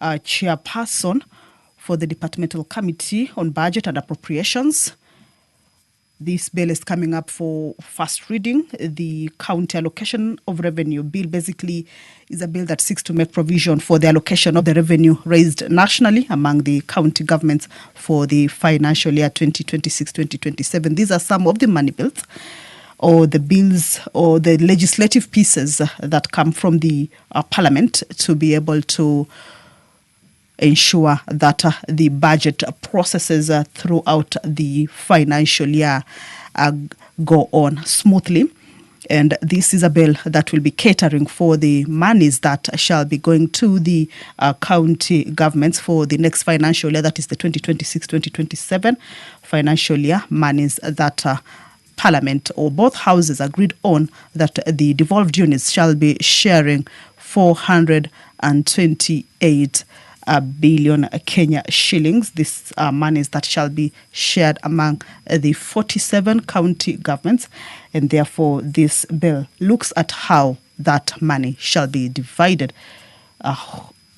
chairperson for the Departmental Committee on Budget and Appropriations. This bill is coming up for first reading. The County Allocation of Revenue Bill basically is a bill that seeks to make provision for the allocation of the revenue raised nationally among the county governments for the financial year 2026-2027. These are some of the money bills or the bills or the legislative pieces that come from the Parliament to be able to ensure that the budget processes throughout the financial year go on smoothly. And this is a bill that will be catering for the monies that shall be going to the county governments for the next financial year, that is the 2026-2027 financial year, monies that Parliament or both houses agreed on that the devolved units shall be sharing 428 billion Kenya shillings. This monies that shall be shared among the 47 county governments, and therefore this bill looks at how that money shall be divided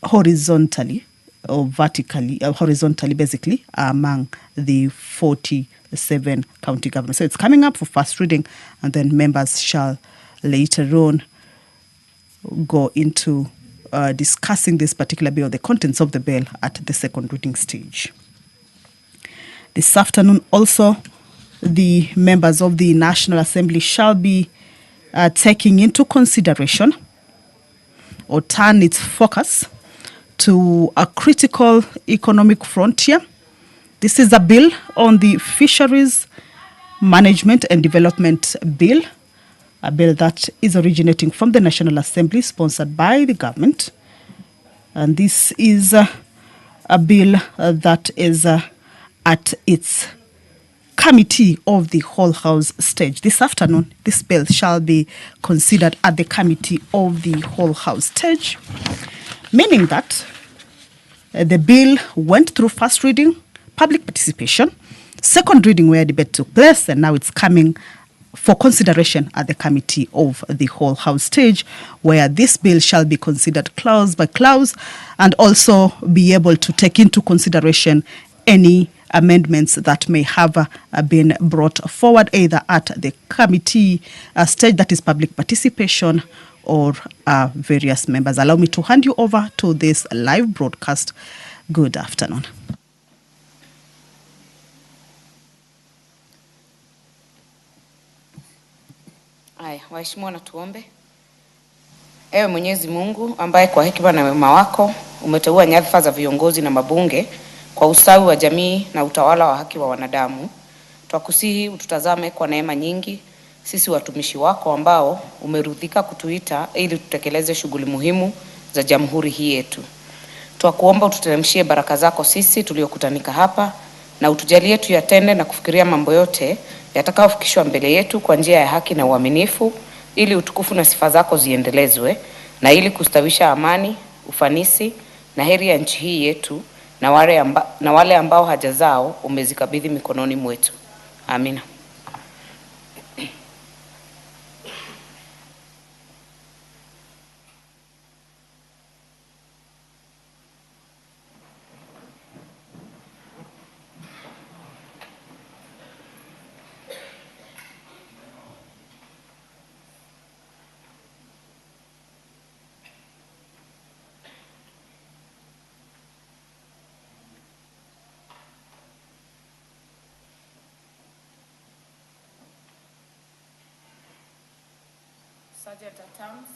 horizontally or vertically, horizontally basically, among the 47 county governments. So it's coming up for first reading, and then members shall later on go into discussing this particular bill, the contents of the bill at the second reading stage. This afternoon also, the members of the National Assembly shall be taking into consideration or turn its focus to a critical economic frontier. This is a bill on the Fisheries Management and Development Bill, a bill that is originating from the National Assembly, sponsored by the government. And this is a bill that is at its committee of the whole house stage. This afternoon, this bill shall be considered at the committee of the whole house stage, meaning that the bill went through first reading, public participation, second reading where debate took place, and now it's coming for consideration at the committee of the whole house stage, where this bill shall be considered clause by clause and also be able to take into consideration any amendments that may have been brought forward either at the committee stage, that is public participation, or various members. Allow me to hand you over to this live broadcast. Good afternoon. Haya, waheshimiwa na tuombe. Ewe Mwenyezi Mungu ambaye kwa hekima na wema wako umeteua nyadhifa za viongozi na mabunge kwa ustawi wa jamii na utawala wa haki wa wanadamu, twakusihi ututazame kwa neema nyingi sisi watumishi wako ambao umerudhika kutuita ili tutekeleze shughuli muhimu za jamhuri hii yetu. Twakuomba ututeremshie baraka zako sisi tuliokutanika hapa, na utujalie tuyatende na kufikiria mambo yote yatakayofikishwa mbele yetu kwa njia ya haki na uaminifu, ili utukufu na sifa zako ziendelezwe, na ili kustawisha amani, ufanisi na heri ya nchi hii yetu na wale ambao haja zao umezikabidhi mikononi mwetu. Amina. Sergeant at Arms.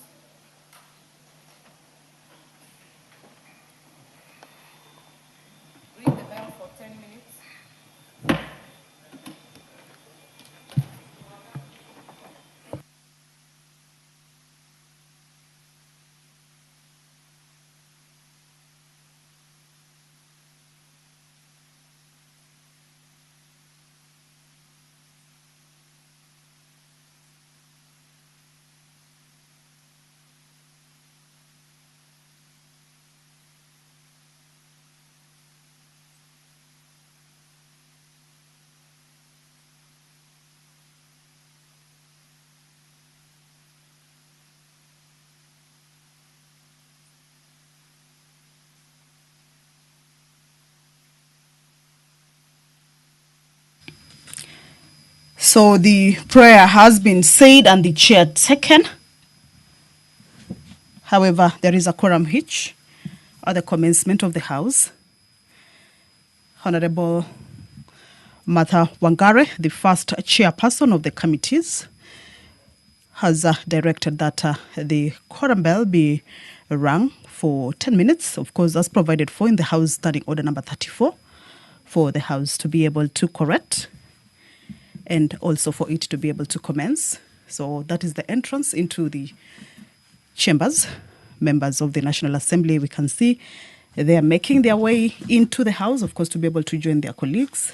Ring the bell for 10 minutes. So the prayer has been said and the chair taken. However, there is a quorum hitch at the commencement of the House. Honorable Martha Wangare, the first chairperson of the committees, has directed that the quorum bell be rung for 10 minutes, of course, as provided for in the House Standing Order number 34, for the House to be able to correct and also for it to be able to commence. So that is the entrance into the chambers. Members of the National Assembly, we can see they are making their way into the House, of course, to be able to join their colleagues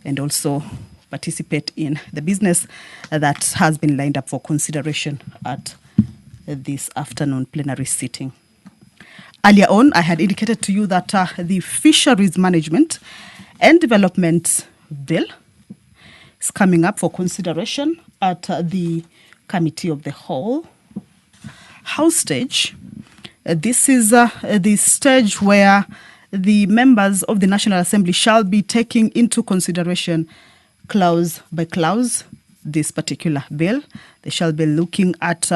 and also participate in the business that has been lined up for consideration at this afternoon plenary sitting. Earlier on, I had indicated to you that the Fisheries Management and Development Bill is coming up for consideration at the Committee of the Whole House stage. This is the stage where the members of the National Assembly shall be taking into consideration clause by clause this particular bill. They shall be looking at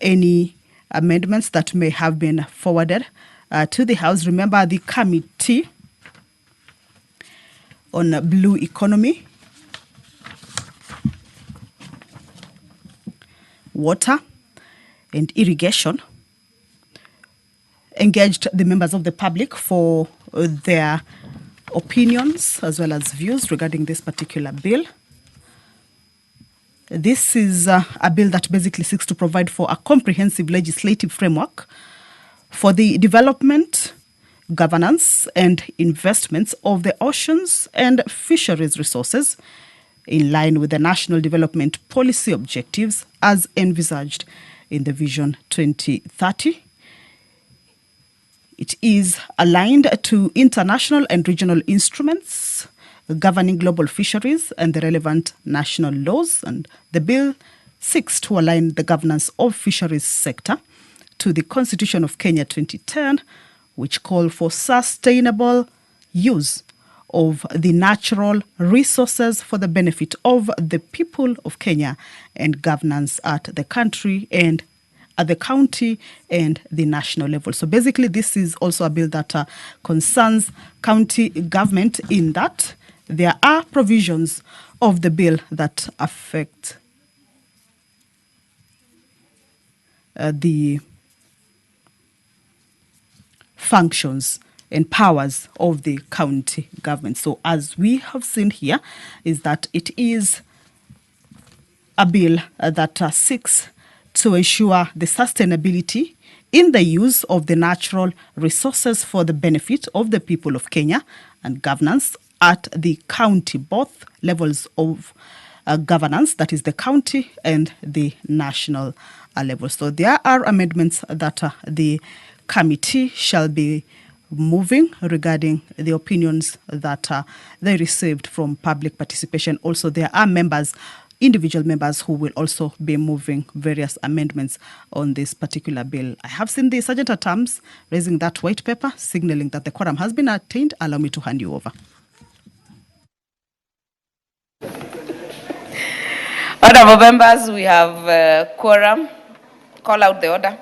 any amendments that may have been forwarded to the House. Remember, the Committee on Blue Economy, Water and Irrigation engaged the members of the public for their opinions as well as views regarding this particular bill. This is a bill that basically seeks to provide for a comprehensive legislative framework for the development, governance, and investments of the oceans and fisheries resources in line with the National Development Policy objectives as envisaged in the Vision 2030. It is aligned to international and regional instruments governing global fisheries and the relevant national laws, and the bill seeks to align the governance of fisheries sector to the Constitution of Kenya 2010, which call for sustainable use of the natural resources for the benefit of the people of Kenya and governance at the country and at the county and the national level. So basically, this is also a bill that concerns county government in that there are provisions of the bill that affect the functions and powers of the county government. So as we have seen here, is that it is a bill that seeks to ensure the sustainability in the use of the natural resources for the benefit of the people of Kenya and governance at the county, both levels of governance, that is the county and the national level. So there are amendments that the committee shall be moving regarding the opinions that they received from public participation. Also, there are members, individual members, who will also be moving various amendments on this particular bill. I have seen the Sergeant at Arms raising that white paper, signaling that the quorum has been attained. Allow me to hand you over. Honorable members, we have quorum. Call out the order.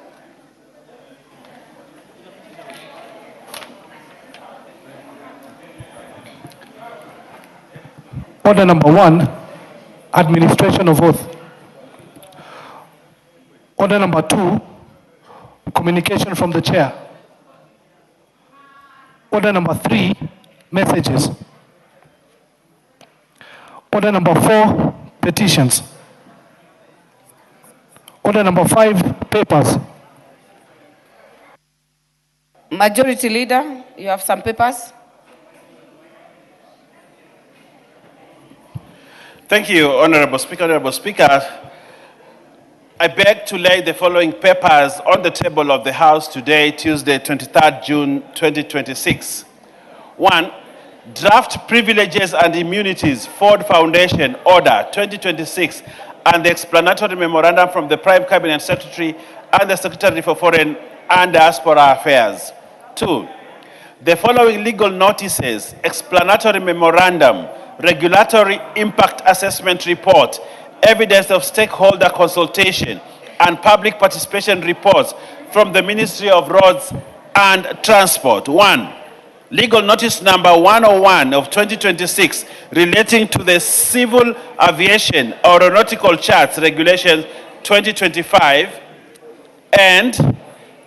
Order number 1, administration of oath. Order number 2, communication from the chair. Order number 3, messages. Order number 4, petitions. Order number 5, papers. Majority Leader, you have some papers. Thank you, Honorable Speaker. Honorable Speaker, I beg to lay the following papers on the table of the House today, Tuesday, 23rd June 2026. 1. Draft Privileges and Immunities, Ford Foundation Order 2026, and the explanatory memorandum from the Prime Cabinet Secretary and the Secretary for Foreign and Diaspora Affairs. 2. The following legal notices, explanatory memorandum, regulatory impact assessment report, evidence of stakeholder consultation, and public participation reports from the Ministry of Roads and Transport. 1. Legal notice number 101 of 2026 relating to the Civil Aviation Aeronautical Charts Regulations 2025. And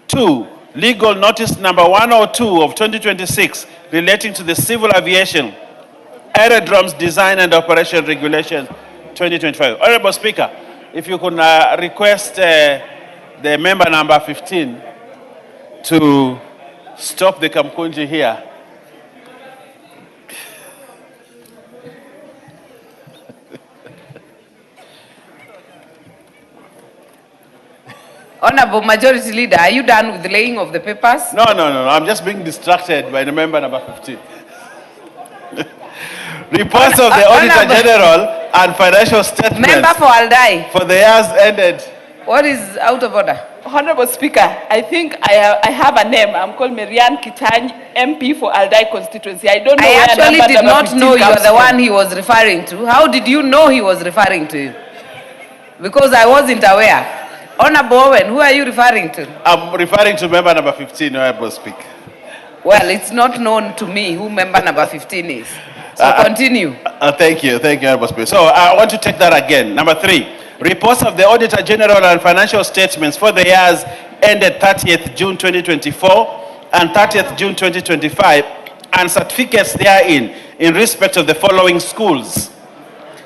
2. Legal notice number 102 of 2026 relating to the Civil Aviation Aerodromes Design and Operation Regulations 2025. Honorable Speaker, if you could request the member number 15 to stop the Kamkunji here. Honorable Majority Leader, are you done with the laying of the papers? No. I'm just being distracted by the member number 15. Reports of the Auditor General and financial statements. Member for Aldai. For the years ended. What is out of order? Honorable Speaker, I think I have a name. I'm called Marianne Kitany, MP for Aldai constituency. I don't know. I actually did not know you were the one he was referring. referring to. How did you know he was referring to you? Because I wasn't aware. Honorable Owen, who are you referring to? I'm referring to member number 15, Honorable Speaker. Well, it's not known to me who member number 15 is. So continue. Thank you, Honorable Speaker. So I want to take that again. Number 3, reports of the Auditor General and financial statements for the years ended 30th June 2024 and 30th June 2025, and certificates therein in respect of the following schools.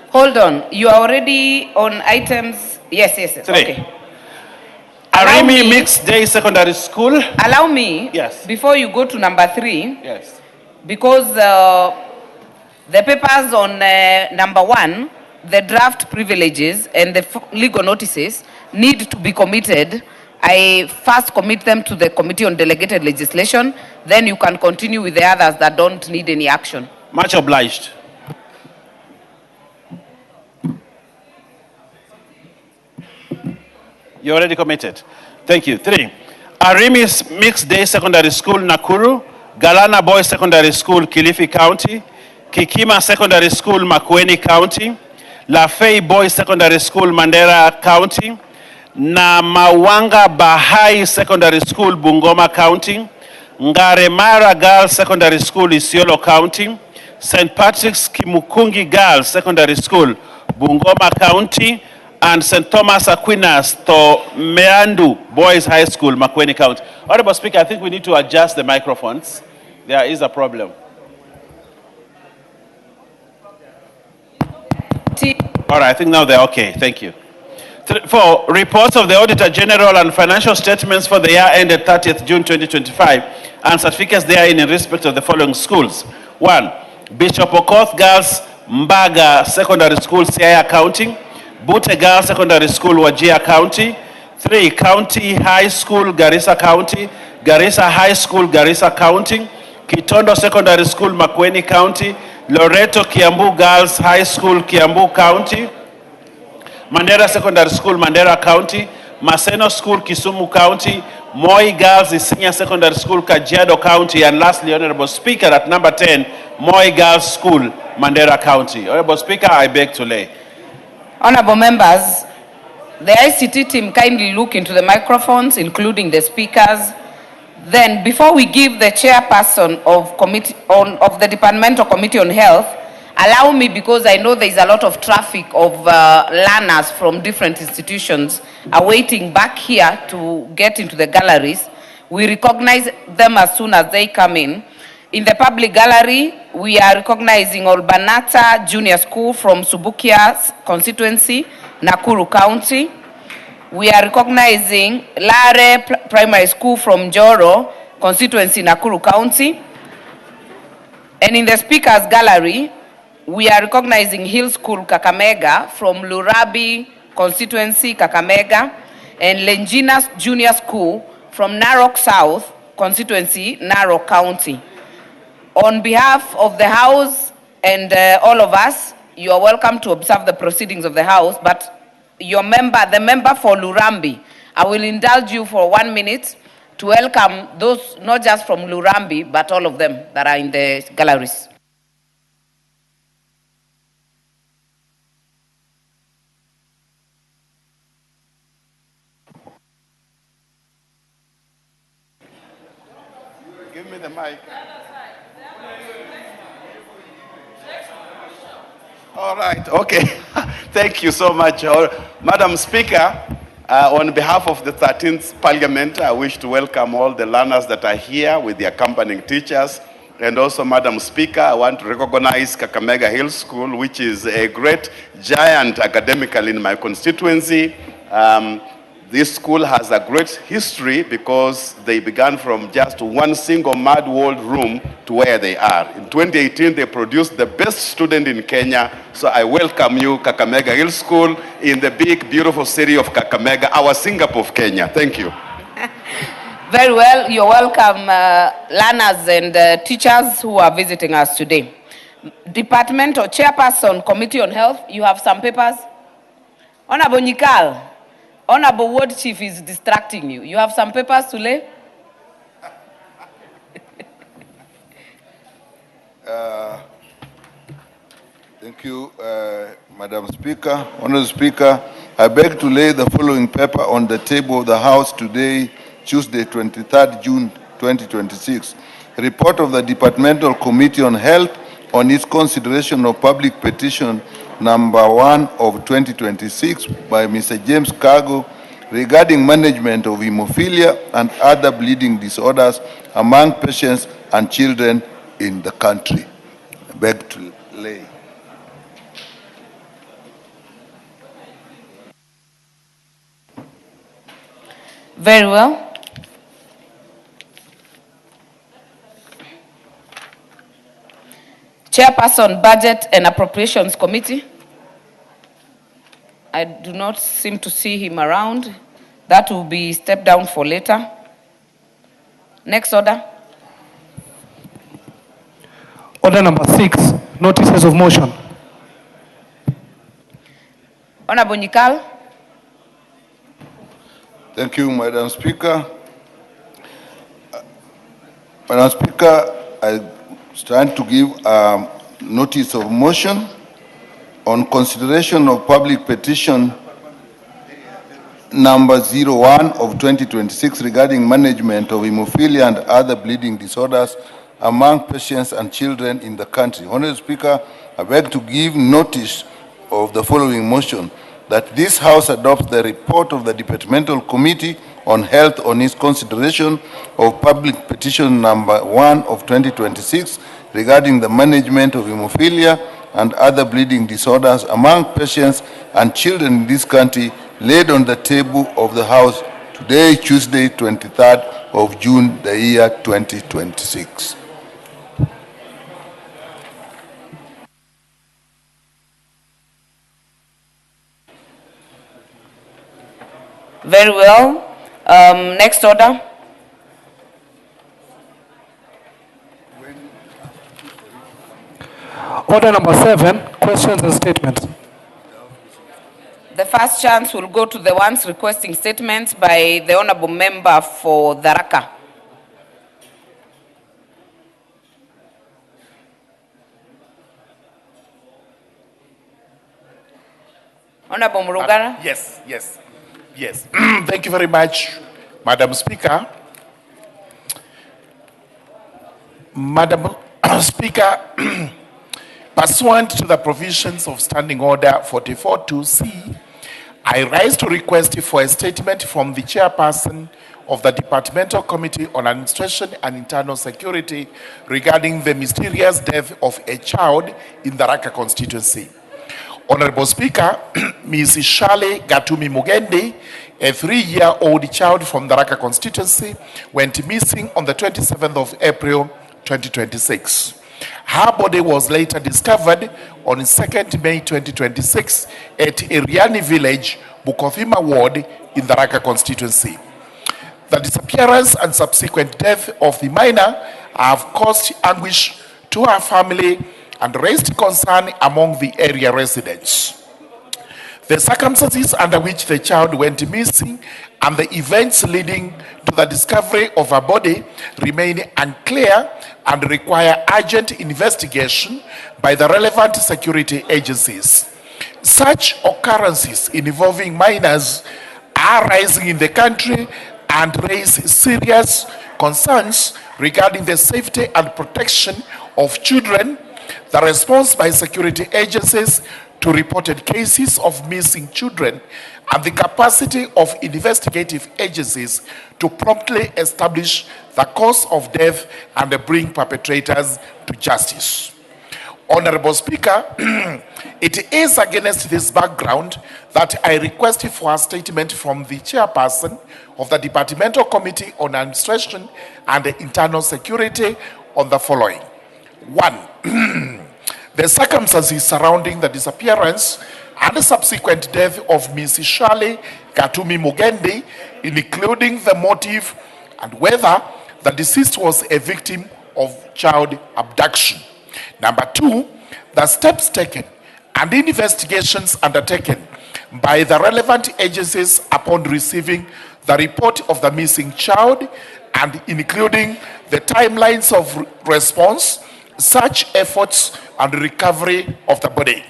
Hold on. You are already on items. Yes. 3. Okay. Arimi Mixed Day Secondary School. Allow me, yes, before you go to number 3, yes, because the papers on number 1, the draft privileges and the legal notices need to be committed. I first commit them to the Committee on Delegated Legislation, then you can continue with the others that don't need any action. Much obliged. You already committed. Thank you. 3. Arimi's Mixed Day Secondary School, Nakuru. Galana Boys Secondary School, Kilifi County. Kikima Secondary School, Makwiny County. Lafay Boys Secondary School, Mandera County. Namawanga Bahai Secondary School, Bungoma County. Ngaremara Girls Secondary School, Isiolo County. St. Patrick's Kimukungi Girls Secondary School, Bungoma County. And St. Thomas Aquinas to Meandu Boys High School, Makwiny County. Honorable Speaker, I think we need to adjust the microphones. There is a problem. All right, I think now they're okay. Thank you. 4, reports of the Auditor General and financial statements for the year ended 30th June 2025 and certificates therein in respect of the following schools. 1, Bishop Okoth Girls Mbaga Secondary School, Siaya County. Bute Girls Secondary School, Wajir County. 3, County High School, Garissa County. Garissa High School, Garissa County. Kitondo Secondary School, Makwiny County. Loreto Kiambu Girls High School, Kiambu County. Mandera Secondary School, Mandera County. Maseno School, Kisumu County. Moi Girls Senior Secondary School, Kajiado County. And lastly, Honorable Speaker, at number 10, Moi Girls School, Mandera County. Honorable Speaker, I beg to lay. Honorable members, the ICT team kindly look into the microphones, including the speakers. Then, before we give the chairperson of the Departmental Committee on Health, allow me, because I know there is a lot of traffic of learners from different institutions awaiting back here to get into the galleries. We recognize them as soon as they come in. In the public gallery, we are recognizing Olbanata Junior School from Subukia constituency, Nakuru County. We are recognizing Lare Primary School from Joro constituency, Nakuru County. And in the speakers gallery, we are recognizing Hill School, Kakamega from Lurabi constituency, Kakamega, and Lenjina Junior School from Narok South constituency, Narok County. On behalf of the House and all of us, you are welcome to observe the proceedings of the House, but the member for Lurambi, I will indulge you for 1 minute to welcome those not just from Lurambi, but all of them that are in the galleries. me the mic. All right, okay. Thank you so much. Madam Speaker, on behalf of the 13th Parliament, I wish to welcome all the learners that are here with the accompanying teachers. And also, Madam Speaker, I want to recognize Kakamega Hill School, which is a great giant academically in my constituency. This school has a great history because they began from just one single mud walled room to where they are. In 2018, they produced the best student in Kenya. So I welcome you, Kakamega Hill School, in the big, beautiful city of Kakamega, our Singapore of Kenya. Thank you. Very well. You're welcome, learners and teachers who are visiting us today. Department or Chairperson, Committee on Health, you have some papers. Honorable Nikal, Honorable Ward Chief is distracting you. You have some papers to lay? Thank you, Madam Speaker. Honorable Speaker, I beg to lay the following paper on the table of the House today, Tuesday, 23rd June 2026. Report of the Departmental Committee on Health on its consideration of public petition number 1 of 2026 by Mr. James Cargo regarding management of hemophilia and other bleeding disorders among patients and children in the country. I beg to lay. Very well. Chairperson, Budget and Appropriations Committee. I do not seem to see him around. That will be stepped down for later. Next order. Order number 6, notices of motion. Honorable Nikal. Thank you, Madam Speaker. Madam Speaker, I stand to give a notice of motion on consideration of public petition number 01 of 2026 regarding management of hemophilia and other bleeding disorders among patients and children in the country. Honorable Speaker, I beg to give notice of the following motion, that this House adopts the report of the Departmental Committee on Health on its consideration of public petition number 1 of 2026 regarding the management of hemophilia and other bleeding disorders among patients and children in this country, laid on the table of the House today, Tuesday, 23rd of June, the year 2026. Very well. Next order. Order number 7, questions and statements. The first chance will go to the ones requesting statements by the honorable member for Tharaka. Honorable Murugara. Yes. Thank you very much, Madam Speaker. Madam Speaker, pursuant to the provisions of Standing Order 44.2c, I rise to request for a statement from the chairperson of the Departmental Committee on Administration and Internal Security regarding the mysterious death of a child in the Raka constituency. Honorable Speaker, Ms. Shale Gatumi Mugende, a 3-year-old child from the Raka constituency, went missing on the 27th of April 2026. Her body was later discovered on 2nd May 2026 at Iriani village, Bukothima ward in the Raka constituency. The disappearance and subsequent death of the minor have caused anguish to her family and raised concern among the area residents. The circumstances under which the child went missing and the events leading to the discovery of her body remain unclear and require urgent investigation by the relevant security agencies. Such occurrences involving minors are rising in the country and raise serious concerns regarding the safety and protection of children, the response by security agencies to reported cases of missing children, and the capacity of investigative agencies to promptly establish the cause of death and bring perpetrators to justice. Honorable Speaker, it is against this background that I request for a statement from the chairperson of the Departmental Committee on Administration and Internal Security on the following. 1. The circumstances surrounding the disappearance and the subsequent death of Ms. Shirley Gatumi Mugendi, including the motive and whether the deceased was a victim of child abduction. Number 2, the steps taken and investigations undertaken by the relevant agencies upon receiving the report of the missing child, and including the timelines of response, such efforts and recovery of the body.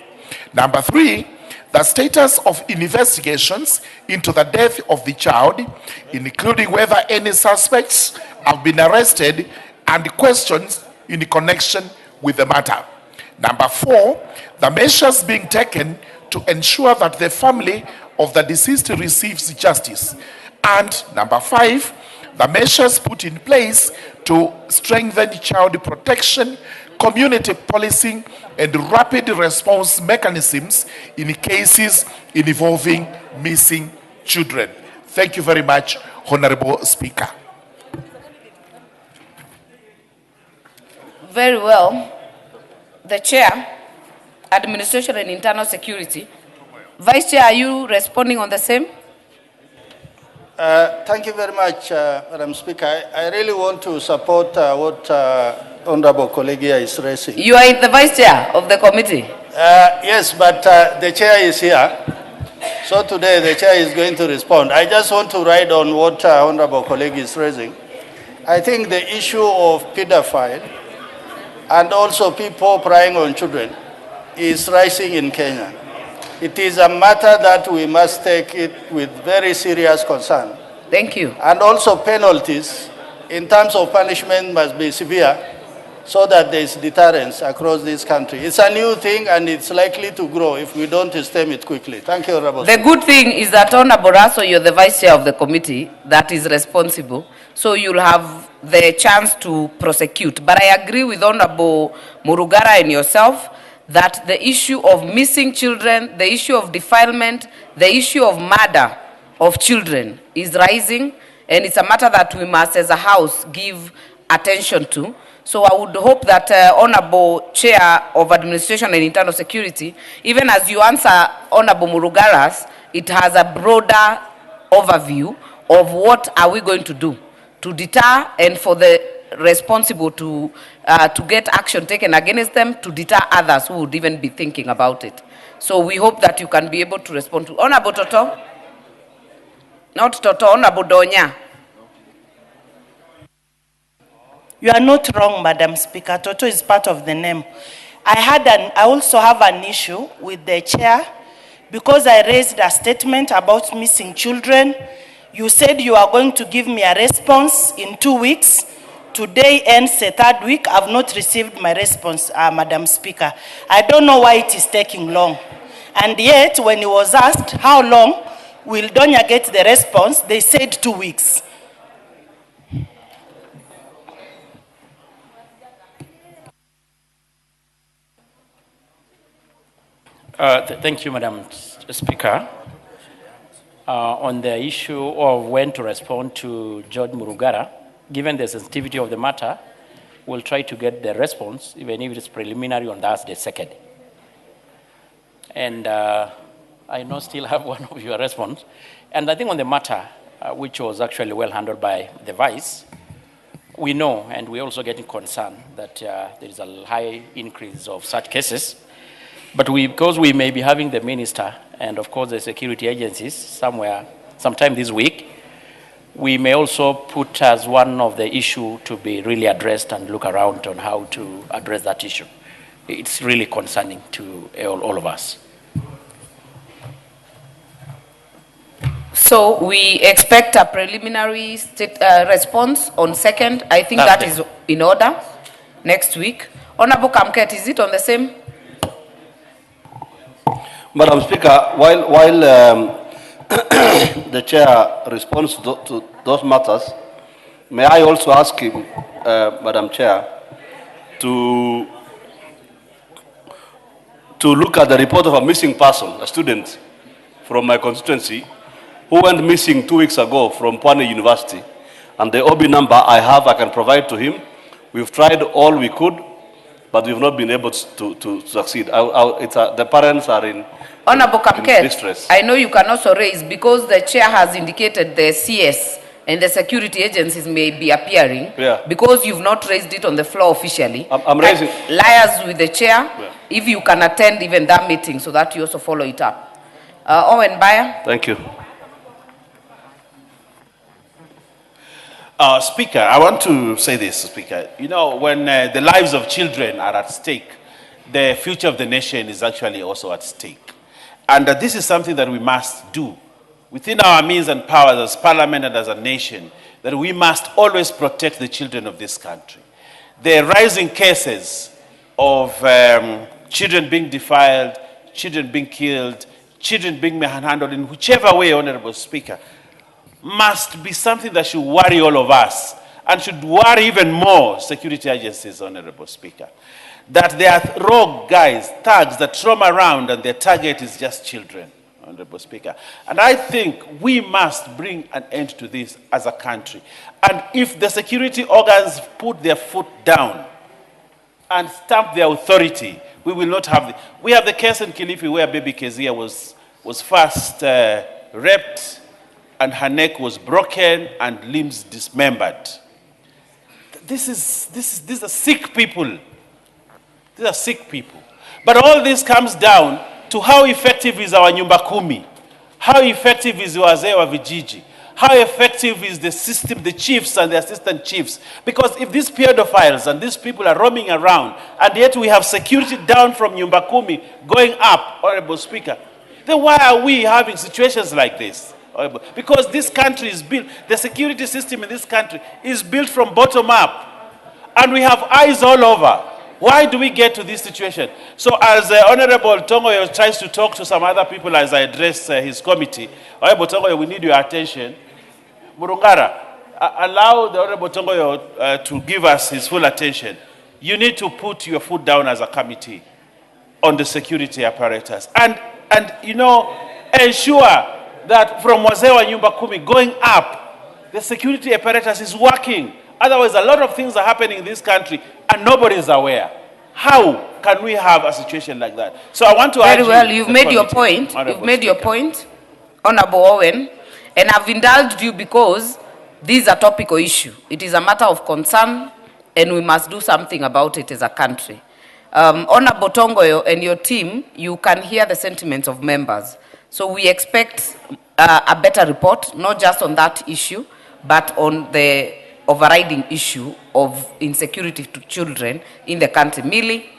Number 3, the status of investigations into the death of the child, including whether any suspects have been arrested, and questions in connection with the matter. Number 4, the measures being taken to ensure that the family of the deceased receives justice. And number 5, the measures put in place to strengthen child protection, community policing, and rapid response mechanisms in cases involving missing children. Thank you very much, Honorable Speaker. Very well. The Chair, Administration and Internal Security. Vice Chair, are you responding on the same? Thank you very much, Madam Speaker. I really want to support what Honorable Collegia is raising. You are the Vice Chair of the committee. Yes, but the Chair is here. So today the Chair is going to respond. I just want to ride on what Honorable Collegia is raising. I think the issue of pedophile and also people preying on children is rising in Kenya. It is a matter that we must take it with very serious concern. Thank you. And also penalties in terms of punishment must be severe so that there is deterrence across this country. It's a new thing and it's likely to grow if we don't stem it quickly. Thank you, Honorable. The good thing is that Honorable Raso, you're the Vice Chair of the committee that is responsible. So you'll have the chance to prosecute. But I agree with Honorable Murugara and yourself that the issue of missing children, the issue of defilement, the issue of murder of children is rising, and it's a matter that we must, as a house, give attention to. So I would hope that Honorable Chair of Administration and Internal Security, even as you answer Honorable Murugara's, it has a broader overview of what are we going to do to deter and for the responsible to get action taken against them, to deter others who would even be thinking about it. So we hope that you can be able to respond to Honorable Toto. Not Toto, Honorable Donya. You are not wrong, Madam Speaker. Toto is part of the name. I also have an issue with the chair because I raised a statement about missing children. You said you are going to give me a response in 2 weeks. Today ends the 3rd week. I've not received my response, Madam Speaker. I don't know why it is taking long. And yet, when he was asked how long will Donya get the response, they said 2 weeks. Thank you, Madam Speaker. On the issue of when to respond to George Murugara, given the sensitivity of the matter, we'll try to get the response, even if it's preliminary, on Thursday 2nd. And I know still have one of your response. And I think on the matter, which was actually well handled by the Vice, we know, and we're also getting concerned that there is a high increase of such cases. But because we may be having the minister and, of course, the security agencies sometime this week, we may also put as one of the issue to be really addressed and look around on how to address that issue. It's really concerning to all of us. So we expect a preliminary response on 2nd. I think that is in order next week. Honorable Kamket, is it on the same? Madam Speaker, while the chair responds to those matters, may I also ask him, Madam Chair, to look at the report of a missing person, a student from my constituency, who went missing 2 weeks ago from Pwane University. And the OB number I can provide to him. We've tried all we could, but we've not been able to succeed. The parents are in Honorable Kamket, distress. I know you can also raise, because the chair has indicated the CS and the security agencies may be appearing, because you've not raised it on the floor officially. I'm raising. Liars with the chair, if you can attend even that meeting so that you also follow it up. Owen Bayer. Thank you. Speaker, I want to say this, Speaker. You know, when the lives of children are at stake, the future of the nation is actually also at stake. And this is something that we must do within our means and powers as parliament and as a nation, that we must always protect the children of this country. The rising cases of children being defiled, children being killed, children being manhandled in whichever way, Honorable Speaker, must be something that should worry all of us and should worry even more security agencies, Honorable Speaker. That there are rogue guys, thugs that roam around and their target is just children, Honorable Speaker. And I think we must bring an end to this as a country. And if the security organs put their foot down and stamp their authority, we will not have we have the case in Kilifi where baby Kezia was first raped and her neck was broken and limbs dismembered. These are sick people. These are sick people. But all this comes down to how effective is our nyumba kumi, how effective is wazee wa vijiji, how effective is the system, the chiefs and the assistant chiefs. Because if these pedophiles and these people are roaming around, and yet we have security down from nyumba kumi going up, Honorable Speaker, then why are we having situations like this? Because this country is built, the security system in this country is built from bottom up. And we have eyes all over. Why do we get to this situation? So as Honorable Tongoyo tries to talk to some other people as I address his committee, Honorable Tongoyo, we need your attention. Murungara, allow the Honorable Tongoyo to give us his full attention. You need to put your foot down as a committee on the security apparatus. And you know, ensure that from wazee wa nyumba kumi going up, the security apparatus is working. Otherwise, a lot of things are happening in this country and nobody is aware. How can we have a situation like that? So I want to Very well, you've made your point. You've made your point, Honorable Owen, and I've indulged you because this is a topical issue. It is a matter of concern and we must do something about it as a country. Honorable Tongoyo and your team, you can hear the sentiments of members. So we expect a better report, not just on that issue, but on the overriding issue of insecurity to children in the country. Millie?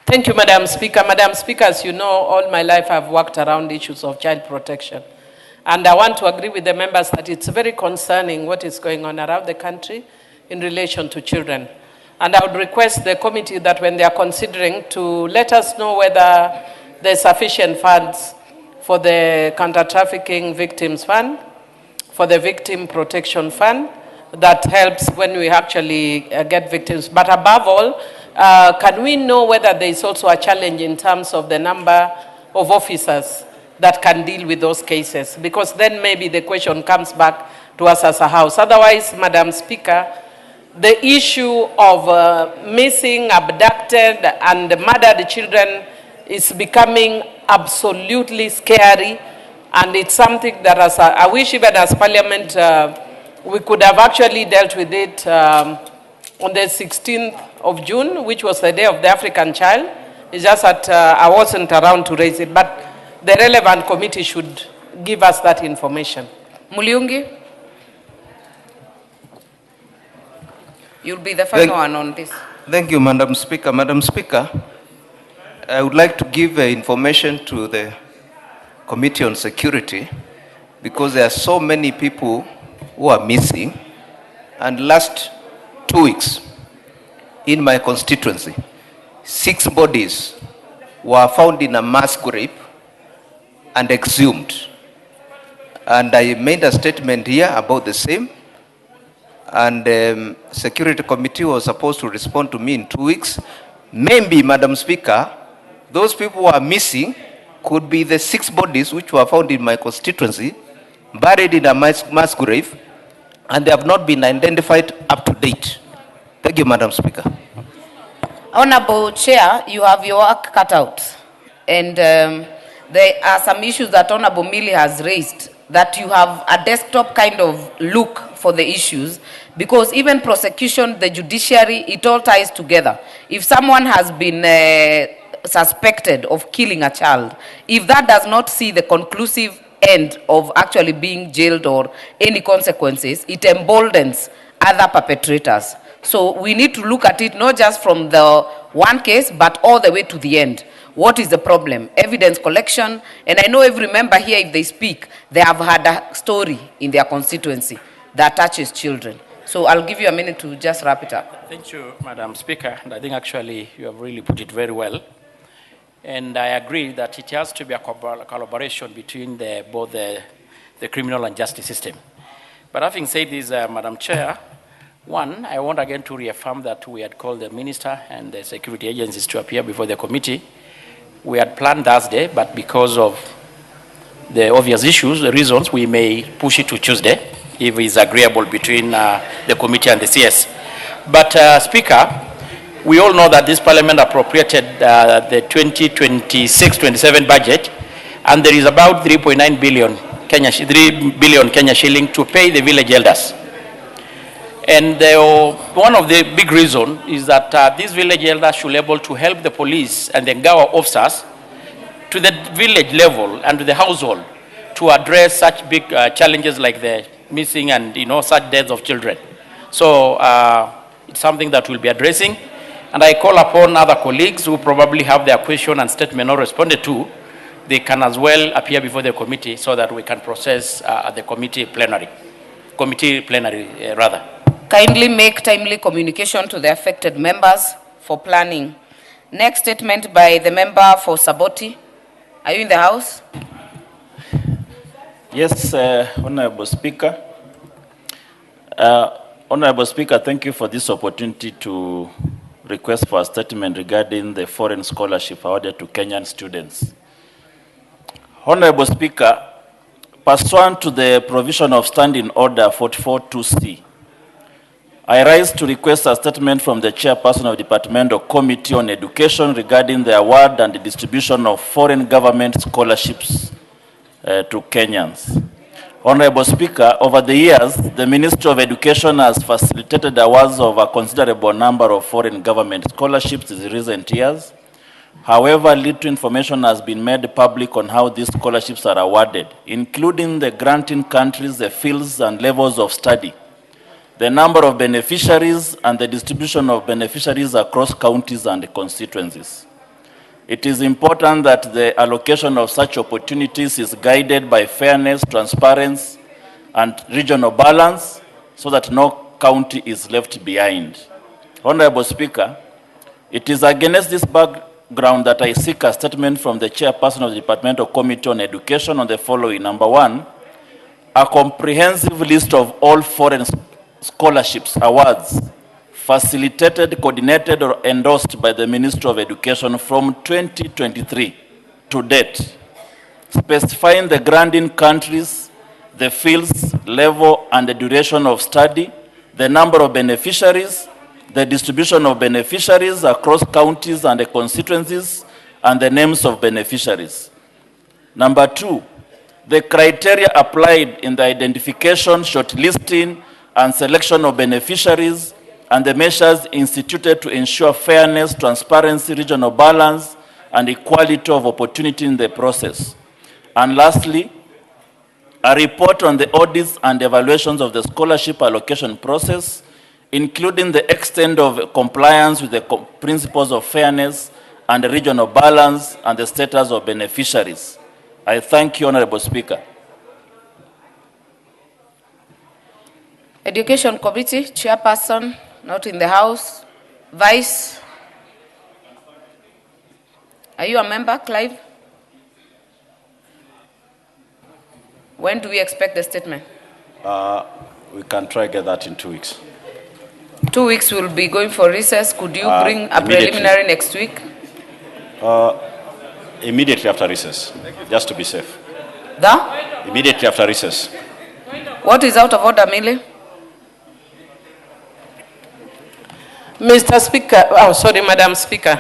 Thank you, Madam Speaker. Madam Speaker, as you know, all my life I've worked around issues of child protection. And I want to agree with the members that it's very concerning what is going on around the country in relation to children. And I would request the committee that when they are considering to let us know whether there's sufficient funds for the counter-trafficking victims fund, for the victim protection fund, that helps when we actually get victims. But above all, can we know whether there is also a challenge in terms of the number of officers that can deal with those cases? Because then maybe the question comes back to us as a house. Otherwise, Madam Speaker, the issue of missing, abducted, and murdered children is becoming absolutely scary, and it's something that I wish even as Parliament we could have actually dealt with it on the 16th of June, which was the Day of the African Child. It's just that I wasn't around to raise it, but the relevant committee should give us that information. Muliungi? You'll be the final one on this. Thank you, Madam Speaker. Madam Speaker, I would like to give information to the Committee on Security because there are so many people who are missing. And last 2 weeks, in my constituency, 6 bodies were found in a mass grave and exhumed. And I made a statement here about the same. And Security Committee was supposed to respond to me in 2 weeks. Maybe, Madam Speaker, those people who are missing could be the 6 bodies which were found in my constituency, buried in a mass grave, and they have not been identified up to date. Thank you, Madam Speaker. Honorable Chair, you have your work cut out. And there are some issues that Honorable Millie has raised, that you have a desktop kind of look for the issues, because even prosecution, the judiciary, it all ties together. If someone has been suspected of killing a child, if that does not see the conclusive end of actually being jailed or any consequences, it emboldens other perpetrators. So we need to look at it not just from the one case, but all the way to the end. What is the problem? Evidence collection. And I know every member here, if they speak, they have had a story in their constituency that touches children. So I'll give you a minute to just wrap it up. Thank you, Madam Speaker. And I think actually you have really put it very well. And I agree that it has to be a collaboration between both the criminal and justice system. But having said this, Madam Chair, one, I want again to reaffirm that we had called the minister and the security agencies to appear before the committee. We had planned Thursday, but because of the obvious issues, the reasons, we may push it to Tuesday, if it's agreeable between the committee and the CS. But Speaker, we all know that this parliament appropriated the 2026-27 budget, and there is about 3.9 billion Kenya shilling to pay the village elders. And one of the big reasons is that these village elders should be able to help the police and the Gawa officers to the village level and to the household to address such big challenges like the missing and such deaths of children. So it's something that we'll be addressing. And I call upon other colleagues who probably have their question and statement not responded to, they can as well appear before the committee so that we can process at the committee plenary rather. Kindly make timely communication to the affected members for planning. Next statement by the member for Saboti. Are you in the house? Yes, Honorable Speaker. Honorable Speaker, thank you for this opportunity to request for a statement regarding the foreign scholarship awarded to Kenyan students. Honorable Speaker, pursuant to the provision of Standing Order 44-2C, I rise to request a statement from the Chairperson of the Departmental Committee on Education regarding the award and the distribution of foreign government scholarships to Kenyans. Honorable Speaker, over the years, the Ministry of Education has facilitated awards of a considerable number of foreign government scholarships in recent years. However, little information has been made public on how these scholarships are awarded, including the granting countries, the fields and levels of study, the number of beneficiaries, and the distribution of beneficiaries across counties and constituencies. It is important that the allocation of such opportunities is guided by fairness, transparency, and regional balance so that no county is left behind. Honorable Speaker, it is against this background that I seek a statement from the Chairperson of the Departmental Committee on Education on the following. Number one, a comprehensive list of all foreign scholarships, awards, facilitated, coordinated, or endorsed by the Ministry of Education from 2023 to date, specifying the granting countries, the fields, level, and the duration of study, the number of beneficiaries, the distribution of beneficiaries across counties and the constituencies, and the names of beneficiaries. Number two, the criteria applied in the identification, shortlisting, and selection of beneficiaries, and the measures instituted to ensure fairness, transparency, regional balance, and equality of opportunity in the process. And lastly, a report on the audits and evaluations of the scholarship allocation process, including the extent of compliance with the principles of fairness and regional balance and the status of beneficiaries. I thank you, Honorable Speaker. Education Committee, Chairperson, not in the House. Vice. Are you a member, Clive? When do we expect the statement? We can try get that in 2 weeks. 2 weeks we'll be going for recess. Could you bring a preliminary next week? Immediately after recess, just to be safe. Immediately after recess. What is out of order, Millie? Mr. Speaker, Madam Speaker.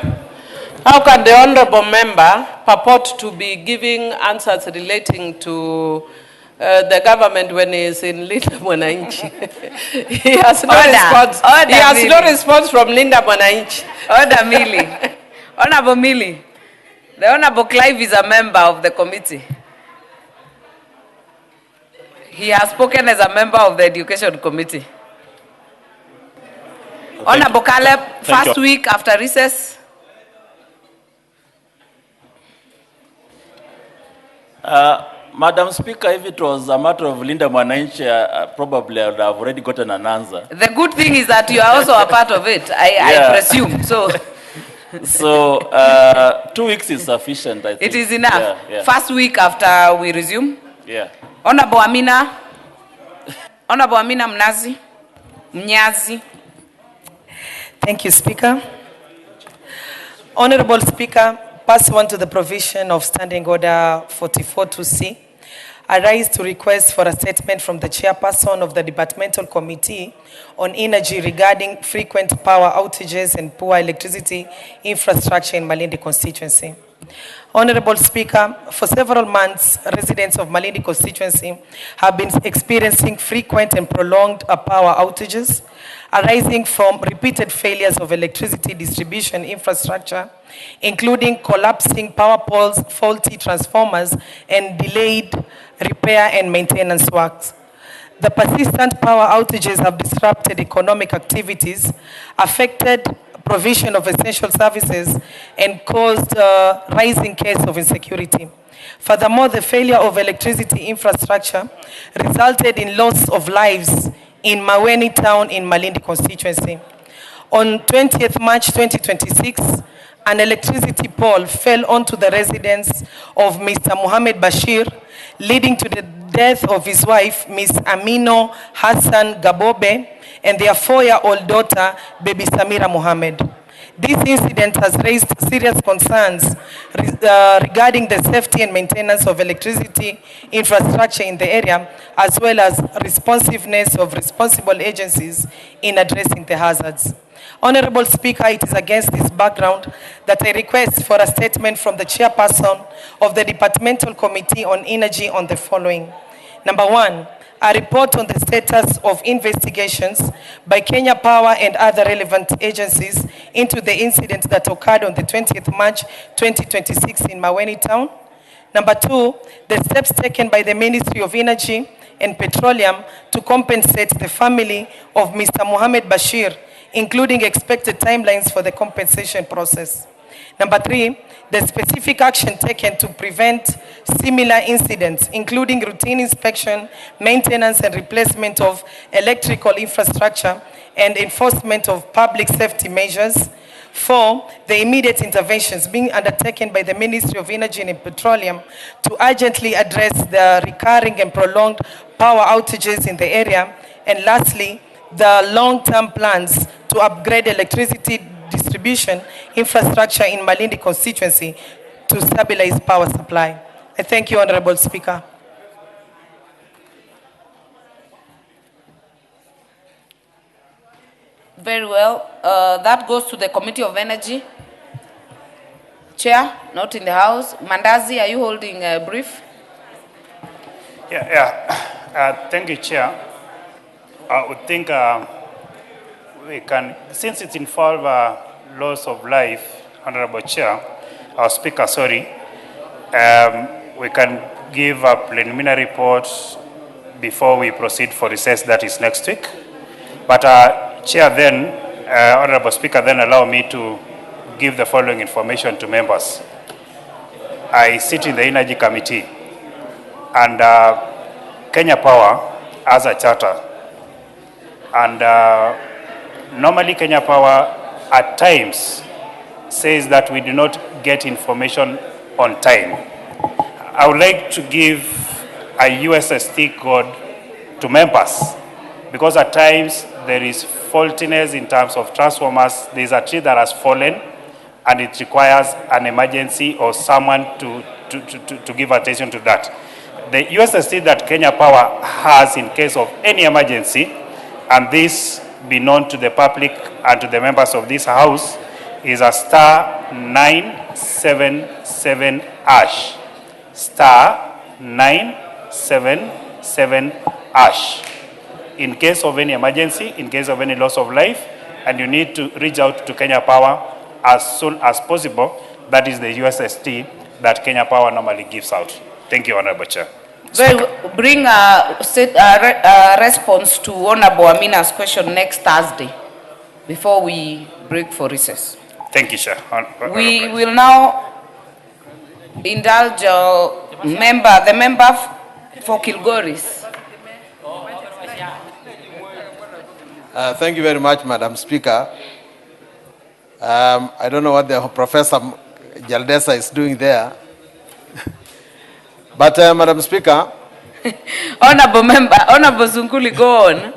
How can the honorable member purport to be giving answers relating to the government when he is in Linda Mwananchi? He has no response. He has no response from Linda Mwananchi. Order, Millie. Honorable Millie. The Honorable Clive is a member of the committee. He has spoken as a member of the Education Committee. Honorable Caleb, first week after recess. Madam Speaker, if it was a matter of Linda Mwananchi, probably I would have already gotten an answer. The good thing is that you are also a part of it, I presume. So 2 weeks is sufficient, I think. It is enough. Yeah. First week after we resume. Yeah. Honorable Amina Mnyazi. Thank you, Speaker. Honorable Speaker, pursuant to the provision of Standing Order 44-2C, I rise to request for a statement from the chairperson of the Departmental Committee on Energy regarding frequent power outages and poor electricity infrastructure in Malindi constituency. Honorable Speaker, for several months, residents of Malindi constituency have been experiencing frequent and prolonged power outages arising from repeated failures of electricity distribution infrastructure, including collapsing power poles, faulty transformers, and delayed repair and maintenance works. The persistent power outages have disrupted economic activities, affected provision of essential services, and caused a rising case of insecurity. Furthermore, the failure of electricity infrastructure resulted in loss of lives in Makwiny town in Malindi constituency. On 20th March 2026, an electricity pole fell onto the residence of Mr. Mohammed Bashir, leading to the death of his wife, Ms. Amino Hassan Gabobe, and their 4-year-old daughter, baby Samira Mohammed. This incident has raised serious concerns regarding the safety and maintenance of electricity infrastructure in the area, as well as responsiveness of responsible agencies in addressing the hazards. Honorable Speaker, it is against this background that I request for a statement from the chairperson of the Departmental Committee on Energy on the following. Number 1, a report on the status of investigations by Kenya Power and other relevant agencies into the incident that occurred on the 20th March 2026 in Makwiny town. Number 2, the steps taken by the Ministry of Energy and Petroleum to compensate the family of Mr. Mohammed Bashir, including expected timelines for the compensation process. Number 3, the specific action taken to prevent similar incidents, including routine inspection, maintenance and replacement of electrical infrastructure, and enforcement of public safety measures. 4, the immediate interventions being undertaken by the Ministry of Energy and Petroleum to urgently address the recurring and prolonged power outages in the area. And lastly, the long-term plans to upgrade electricity distribution infrastructure in Malindi constituency to stabilize power supply. I thank you, Honorable Speaker. Very well. That goes to the Committee of Energy. Chair, not in the House. Mandazi, are you holding a brief? Thank you, Chair. I would think we can, since it involves loss of life, Honorable Chair, our Speaker, we can give a preliminary report before we proceed for recess, that is next week. But Chair, then, Honorable Speaker, then allow me to give the following information to members. I sit in the Energy Committee, and Kenya Power has a charter. And normally Kenya Power at times says that we do not get information on time. I would like to give a USSD code to members, because at times there is faultiness in terms of transformers. There is a tree that has fallen and it requires an emergency or someone to give attention to that. The USSD that Kenya Power has in case of any emergency, and this be known to the public and to the members of this house, is a *977#. *977#. In case of any emergency, in case of any loss of life, and you need to reach out to Kenya Power as soon as possible. That is the USSD that Kenya Power normally gives out. Thank you, Honorable Chair. So bring a response to Honorable Amina's question next Thursday before we break for recess. Thank you, Chair. We will now indulge the member for Kilgoris. Thank you very much, Madam Speaker. I don't know what the Professor Jaldesa is doing there. But, Madam Speaker. Honorable Member, Honorable Zunkuli, go on.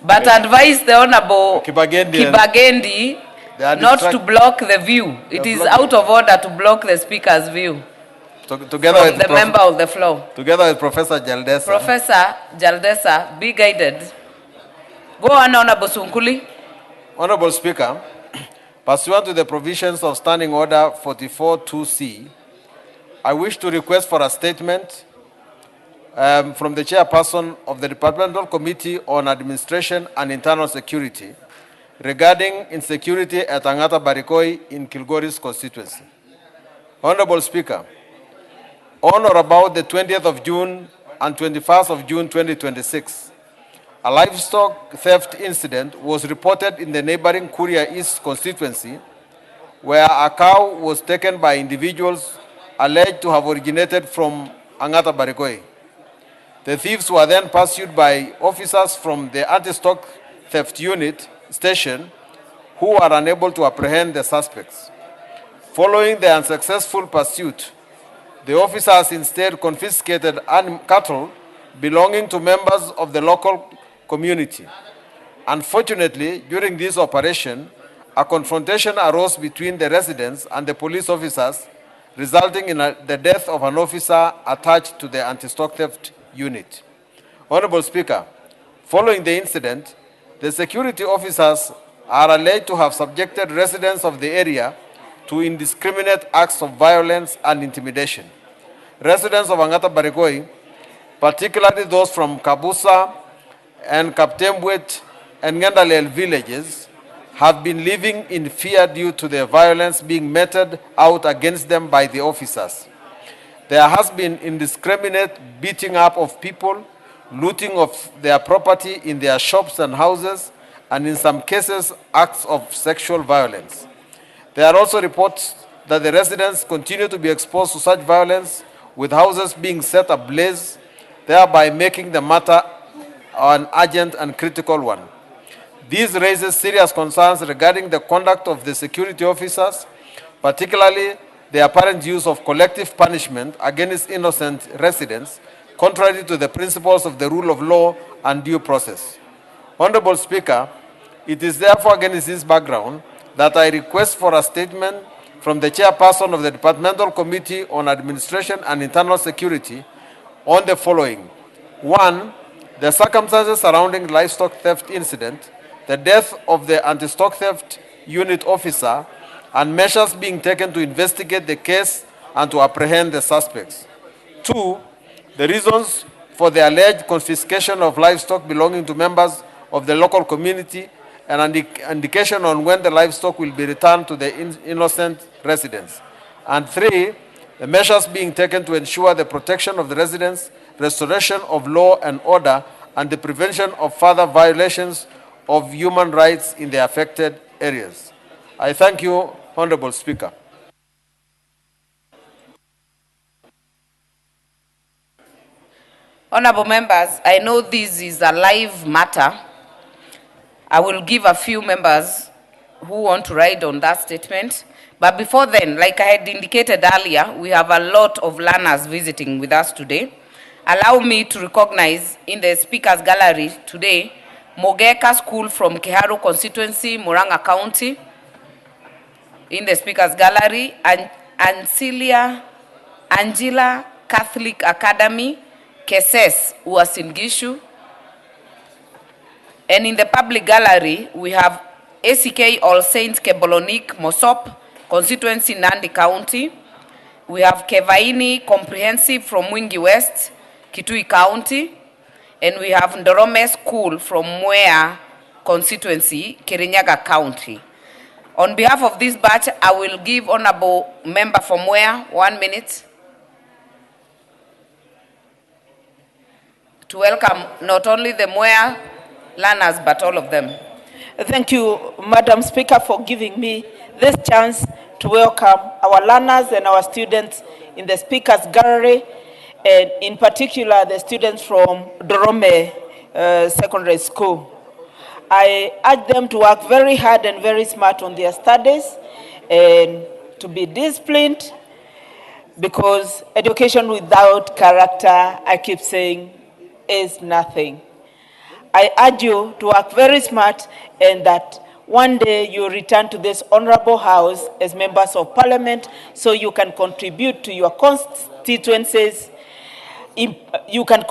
But advise the Honorable Kibagendi not to block the view. It is out of order to block the Speaker's view. Together from with the member of the floor. Together with Professor Jaldesa. Professor Jaldesa, be guided. Go on, Honorable Zunkuli. Honorable Speaker, pursuant to the provisions of Standing Order 44-2C, I wish to request for a statement from the chairperson of the Departmental Committee on Administration and Internal Security regarding insecurity at Angata Barikoi in Kilgoris constituency. Honorable Speaker, on or about the 20th of June and 21st of June 2026, a livestock theft incident was reported in the neighboring Kuria East constituency where a cow was taken by individuals alleged to have originated from Angata Barikoi. The thieves were then pursued by officers from the anti-stock theft unit station who were unable to apprehend the suspects. Following the unsuccessful pursuit, the officers instead confiscated cattle belonging to members of the local community. Unfortunately, during this operation, a confrontation arose between the residents and the police officers, resulting in the death of an officer attached to the anti-stock theft unit. Honorable Speaker, following the incident, the security officers are alleged to have subjected residents of the area to indiscriminate acts of violence and intimidation. Residents of Angata Barikoi, particularly those from Kabusa and Kaptembwet and Ngandalel villages, have been living in fear due to the violence being meted out against them by the officers. There has been indiscriminate beating up of people, looting of their property in their shops and houses, and in some cases, acts of sexual violence. There are also reports that the residents continue to be exposed to such violence, with houses being set ablaze, thereby making the matter an urgent and critical one. This raises serious concerns regarding the conduct of the security officers, particularly the apparent use of collective punishment against innocent residents, contrary to the principles of the rule of law and due process. Honorable Speaker, it is therefore against this background that I request for a statement from the chairperson of the Departmental Committee on Administration and Internal Security on the following. 1, the circumstances surrounding livestock theft incident, the death of the anti-stock theft unit officer, and measures being taken to investigate the case and to apprehend the suspects. 2, the reasons for the alleged confiscation of livestock belonging to members of the local community and an indication on when the livestock will be returned to the innocent residents. And 3, the measures being taken to ensure the protection of the residents, restoration of law and order, and the prevention of further violations of human rights in the affected areas. I thank you, Honorable Speaker. Honorable members, I know this is a live matter. I will give a few members who want to ride on that statement. But before then, like I had indicated earlier, we have a lot of learners visiting with us today. Allow me to recognize in the speakers gallery today, Mogeka School from Kiharu constituency, Murang'a County, in the speakers gallery, and Angela Catholic Academy, Keses, Uasin Gishu. And in the public gallery, we have ACK All Saints Kebolonik, Mosop, constituency, Nandi County. We have Kevaini Comprehensive from Mwingi West, Kitui County. And we have Ndorome School from Mwea constituency, Kirinyaga County. On behalf of this batch, I will give honorable member from Mwea 1 minute to welcome not only the Mwea learners, but all of them. Thank you, Madam Speaker, for giving me this chance to welcome our learners and our students in the speakers gallery, and in particular the students from Dorome Secondary School. I urge them to work very hard and very smart on their studies and to be disciplined, because education without character, I keep saying, is nothing. I urge you to work very smart, and that one day you return to this honorable house as members of parliament so you can contribute to your constituencies. You can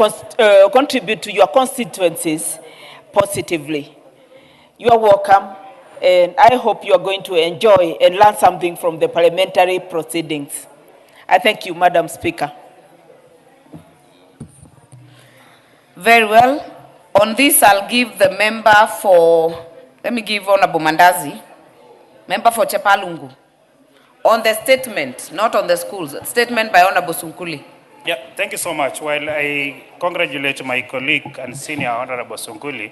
contribute to your constituencies positively. You are welcome, and I hope you are going to enjoy and learn something from the parliamentary proceedings. I thank you, Madam Speaker. Very well. On this, I'll give the member for, let me give Honorable Mandazi, member for Chepalungu. On the statement, not on the schools, statement by Honorable Sunkuli. Yeah, thank you so much. While I congratulate my colleague and senior Honorable Sunkuli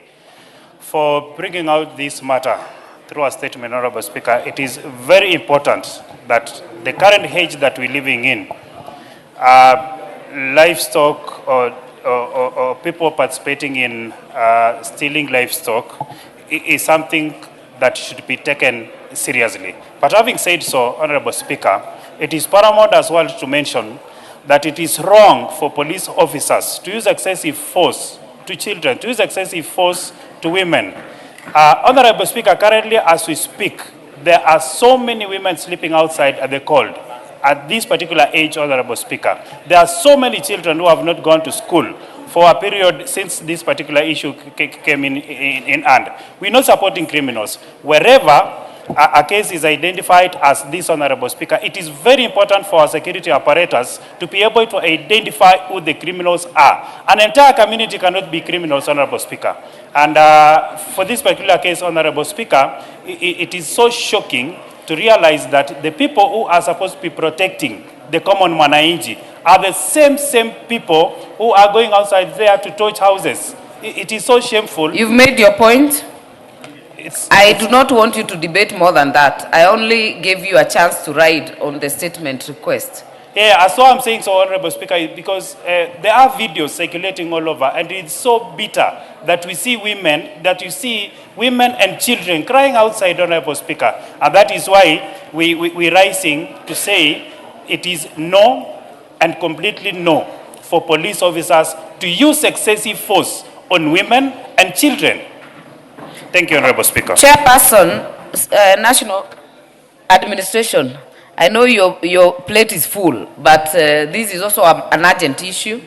for bringing out this matter through a statement, Honorable Speaker, it is very important that the current age that we're living in, livestock or people participating in stealing livestock is something that should be taken seriously. But having said so, Honorable Speaker, it is paramount as well to mention that it is wrong for police officers to use excessive force to children, to use excessive force to women. Honorable Speaker, currently as we speak, there are so many women sleeping outside at the cold. At this particular age, Honorable Speaker, there are so many children who have not gone to school for a period since this particular issue came in hand. We're not supporting criminals. Wherever a case is identified as this, Honorable Speaker, it is very important for our security apparatus to be able to identify who the criminals are. An entire community cannot be criminals, Honorable Speaker. And for this particular case, Honorable Speaker, it is so shocking to realize that the people who are supposed to be protecting the common mwananchi are the same people who are going outside there to torch houses. It is so shameful. You've made your point. I do not want you to debate more than that. I only gave you a chance to ride on the statement request. Yeah, so I'm saying so, Honorable Speaker, because there are videos circulating all over, and it's so bitter that we see women, that you see women and children crying outside, Honorable Speaker. And that is why we're rising to say it is no and completely no for police officers to use excessive force on women and children. Thank you, Honorable Speaker. Chairperson, National Administration, I know your plate is full, but this is also an urgent issue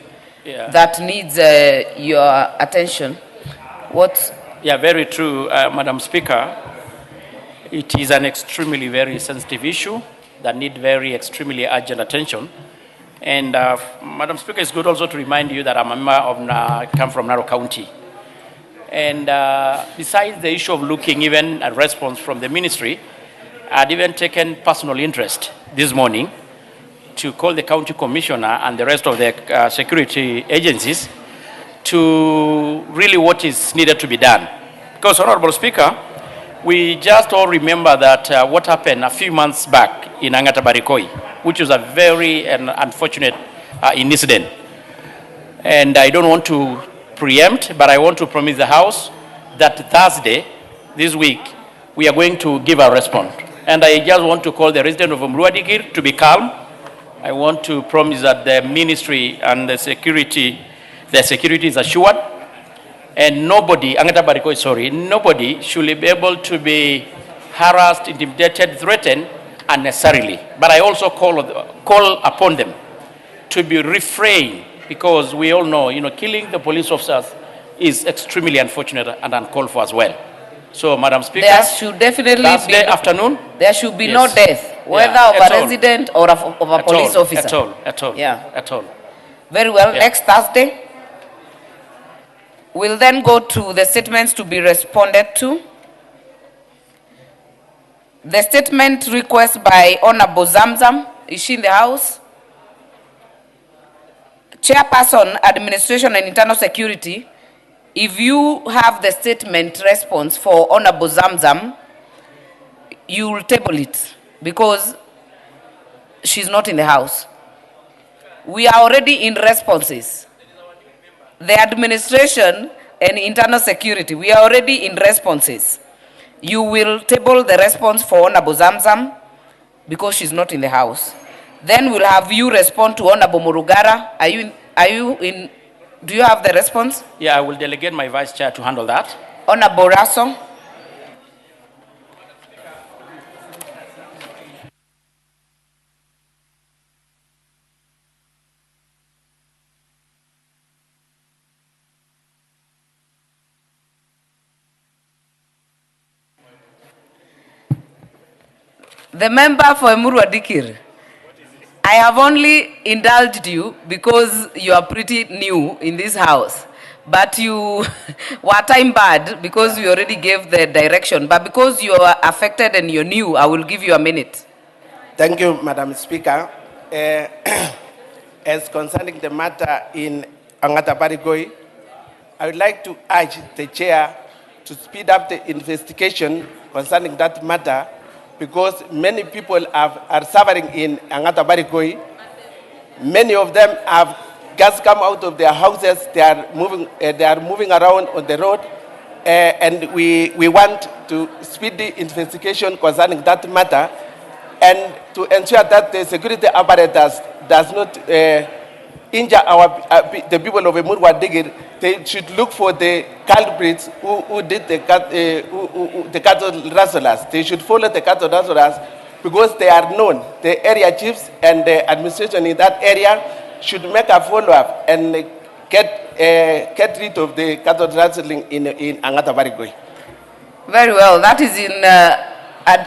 that needs your attention. Yeah, very true, Madam Speaker. It is an extremely very sensitive issue that needs very extremely urgent attention. And Madam Speaker, it's good also to remind you that I'm a member of, come from Narok County. And besides the issue of looking even at response from the ministry, I'd even taken personal interest this morning to call the county commissioner and the rest of the security agencies to really what is needed to be done. Because, Honorable Speaker, we just all remember that what happened a few months back in Angata Barikoi, which was a very unfortunate incident. And I don't want to preempt, but I want to promise the House that Thursday, this week, we are going to give a response. And I just want to call the resident of Mruadikir to be calm. I want to promise that the ministry and the security is assured. And nobody, Angata Barikoi, sorry, nobody should be able to be harassed, intimidated, threatened unnecessarily. But I also call upon them to be refrained, because we all know, killing the police officers is extremely unfortunate and uncalled for as well. So, Madam Speaker, there should definitely Thursday afternoon, there should be yes. no death, whether of a resident or of a police officer. At all. Yeah. At all. Very well. Yeah. Next Thursday, we'll then go to the statements to be responded to. The statement request by Honorable Zamzam, is she in the House? Chairperson, Administration and Internal Security, if you have the statement response for Honorable Zamzam, you will table it because she's not in the House. We are already in responses. The Administration and Internal Security, we are already in responses. You will table the response for Honorable Zamzam because she's not in the House. Then we'll have you respond to Honorable Murugara. Do you have the response? Yeah, I will delegate my Vice Chair to handle that. Honorable Raso. The member for Emuru Adikir. I have only indulged you because you are pretty new in this house. But you were time bad because we already gave the direction. But because you are affected and you're new, I will give you a minute. Thank you, Madam Speaker. As concerning the matter in Angata Barikoi, I would like to urge the chair to speed up the investigation concerning that matter, because many people are suffering in Angata Barikoi. Many of them have just come out of their houses. They are moving around on the road, and we want to speed the investigation concerning that matter, and to ensure that the security apparatus does not injure the people of Emurwa Digir. They should look for the culprits who did the cattle rustlers. They should follow the cattle rustlers because they are known. The area chiefs and the administration in that area should make a follow-up and get rid of the cattle rustling in Angata Barikoi. Very well. That is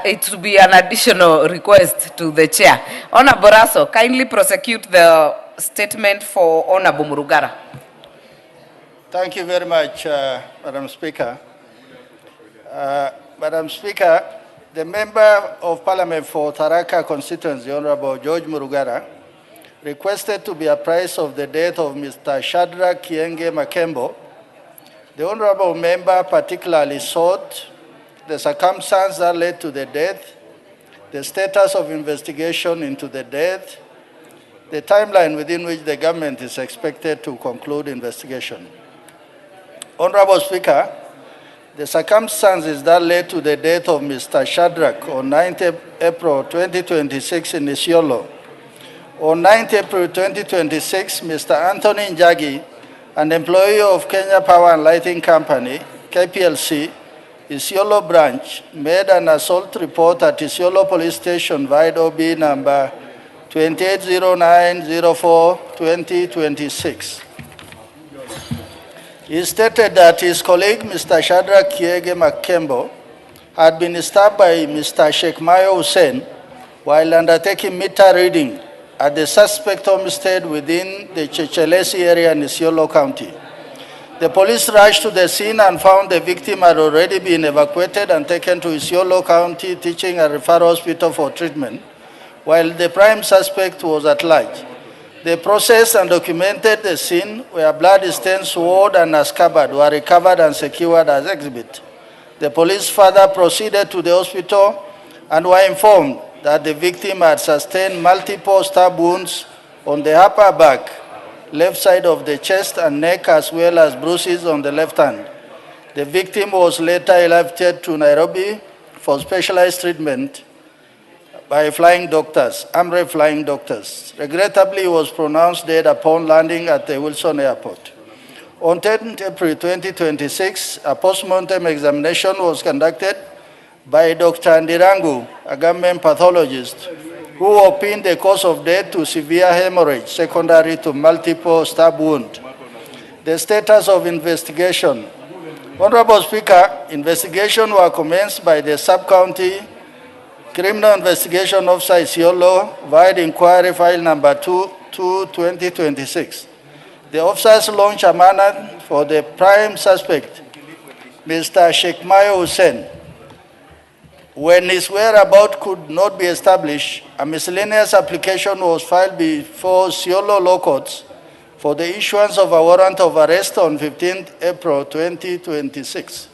it will be an additional request to the chair. Honorable Raso, kindly prosecute the statement for Honorable Murugara. Thank you very much, Madam Speaker. Madam Speaker, the Member of Parliament for Tharaka constituency, Honorable George Murugara, requested to be apprised of the death of Mr. Shadrach Kienge Makembo. The Honorable Member particularly sought the circumstances that led to the death, the status of investigation into the death, the timeline within which the government is expected to conclude investigation. Honorable Speaker, the circumstances that led to the death of Mr. Shadrach on 9th April 2026 in Isiolo. On 9th April 2026, Mr. Anthony Njagi, an employee of Kenya Power and Lighting Company, KPLC, Isiolo branch, made an assault report at Isiolo Police Station via OB number 280904-2026. He stated that his colleague, Mr. Shadrach Kienge Makembo, had been stabbed by Mr. Sheikh Mayo Hussein while undertaking meter reading at the suspect homestead within the Chechelesi area in Isiolo County. The police rushed to the scene and found the victim had already been evacuated and taken to Isiolo County Teaching and Referral Hospital for treatment, while the prime suspect was at large. They processed and documented the scene where blood-stained sword and a scabbard were recovered and secured as exhibit. The police further proceeded to the hospital and were informed that the victim had sustained multiple stab wounds on the upper back, left side of the chest and neck, as well as bruises on the left hand. The victim was later airlifted to Nairobi for specialized treatment by flying doctors, AMRE flying doctors. Regrettably, he was pronounced dead upon landing at the Wilson Airport. On 10 April 2026, a post-mortem examination was conducted by Dr. Ndirangu, a government pathologist, who opined the cause of death to severe hemorrhage secondary to multiple stab wound. The status of investigation. Honorable Speaker, investigation were commenced by the Sub-County Criminal Investigation Officer Isiolo via inquiry file number 2/2026. The officers launched a manhunt for the prime suspect, Mr. Sheikh Mayo Hussein. When his whereabouts could not be established, a miscellaneous application was filed before Isiolo Law Courts for the issuance of a warrant of arrest on 15th April 2026.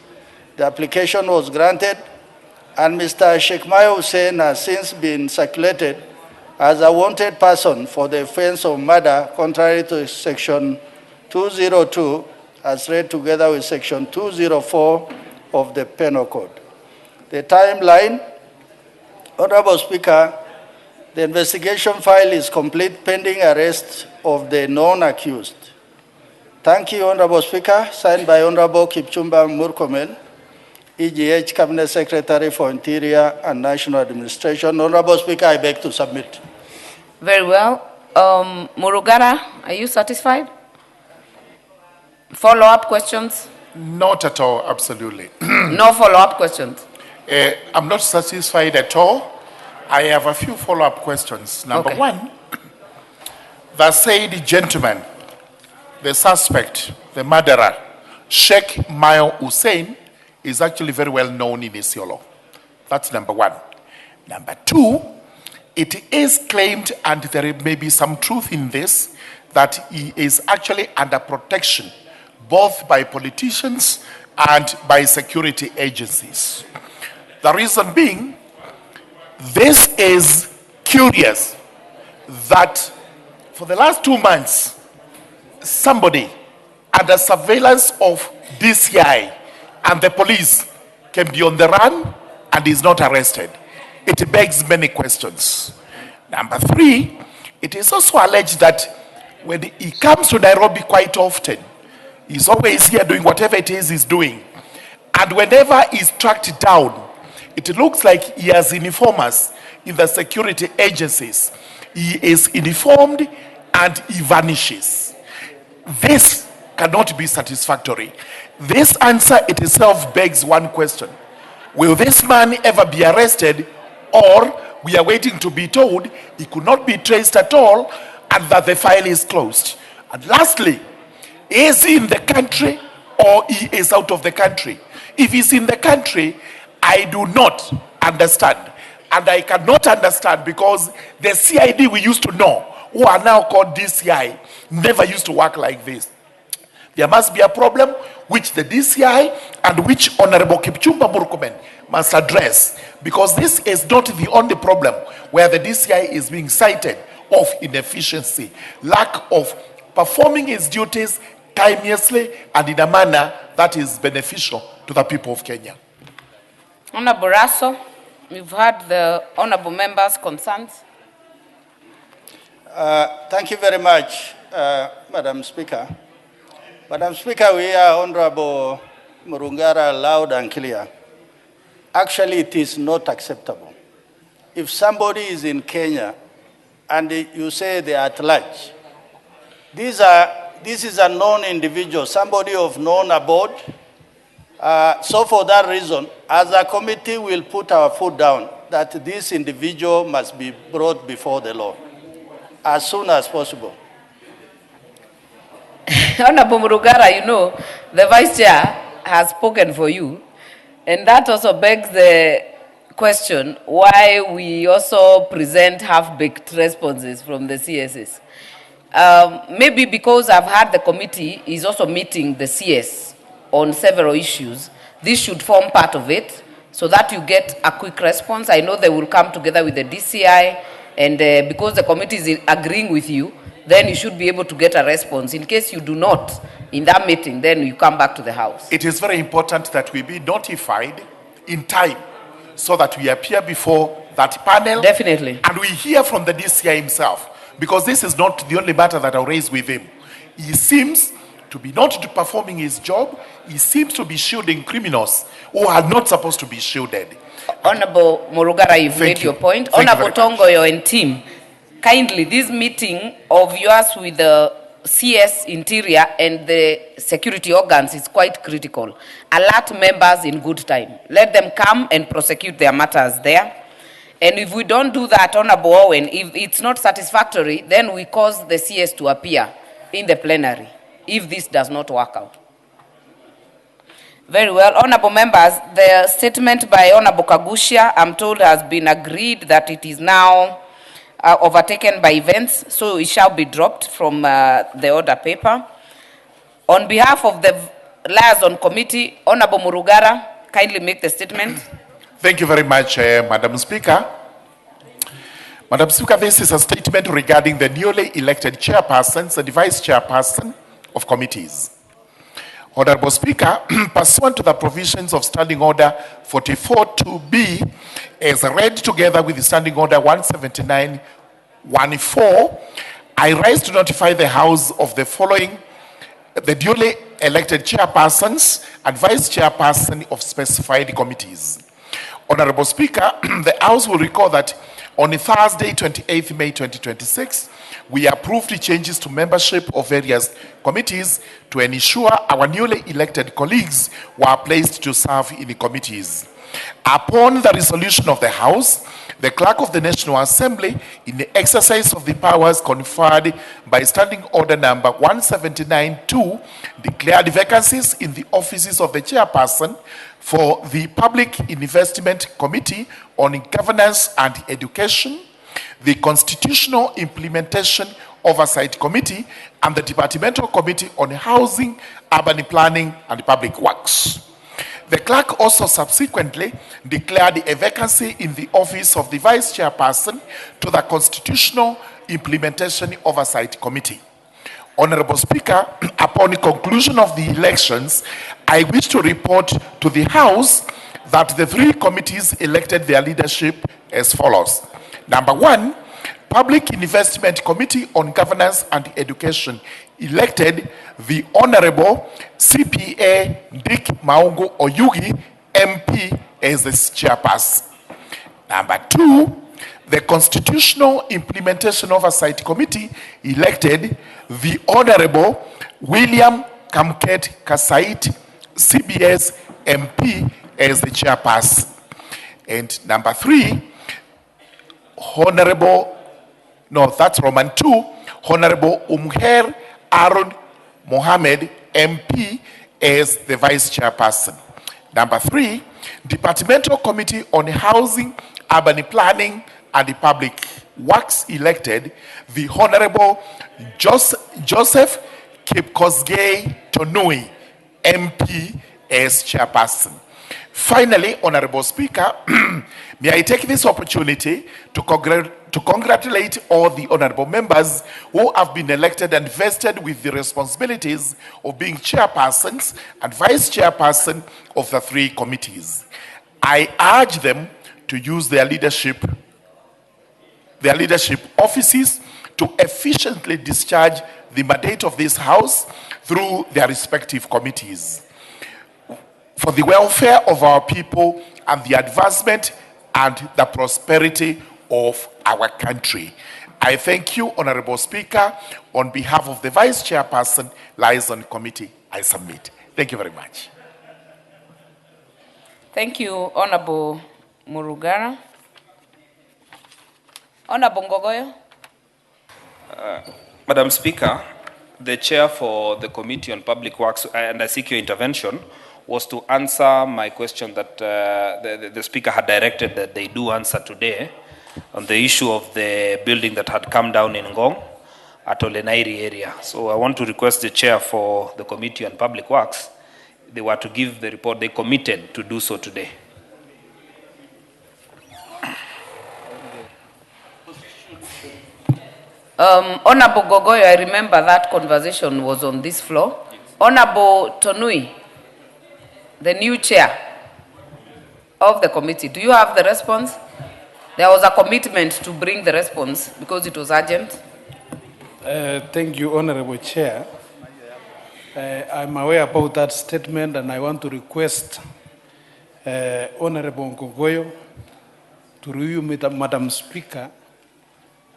The application was granted, and Mr. Sheikh Mayo Hussein has since been circulated as a wanted person for the offense of murder, contrary to Section 202, as read together with Section 204 of the Penal Code. The timeline, Honorable Speaker, the investigation file is complete pending arrest of the non-accused. Thank you, Honorable Speaker. Signed by Honorable Kipchumba Murkomen, EGH Cabinet Secretary for Interior and National Administration. Honorable Speaker, I beg to submit. Very well. Murugara, are you satisfied? Follow-up questions? Not at all, absolutely. No follow-up questions? I'm not satisfied at all. I have a few follow-up questions. Number one, the said gentleman, the suspect, the murderer, Sheikh Mayo Hussein, is actually very well known in Isiolo. That's number one. Number two, it is claimed, and there may be some truth in this, that he is actually under protection, both by politicians and by security agencies. The reason being, this is curious that for the last 2 months, somebody under surveillance of DCI and the police can be on the run and is not arrested. It begs many questions. Number three, it is also alleged that when he comes to Nairobi quite often, he's always here doing whatever it is he's doing. And whenever he's tracked down, it looks like he has informers in the security agencies. He is informed and he vanishes. This cannot be satisfactory. This answer itself begs one question. Will this man ever be arrested, or we are waiting to be told he could not be traced at all and that the file is closed? And lastly, is he in the country or he is out of the country? If he's in the country, I do not understand. And I cannot understand because the CID we used to know, who are now called DCI, never used to work like this. There must be a problem which the DCI and which Honorable Kipchumba Murkomen must address, because this is not the only problem where the DCI is being cited of inefficiency, lack of performing its duties timeously and in a manner that is beneficial to the people of Kenya. Honorable Raso, we've heard the honorable members' concerns. Thank you very much, Madam Speaker. Madam Speaker, we are Honorable Murungara loud and clear. Actually, it is not acceptable. If somebody is in Kenya and you say they are at large, this is a known individual, somebody of known abode. So for that reason, as a committee, we'll put our foot down that this individual must be brought before the law as soon as possible. Honorable Murugara, you know, the Vice Chair has spoken for you, and that also begs the question why we also present half-baked responses from the CSs. Maybe because I've heard the committee is also meeting the CS on several issues this should form part of it so that you get a quick response. I know they will come together with the DCI, and because the committee is agreeing with you, then you should be able to get a response. In case you do not, in that meeting, then you come back to the House. It is very important that we be notified in time so that we appear before that panel. Definitely. And we hear from the DCI himself, because this is not the only matter that I'll raise with him. He seems to be not performing his job. He seems to be shielding criminals who are not supposed to be shielded. Honorable Murugara, you've made your point. Honorable Tongoyo and team, kindly, this meeting of yours with the CS Interior and the security organs is quite critical. Alert members in good time. Let them come and prosecute their matters there. And if we don't do that, Honorable Owen, if it's not satisfactory, then we cause the CS to appear in the plenary if this does not work out. Very well. Honorable members, the statement by Honorable Kagusha, I'm told, has been agreed that it is now overtaken by events, so it shall be dropped from the order paper. On behalf of the liaison committee, Honorable Murugara, kindly make the statement. Thank you very much, Madam Speaker. Madam Speaker, this is a statement regarding the newly elected chairpersons and vice chairperson of committees. Honorable Speaker, pursuant to the provisions of Standing Order 44.2b, as read together with the Standing Order 179.14, I rise to notify the House of the following: the duly elected chairpersons and vice chairperson of specified committees. Honorable Speaker, the House will recall that on Thursday, 28th May 2026, we approved the changes to membership of various committees to ensure our newly elected colleagues were placed to serve in the committees. Upon the resolution of the House, the Clerk of the National Assembly, in the exercise of the powers conferred by Standing Order number 179.2, declared vacancies in the offices of the chairperson for the Public Investment Committee on Governance and Education, the Constitutional Implementation Oversight Committee, and the Departmental Committee on Housing, Urban Planning, and Public Works. The clerk also subsequently declared a vacancy in the office of the Vice Chairperson to the Constitutional Implementation Oversight Committee. Honorable Speaker, upon the conclusion of the elections, I wish to report to the House that the three committees elected their leadership as follows. Number one, Public Investment Committee on Governance and Education elected the Honorable CPA Dick Maungo Oyugi, MP, as the chairperson. Number two, the Constitutional Implementation Oversight Committee elected the Honorable William Kamket Kasait, CBS, MP, as the chairperson. And number three, Roman 2, Honorable Umher Aaron Mohammed, MP, as the vice chairperson. Number three, Departmental Committee on Housing, Urban Planning, and the Public Works elected the Honorable Joseph Kipkosgei Tonui, MP, as chairperson. Finally, Honorable Speaker, may I take this opportunity to congratulate all the honorable members who have been elected and vested with the responsibilities of being chairpersons and vice chairperson of the three committees. I urge them to use their leadership offices to efficiently discharge the mandate of this House through their respective committees, for the welfare of our people and the advancement and the prosperity of our country. I thank you, Honorable Speaker. On behalf of the Vice Chairperson, Liaison Committee, I submit. Thank you very much. Thank you, Honorable Murugara. Honorable Ngogoyo. Madam Speaker, the chair for the Committee on Public Works, and I seek your intervention, was to answer my question that the Speaker had directed that they do answer today on the issue of the building that had come down in Ngong at Olenairi area. So I want to request the chair for the Committee on Public Works they were to give the report, they committed to do so today. Honorable Gogoyo, I remember that conversation was on this floor. Honorable Tonui, the new chair of the committee, do you have the response? There was a commitment to bring the response because it was urgent. Thank you, Honorable Chair. I'm aware about that statement, and I want to request Honorable Gogoyo to review Madam Speaker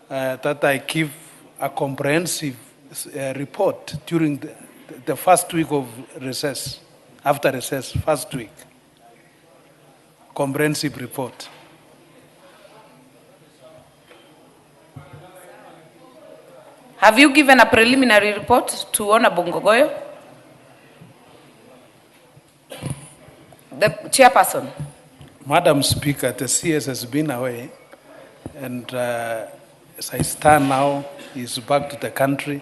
that I give a comprehensive report during the first week of recess, after recess, first week. Comprehensive report. Have you given a preliminary report to Honorable Gogoyo? The chairperson. Madam Speaker, the CS has been away, and as I stand now, he's back to the country,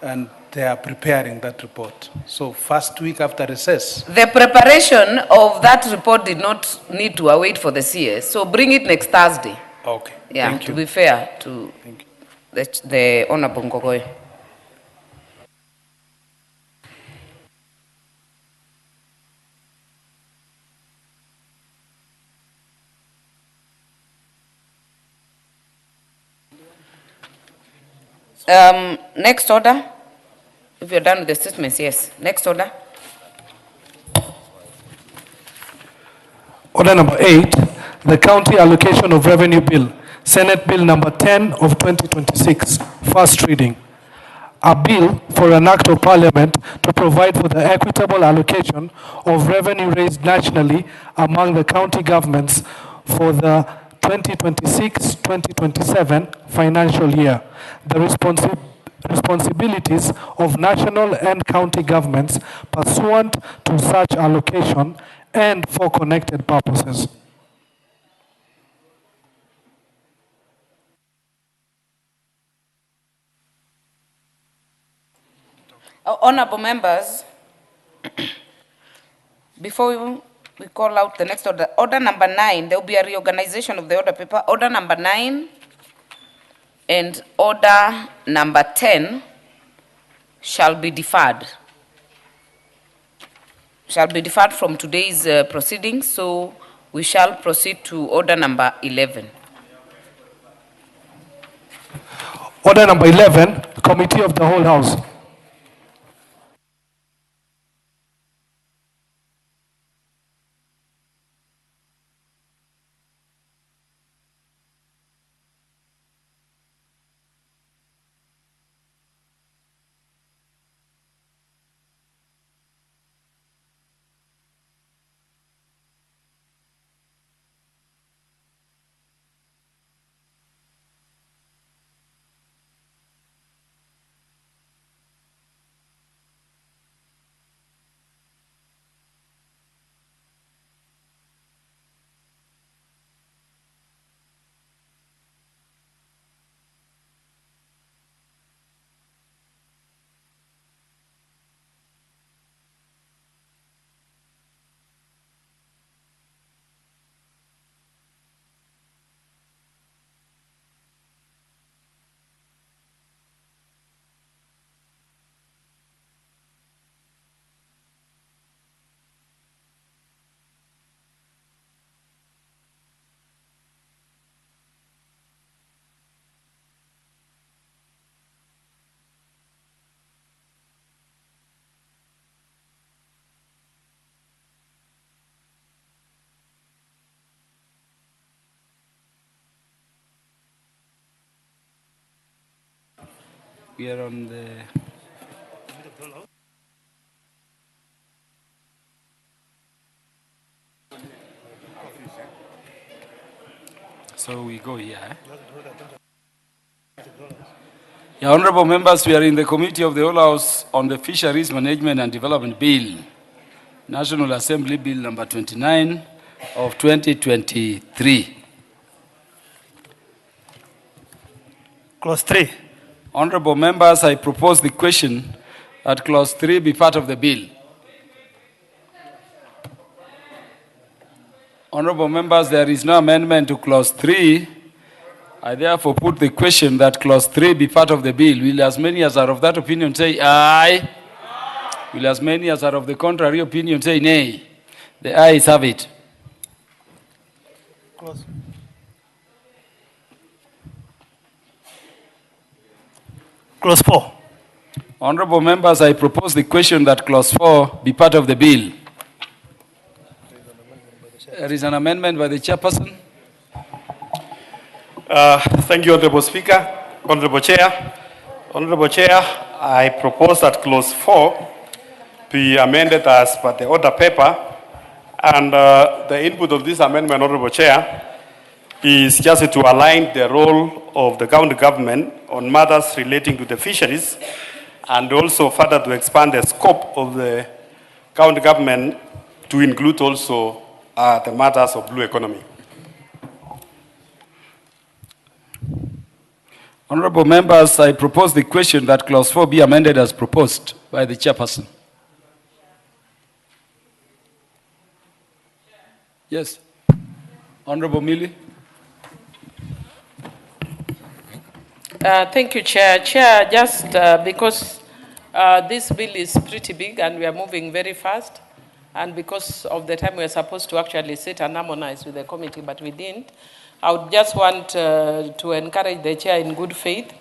and they are preparing that report. So first week after recess. The preparation of that report did not need to await for the CS, so bring it next Thursday. Okay. Yeah, Thank you. to be fair to the Honorable Gogoyo. Next order. If you're done with the statements, yes. Next order. Order number 8, the County Allocation of Revenue Bill, Senate Bill number 10 of 2026, first reading. A bill for an act of parliament to provide for the equitable allocation of revenue raised nationally among the county governments for the 2026-2027 financial year. The responsibilities of national and county governments pursuant to such allocation and for connected purposes. Honorable members, before we call out the next order, order number 9, there will be a reorganization of the order paper. Order number 9 and order number 10 shall be deferred. Shall be deferred from today's proceedings, so we shall proceed to order number 11. Order number 11, Committee of the Whole House. We are on the so we go here. Yeah, honorable members, we are in the Committee of the Whole House on the Fisheries Management and Development Bill, National Assembly Bill number 29 of 2023. Clause 3. Honorable members, I propose the question that clause 3 be part of the bill. Honorable members, there is no amendment to clause 3. I therefore put the question that clause 3 be part of the bill. Will as many as are of that opinion say aye? Will as many as are of the contrary opinion say nay? The ayes have it. Close. Clause 4. Honorable members, I propose the question that clause 4 be part of the bill. There is an amendment by the chairperson. Thank you, Honorable Speaker. Honorable Chair. Honorable Chair, I propose that clause 4 be amended as per the order paper. And the input of this amendment, Honorable Chair, is just to align the role of the county government on matters relating to the fisheries, and also further to expand the scope of the county government to include also the matters of blue economy. Honorable members, I propose the question that clause 4 be amended as proposed by the chairperson. Yes. Honorable Millie. Thank you, Chair. Chair, just because this bill is pretty big and we are moving very fast, and because of the time we are supposed to actually sit and harmonize with the committee, but we didn't, I would just want to encourage the Chair in good faith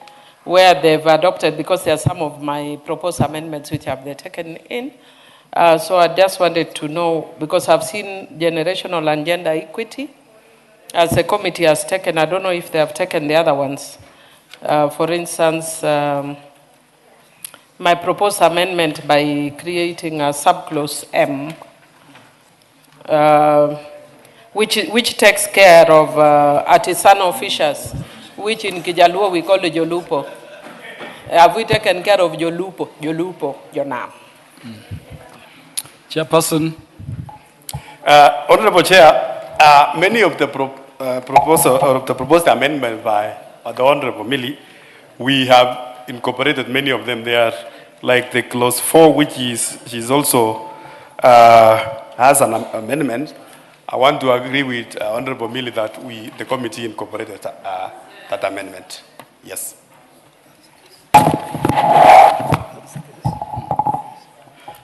where they've adopted, because there are some of my proposed amendments which have they taken in. So I just wanted to know, because I've seen generational and gender equity as the committee has taken. I don't know if they have taken the other ones. For instance, my proposed amendment by creating a subclause M, which takes care of artisanal fishers, which in Kijaluo we call the Jolupo. Have we taken care of Jolupo, Jonam? Chairperson. Honorable Chair, many of the proposed amendments by the Honorable Millie, we have incorporated many of them there, like the clause 4, which is she's also has an amendment. I want to agree with Honorable Millie that the committee incorporated that amendment. Yes.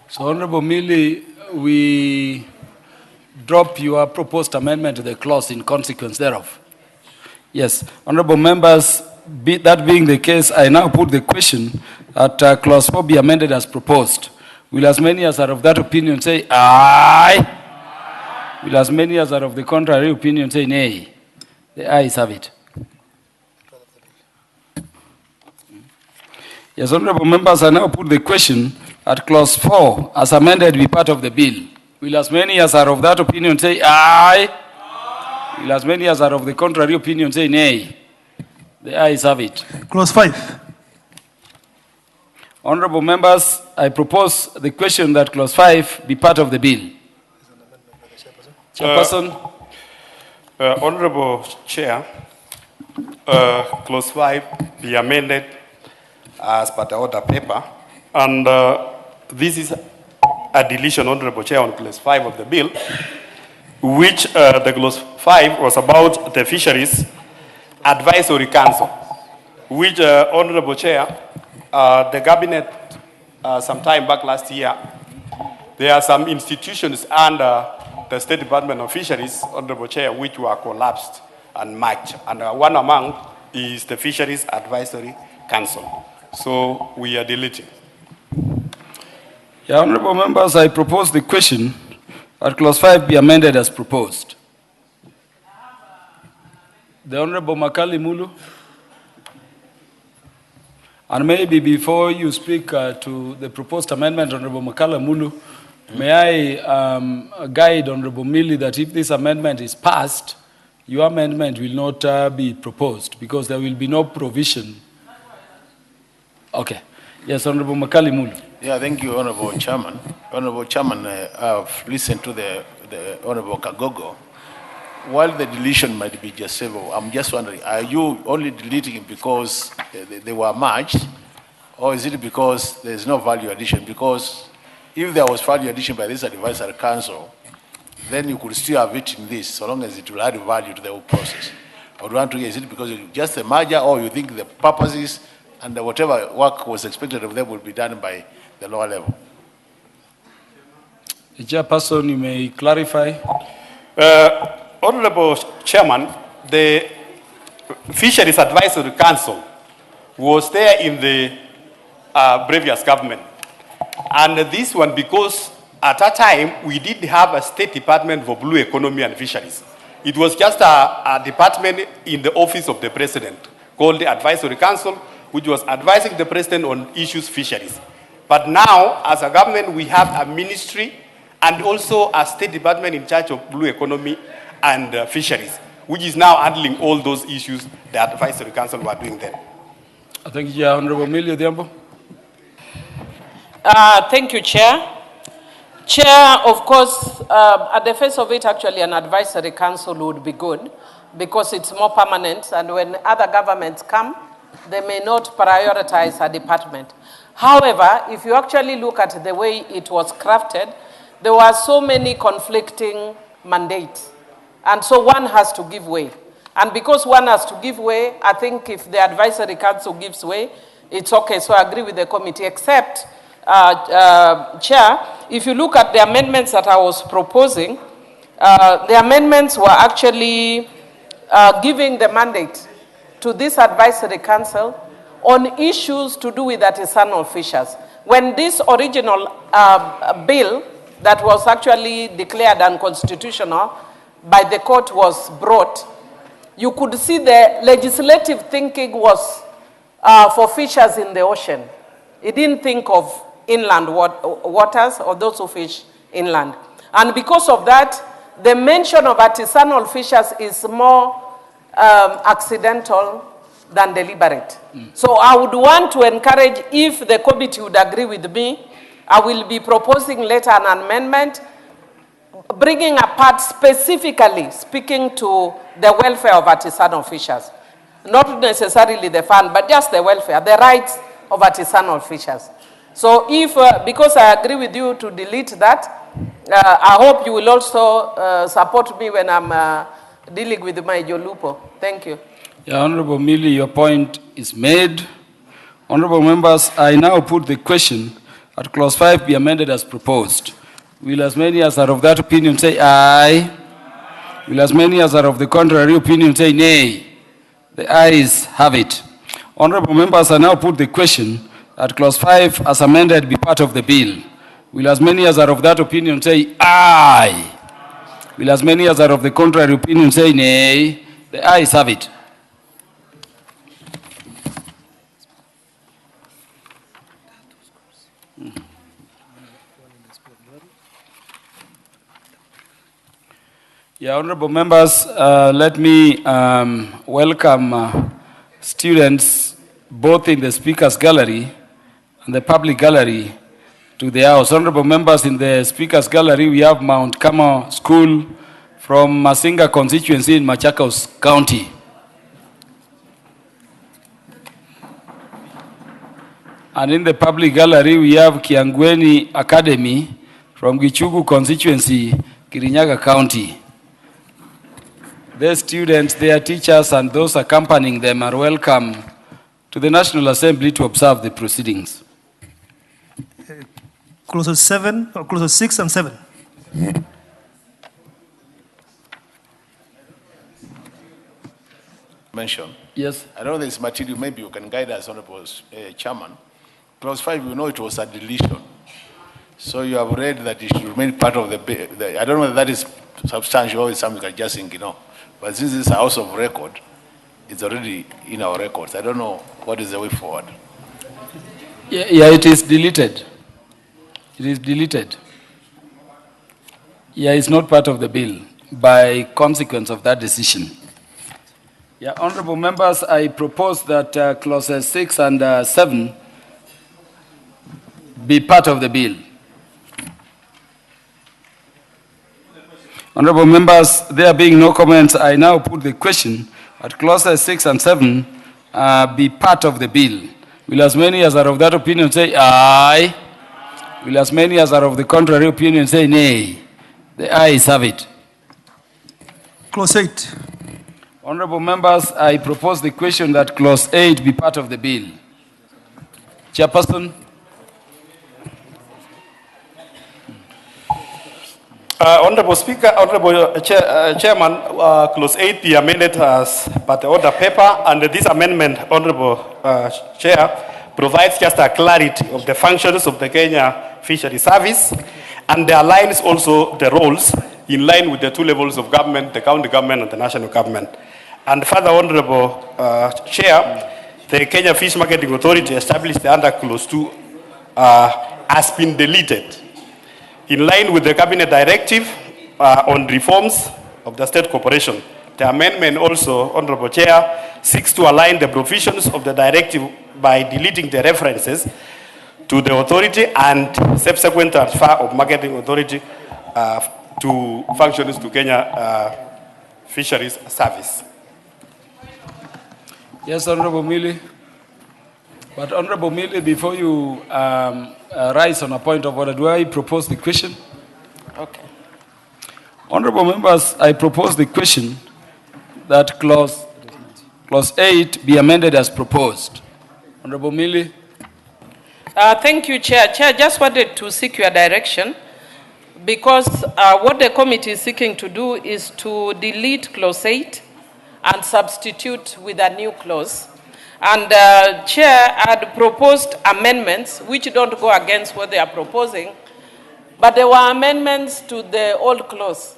So, Honorable Millie, we drop your proposed amendment to the clause in consequence thereof. Yes. Honorable members, that being the case, I now put the question that clause 4 be amended as proposed. Will as many as are of that opinion say aye? Will as many as are of the contrary opinion say nay? The ayes have it. Yes, honorable members, I now put the question that clause 4 as amended be part of the bill. Will as many as are of that opinion say aye? Will as many as are of the contrary opinion say nay? The ayes have it. Clause 5. Honorable members, I propose the question that clause 5 be part of the bill. Chairperson. Honorable Chair, clause 5 be amended as per the order paper, and this is a deletion, Honorable Chair, on clause 5 of the bill, which the clause 5 was about the Fisheries Advisory Council, which, Honorable Chair, the Cabinet, some time back last year, there are some institutions under the State Department of Fisheries, Honorable Chair, which were collapsed and merged. And one among is the Fisheries Advisory Council. So we are deleting. Yeah, honorable members, I propose the question that clause 5 be amended as proposed. The Honorable Makali Mulu. And maybe before you speak to the proposed amendment, Honorable Makala Mulu, may I guide Honorable Millie that if this amendment is passed, your amendment will not be proposed because there will be no provision. Okay. Yes, Honorable Makali Mulu. Yeah, thank you, Honorable Chairman. Honorable Chairman, I've listened to the Honorable Kagogo. While the deletion might be just several, I'm just wondering, are you only deleting it because they were merged, or is it because there's no value addition? Because if there was value addition by this advisory council, then you could still have it in this, so long as it will add value to the whole process. I would want to hear, is it because it's just a merger, or you think the purposes and whatever work was expected of them will be done by the lower level? The chairperson, you may clarify. Honorable Chairman, the Fisheries Advisory Council was there in the previous government. And this one, because at that time, we did have a State Department for Blue Economy and Fisheries. It was just a department in the office of the President called the Advisory Council, which was advising the President on issues fisheries. But now, as a government, we have a ministry and also a State Department in charge of Blue Economy and Fisheries, which is now handling all those issues the Advisory Council were doing then. Thank you, Honorable Millie Odhiambo. Thank you, Chair. Chair, of course, at the face of it, actually, an advisory council would be good because it's more permanent, and when other governments come, they may not prioritize a department. However, if you actually look at the way it was crafted, there were so many conflicting mandates, and so one has to give way. And because one has to give way, I think if the advisory council gives way, it's okay. So I agree with the committee, except, Chair, if you look at the amendments that I was proposing, the amendments were actually giving the mandate to this advisory council on issues to do with artisanal fishers. When this original bill that was actually declared unconstitutional by the court was brought, you could see the legislative thinking was for fishers in the ocean. It didn't think of inland waters or those who fish inland. And because of that, the mention of artisanal fishers is more accidental than deliberate. So I would want to encourage, if the committee would agree with me, I will be proposing later an amendment bringing apart specifically speaking to the welfare of artisanal fishers. Not necessarily the fund, but just the welfare, the rights of artisanal fishers. So if, because I agree with you to delete that, I hope you will also support me when I'm dealing with my Jolupo. Thank you. Yeah, Honorable Millie, your point is made. Honorable members, I now put the question that clause 5 be amended as proposed. Will as many as are of that opinion say aye? Will as many as are of the contrary opinion say nay? The ayes have it. Honorable members, I now put the question that clause 5 as amended be part of the bill. Will as many as are of that opinion say aye? Will as many as are of the contrary opinion say nay? The ayes have it. Yeah, honorable members, let me welcome students both in the Speaker's Gallery and the public gallery to the House. Honorable members, in the Speaker's Gallery, we have Mount Carmel School from Masinga constituency in Machakos County. And in the public gallery, we have Kiangweni Academy from Gichugu constituency, Kirinyaga County. Their students, their teachers, and those accompanying them are welcome to the National Assembly to observe the proceedings. Clauses 7, or clauses 6 and 7. Mention. Yes. I don't know this material, maybe you can guide us, Honorable Chairman. Clause 5, you know it was a deletion. So you have read that it should remain part of the I don't know whether that is substantial or it's something you can just think, you know. But since it's a house of record, it's already in our records. I don't know what is the way forward. Yeah, it is deleted. It is deleted. Yeah, it's not part of the bill by consequence of that decision. Yeah, honorable members, I propose that clauses 6 and 7 be part of the bill. Honorable members, there being no comments, I now put the question that clauses 6 and 7 be part of the bill. Will as many as are of that opinion say aye? Will as many as are of the contrary opinion say nay? The ayes have it. Clause 8. Honorable members, I propose the question that clause 8 be part of the bill. Chairperson. Honorable Speaker, Honorable Chairman, clause 8 be amended as per the order paper, and this amendment, Honorable Chair, provides just a clarity of the functions of the Kenya Fishery Service, and there aligns also the roles in line with the two levels of government, the county government and the national government. And further, Honorable Chair, the Kenya Fish Marketing Authority established under clause 2 has been deleted. In line with the Cabinet Directive on reforms of the state corporation, the amendment also, Honorable Chair, seeks to align the provisions of the directive by deleting the references to the authority and subsequent transfer of marketing authority to functions to Kenya Fisheries Service. Yes, Honorable Mili. But Honorable Mili, before you rise on a point of order, do I propose the question? Okay. Honorable members, I propose the question that clause 8 be amended as proposed. Honorable Mili. Thank you, Chair. Chair, just wanted to seek your direction because what the committee is seeking to do is to delete clause 8 and substitute with a new clause. And Chair had proposed amendments which don't go against what they are proposing, but there were amendments to the old clause.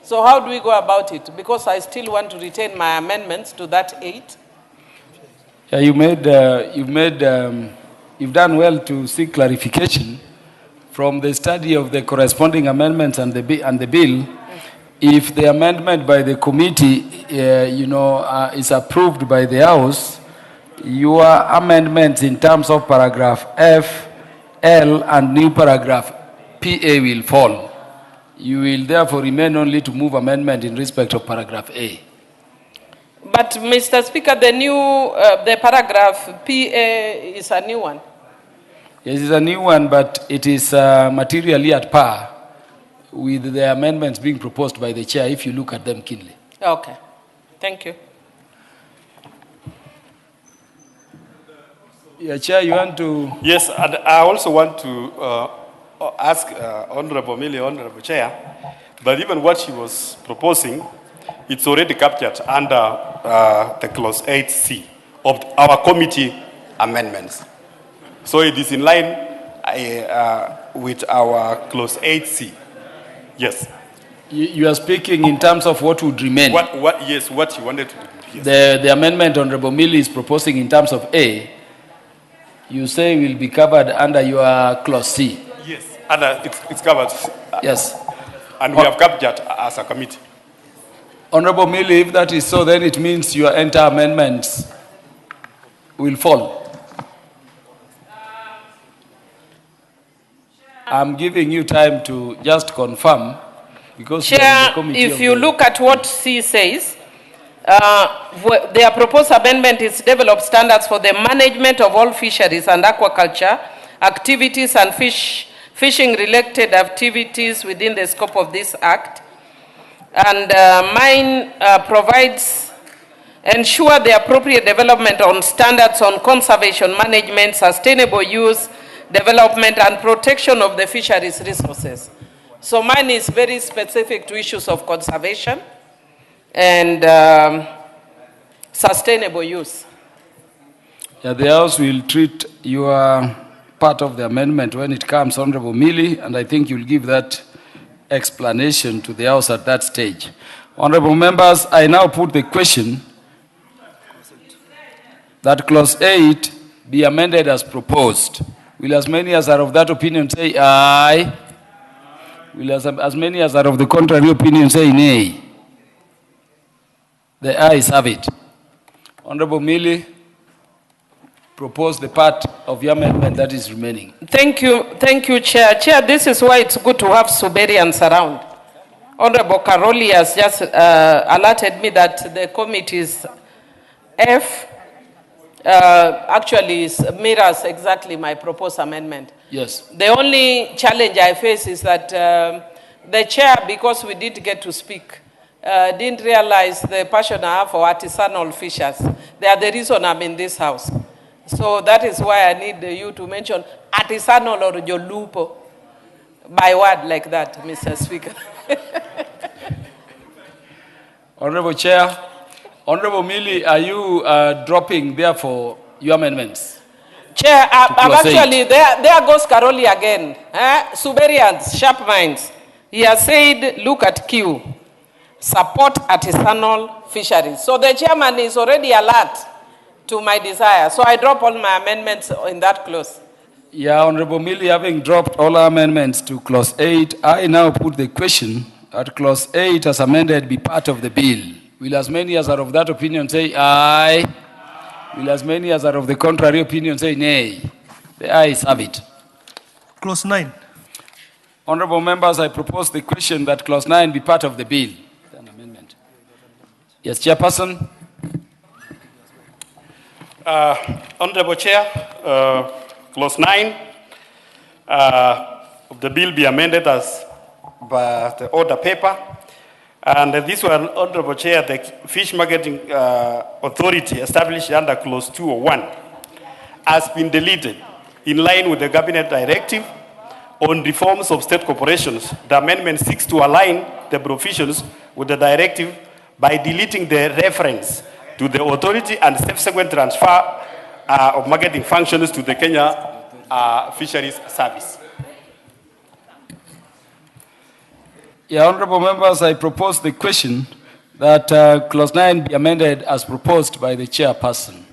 So how do we go about it? Because I still want to retain my amendments to that 8. Yeah, you've done well to seek clarification from the study of the corresponding amendments and the bill. If the amendment by the committee, is approved by the House, your amendments in terms of paragraph F, L, and new paragraph PA will fall. You will therefore remain only to move amendment in respect of paragraph A. But Mr. Speaker, the paragraph PA is a new one. Yes, it's a new one, but it is materially at par with the amendments being proposed by the chair if you look at them keenly. Okay. Thank you. Yeah, Chair, you want to... Yes, and I also want to ask Honorable Mili, Honorable Chair, that even what she was proposing, it's already captured under the clause 8C of our committee amendments. So it is in line with our clause 8C. Yes. You are speaking in terms of what would remain. Yes, what you wanted to do. Yes. The amendment Honorable Mili is proposing in terms of A, you say will be covered under your clause C. Yes, and it's covered. Yes. And we have captured as a committee. Honorable Mili, if that is so, then it means your entire amendments will fall. I'm giving you time to just confirm, because Chair, if you look at what C says, their proposed amendment is develop standards for the management of all fisheries and aquaculture activities and fishing-related activities within the scope of this act. And mine provides, ensure the appropriate development on standards on conservation management, sustainable use, development and protection of the fisheries resources. So mine is very specific to issues of conservation and sustainable use. Yeah, the House will treat your part of the amendment when it comes, Honorable Mili, and I think you'll give that explanation to the House at that stage. Honorable members, I now put the question that clause 8 be amended as proposed. Will as many as are of that opinion say aye? Will as many as are of the contrary opinion say nay? The ayes have it. Honorable Mili, propose the part of your amendment that is remaining. Thank you, Chair. Chair, this is why it's good to have Suberians around. Honorable Karoli has just alerted me that the committee's F actually mirrors exactly my proposed amendment. Yes. The only challenge I face is that The chair, because we did get to speak, didn't realize the passion I have for artisanal fishers. They are the reason I'm in this house. So that is why I need you to mention artisanal or jolupo by word like that, Mr. Speaker. Honorable Chair, Honorable Millie, are you dropping therefore your amendments? Chair, I'm actually, there goes Karoli again. Suberians, sharp minds. He has said, look at Q, support artisanal fisheries. So the chairman is already alert to my desire. So I drop all my amendments in that clause. Yeah, Honorable Millie, having dropped all amendments to clause 8, I now put the question that clause 8 as amended be part of the bill. Will as many as are of that opinion say aye? Will as many as are of the contrary opinion say nay? The ayes have it. Clause 9. Honorable members, I propose the question that clause 9 be part of the bill. An amendment. Yes, Chairperson. Honorable Chair, clause 9 of the bill be amended as by the order paper. And this one, Honorable Chair, the Fish Marketing Authority established under clause 201 has been deleted in line with the Cabinet Directive on reforms of state corporations. The amendment seeks to align the provisions with the directive by deleting the reference to the authority and subsequent transfer of marketing functions to the Kenya Fisheries Service. Yeah, honorable members, I propose the question that clause 9 be amended as proposed by the chairperson.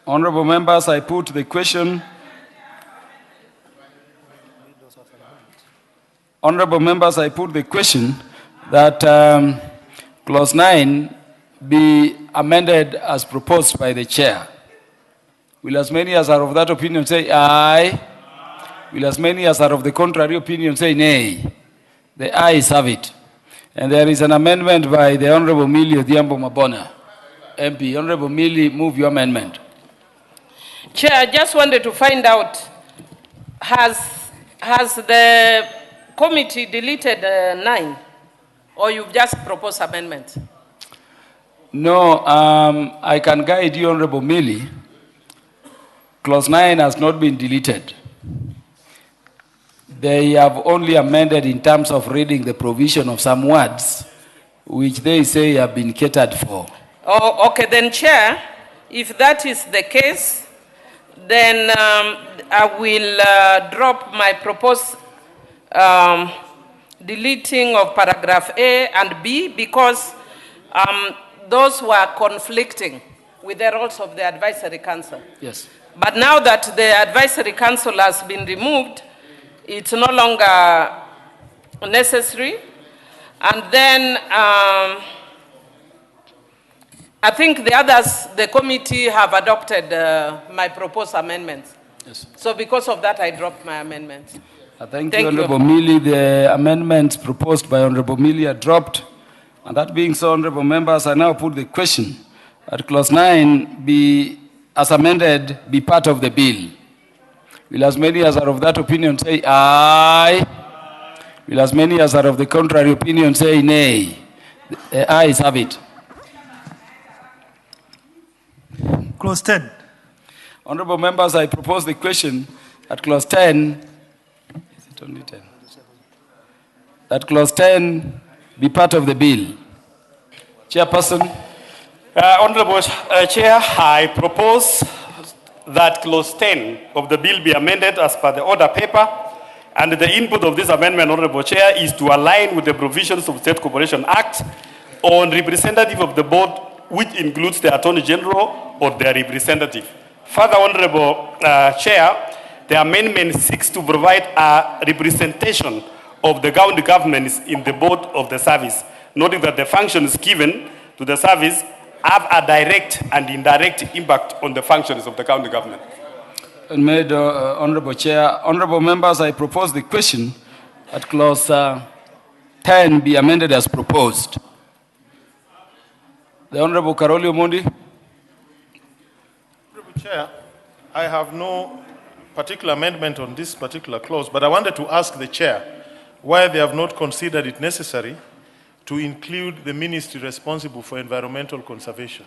Honorable members, I put the question. Honorable members, I put the question that clause 9 be amended as proposed by the chair. Will as many as are of that opinion say aye? Will as many as are of the contrary opinion say nay? The ayes have it. And there is an amendment by the Honorable Millie Odhiambo Mabona, MP. Honorable Millie, move your amendment. Chair, I just wanted to find out, has the committee deleted 9, or you've just proposed amendments? No, I can guide you, Honorable Millie. Clause 9 has not been deleted. They have only amended in terms of reading the provision of some words, which they say have been catered for. Oh, okay, then, Chair, if that is the case, then I will drop my proposed deleting of paragraph A and B because those were conflicting with the roles of the advisory council. Yes. But now that the advisory council has been removed, it's no longer necessary. And then I think the others, the committee have adopted my proposed amendments. Yes. So because of that, I dropped my amendments. Thank you, Honorable Millie. The amendments proposed by Honorable Millie are dropped. And that being so, Honorable members, I now put the question that clause 9 be, as amended, be part of the bill. Will as many as are of that opinion say aye? Will as many as are of the contrary opinion say nay? The ayes have it. Clause 10. Honorable members, I propose the question that clause 10, is it only 10? That clause 10 be part of the bill. Chairperson. Honorable Chair, I propose that clause 10 of the bill be amended as per the order paper, and the input of this amendment, Honorable Chair, is to align with the provisions of State Corporation Act on representative of the board, which includes the Attorney General or their representative. Further, Honorable Chair, the amendment seeks to provide a representation of the county governments in the board of the service, noting that the functions given to the service have a direct and indirect impact on the functions of the county government. Made, Honorable Chair. Honorable members, I propose the question that clause 10 be amended as proposed. The Honorable Karoli Omondi. Honorable Chair, I have no particular amendment on this particular clause, but I wanted to ask the chair why they have not considered it necessary to include the ministry responsible for environmental conservation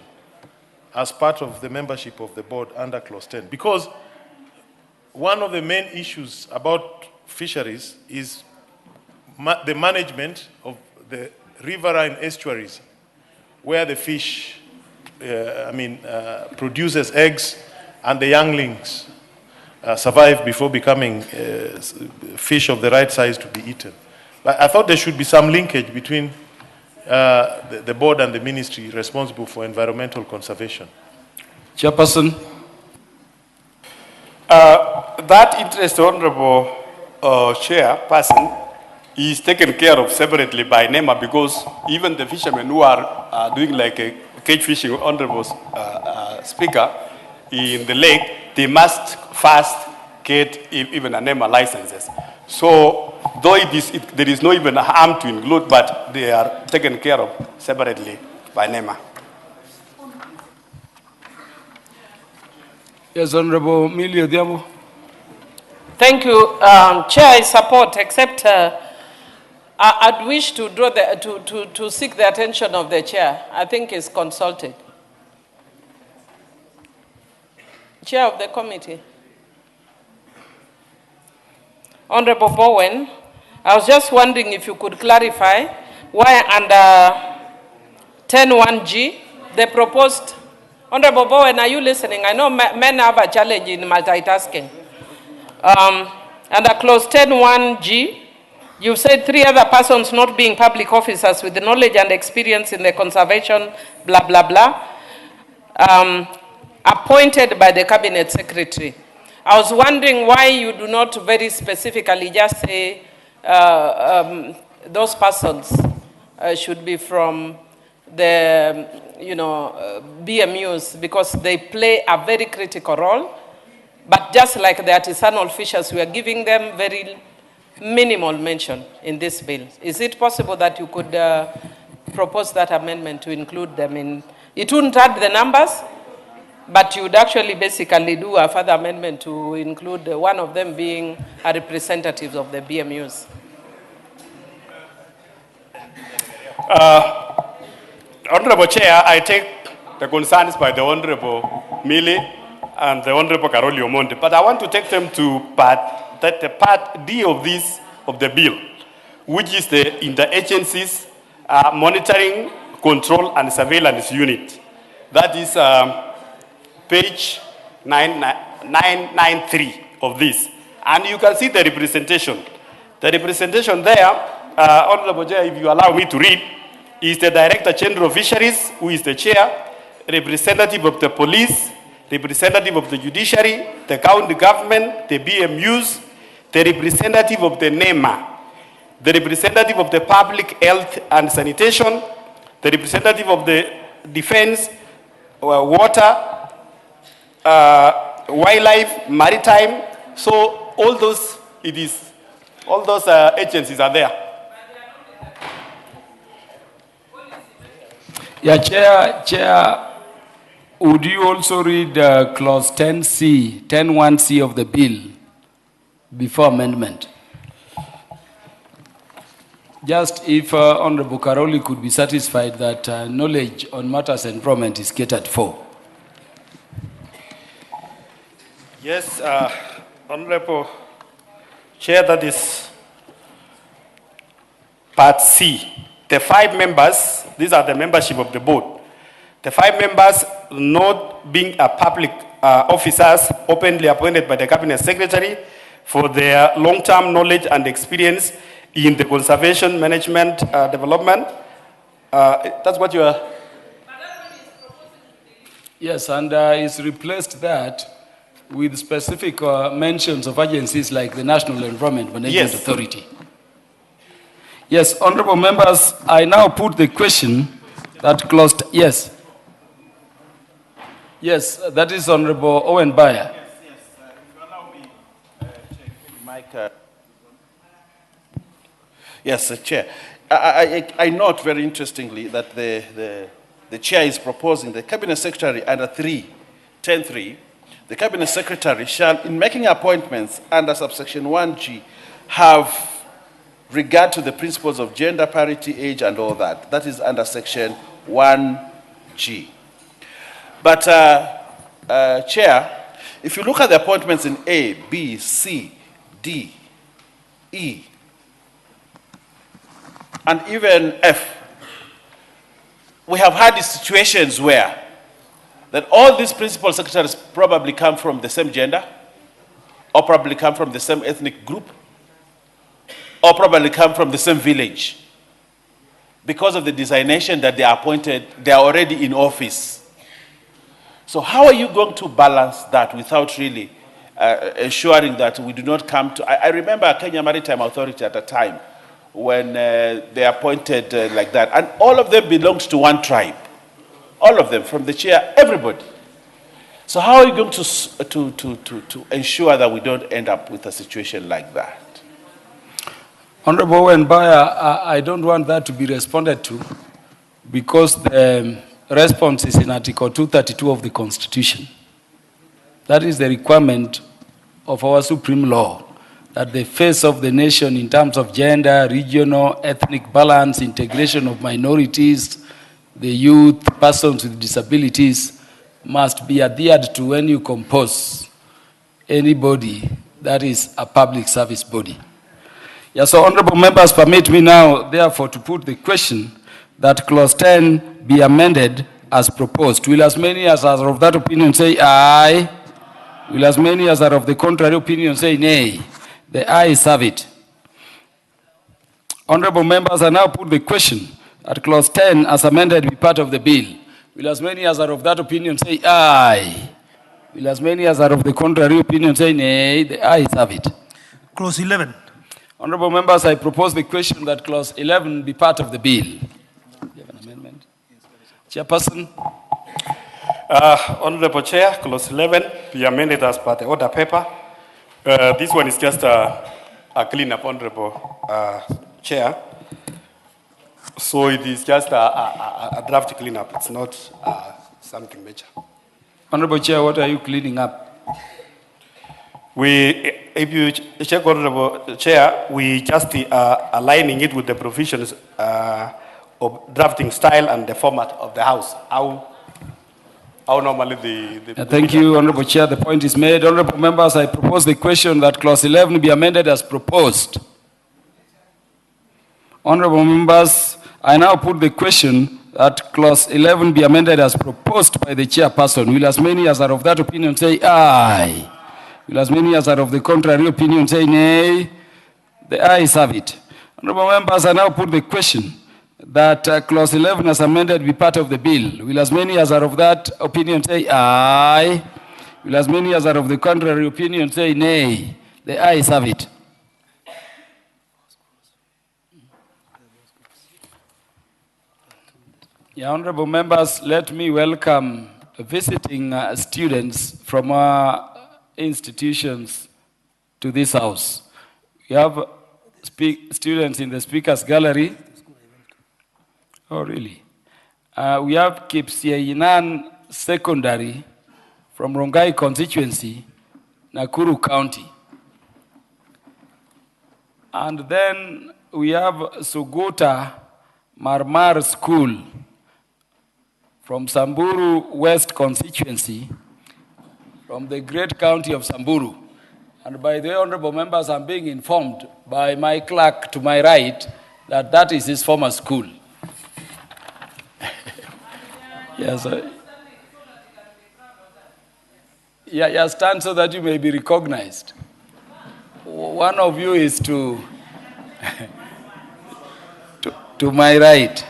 as part of the membership of the board under clause 10. Because one of the main issues about fisheries is the management of the riverine estuaries where the fish produces eggs and the younglings survive before becoming fish of the right size to be eaten. But I thought there should be some linkage between the board and the ministry responsible for environmental conservation. Chairperson. That interest, Honorable Chairperson, is taken care of separately by NEMA, because even the fishermen who are doing like a cage fishing, Honorable Speaker, in the lake, they must first get even a NEMA licenses. So, though there is no even harm to include, but they are taken care of separately by NEMA. Yes, Honorable Millie Odhiambo. Thank you, Chair. I support, except I'd wish to draw to seek the attention of the chair. I think is consulted. Chair of the committee. Honorable Bowen, I was just wondering if you could clarify why under 10.1G, they proposed. Honorable Bowen, are you listening? I know men have a challenge in multitasking. Under clause 10.1G, you said 3 other persons not being public officers with the knowledge and experience in the conservation, blah, blah, blah, appointed by the cabinet secretary. I was wondering why you do not very specifically just say those persons should be from the, BMUs, because they play a very critical role. But just like the artisanal fishers, we are giving them very minimal mention in this bill. Is it possible that you could propose that amendment to include them in? It wouldn't add the numbers, but you would actually basically do a further amendment to include one of them being a representative of the BMUs. Honorable Chair, I take the concerns by the Honorable Millie and the Honorable Karoli Omonde, but I want to take them to part D of the bill, which is the interagencies monitoring, control, and surveillance unit. That is page 993 of this. And you can see the representation. The representation there, Honorable Chair, if you allow me to read, is the Director General of Fisheries, who is the chair, representative of the police, representative of the judiciary, the county government, the BMUs, the representative of the NEMA, the representative of the public health and sanitation, the representative of the defense, water, wildlife, maritime. So all those agencies are there. Yeah, Chair, would you also read clause 10C, 10.1C of the bill before amendment? Just if Honorable Karoli could be satisfied that knowledge on matters environment is catered for. Yes, Honorable Chair, that is part C. The 5 members, these are the membership of the board. The 5 members not being a public officers openly appointed by the cabinet secretary for their long-term knowledge and experience in the conservation management development. That's what you are. Yes, and it's replaced that with specific mentions of agencies like the National Environment Management Authority. Yes, honorable members, I now put the question that clause, yes. Yes, that is Honorable Owen Bayer. If you allow me, Chair, Yes, Chair. I note very interestingly that the Chair is proposing the Cabinet Secretary under 10.3 the Cabinet Secretary shall, in making appointments under subsection 1G, have regard to the principles of gender parity, age, and all that. That is under section 1G. But, Chair, if you look at the appointments in A, B, C, D, E, and even F, we have had these situations where that all these principal secretaries probably come from the same gender, or probably come from the same ethnic group, or probably come from the same village. Because of the designation that they are appointed, they are already in office. So how are you going to balance that without really ensuring that we do not come to... I remember Kenya Maritime Authority at a time when they appointed like that, and all of them belonged to one tribe. All of them, from the chair, everybody. So how are you going to ensure that we don't end up with a situation like that? Honorable Wenbaya, I don't want that to be responded to because the response is in Article 232 of the Constitution. That is the requirement of our supreme law, that the face of the nation in terms of gender, regional, ethnic balance, integration of minorities, the youth, persons with disabilities, must be adhered to when you compose any body that is a public service body. Yes, so honorable members, permit me now, therefore, to put the question that clause 10 be amended as proposed. Will as many as are of that opinion say aye? Will as many as are of the contrary opinion say nay? The ayes have it. Honorable members, I now put the question that clause 10 as amended be part of the bill. Will as many as are of that opinion say aye? Will as many as are of the contrary opinion say nay? The ayes have it. Clause 11. Honorable members, I propose the question that clause 11 be part of the bill. Do you have an amendment? Chairperson. Honorable Chair, clause 11 be amended as per the order paper. This one is just a clean-up, Honorable Chair. So it is just a draft clean-up. It's not something major. Honorable Chair, what are you cleaning up? If you check, Honorable Chair, we just aligning it with the provisions of drafting style and the format of the House. How normally thank you, Honorable Chair. The point is made. Honorable members, I propose the question that clause 11 be amended as proposed. Honorable members, I now put the question that clause 11 be amended as proposed by the chairperson. Will as many as are of that opinion say aye? Will as many as are of the contrary opinion say nay? The ayes have it. Honorable members, I now put the question that clause 11 as amended be part of the bill. Will as many as are of that opinion say aye? Will as many as are of the contrary opinion say nay? The ayes have it. Yeah, honorable members, let me welcome visiting students from our institutions to this house. We have students in the speakers gallery. Oh, really? We have Kipsieinan Secondary from Rongai constituency, Nakuru County. And then we have Suguta Marmar School from Samburu West constituency, from the great county of Samburu. And by the way, honorable members, I'm being informed by my clerk to my right that that is his former school. Yes, yeah, stand so that you may be recognized. One of you is to my right.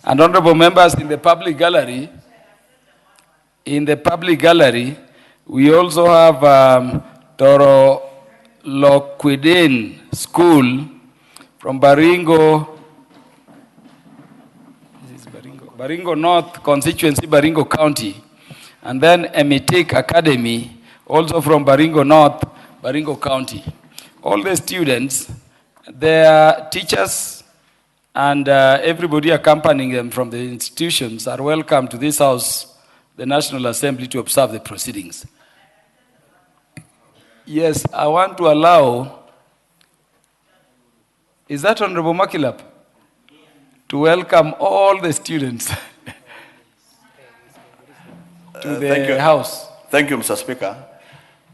And honorable members, in the public gallery, we also have Toro Loquidin School from Baringo, Baringo North constituency, Baringo County. And then Emitik Academy, also from Baringo North, Baringo County. All the students, their teachers, and everybody accompanying them from the institutions are welcome to this house, the National Assembly, to observe the proceedings. Yes, I want to allow, is that Honorable Makilap? To welcome all the students to Thank you. the House. Thank you, Mr. Speaker.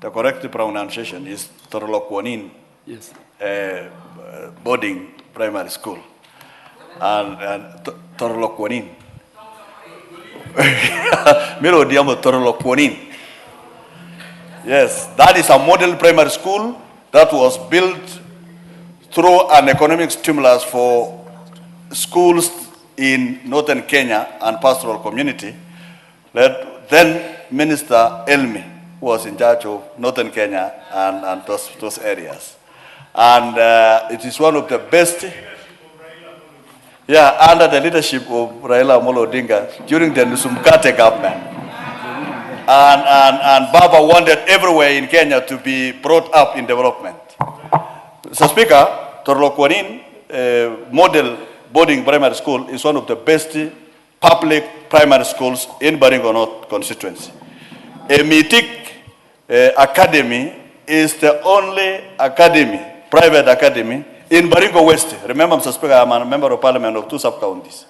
The correct pronunciation is Torolokwanin. Yes. Boarding primary school. And Torolokwanin. Miro diamo Torolokwanin. Yes, that is a model primary school that was built through an economic stimulus for schools in northern Kenya and pastoral community. Then Minister Elmi was in charge of northern Kenya and those areas. And it is one of the best, under the leadership of Raila Odinga during the Nusumkate government. And Baba wanted everywhere in Kenya to be brought up in development. Mr. Speaker, Torolokwanin model boarding primary school is one of the best public primary schools in Baringo North constituency. Mitik Academy is the only academy, private academy, in Baringo West. Remember, Mr. Speaker, I'm a member of parliament of 2 sub-counties.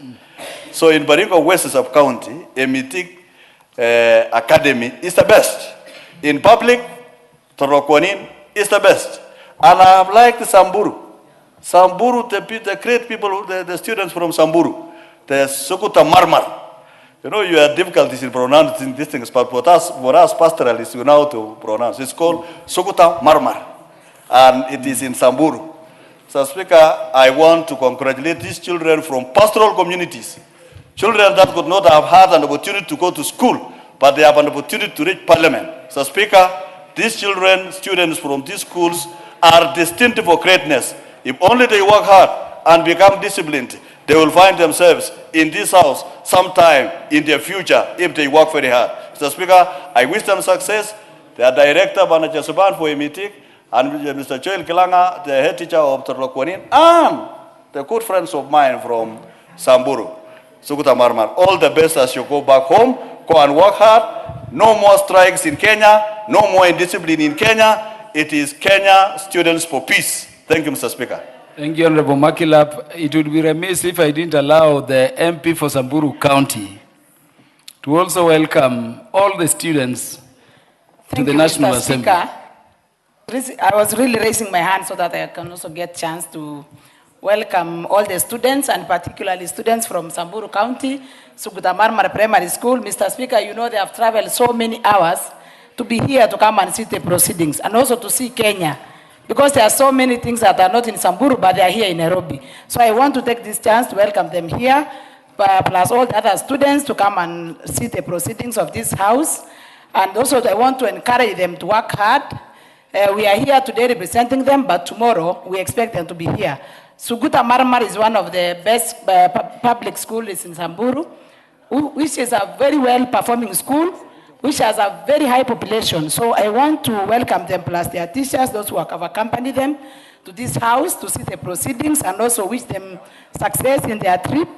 So in Baringo West sub-county, Mitik Academy is the best. In public, Torolokwanin is the best. And I have liked Samburu. Samburu, the great people, the students from Samburu, the Sukuta Marmar. You know, you have difficulties in pronouncing these things, but for us pastoralists, you know how to pronounce. It's called Sukuta Marmar, and it is in Samburu. So, Speaker, I want to congratulate these children from pastoral communities, children that could not have had an opportunity to go to school, but they have an opportunity to reach parliament. So, Speaker, these children, students from these schools, are destined for greatness. If only they work hard and become disciplined, they will find themselves in this house sometime in their future if they work very hard. Mr. Speaker, I wish them success. The director, Banaja Suban, for Emitik, and Mr. Joel Kilanga, the head teacher of Torolokwanin, and the good friends of mine from Samburu, Sukuta Marmar. All the best as you go back home. Go and work hard. No more strikes in Kenya. No more indiscipline in Kenya. It is Kenya Students for Peace. Thank you, Mr. Speaker. Thank you, Honorable Makilap. It would be remiss if I didn't allow the MP for Samburu County to also welcome all the students to the National Assembly. I was really raising my hand so that I can also get a chance to welcome all the students, and particularly students from Samburu County, Sukuta Marmar Primary School. Mr. Speaker, you know they have traveled so many hours to be here to come and see the proceedings and also to see Kenya, because there are so many things that are not in Samburu, but they are here in Nairobi. So I want to take this chance to welcome them here, plus all the other students to come and see the proceedings of this house. And also I want to encourage them to work hard. We are here today representing them, but tomorrow we expect them to be here. Sukuta Marmar is one of the best public schools in Samburu, which is a very well-performing school, which has a very high population. So I want to welcome them, plus their teachers, those who have accompanied them to this house to see the proceedings, and also wish them success in their trip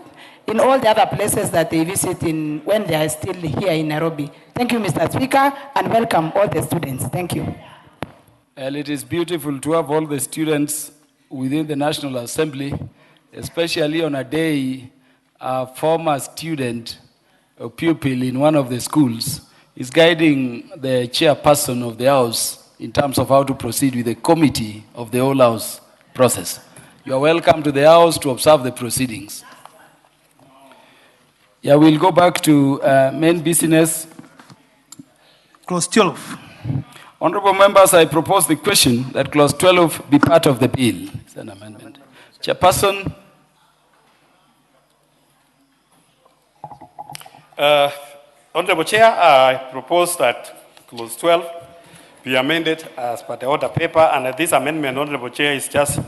in all the other places that they visit when they are still here in Nairobi. Thank you, Mr. Speaker, and welcome all the students. Thank you. Well, it is beautiful to have all the students within the National Assembly, especially on a day a former student or pupil in one of the schools is guiding the chairperson of the House in terms of how to proceed with the committee of the whole House process. You are welcome to the House to observe the proceedings. Yeah, we'll go back to main business. Clause 12. Honorable members, I propose the question that clause 12 be part of the bill. It's an amendment. Chairperson. Honorable Chair, I propose that clause 12 be amended as per the order paper, and this amendment, Honorable Chair, is just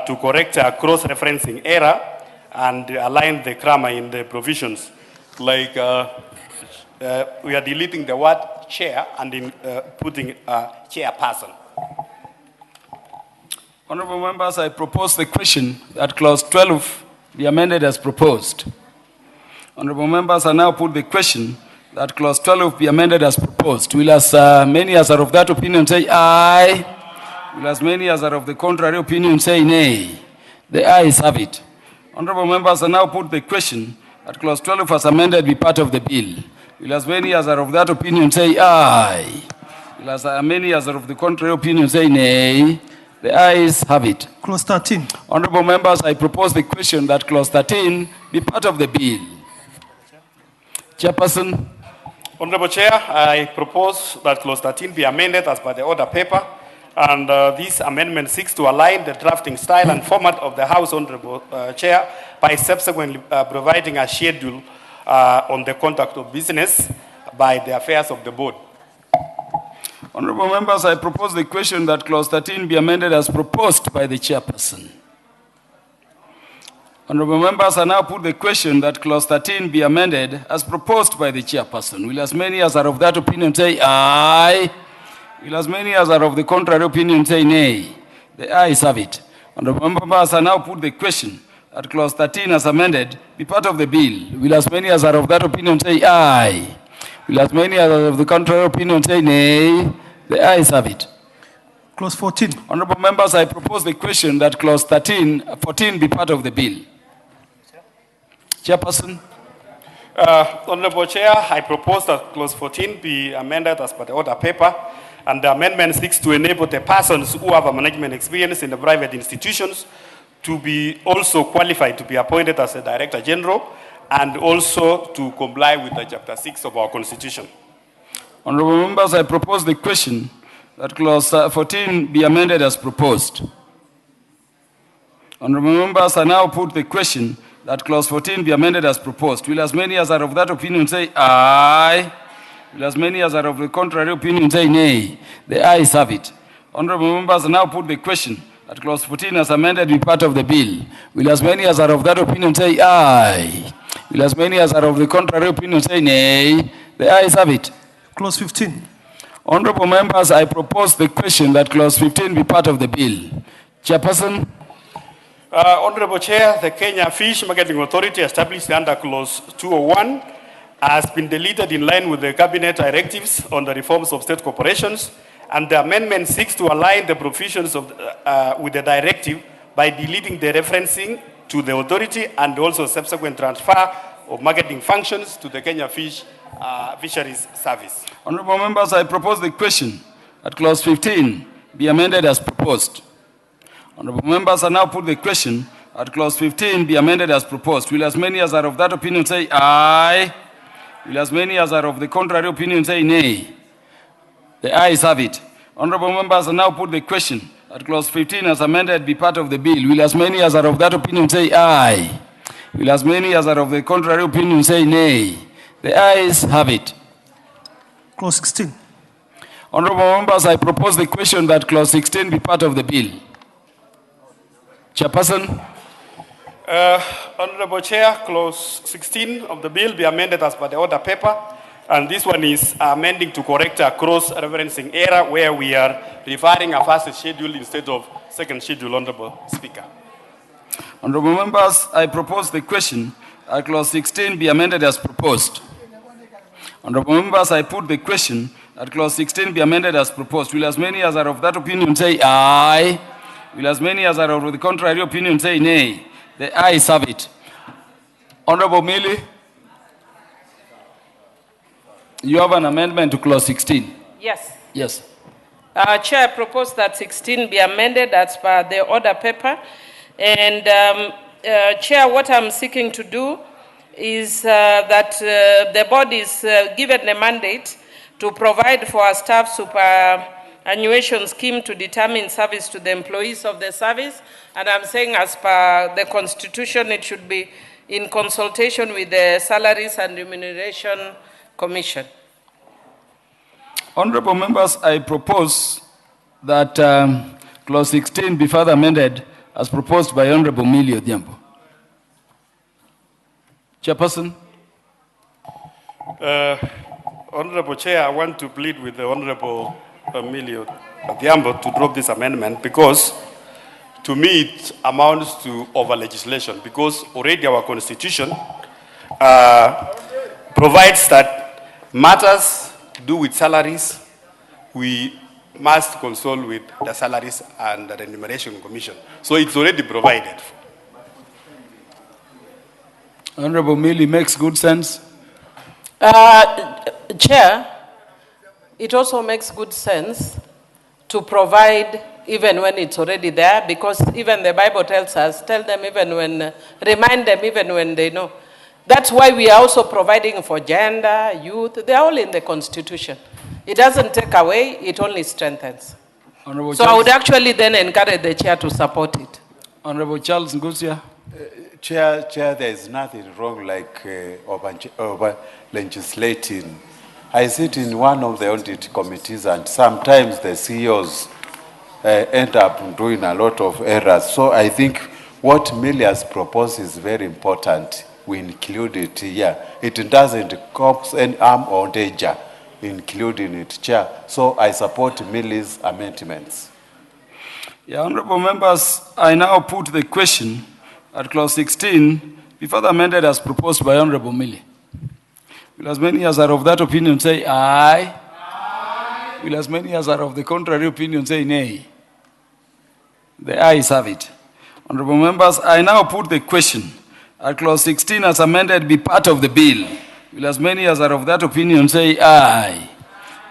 to correct a cross-referencing error and align the grammar in the provisions. Like we are deleting the word chair and putting chairperson. Honorable members, I propose the question that clause 12 be amended as proposed. Honorable members, I now put the question that clause 12 be amended as proposed? Will as many as are of that opinion say aye? Will as many as are of the contrary opinion say nay? The ayes have it. Honorable members, I now put the question that clause 12 as amended be part of the bill. Will as many as are of that opinion say aye? Will as many as are of the contrary opinion say nay? The ayes have it. Clause 13. Honorable members, I propose the question that clause 13 be part of the bill. Chairperson. Honorable Chair, I propose that clause 13 be amended as per the order paper. And this amendment seeks to align the drafting style and format of the House, Honorable Chair, by subsequently providing a schedule on the conduct of business by the affairs of the board. Honorable members, I propose the question that clause 13 be amended as proposed by the chairperson. Honorable members, I now put the question that clause 13 be amended as proposed by the chairperson. Will as many as are of that opinion say aye? Will as many as are of the contrary opinion say nay? The ayes have it. Honorable members, I now put the question that clause 13 as amended be part of the bill. Will as many as are of that opinion say aye? Will as many as are of the contrary opinion say nay? The ayes have it. Clause 14. Honorable members, I propose the question that clause 14 be part of the bill. Chairperson. Honorable Chair, I propose that clause 14 be amended as per the order paper. And the amendment seeks to enable the persons who have a management experience in the private institutions to be also qualified to be appointed as a Director General and also to comply with the Chapter 6 of our Constitution. Honorable members, I propose the question that clause 14 be amended as proposed. Honorable members, I now put the question that clause 14 be amended as proposed. Will as many as are of that opinion say aye? Will as many as are of the contrary opinion say nay? The ayes have it. Honorable members, I now put the question that clause 14 as amended be part of the bill. Will as many as are of that opinion say aye? Will as many as are of the contrary opinion say nay? The ayes have it. Clause 15. Honorable members, I propose the question that clause 15 be part of the bill. Chairperson. Honorable Chair, the Kenya Fish Marketing Authority established under clause 201 has been deleted in line with the cabinet directives on the reforms of state corporations, and the amendment seeks to align the provisions of, with the directive by deleting the referencing to the authority and also subsequent transfer of marketing functions to the Kenya Fisheries Service. Honorable members, I propose the question that clause 15 be amended as proposed. Honorable members, I now put the question that clause 15 be amended as proposed. Will as many as are of that opinion say aye? Will as many as are of the contrary opinion say nay? The ayes have it. Honorable members, I now put the question that clause 15 as amended be part of the bill. Will as many as are of that opinion say aye? Will as many as are of the contrary opinion say nay? The ayes have it. Clause 16. Honorable members, I propose the question that clause 16 be part of the bill. Chairperson. Honorable Chair, clause 16 of the bill be amended as per the order paper. And this one is amending to correct a cross-referencing error where we are referring a first schedule instead of second schedule, Honorable Speaker. Honorable members, I propose the question that clause 16 be amended as proposed. Honorable members, I put the question that clause 16 be amended as proposed. Will as many as are of that opinion say aye? Will as many as are of the contrary opinion say nay? The ayes have it. Honorable Millie, you have an amendment to clause 16. Yes. Yes. Chair, I propose that 16 be amended as per the order paper. And Chair, what I'm seeking to do is that the board is given a mandate to provide for a staff superannuation scheme to determine service to the employees of the service. And I'm saying as per the Constitution, it should be in consultation with the Salaries and Remuneration Commission. Honorable members, I propose that clause 16 be further amended as proposed by Honorable Millie Odhiambo. Chairperson. Honorable Chair, I want to plead with the Honorable Millie Odhiambo to drop this amendment because to me it amounts to over-legislation because already our Constitution provides that Matters do with salaries, we must consult with the Salaries and the Remuneration Commission. So it's already provided. Honorable Millie, makes good sense. Chair, it also makes good sense to provide even when it's already there, because even the Bible tells us, remind them even when they know. That's why we are also providing for gender, youth, they're all in the Constitution. It doesn't take away, it only strengthens. Honorable So I would actually then encourage the chair to support it. Honorable Charles Ngusia. Chair, there is nothing wrong like over legislating. I sit in one of the audit committees, and sometimes the CEOs end up doing a lot of errors. So I think what Millie has proposed is very important. We include it here. It doesn't cause any harm or danger, including it, Chair. So I support Millie's amendments. Yeah, honorable members, I now put the question at clause 16, be further amended as proposed by Honorable Millie. Will as many as are of that opinion say aye? Aye. Will as many as are of the contrary opinion say nay? The ayes have it. Honorable members, I now put the question at clause 16 as amended be part of the bill. Will as many as are of that opinion say aye?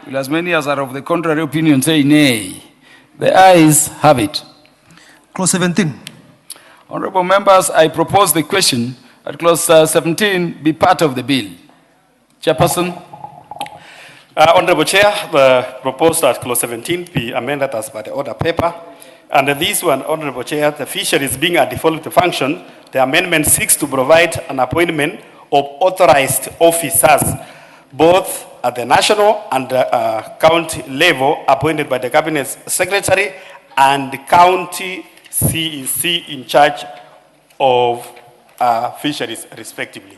Will as many as are of the contrary opinion say nay? The ayes have it. Clause 17. Honorable members, I propose the question at clause 17 be part of the bill. Chairperson. Honorable Chair, the proposed at clause 17 be amended as per the order paper. Under this one, Honorable Chair, the fisheries being a default function, the amendment seeks to provide an appointment of authorized officers, both at the national and county level, appointed by the Cabinet Secretary and the county CEC in charge of fisheries, respectively.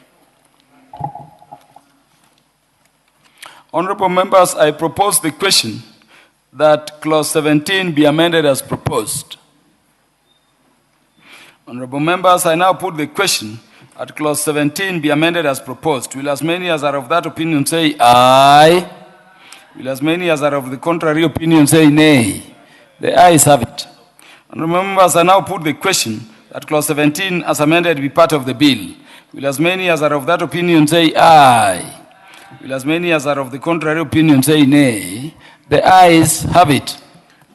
Honorable members, I propose the question that clause 17 be amended as proposed. Honorable members, I now put the question at clause 17 be amended as proposed. Will as many as are of that opinion say aye? Will as many as are of the contrary opinion say nay? The ayes have it. Honorable members, I now put the question that clause 17 as amended be part of the bill. Will as many as are of that opinion say aye? Will as many as are of the contrary opinion say nay? The ayes have it.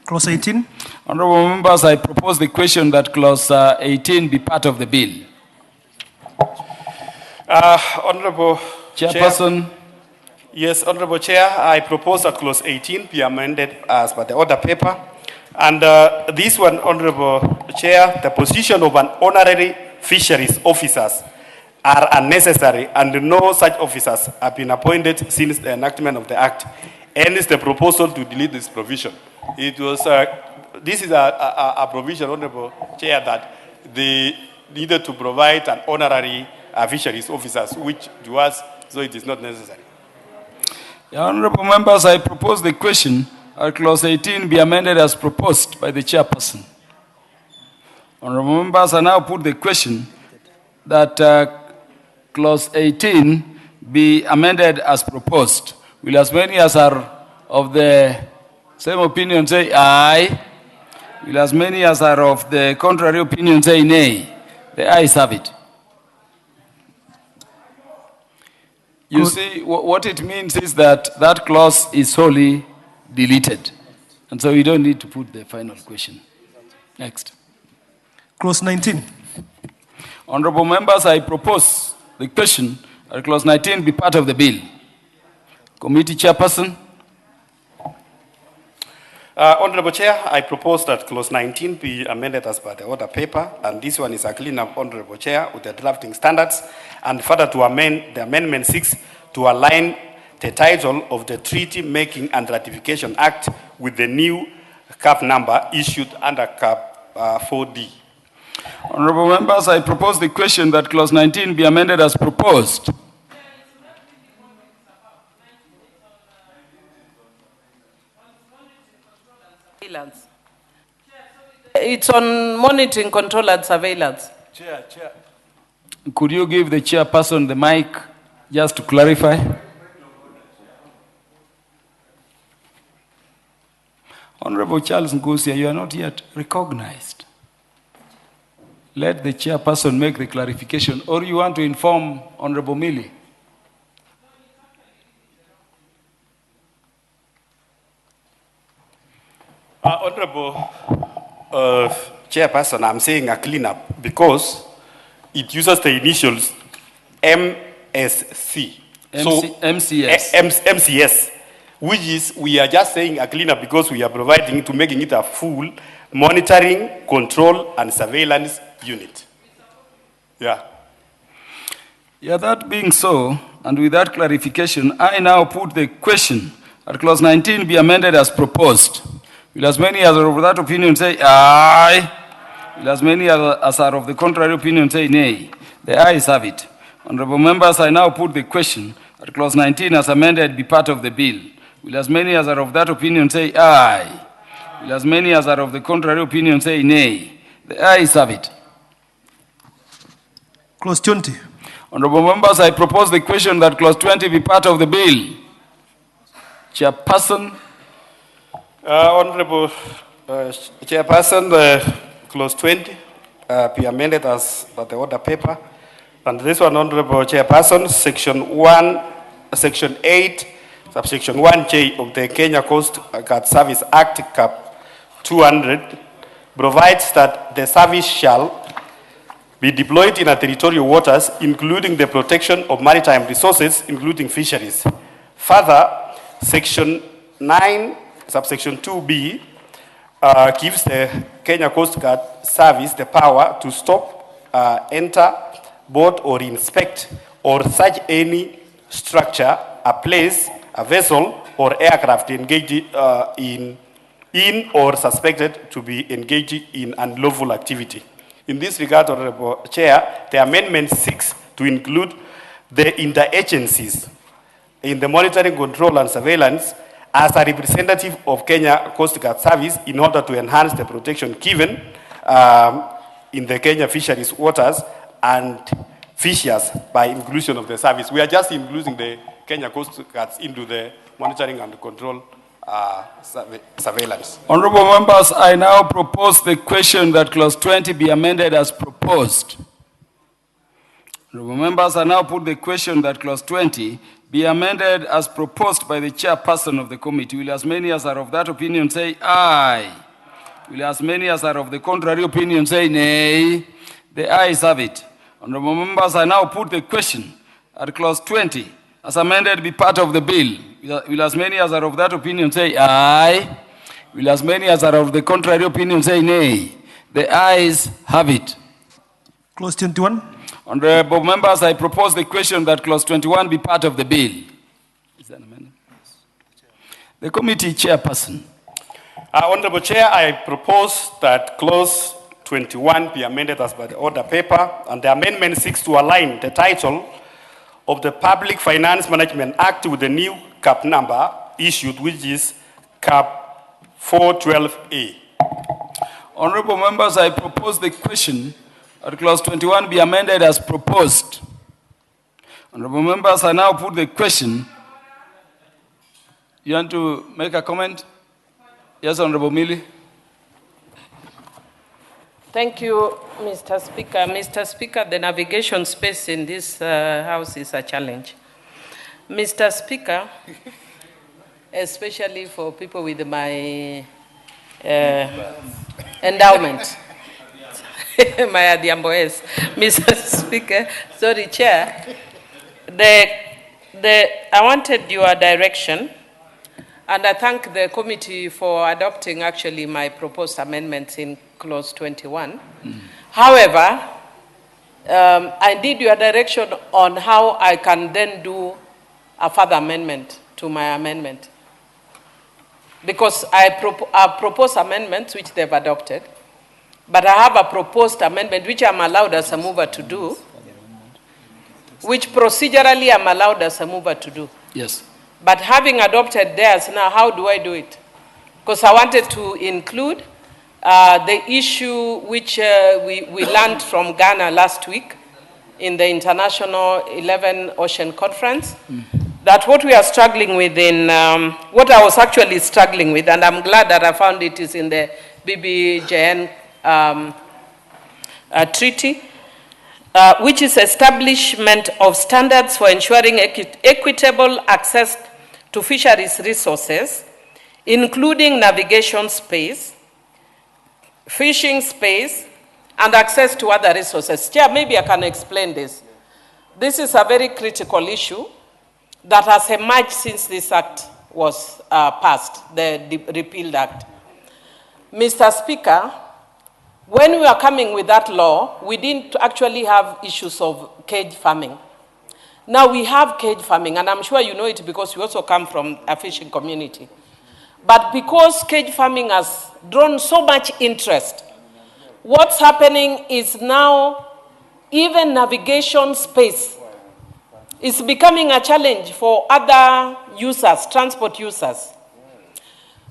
Clause 18. Honorable members, I propose the question that clause 18 be part of the bill. Honorable Chairperson. Chair, yes, Honorable Chair, I propose that clause 18 be amended as per the order paper. And this one, Honorable Chair, the position of an honorary fisheries officers are unnecessary, and no such officers have been appointed since the enactment of the Act. Hence the proposal to delete this provision. It was, this is a provision, Honorable Chair, that they needed to provide an honorary fisheries officers, which to us, so it is not necessary. Yeah, honorable members, I propose the question at clause 18 be amended as proposed by the chairperson. Honorable members, I now put the question that clause 18 be amended as proposed. Will as many as are of the same opinion say aye? Will as many as are of the contrary opinion say nay? The ayes have it. You see, what it means is that that clause is wholly deleted. And so you don't need to put the final question. Next. Clause 19. Honorable members, I propose the question that clause 19 be part of the bill. Committee chairperson. Honorable Chair, I propose that clause 19 be amended as per the order paper, and this one is a clean-up, Honorable Chair, with the drafting standards, and further to amend the Amendment 6 to align the title of the Treaty Making and Ratification Act with the new CAP number issued under CAP 4D. Honorable members, I propose the question that clause 19 be amended as proposed. It's on monitoring, control, and surveillance. Chair. Could you give the chairperson the mic just to clarify? Honorable Charles Ngusia, you are not yet recognized. Let the chairperson make the clarification, or you want to inform Honorable Millie? Honorable Chairperson, I'm saying a cleanup because it uses the initials MSC. MCS. MCS, which is, we are just saying a cleanup because we are providing to making it a full monitoring, control, and surveillance unit. Yeah. Yeah, that being so, and with that clarification, I now put the question that clause 19 be amended as proposed. Will as many as are of that opinion say aye? Will as many as are of the contrary opinion say nay? The ayes have it. Honorable members, I now put the question that clause 19 as amended be part of the bill. Will as many as are of that opinion say aye? Will as many as are of the contrary opinion say nay? The ayes have it. Clause 20. Honorable members, I propose the question that clause 20 be part of the bill. Chairperson. Honorable Chairperson, clause 20 be amended as per the order paper. And this one, Honorable Chairperson, Section 8, subsection 1J of the Kenya Coast Guard Service Act, Cap 200, provides that the service shall be deployed in a territorial waters, including the protection of maritime resources, including fisheries. Further, Section 9, subsection 2B, gives the Kenya Coast Guard Service the power to stop, enter, board, or inspect, or search any structure, a place, a vessel, or aircraft engaged in or suspected to be engaged in unlawful activity. In this regard, Honorable Chair, the amendment seeks to include the interagencies in the monitoring, control, and surveillance as a representative of Kenya Coast Guard Service in order to enhance the protection given in the Kenya fisheries waters and fishers by inclusion of the service. We are just including the Kenya Coast Guards into the monitoring and control surveillance. Honorable members, I now propose the question that clause 20 be amended as proposed. Honorable members, I now put the question that clause 20 be amended as proposed by the chairperson of the committee. Will as many as are of that opinion say aye? Will as many as are of the contrary opinion say nay? The ayes have it. Honorable members, I now put the question at clause 20 as amended be part of the bill. Will as many as are of that opinion say aye? Will as many as are of the contrary opinion say nay? The ayes have it. Clause 21. Honorable members, I propose the question that clause 21 be part of the bill. Is that an amendment? The committee chairperson. Honorable Chair, I propose that clause 21 be amended as by the order paper, and the amendment seeks to align the title of the Public Finance Management Act with the new cap number issued, which is cap 412A. Honorable members, I propose the question that clause 21 be amended as proposed. Honorable members, I now put the question. You want to make a comment? Yes, Honorable Millie. Thank you, Mr. Speaker. Mr. Speaker, the navigation space in this house is a challenge. Mr. Speaker, especially for people with my endowment. My Adiamboes. Mr. Speaker, sorry, Chair. I wanted your direction, and I thank the committee for adopting actually my proposed amendments in clause 21. However, I need your direction on how I can then do a further amendment to my amendment. Because I propose amendments which they've adopted, but I have a proposed amendment which I'm allowed as a mover to do, which procedurally I'm allowed as a mover to do. Yes. But having adopted theirs, now how do I do it? Because I wanted to include the issue which we learned from Ghana last week in the International 11 Ocean Conference, that what we are struggling with in, what I was actually struggling with, and I'm glad that I found it is in the BBJN treaty, which is establishment of standards for ensuring equitable access to fisheries resources, including navigation space, fishing space, and access to other resources. Chair, maybe I can explain this. This is a very critical issue that has emerged since this act was passed, the repealed act. Mr. Speaker, when we were coming with that law, we didn't actually have issues of cage farming. Now we have cage farming, and I'm sure you know it because you also come from a fishing community. But because cage farming has drawn so much interest, what's happening is now even navigation space is becoming a challenge for other users, transport users.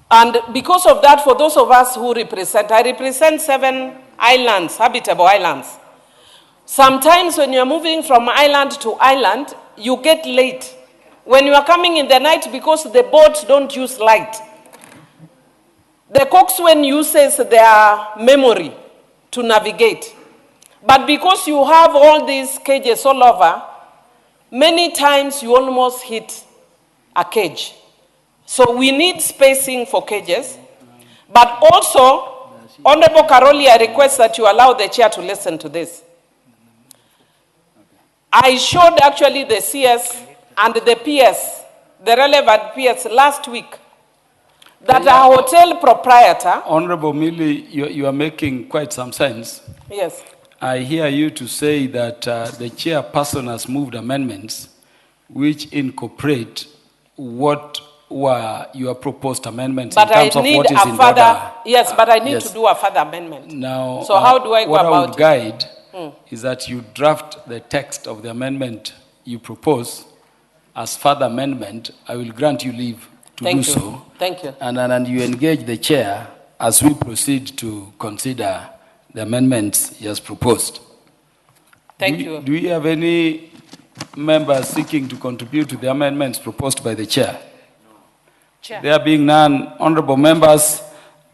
And because of that, for those of us who represent, I represent 7 islands, habitable islands. Sometimes when you're moving from island to island, you get late. When you are coming in the night, because the boats don't use light, the coxswain uses their memory to navigate. But because you have all these cages all over, many times you almost hit a cage. So we need spacing for cages, but also, Honorable Karoli, I request that you allow the chair to listen to this. I showed actually the CS and the PS, the relevant PS last week, that a hotel proprietor... Honorable Millie, you are making quite some sense. Yes. I hear you to say that the chairperson has moved amendments which incorporate what were your proposed amendments But in terms of what is in the other. Yes, but I need Yes. to do a further amendment. Now, so how do I go what about I would it? guide is that you draft the text of the amendment you propose as further amendment. I will grant you leave to Thank do you. so. Thank you. And you engage the chair as we proceed to consider the amendments he has proposed. Thank you. Do we have any members seeking to contribute to the amendments proposed by the chair? Chair. There being none, honorable members,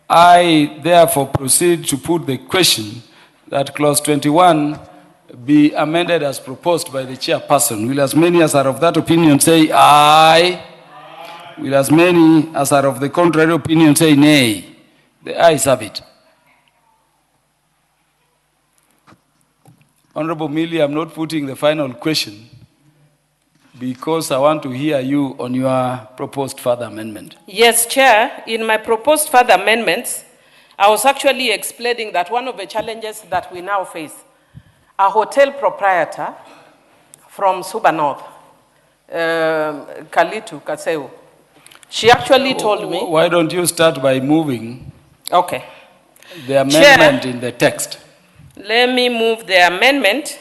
I therefore proceed to put the question that clause 21 be amended as proposed by the chairperson. Will as many as are of that opinion say aye? Will as many as are of the contrary opinion say nay? The ayes have it. Honorable Millie, I'm not putting the final question because I want to hear you on your proposed further amendment. Yes, Chair. In my proposed further amendments, I was actually explaining that one of the challenges that we now face, a hotel proprietor from Suba North, Kalitu Kaseu, she actually told me... Why don't you start by moving okay. the amendment in the text? Let me move the amendment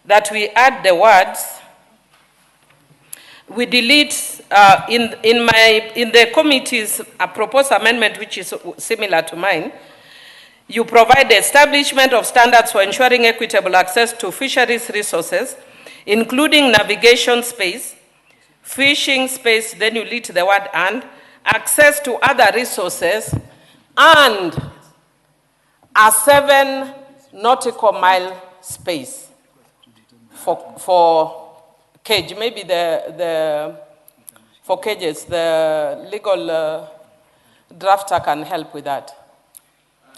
that we add the words. We delete in the committee's proposed amendment, which is similar to mine. You provide the establishment of standards for ensuring equitable access to fisheries resources, including navigation space, fishing space, then you delete the word and, access to other resources, and a 7 nautical mile space for cage. Maybe for cages, the legal drafter can help with that.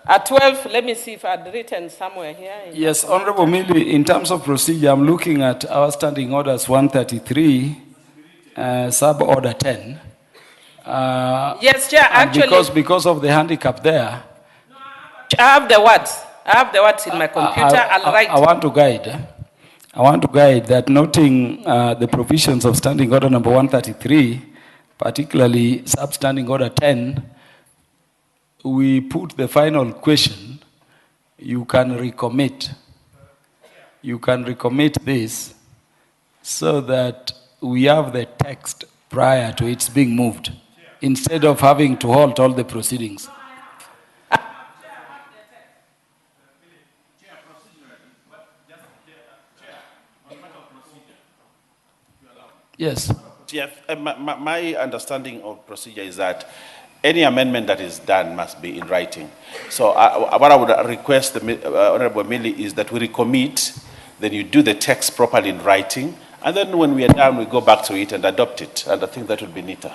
At 12, let me see if I'd written somewhere here. Yes, Honorable Millie, in terms of procedure, I'm looking at our standing orders 133, sub-order 10. Yes, Chair, actually... Because of the handicap there... I have the words. I have the words in my computer. I'll write. I want to guide that noting the provisions of standing order number 133, particularly sub-standing order 10, we put the final question, you can recommit. You can recommit this so that we have the text prior to its being moved, instead of having to halt all the proceedings. Yes. Yes, my understanding of procedure is that any amendment that is done must be in writing. So what I would request the Honorable Millie is that we recommit, then you do the text properly in writing, and then when we are done, we go back to it and adopt it. And I think that would be neater.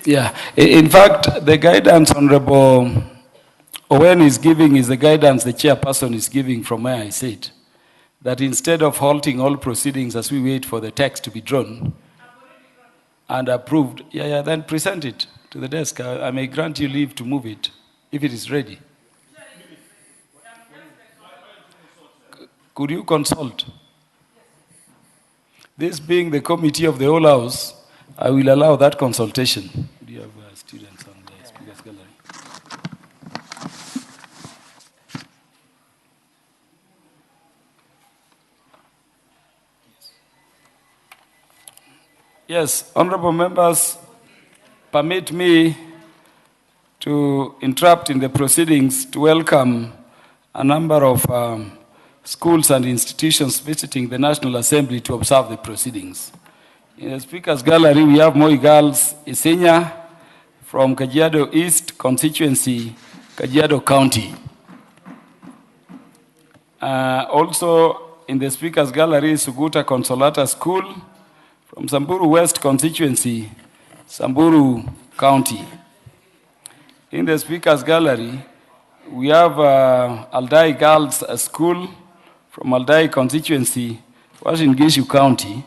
Yeah, in fact, the guidance Honorable Owen is giving is the guidance the chairperson is giving from where I sit. That instead of halting all proceedings as we wait for the text to be drawn and approved, then present it to the desk. I may grant you leave to move it if it is ready. Could you consult? This being the committee of the whole house, I will allow that consultation. Do you have students on the speakers gallery? Yes, honorable members, permit me to interrupt in the proceedings to welcome a number of schools and institutions visiting the National Assembly to observe the proceedings. In the Speaker's Gallery, we have Moi Girls Isinya from Kajiado East Constituency, Kajiado County. Also in the Speaker's Gallery, Suguta Consolata School from Samburu West Constituency, Samburu County. In the Speaker's Gallery, we have Aldai Girls School from Aldai Constituency, Uasin Gishu County.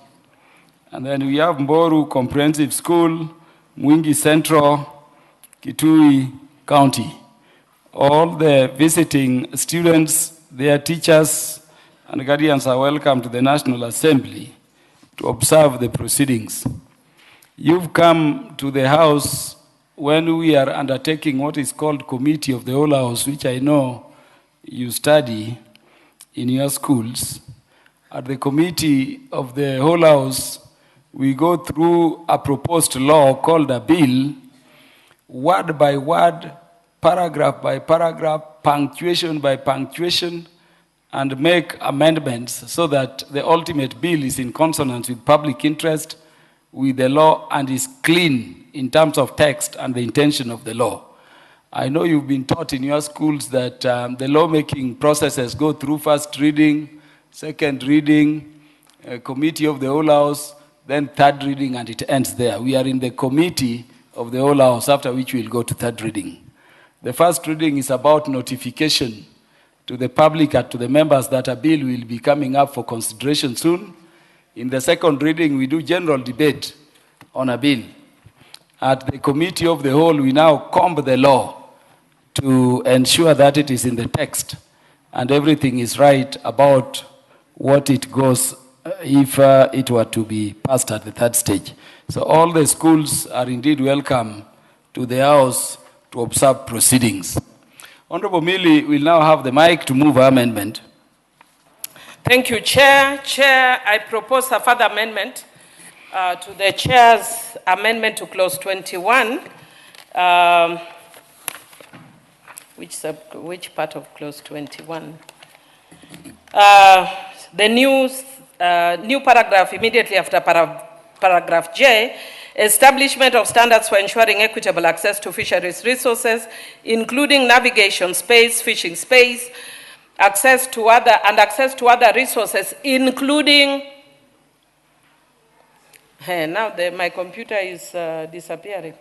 And then we have Mboru Comprehensive School, Mwingi Central, Kitui County. All the visiting students, their teachers, and guardians are welcome to the National Assembly to observe the proceedings. You've come to the House when we are undertaking what is called Committee of the Whole House, which I know you study in your schools. At the Committee of the Whole House, we go through a proposed law called a bill, word by word, paragraph by paragraph, punctuation by punctuation, and make amendments so that the ultimate bill is in consonance with public interest, with the law, and is clean in terms of text and the intention of the law. I know you've been taught in your schools that the lawmaking processes go through first reading, second reading, Committee of the Whole House, then third reading, and it ends there. We are in the Committee of the Whole House, after which we'll go to third reading. The first reading is about notification to the public and to the members that a bill will be coming up for consideration soon. In the second reading, we do general debate on a bill. At the Committee of the Whole, we now comb the law to ensure that it is in the text and everything is right about what it goes if it were to be passed at the third stage. So all the schools are indeed welcome to the House to observe proceedings. Honorable Millie will now have the mic to move her amendment. Thank you, Chair. Chair, I propose a further amendment to the Chair's amendment to Clause 21. Which part of Clause 21? The new paragraph immediately after paragraph J, establishment of standards for ensuring equitable access to fisheries resources, including navigation space, fishing space, access to other resources, including. Now my computer is disappearing.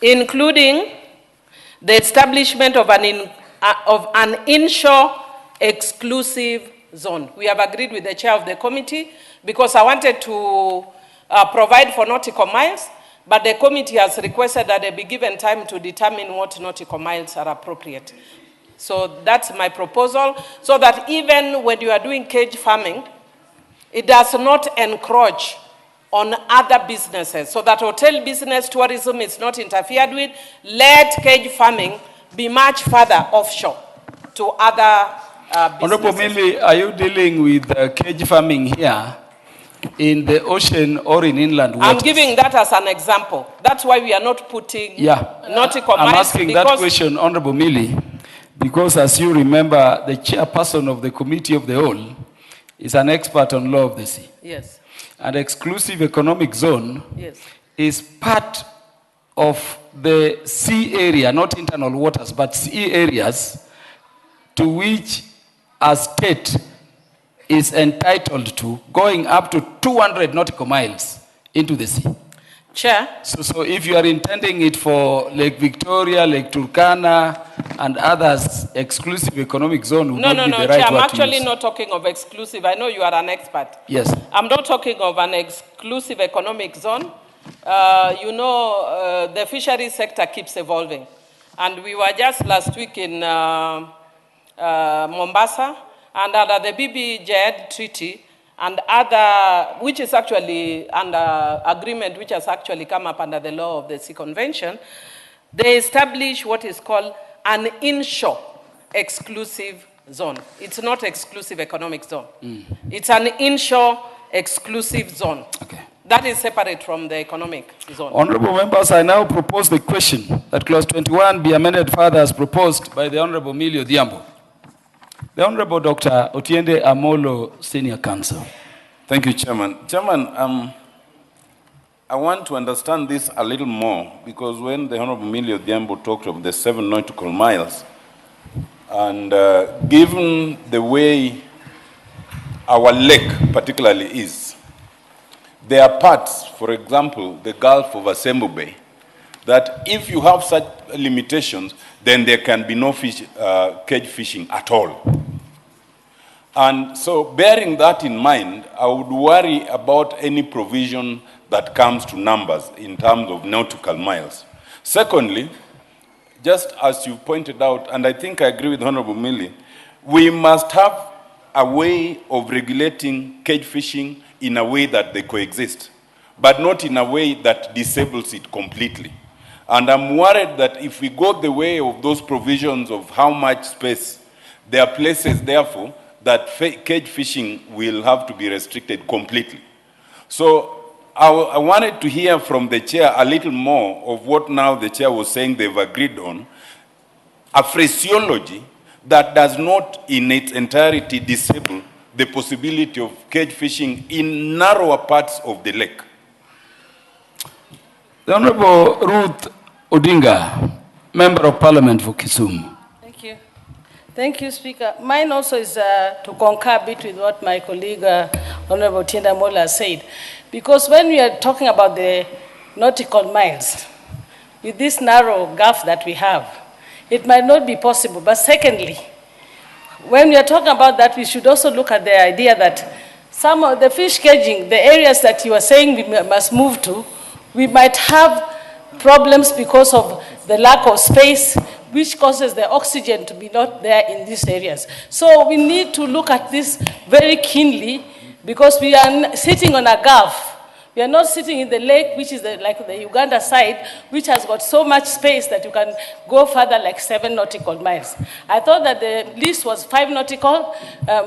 Including the establishment of an inshore exclusive zone. We have agreed with the chair of the committee because I wanted to provide for nautical miles, but the committee has requested that they be given time to determine what nautical miles are appropriate. So that's my proposal, so that even when you are doing cage farming, it does not encroach on other businesses, so that hotel business, tourism is not interfered with. Let cage farming be much further offshore to other businesses. Honorable Millie, are you dealing with cage farming here in the ocean or in inland waters? I'm giving that as an example. That's why we are not putting nautical miles. I'm asking that question, Honorable Millie, because as you remember, the chairperson of the Committee of the Whole is an expert on law of the sea. Yes. And exclusive economic zone Yes. is part of the sea area, not internal waters, but sea areas to which a state is entitled to going up to 200 nautical miles into the sea. Chair. So if you are intending it for Lake Victoria, Lake Turkana, and others, exclusive economic zone would No, not no, be no, the right Chair, I'm word to actually use. not talking of exclusive. I know you are an expert. Yes. I'm not talking of an exclusive economic zone. The fisheries sector keeps evolving. And we were just last week in Mombasa, and under the BBJ Treaty, and other, which is actually under agreement, which has actually come up under the law of the Sea Convention, they establish what is called an inshore exclusive zone. It's not exclusive economic zone. It's an inshore exclusive zone. Okay. That is separate from the economic zone. Honorable members, I now propose the question that clause 21 be amended further as proposed by the Honorable Millie Odhiambo. The Honorable Dr. Otiende Amolo, Senior Counsel. Thank you, Chairman. Chairman, I want to understand this a little more because when the Honorable Millie Odhiambo talked of the 7 nautical miles, and given the way our lake particularly is, there are parts, for example, the Gulf of Asembo Bay, that if you have such limitations, then there can be no cage fishing at all. And so bearing that in mind, I would worry about any provision that comes to numbers in terms of nautical miles. Secondly, just as you pointed out, and I think I agree with Honorable Millie, we must have a way of regulating cage fishing in a way that they coexist, but not in a way that disables it completely. And I'm worried that if we go the way of those provisions of how much space, there are places, therefore, that cage fishing will have to be restricted completely. So I wanted to hear from the chair a little more of what now the chair was saying they've agreed on, a phraseology that does not in its entirety disable the possibility of cage fishing in narrower parts of the lake. The Honorable Ruth Odinga, Member of Parliament for Kisumu. Thank you. Thank you, Speaker. Mine also is to concur a bit with what my colleague, Honorable Tienda Mola, said. Because when we are talking about the nautical miles, with this narrow gulf that we have, it might not be possible. But secondly, when we are talking about that, we should also look at the idea that some of the fish caging, the areas that you are saying we must move to, we might have problems because of the lack of space, which causes the oxygen to be not there in these areas. So we need to look at this very keenly because we are sitting on a gulf. We are not sitting in the lake, which is like the Uganda side, which has got so much space that you can go further like 7 nautical miles. I thought that the list was 5 nautical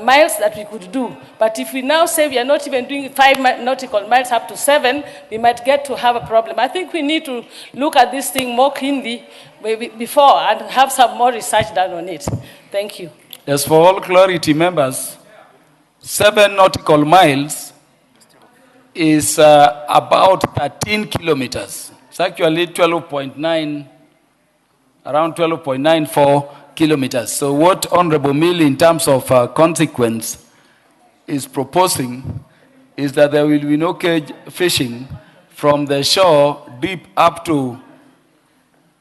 miles that we could do. But if we now say we are not even doing 5 nautical miles up to 7, we might get to have a problem. I think we need to look at this thing more keenly before and have some more research done on it. Thank you. As for all clarity, members, 7 nautical miles is about 13 kilometers. It's actually 12.9, around 12.94 kilometers. So what Honorable Millie, in terms of consequence, is proposing is that there will be no cage fishing from the shore deep up to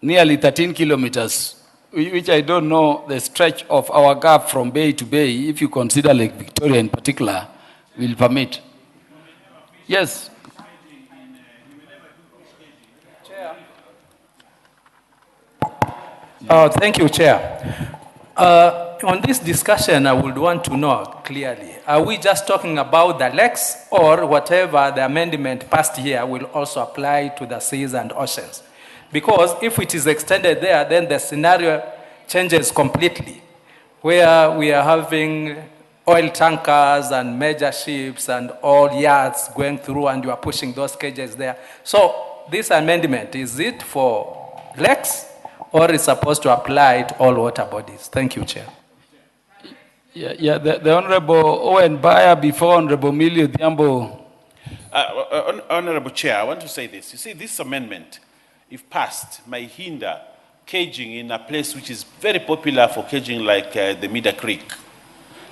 nearly 13 kilometers, which I don't know the stretch of our gap from bay to bay, if you consider Lake Victoria in particular, will permit. Yes. Thank you, Chair. On this discussion, I would want to know clearly, are we just talking about the lakes or whatever the amendment passed here will also apply to the seas and oceans? Because if it is extended there, then the scenario changes completely, where we are having oil tankers and major ships and all yachts going through and you are pushing those cages there. So this amendment, is it for lakes or is supposed to apply to all water bodies? Thank you, Chair. The Honorable Owen Baya before Honorable Millie Odhiambo. Honorable Chair, I want to say this. You see, this amendment, if passed, may hinder caging in a place which is very popular for caging, like the Mida Creek.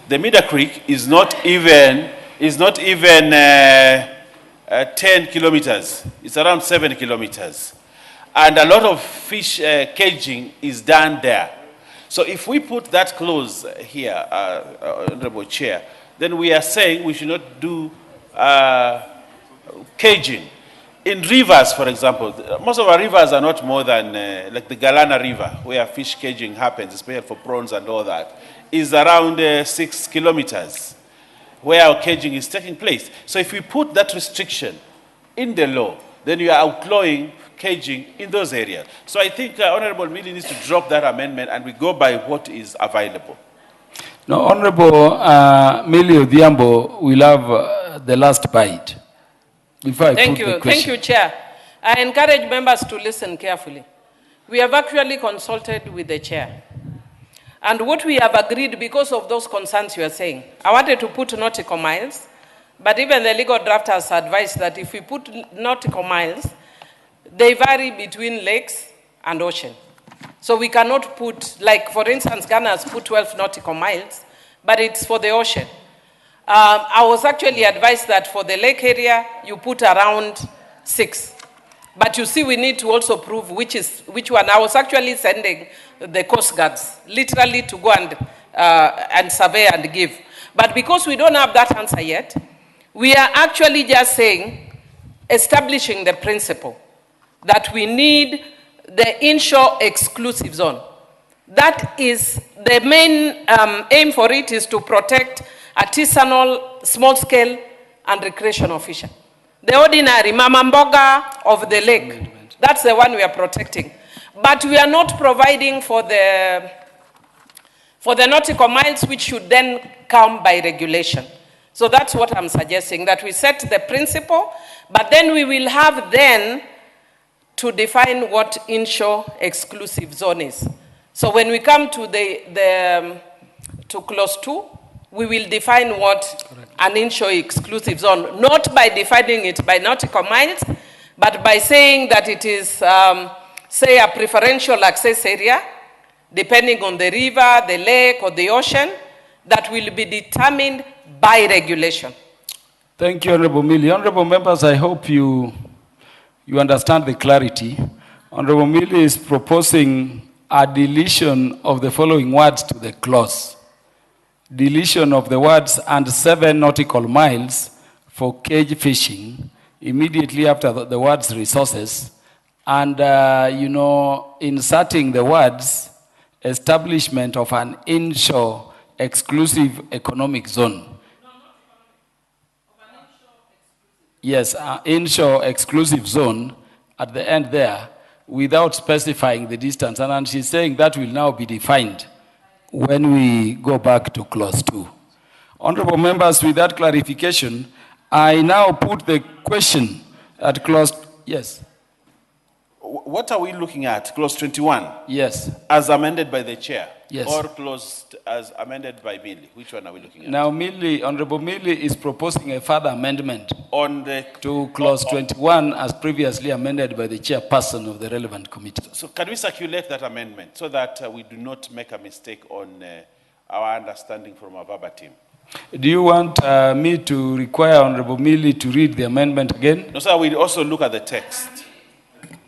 The Mida Creek is not even 10 kilometers. It's around 7 kilometers. And a lot of fish caging is done there. So if we put that clause here, Honorable Chair, then we are saying we should not do caging. In rivers, for example, most of our rivers are not more than, like the Galana River, where fish caging happens, especially for prawns and all that, is around 6 kilometers, where our caging is taking place. So if we put that restriction in the law, then you are outlawing caging in those areas. So I think Honorable Millie needs to drop that amendment and we go by what is available. No, Honorable Millie Odhiambo will have the last bite. Before I Thank put you. the question. Thank you, Chair. I encourage members to listen carefully. We have actually consulted with the Chair. And what we have agreed, because of those concerns you are saying, I wanted to put nautical miles, but even the legal drafters advised that if we put nautical miles, they vary between lakes and ocean. So we cannot put, like for instance, Ghana has put 12 nautical miles, but it's for the ocean. I was actually advised that for the lake area, you put around 6. But you see, we need to also prove which one. I was actually sending the Coast Guards, literally to go and survey and give. But because we don't have that answer yet, we are actually just saying, establishing the principle that we need the inshore exclusive zone. That is the main aim for it, is to protect artisanal, small-scale, and recreational fishing. The ordinary mama mboga of the lake, that's the one we are protecting. But we are not providing for the nautical miles, which should then come by regulation. So that's what I'm suggesting, that we set the principle, but then we will have then to define what inshore exclusive zone is. So when we come to to clause 2, we will define what an inshore exclusive zone, not by defining it by nautical miles, but by saying that it is, say, a preferential access area, depending on the river, the lake, or the ocean, that will be determined by regulation. Thank you, Honorable Millie. Honorable members, I hope you understand the clarity. Honorable Millie is proposing a deletion of the following words to the clause. Deletion of the words "and 7 nautical miles for cage fishing" immediately after the words "resources," and inserting the words "establishment of an inshore exclusive economic zone." Yes, inshore exclusive zone at the end there, without specifying the distance. And she's saying that will now be defined when we go back to clause 2. Honorable members, with that clarification, I now put the question at clause, yes. What are we looking at? Clause 21? Yes. As amended by the chair? Yes. Or clause as amended by Millie? Which one are we looking at? Now, Honorable Millie is proposing a further amendment to clause 21 as previously amended by the chairperson of the relevant committee. So can we circulate that amendment so that we do not make a mistake on our understanding from our verbatim? Do you want me to require Honorable Millie to read the amendment again? No, sir, we also look at the text.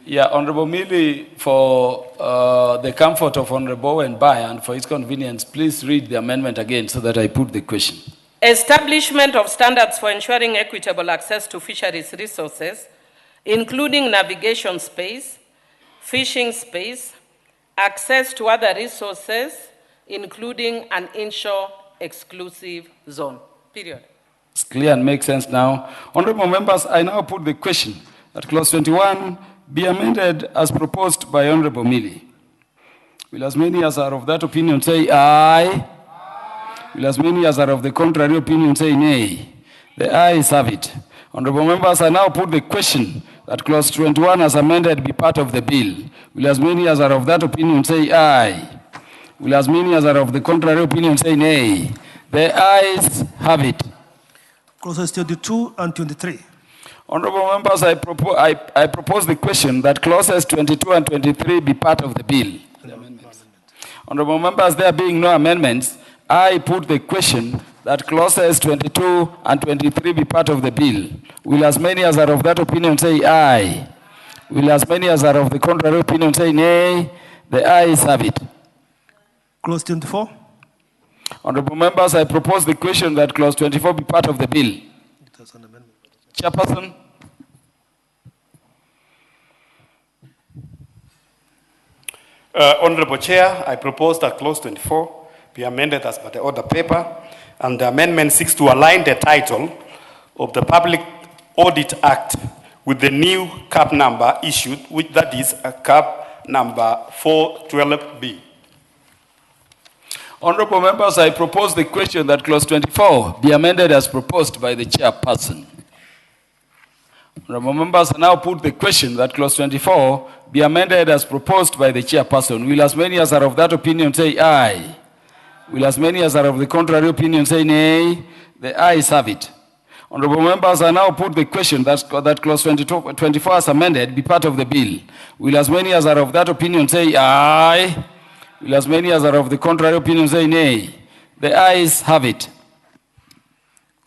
Yeah, Honorable Millie, for the comfort of Honorable Owen Baya and for his convenience, please read the amendment again so that I put the question. Establishment of standards for ensuring equitable access to fisheries resources, including navigation space, fishing space, access to other resources, including an inshore exclusive zone. Period. It's clear and makes sense now. Honorable members, I now put the question that clause 21 be amended as proposed by Honorable Millie. Will as many as are of that opinion say aye? Will as many as are of the contrary opinion say nay? The ayes have it. Honorable members, I now put the question that clause 21 as amended be part of the bill? Will as many as are of that opinion say aye? Will as many as are of the contrary opinion say nay? The ayes have it. Clauses 22 and 23. Honorable members, I propose the question that clauses 22 and 23 be part of the bill. Honorable members, there being no amendments, I put the question that clauses 22 and 23 be part of the bill. Will as many as are of that opinion say aye? Will as many as are of the contrary opinion say nay? The ayes have it. Clause 24. Honorable members, I propose the question that clause 24 be part of the bill. It has an amendment. Chairperson. Honorable Chair, I propose that clause 24 be amended as per the order paper, and the amendment seeks to align the title of the Public Audit Act with the new cap number issued, which that is a cap number 412B. Honorable members, I propose the question that clause 24 be amended as proposed by the chairperson. Honorable members, I now put the question that clause 24 be amended as proposed by the chairperson. Will as many as are of that opinion say aye? Will as many as are of the contrary opinion say nay? The ayes have it. Honorable members, I now put the question that clause 24 as amended be part of the bill. Will as many as are of that opinion say aye? Will as many as are of the contrary opinion say nay? The ayes have it.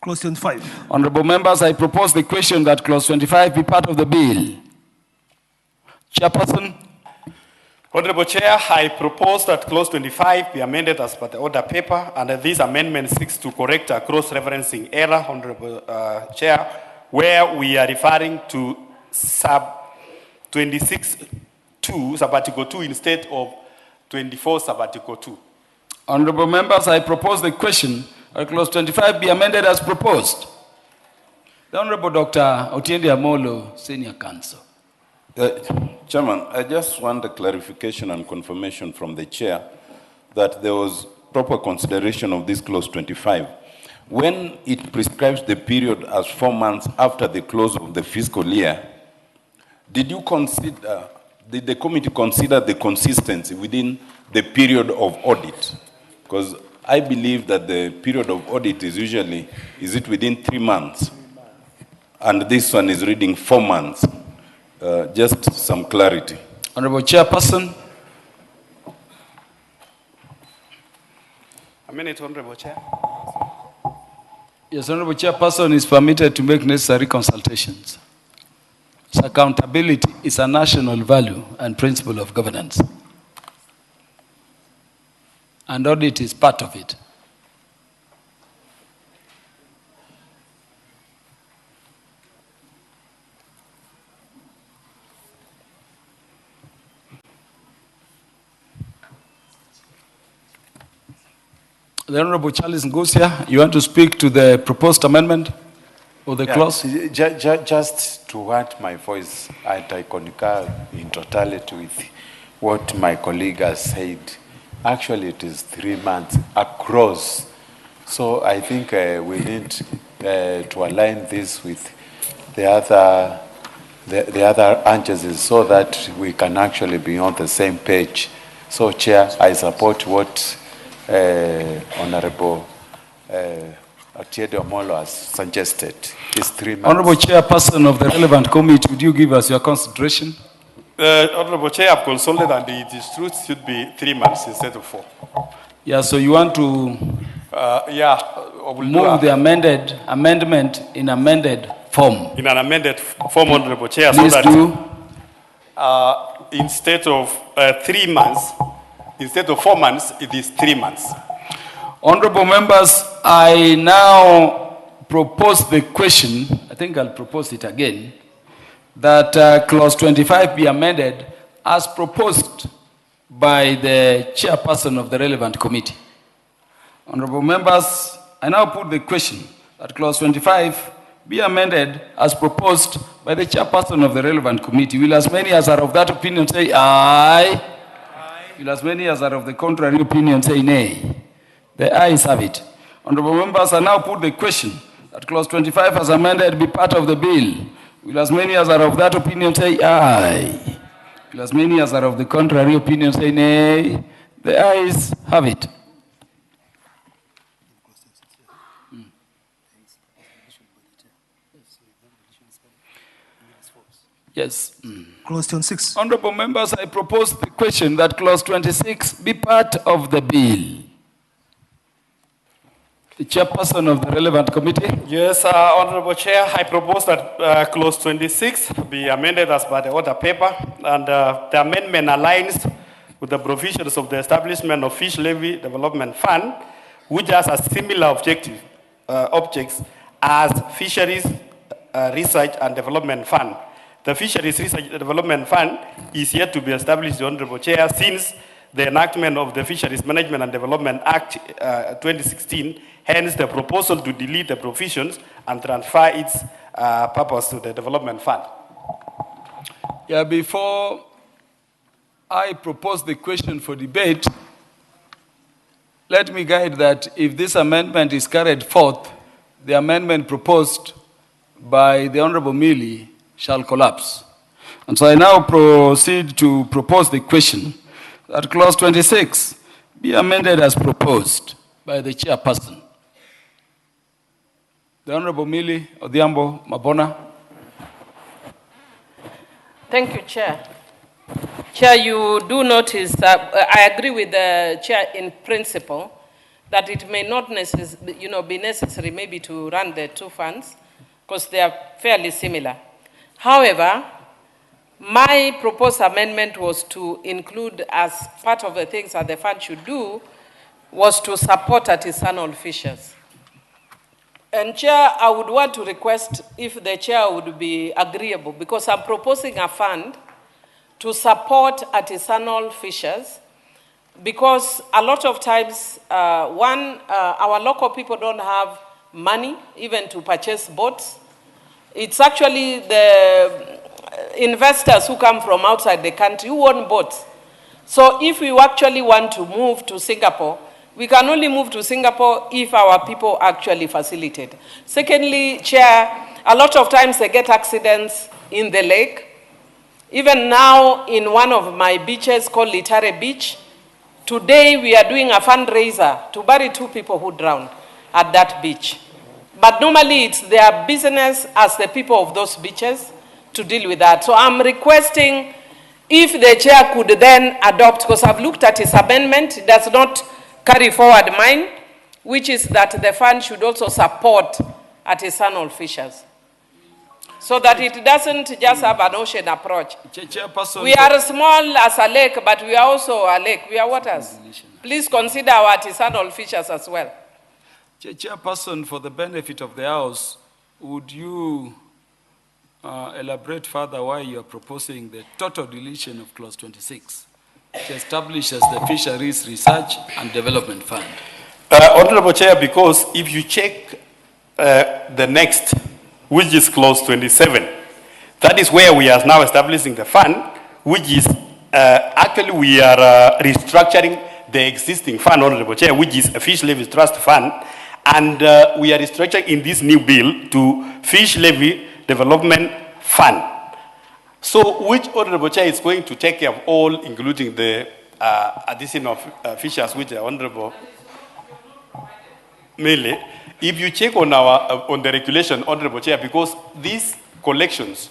Clause 25. Honorable members, I propose the question that clause 25 be part of the bill. Chairperson. Honorable Chair, I propose that clause 25 be amended as per the order paper, and that this amendment seeks to correct a cross-referencing error, Honorable Chair, where we are referring to sub 26(2), sub-article 2 instead of 24 sub-article 2. Honorable members, I propose the question that clause 25 be amended as proposed. The Honorable Dr. Otiende Amolo, Senior Counsel. Chairman, I just want a clarification and confirmation from the chair that there was proper consideration of this clause 25. When it prescribes the period as 4 months after the close of the fiscal year, did the committee consider the consistency within the period of audit? Because I believe that the period of audit is usually, is it within 3 months? And this one is reading 4 months. Just some clarity. Honorable Chairperson. A minute, Honorable Chair. Yes, Honorable Chairperson is permitted to make necessary consultations. So accountability is a national value and principle of governance. And audit is part of it. The Honorable Charles Ngusia, you want to speak to the proposed amendment or the clause? Just to add my voice, I concur in totality with what my colleague has said. Actually, it is 3 months across. So I think we need to align this with the other answers so that we can actually be on the same page. So, Chair, I support what Honorable Otiende Amolo has suggested. It's 3 months. Honorable Chairperson of the relevant committee, would you give us your consideration? Honorable Chair, I've consulted, and the truth should be 3 months instead of 4. Yeah, so you want to move the amendment in amended form? In an amended form, Honorable Chair, Please so that instead of 3 months, instead of 4 months, it is 3 months. Honorable members, I now propose the question, I think I'll propose it again, that clause 25 be amended as proposed by the chairperson of the relevant committee. Honorable members, I now put the question that clause 25 be amended as proposed by the chairperson of the relevant committee. Will as many as are of that opinion say aye? Will as many as are of the contrary opinion say nay? The ayes have it. Honorable members, I now put the question that clause 25 as amended be part of the bill. Will as many as are of that opinion say aye? Will as many as are of the contrary opinion say nay? The ayes have it. Yes. Clause 26. Honorable members, I propose the question that clause 26 be part of the bill. The chairperson of the relevant committee. Yes, Honorable Chair, I propose that clause 26 be amended as per the order paper, and the amendment aligns with the provisions of the establishment of Fish Levy Development Fund, which has a similar objects as Fisheries Research and Development Fund. The Fisheries Research and Development Fund is yet to be established, Honorable Chair, since the enactment of the Fisheries Management and Development Act 2016, hence the proposal to delete the provisions and transfer its purpose to the Development Fund. Yeah, before I propose the question for debate, let me guide that if this amendment is carried forth, the amendment proposed by the Honorable Millie shall collapse. And so I now proceed to propose the question that clause 26 be amended as proposed by the chairperson. The Honorable Millie Odhiambo Mabona. Thank you, Chair. Chair, you do notice that I agree with the Chair in principle that it may not be necessary maybe to run the two funds because they are fairly similar. However, my proposed amendment was to include as part of the things that the fund should do was to support artisanal fishers. And Chair, I would want to request if the Chair would be agreeable, because I'm proposing a fund to support artisanal fishers, because a lot of times, our local people don't have money even to purchase boats. It's actually the investors who come from outside the country who own boats. So if we actually want to move to Singapore, we can only move to Singapore if our people actually facilitate. Secondly, Chair, a lot of times they get accidents in the lake. Even now in one of my beaches called Litare Beach, today we are doing a fundraiser to bury 2 people who drowned at that beach. But normally it's their business as the people of those beaches to deal with that. So I'm requesting if the Chair could then adopt, because I've looked at his amendment, it does not carry forward mine, which is that the fund should also support artisanal fishers. So that it doesn't just have an ocean approach. We are small as a lake, but we are also a lake. We are waters. Please consider our artisanal fishers as well. Chairperson, for the benefit of the House, would you elaborate further why you are proposing the total deletion of clause 26, which establishes the Fisheries Research and Development Fund? Honorable Chair, because if you check the next, which is clause 27, that is where we are now establishing the fund, which is actually we are restructuring the existing fund, Honorable Chair, which is a Fish Levy Trust Fund, and we are restructuring in this new bill to Fish Levy Development Fund. So which Honorable Chair is going to take care of all, including the addition of fishers, which are Honorable Mele. If you check on on the regulation, Honorable Chair, because these collections,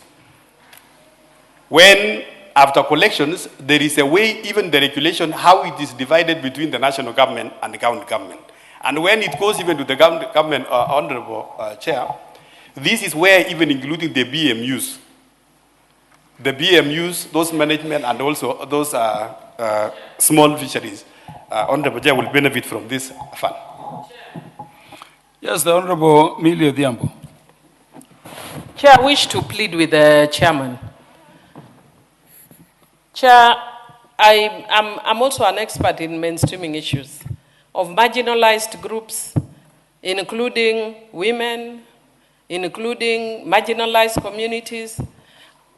when after collections, there is a way, even the regulation, how it is divided between the national government and the county government. And when it goes even to the government, Honorable Chair, this is where even including the BMUs, those management and also those small fisheries, Honorable Chair, will benefit from this fund. Yes, the Honorable Millie Odhiambo. Chair, I wish to plead with the chairman. Chair, I'm also an expert in mainstreaming issues of marginalized groups, including women, including marginalized communities,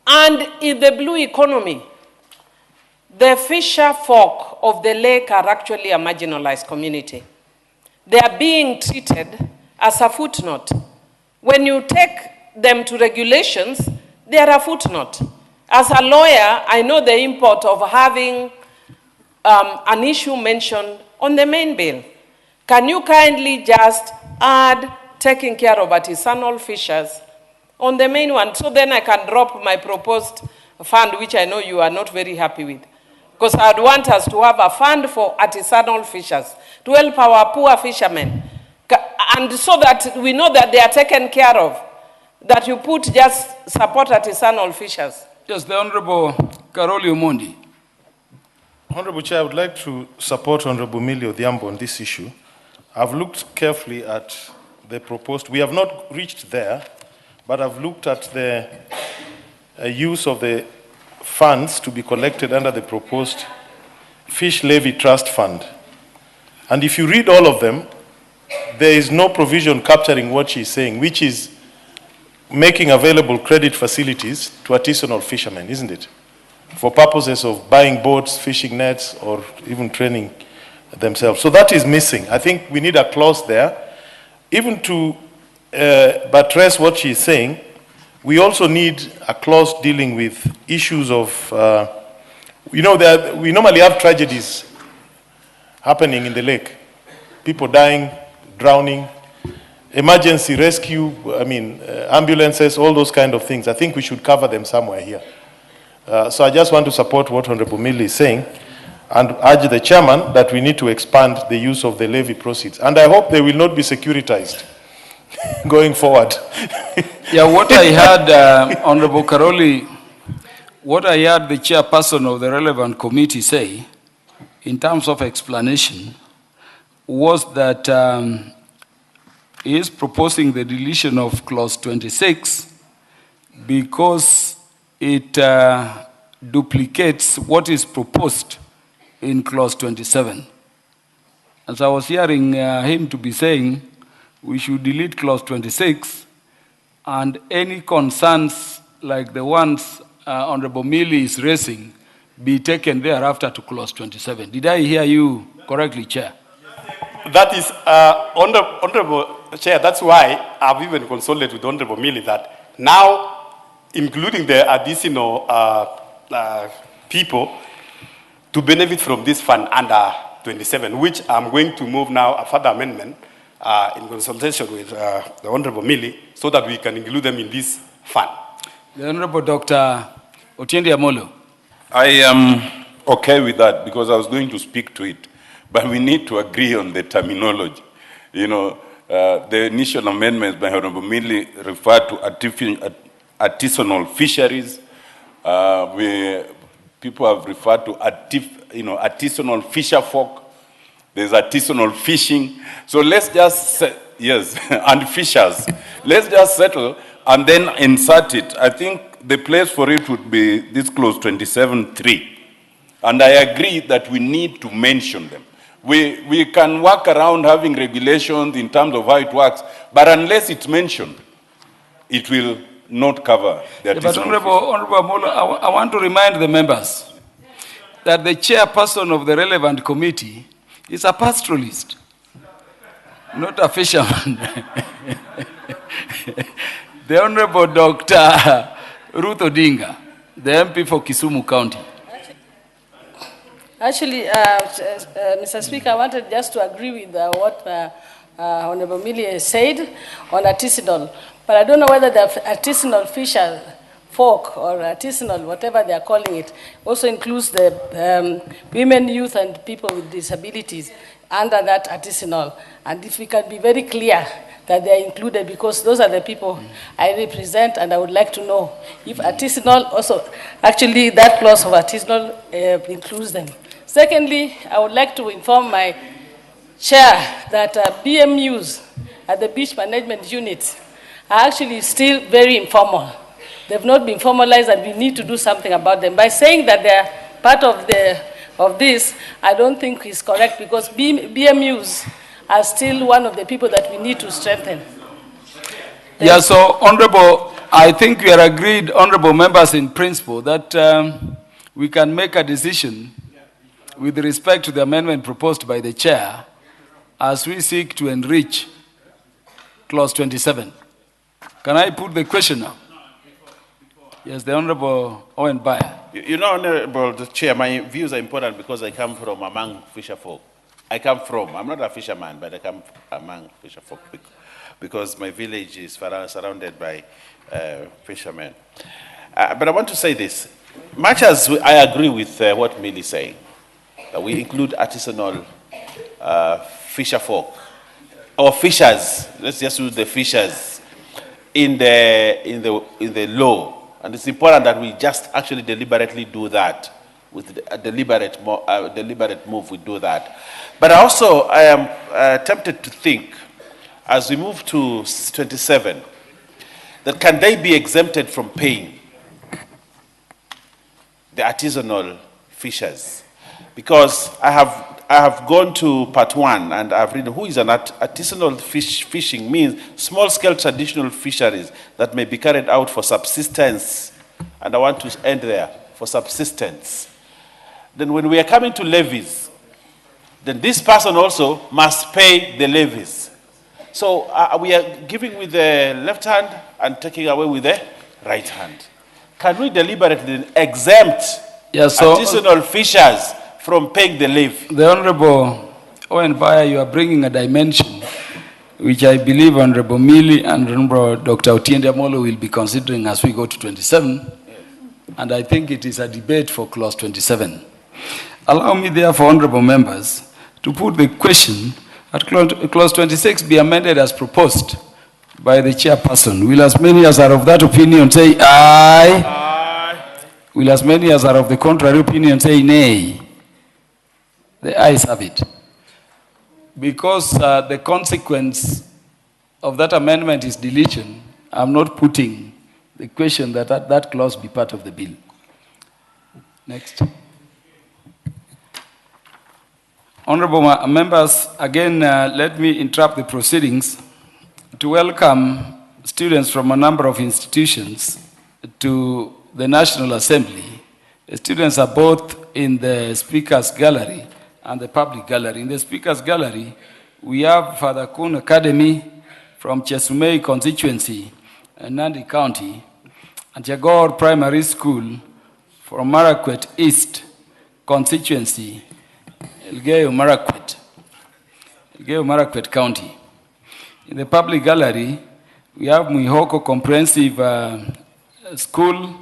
and in the blue economy. The fisher folk of the lake are actually a marginalized community. They are being treated as a footnote. When you take them to regulations, they are a footnote. As a lawyer, I know the import of having an issue mentioned on the main bill. Can you kindly just add taking care of artisanal fishers on the main one, so then I can drop my proposed fund, which I know you are not very happy with. Because I'd want us to have a fund for artisanal fishers, to help our poor fishermen. And so that we know that they are taken care of, that you put just support artisanal fishers. Yes, the Honorable Karoli Omondi. Honorable Chair, I would like to support Honorable Millie Odhiambo on this issue. I've looked carefully at the proposed, we have not reached there, but I've looked at the use of the funds to be collected under the proposed Fish Levy Trust Fund. And if you read all of them, there is no provision capturing what she's saying, which is making available credit facilities to artisanal fishermen, isn't it? For purposes of buying boats, fishing nets, or even training themselves. So that is missing. I think we need a clause there. Even to buttress what she's saying, we also need a clause dealing with issues of, we normally have tragedies happening in the lake. People dying, drowning, emergency rescue, ambulances, all those kind of things. I think we should cover them somewhere here. So I just want to support what Honorable Millie is saying and urge the chairman that we need to expand the use of the levy proceeds. And I hope they will not be securitized going forward. Yeah, what I heard, Honorable Karoli, what I heard the chairperson of the relevant committee say, in terms of explanation, was that he is proposing the deletion of clause 26 because it duplicates what is proposed in clause 27. As I was hearing him to be saying, we should delete clause 26 and any concerns like the ones Honorable Millie is raising be taken thereafter to clause 27. Did I hear you correctly, Chair? That is, Honorable Chair, that's why I've even consulted with Honorable Millie that now, including the additional people to benefit from this fund under 27, which I'm going to move now a further amendment in consultation with the Honorable Millie so that we can include them in this fund. The Honorable Dr. Otiende Amolo. I am okay with that because I was going to speak to it. But we need to agree on the terminology. The initial amendments by Honorable Millie refer to artisanal fisheries. People have referred to artisanal fisher folk. There's artisanal fishing. So let's just, yes, and fishers. Let's just settle and then insert it. I think the place for it would be this clause 27.3. And I agree that we need to mention them. We can work around having regulations in terms of how it works, but unless it's mentioned, it will not cover the artisanal. But Honorable Amolo, I want to remind the members that the chairperson of the relevant committee is a pastoralist, not a fisherman. The Honorable Dr. Ruth Odinga, the MP for Kisumu County. Actually, Mr. Speaker, I wanted just to agree with what Honorable Millie said on artisanal. But I don't know whether the artisanal fisher folk or artisanal, whatever they are calling it, also includes the women, youth, and people with disabilities under that artisanal. And if we can be very clear that they are included, because those are the people I represent, and I would like to know if artisanal also, actually that clause of artisanal includes them. Secondly, I would like to inform my chair that BMUs at the beach management units are actually still very informal. They've not been formalized, and we need to do something about them. By saying that they're part of this, I don't think is correct, because BMUs are still one of the people that we need to strengthen. Yeah, so Honorable, I think we are agreed, Honorable members, in principle, that we can make a decision with respect to the amendment proposed by the chair as we seek to enrich clause 27. Can I put the question now? Yes, the Honorable Owen Bayer. You know, Honorable the Chair, my views are important because I come from among fisher folk. I'm not a fisherman, but I come among fisher folk because my village is surrounded by fishermen. But I want to say this. Much as I agree with what Millie is saying, that we include artisanal fisher folk, or fishers, let's just use the fishers, in the law. And it's important that we just actually deliberately do that. With a deliberate move, we do that. But also, I am tempted to think, as we move to 27, that can they be exempted from paying the artisanal fishers? Because I have gone to part 1 and I've read who is an artisanal fishing means small-scale traditional fisheries that may be carried out for subsistence. And I want to end there, for subsistence. Then when we are coming to levies, then this person also must pay the levies. So we are giving with the left hand and taking away with the right hand. Can we deliberately exempt artisanal fishers from paying the levy? The Honorable Owen Bayer, you are bringing a dimension which I believe Honorable Millie and Honorable Dr. Otiende Amolo will be considering as we go to 27. And I think it is a debate for clause 27. Allow me, therefore, honorable members, to put the question that clause 26 be amended as proposed by the chairperson. Will as many as are of that opinion say aye? Aye. Will as many as are of the contrary opinion say nay? The ayes have it. Because the consequence of that amendment is deletion, I'm not putting the question that that clause be part of the bill. Next. Honorable members, again, let me interrupt the proceedings to welcome students from a number of institutions to the National Assembly. The students are both in the Speaker's Gallery and the Public Gallery. In the Speaker's Gallery, we have Father Kun Academy from Chesumei constituency, Nandi County, and Jagor Primary School from Marakwet East constituency, Elgeyo Marakwet County. In the Public Gallery, we have Mwihoko Comprehensive School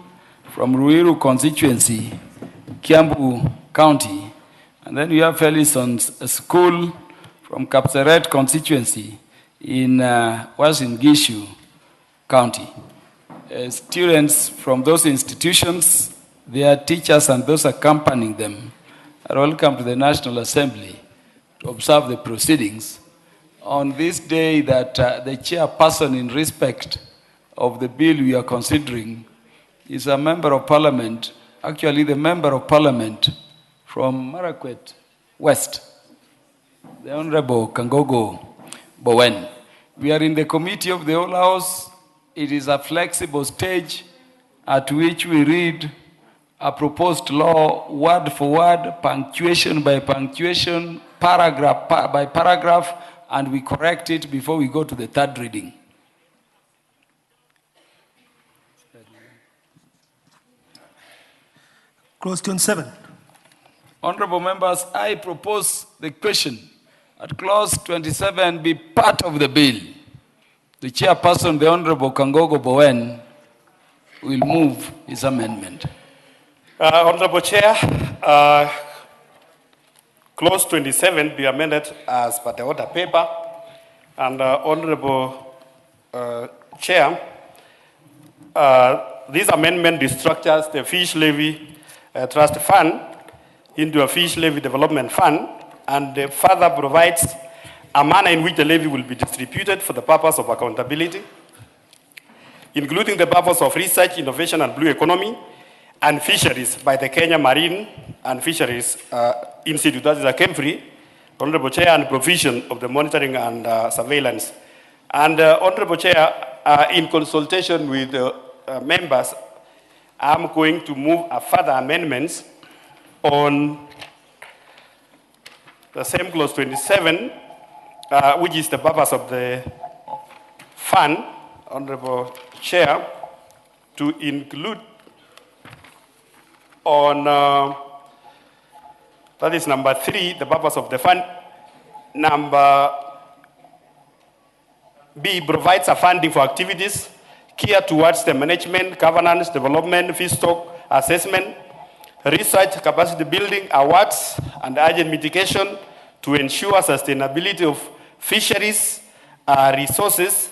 from Ruiru constituency, Kiambu County. And then we have Felison's School from Kapseret constituency in Uasin Gishu County. Students from those institutions, their teachers and those accompanying them are welcome to the National Assembly to observe the proceedings on this day that the chairperson, in respect of the bill we are considering, is a member of parliament, actually the member of parliament from Marakwet West, the Honorable Kangogo Bowen. We are in the committee of the whole house. It is a flexible stage at which we read a proposed law word for word, punctuation by punctuation, paragraph by paragraph, and we correct it before we go to the third reading. Clause 27. Honorable members, I propose the question that clause 27 be part of the bill. The chairperson, the Honorable Kangogo Bowen, will move his amendment. Honorable Chair, clause 27 be amended as per the order paper. And Honorable Chair, this amendment restructures the fish levy trust fund into a fish levy development fund, and further provides a manner in which the levy will be distributed for the purpose of accountability, including the purpose of research, innovation, and blue economy, and fisheries by the Kenya Marine and Fisheries Institute, that is a KEMFRI, Honorable Chair, and provision of the monitoring and surveillance. And Honorable Chair, in consultation with members, I'm going to move a further amendments on the same clause 27, which is the purpose of the fund, Honorable Chair. to include on, that is number 3, the purpose of the fund. Number B, provides a funding for activities geared towards the management, governance, development, feedstock assessment, research, capacity building, awards, and urgent mitigation to ensure sustainability of fisheries resources,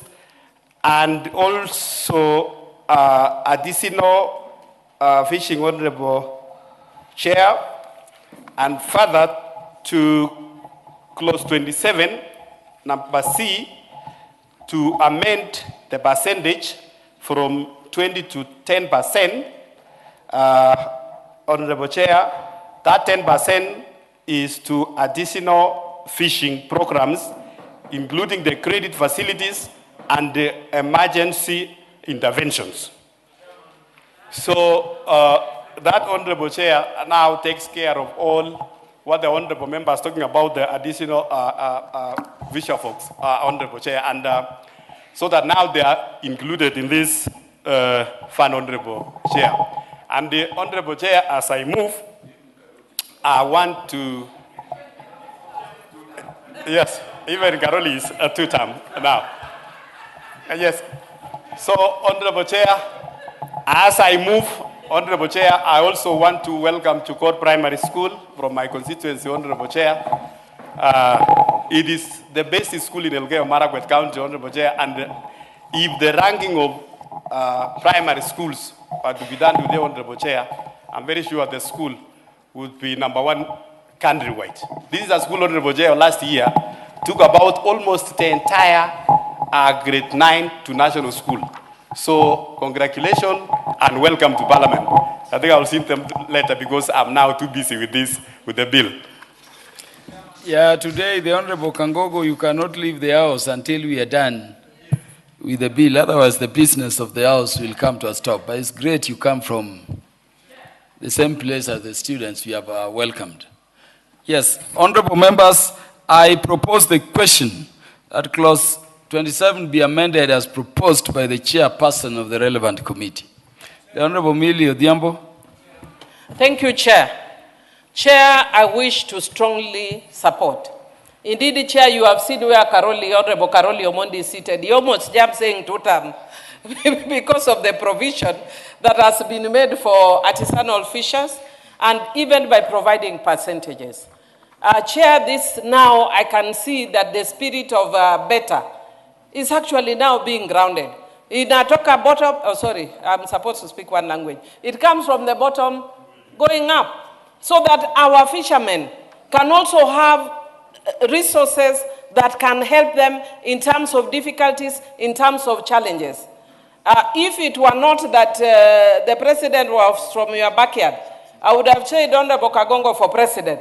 and also additional fishing, Honorable Chair, and further to clause 27, number C, to amend the percentage from 20 to 10%, Honorable Chair. That 10% is to additional fishing programs, including the credit facilities and the emergency interventions. So that, Honorable Chair, now takes care of all what the Honorable Member is talking about, the additional visual folks, Honorable Chair, and so that now they are included in this fund, Honorable Chair. And the Honorable Chair, as I move, I want to, yes, even Caroli is a 2-term now. Yes. So, Honorable Chair, as I move, Honorable Chair, I also want to welcome Chukot Primary School from my constituency, Honorable Chair. It is the best school in Elgeyo-Marakwet County, Honorable Chair, and if the ranking of primary schools are to be done today, Honorable Chair, I'm very sure the school would be #1 countrywide. This is a school, Honorable Chair, last year took about almost the entire grade 9 to national school. So congratulations and welcome to Parliament. I think I'll see them later because I'm now too busy with this, with the bill. Yeah, today, the Honorable Kangogo, you cannot leave the house until we are done with the bill. Otherwise, the business of the house will come to a stop. But it's great you come from the same place as the students we have welcomed. Yes, honorable members, I propose the question that clause 27 be amended as proposed by the chairperson of the relevant committee. The Honorable Millie Odhiambo. Thank you, Chair. Chair, I wish to strongly support. Indeed, Chair, you have seen where Honorable Karoli Omondi is seated. He almost jumped saying 2-term because of the provision that has been made for artisanal fishers and even by providing percentages. Chair, this now I can see that the spirit of better is actually now being grounded. Inatoka bottom, oh sorry, I'm supposed to speak one language. It comes from the bottom going up so that our fishermen can also have resources that can help them in terms of difficulties, in terms of challenges. If it were not that the president was from your backyard, I would have said Honorable Kagongo for president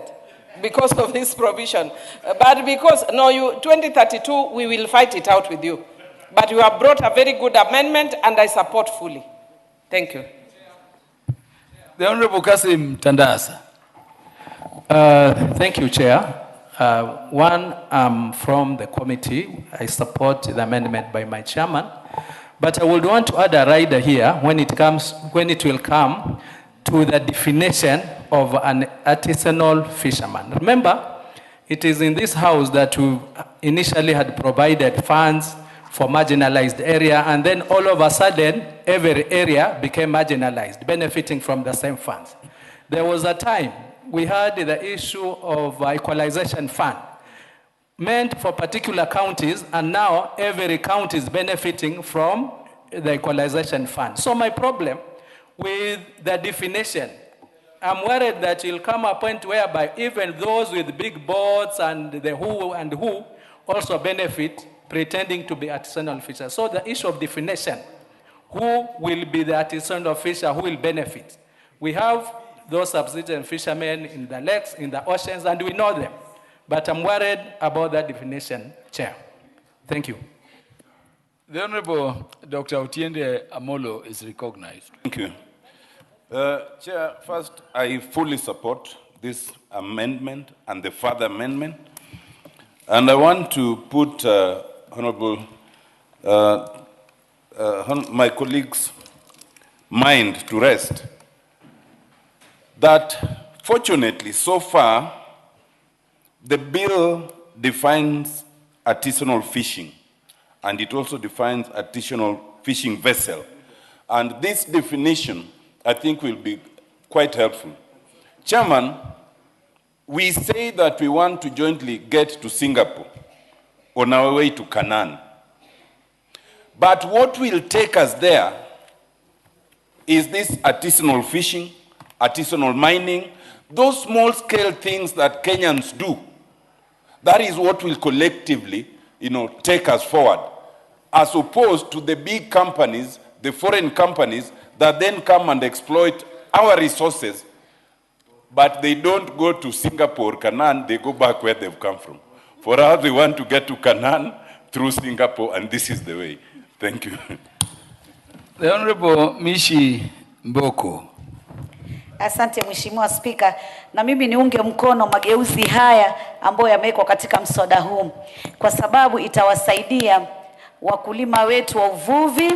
because of this provision. But because, no, 2032, we will fight it out with you. But you have brought a very good amendment, and I support fully. Thank you. The Honorable Kasim Tandasa. Thank you, Chair. From the committee, I support the amendment by my chairman. But I would want to add a rider here when it will come to the definition of an artisanal fisherman. Remember, it is in this house that we initially had provided funds for marginalized area, and then all of a sudden, every area became marginalized, benefiting from the same funds. There was a time we had the issue of equalization fund, meant for particular counties, and now every county is benefiting from the equalization fund. So my problem with the definition, I'm worried that it'll come a point whereby even those with big boats and the who also benefit, pretending to be artisanal fishers. So the issue of definition, who will be the artisanal fisher, who will benefit? We have those subsistence fishermen in the lakes, in the oceans, and we know them. But I'm worried about that definition, Chair. Thank you. The Honorable Dr. Otiende Amolo is recognized. Thank you. Chair, first, I fully support this amendment and the further amendment. And I want to put my colleagues mind to rest that fortunately so far the bill defines artisanal fishing and it also defines artisanal fishing vessel. And this definition I think will be quite helpful. Chairman, we say that we want to jointly get to Singapore on our way to Canaan. But what will take us there is this artisanal fishing, artisanal mining, those small-scale things that Kenyans do. That is what will collectively, take us forward, as opposed to the big companies, the foreign companies, that then come and exploit our resources, but they don't go to Singapore, Canaan, they go back where they've come from. For us, we want to get to Canaan through Singapore, and this is the way. Thank you. The Honorable Mishi Mboko. Asante Mheshimiwa Spika, na mimi niunge mkono mageuzi haya ambayo yamewekwa katika mswada huu kwa sababu itawasaidia wakulima wetu wa uvuvi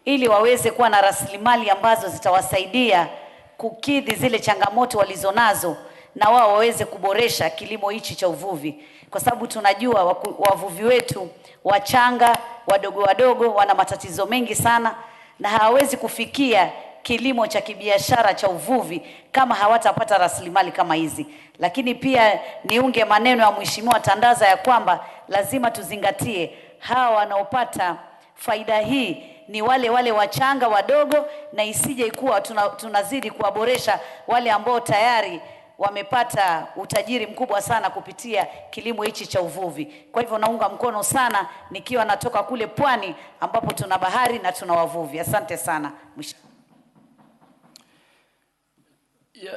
ili waweze kuwa na rasilimali ambazo zitawasaidia kukidhi zile changamoto walizonazo na wao waweze kuboresha kilimo hichi cha uvuvi, kwa sababu tunajua wavuvi wetu wachanga wadogo wadogo wana matatizo mengi sana na hawawezi kufikia kilimo cha kibiashara cha uvuvi kama hawatapata rasilimali kama hizi. Lakini pia niunge maneno ya Mheshimiwa Tandaza ya kwamba lazima tuzingatie hawa wanaopata faida hii ni wale wachanga wadogo, na isije ikuwa tunazidi kuwaboresha wale ambao tayari wamepata utajiri mkubwa sana kupitia kilimo hichi cha uvuvi. Kwa hivyo naunga mkono sana nikiwa natoka kule pwani ambapo tuna bahari na tuna wavuvi. Asante sana. Yeah,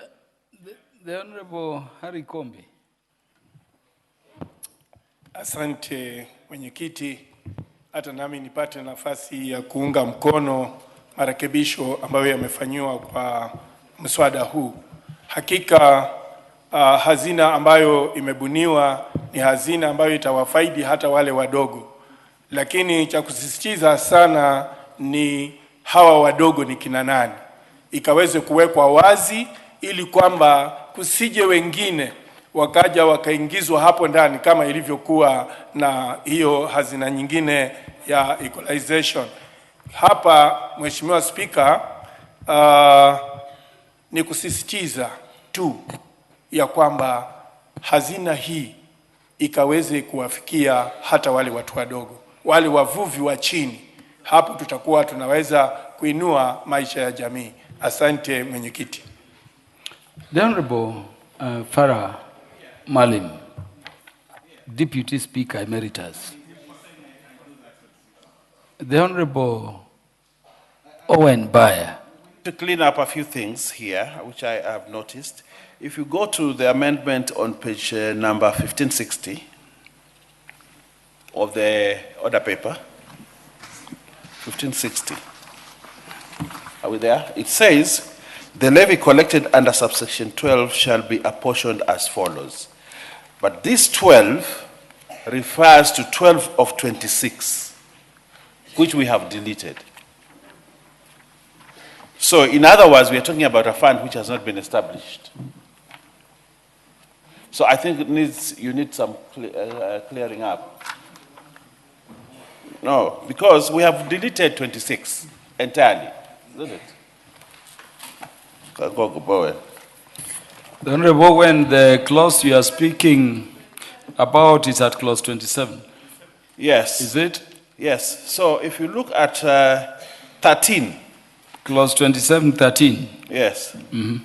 the Honorable Harry Kombi. Asante mwenyekiti, hata nami nipate nafasi ya kuunga mkono marekebisho ambayo yamefanywa kwa mswada huu. Hakika hazina ambayo imebuniwa ni hazina ambayo itawafaidi hata wale wadogo. Lakini cha kusisitiza sana ni hawa wadogo ni kina nani. Ikaweze kuwekwa wazi ili kwamba kusije wengine wakaja wakaingizwa hapo ndani kama ilivyokuwa na hiyo hazina nyingine ya equalization. Hapa Mheshimiwa Spika, ni kusisitiza tu ya kwamba hazina hii ikaweze kuwafikia hata wale watu wadogo, wale wavuvi wa chini. Hapo tutakuwa tunaweza kuinua maisha ya jamii. Asante mwenyekiti. The Honorable Farah Malim, Deputy Speaker Emeritus. The Honorable Owen Bayer. To clean up a few things here, which I have noticed. If you go to the amendment on page number 1560 of the order paper, 1560, are we there? It says, the levy collected under subsection 12 shall be apportioned as follows. But this 12 refers to 12 of 26, which we have deleted. So in other words, we are talking about a fund which has not been established. So I think you need some clearing up. No, because we have deleted 26 entirely, isn't it? The Honorable, when the clause you are speaking about is at clause 27. Yes. Is it? Yes. So if you look at 13. Clause 27, 13. Yes. Mm-hmm.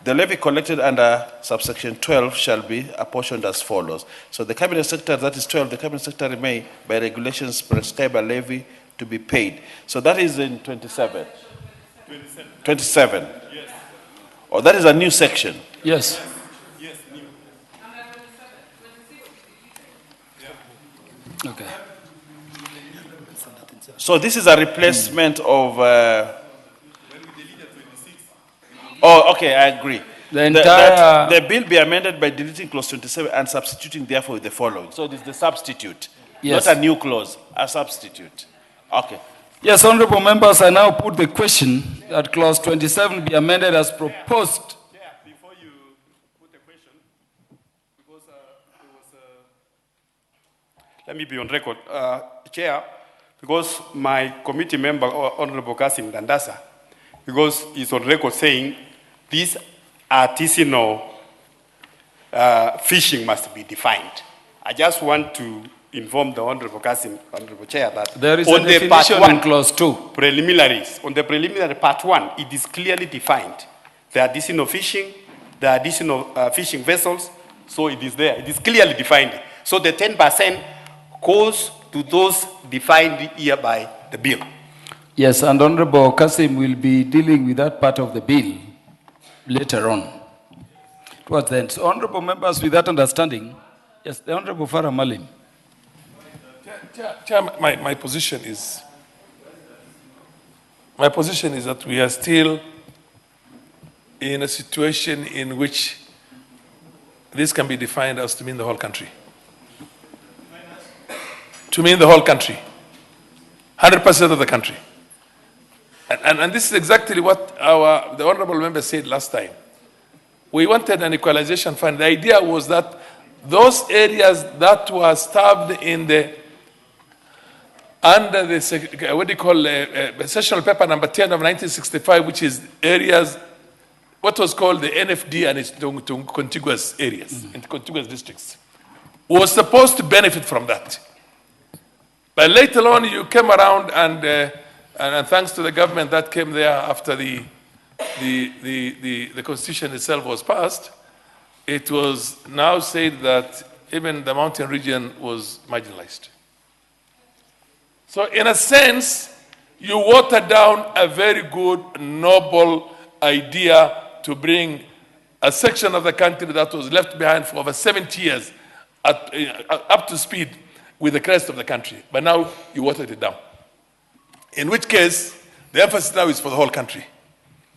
The levy collected under subsection 12 shall be apportioned as follows. So the Cabinet Secretary, that is 12, the Cabinet Secretary may, by regulations, prescribe a levy to be paid. So that is in 27. 27. 27. Yes. Oh, that is a new section. Yes. Yes, new. Okay. So this is a replacement of... oh, okay, I agree. The entire... The bill be amended by deleting clause 27 and substituting therefore with the following. So it is the substitute, yes. Not a new clause, a substitute. Okay. Yes, honorable members, I now put the question that clause 27 be amended as proposed. Before you put the question, because let me be on record. Chair, because my committee member, Honorable Kasim Dandasa, because he's on record saying this artisanal fishing must be defined. I just want to inform the Honorable Kasim, Honorable Chair, that there is on a the part definition one, in clause 2. Preliminaries, on the preliminary part 1, it is clearly defined. The artisanal fishing, the additional fishing vessels, so it is there. It is clearly defined. So the 10% goes to those defined here by the bill. Yes, and Honorable Kasim will be dealing with that part of the bill later on. Towards the end. So, honorable members, with that understanding, yes, the Honorable Farah Malim. Chair, my position is that we are still in a situation in which this can be defined as to mean the whole country. To mean the whole country. 100% of the country. And this is exactly what the honorable member said last time. We wanted an equalization fund. The idea was that those areas that were starved in the under the sessional paper number 10 of 1965, which is areas, what was called the NFD and its contiguous areas, in contiguous districts, was supposed to benefit from that. But later on, you came around and thanks to the government that came there after the constitution itself was passed, it was now said that even the mountain region was marginalized. So in a sense, you watered down a very good, noble idea to bring a section of the country that was left behind for over 70 years up to speed with the rest of the country. But now you watered it down. In which case, the emphasis now is for the whole country.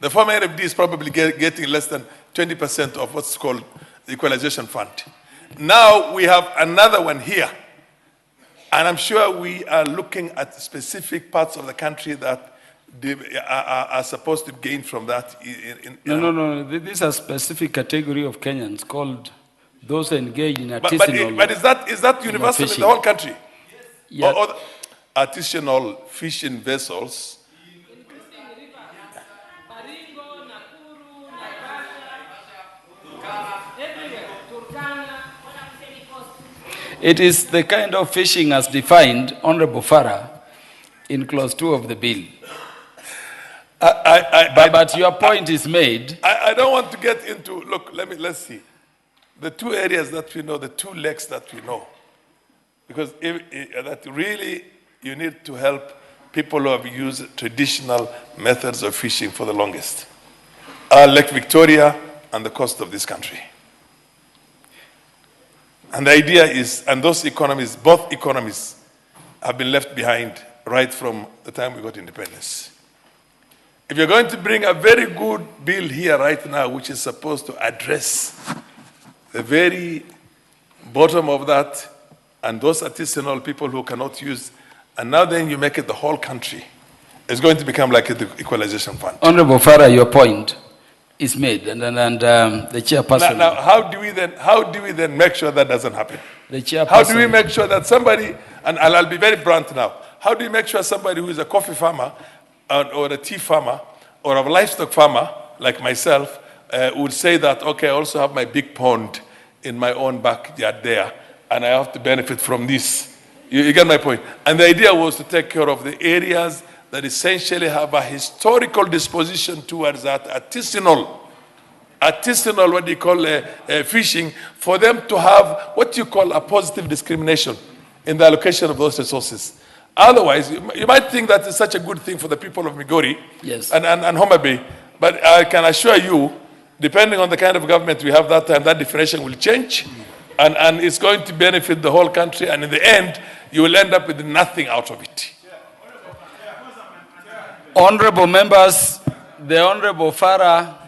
The former NFD is probably getting less than 20% of what's called the equalization fund. Now we have another one here. And I'm sure we are looking at specific parts of the country that are supposed to gain from that. No. This is a specific category of Kenyans called those engaged in artisanal. But is that universal in the whole country? Yeah. Or artisanal fishing vessels? It is the kind of fishing as defined, Honorable Farah, in clause 2 of the bill. But your point is made. I don't want to get into, look, let's see. The two areas that we know, the two lakes that we know. Because that really you need to help people who have used traditional methods of fishing for the longest. Lake Victoria and the coast of this country. And the idea is, and those economies, both economies, have been left behind right from the time we got independence. If you're going to bring a very good bill here right now, which is supposed to address the very bottom of that, and those artisanal people who cannot use, and now then you make it the whole country, it's going to become like the equalization fund. Honorable Farah, your point is made, and the chairperson. Now, how do we then make sure that doesn't happen? The chairperson. How do we make sure that somebody, and I'll be very blunt now, how do you make sure somebody who is a coffee farmer or a tea farmer or a livestock farmer like myself would say that, okay, I also have my big pond in my own backyard there, and I have to benefit from this. You get my point? And the idea was to take care of the areas that essentially have a historical disposition towards that artisanal, what do you call fishing, for them to have what you call a positive discrimination in the allocation of those resources. Otherwise, you might think that it's such a good thing for the people of Migori and Homa Bay, but I can assure you, depending on the kind of government we have that time, that definition will change, and it's going to benefit the whole country, and in the end, you will end up with nothing out of it. Honorable members, the Honorable Farah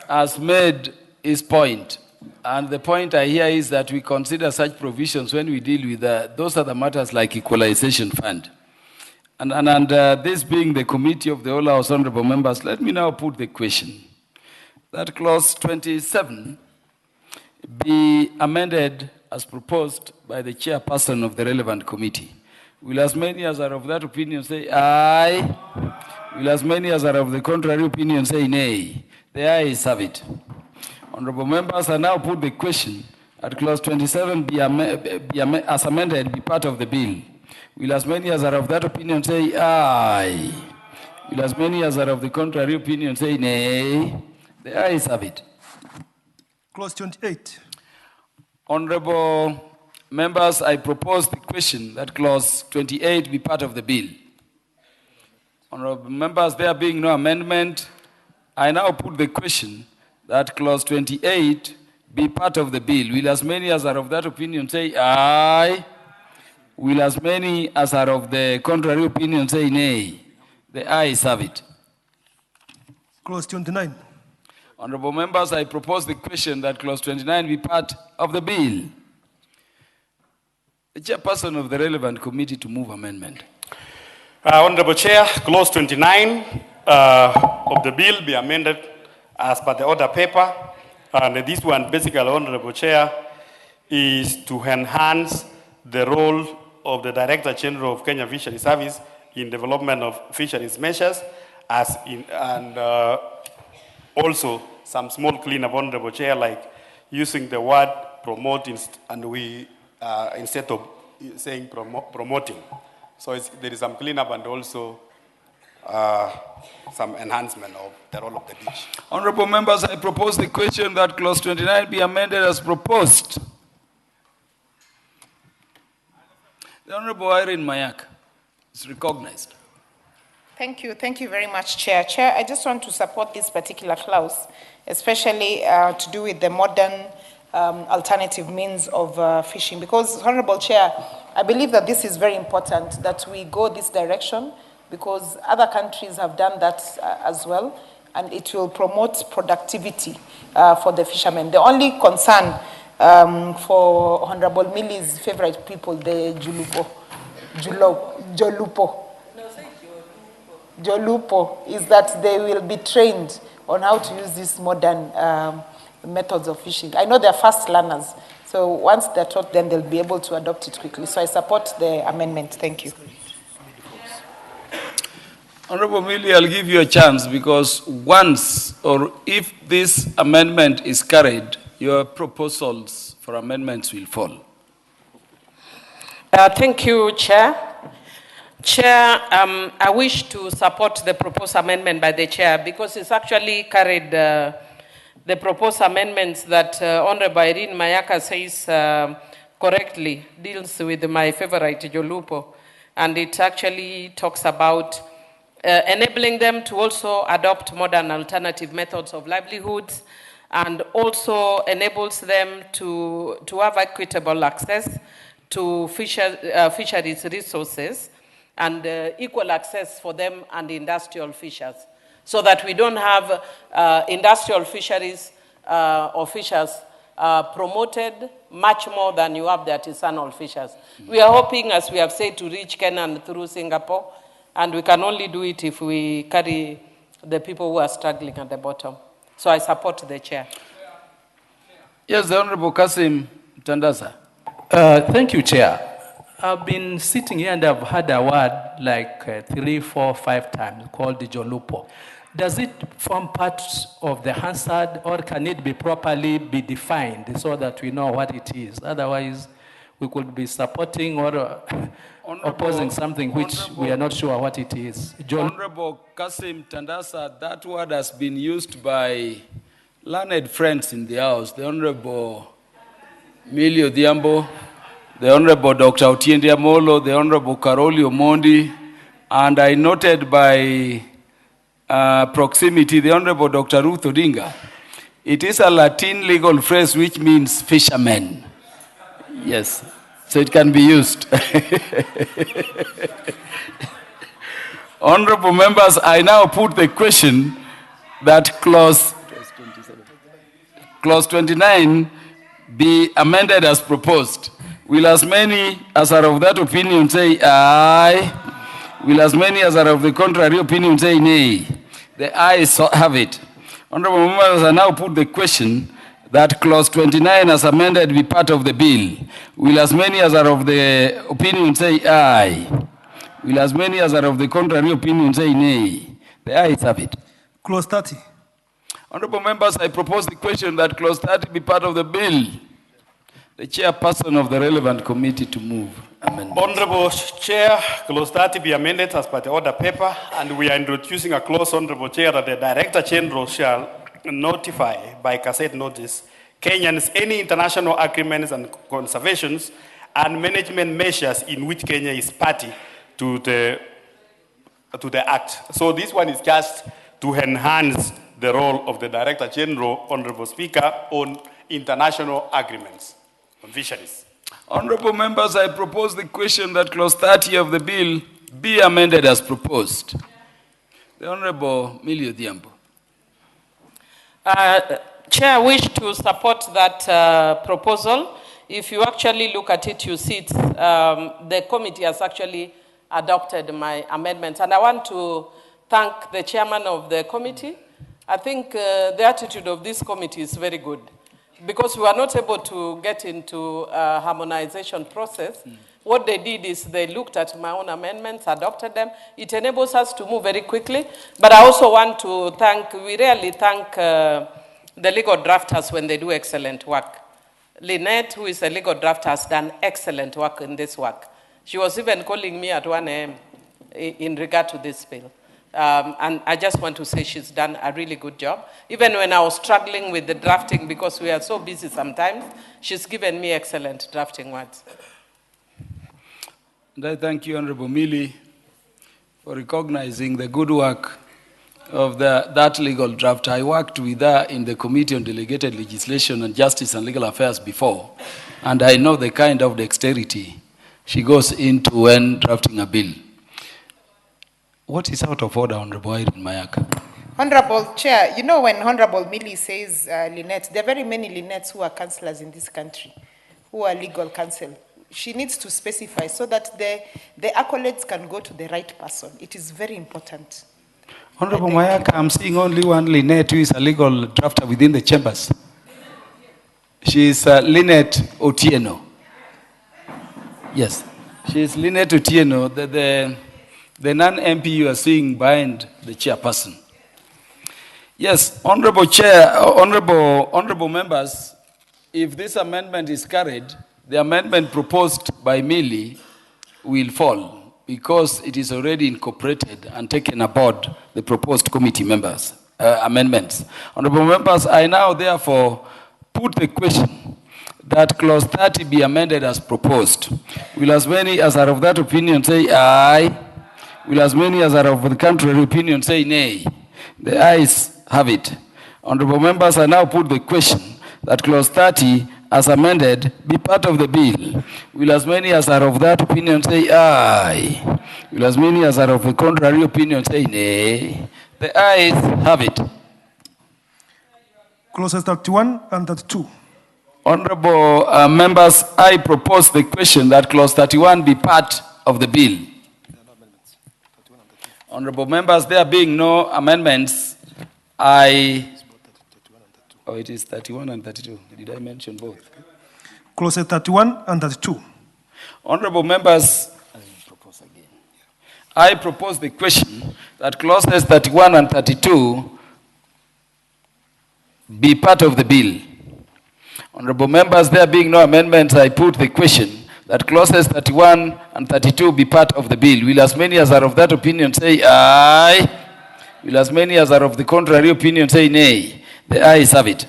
has made his point. And the point I hear is that we consider such provisions when we deal with those other matters like equalization fund. This being the committee of the All House honorable members, let me now put the question that clause 27 be amended as proposed by the chairperson of the relevant committee. Will as many as are of that opinion say aye? Will as many as are of the contrary opinion say nay? The ayes have it. Honorable members, I now put the question that clause 27 as amended be part of the bill. Will as many as are of that opinion say aye? Will as many as are of the contrary opinion say nay? The ayes have it. Clause 28. Honorable members, I propose the question that clause 28 be part of the bill. Honorable members, there being no amendment, I now put the question that clause 28 be part of the bill. Will as many as are of that opinion say aye? Will as many as are of the contrary opinion say nay? The ayes have it. Clause 29. Honorable members, I propose the question that clause 29 be part of the bill. The chairperson of the relevant committee to move amendment. Honorable Chair, clause 29 of the bill be amended as per the order paper. And this one, basically, Honorable Chair, is to enhance the role of the Director General of Kenya Fisheries Service in development of fisheries measures, and also some small cleanup, Honorable Chair, like using the word promote instead of saying promoting. So there is some cleanup and also some enhancement of the role of the beach. Honorable members, I propose the question that clause 29 be amended as proposed. The Honorable Irene Mayak is recognized. Thank you very much, Chair. Chair, I just want to support this particular clause, especially to do with the modern alternative means of fishing, because, Honorable Chair, I believe that this is very important that we go this direction, because other countries have done that as well, and it will promote productivity for the fishermen. The only concern for Honorable Milli's favorite people, the Jolupo, is that they will be trained on how to use these modern methods of fishing. I know they're fast learners, so once they're taught, then they'll be able to adopt it quickly. So I support the amendment. Thank you. Honorable Millie, I'll give you a chance, because once, or if this amendment is carried, your proposals for amendments will fall. Thank you, Chair. Chair, I wish to support the proposed amendment by the Chair, because it's actually carried the proposed amendments that Honorable Irene Mayaka says correctly deals with my favorite Jolupo, and it actually talks about enabling them to also adopt modern alternative methods of livelihoods, and also enables them to have equitable access to fisheries resources, and equal access for them and industrial fishers, so that we don't have industrial fisheries or fishers promoted much more than you have the artisanal fishers. We are hoping, as we have said, to reach Kenya through Singapore, and we can only do it if we carry the people who are struggling at the bottom. So I support the Chair. Yes, the Honorable Kasim Tandasa. Thank you, Chair. I've been sitting here and I've heard a word like 3, 4, 5 times called the Jolupo. Does it form part of the Hansard, or can it be properly be defined so that we know what it is? Otherwise, we could be supporting or opposing something which we are not sure what it is. Honorable Kasim Tandasa, that word has been used by learned friends in the House, the Honorable Millie Odhiambo, the Honorable Dr. Otiende Amolo, the Honorable Karoli Omondi, and I noted by proximity the Honorable Dr. Ruth Odinga. It is a Latin legal phrase which means fishermen. Yes, so it can be used. Honorable members, I now put the question that clause 29 be amended as proposed. Will as many as are of that opinion say aye? Will as many as are of the contrary opinion say nay? The ayes have it. Honorable members, I now put the question that clause 29 as amended be part of the bill. Will as many as are of the opinion say aye? Will as many as are of the contrary opinion say nay? The ayes have it. Clause 30. Honorable members, I propose the question that clause 30 be part of the bill. The chairperson of the relevant committee to move amendment. Honorable Chair, clause 30 be amended as per the order paper, and we are introducing a clause, Honorable Chair, that the Director General shall notify by cassette notice Kenyans any international agreements and conservations and management measures in which Kenya is party to the act. So this one is just to enhance the role of the Director General, Honorable Speaker, on international agreements on fisheries. Honorable members, I propose the question that clause 30 of the bill be amended as proposed. The Honorable Millie Odhiambo. Chair, I wish to support that proposal. If you actually look at it, you see the committee has actually adopted my amendments. And I want to thank the chairman of the committee. I think the attitude of this committee is very good, because we were not able to get into a harmonization process. What they did is they looked at my own amendments, adopted them. It enables us to move very quickly. But I also want to thank, we really thank the legal drafters when they do excellent work. Lynette, who is a legal drafter, has done excellent work in this work. She was even calling me at 1 a.m. in regard to this bill. And I just want to say she's done a really good job. Even when I was struggling with the drafting, because we are so busy sometimes, she's given me excellent drafting words. And I thank you, Honorable Millie, for recognizing the good work of that legal draft. I worked with her in the Committee on Delegated Legislation and Justice and Legal Affairs before, and I know the kind of dexterity she goes into when drafting a bill. What is out of order, Honorable Irene Mayaka? Honorable Chair, you know when Honorable Millie says Lynette, there are very many Lynettes who are councillors in this country, who are legal counsel. She needs to specify so that the accolades can go to the right person. It is very important. Honorable Mayaka, I'm seeing only one Lynette who is a legal drafter within the chambers. She is Lynette Otieno. Yes, she is Lynette Otieno, the non-MP you are seeing behind the chairperson. Yes, Honorable Chair, honorable members, if this amendment is carried, the amendment proposed by Millie will fall because it is already incorporated and taken aboard the proposed committee members' amendments. Honorable members, I now therefore put the question that clause 30 be amended as proposed. Will as many as are of that opinion say aye? Will as many as are of the contrary opinion say nay? The ayes have it. Honorable members, I now put the question that clause 30 as amended be part of the bill. Will as many as are of that opinion say aye? Will as many as are of the contrary opinion say nay? The ayes have it. Clauses 31 and 32. Honorable members, I propose the question that clause 31 be part of the bill. Honorable members, there being no amendments, it is 31 and 32. Did I mention both? Clauses 31 and 32. Honorable members, I propose the question that clauses 31 and 32 be part of the bill. Honorable members, there being no amendments, I put the question that clauses 31 and 32 be part of the bill. Will as many as are of that opinion say aye? Will as many as are of the contrary opinion say nay? The ayes have it.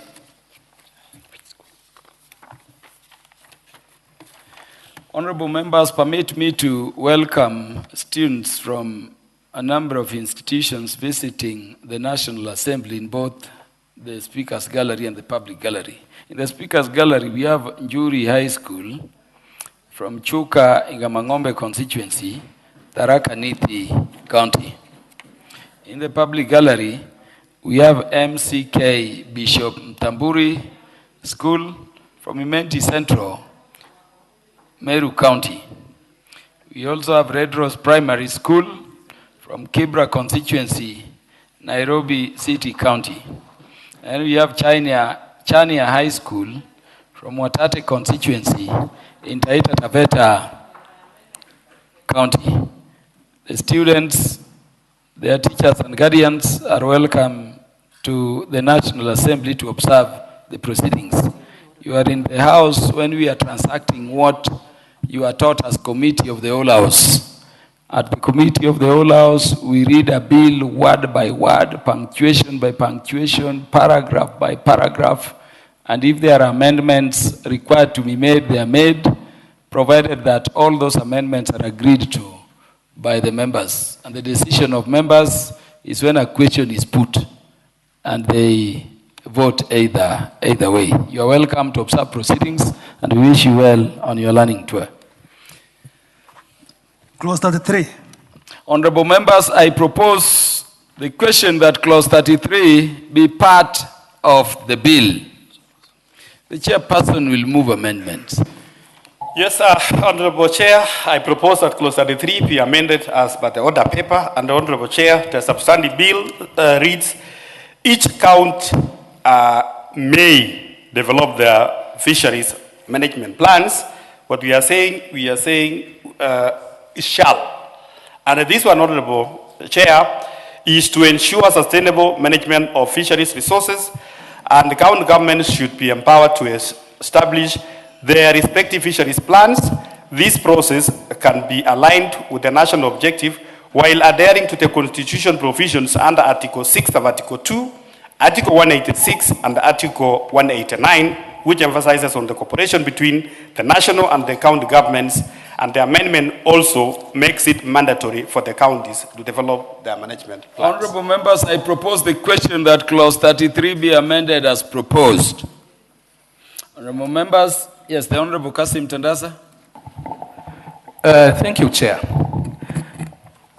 Honorable members, permit me to welcome students from a number of institutions visiting the National Assembly in both the Speaker's Gallery and the Public Gallery. In the Speaker's Gallery, we have Njuri High School from Chuka, Ingamangombe constituency, Tharaka Nithi County. In the Public Gallery, we have MCK Bishop Mtamburi School from Imenti Central, Meru County. We also have Red Rose Primary School from Kibra constituency, Nairobi City County. And we have Chania High School from Watate constituency in Taita Taveta County. The students, their teachers and guardians are welcome to the National Assembly to observe the proceedings. You are in the House when we are transacting what you are taught as Committee of the Whole House. At the Committee of the Whole House, we read a bill word by word, punctuation by punctuation, paragraph by paragraph, and if there are amendments required to be made, they are made, provided that all those amendments are agreed to by the members. And the decision of members is when a question is put, and they vote either way. You are welcome to observe proceedings, and we wish you well on your learning tour. Clause 33. Honorable members, I propose the question that clause 33 be part of the bill. The chairperson will move amendments. Yes, Honorable Chair, I propose that clause 33 be amended as per the order paper. And the Honorable Chair, the substantive bill reads, each county may develop their fisheries management plans. What we are saying shall. And this one, Honorable Chair, is to ensure sustainable management of fisheries resources, and the county governments should be empowered to establish their respective fisheries plans. This process can be aligned with the national objective while adhering to the constitution provisions under Article 6 of Article 2, Article 186 and Article 189, which emphasizes on the cooperation between the national and the county governments, and the amendment also makes it mandatory for the counties to develop their management plans. Honorable members, I propose the question that clause 33 be amended as proposed. Honorable members, yes, the Honorable Kasim Tandasa. Thank you, Chair.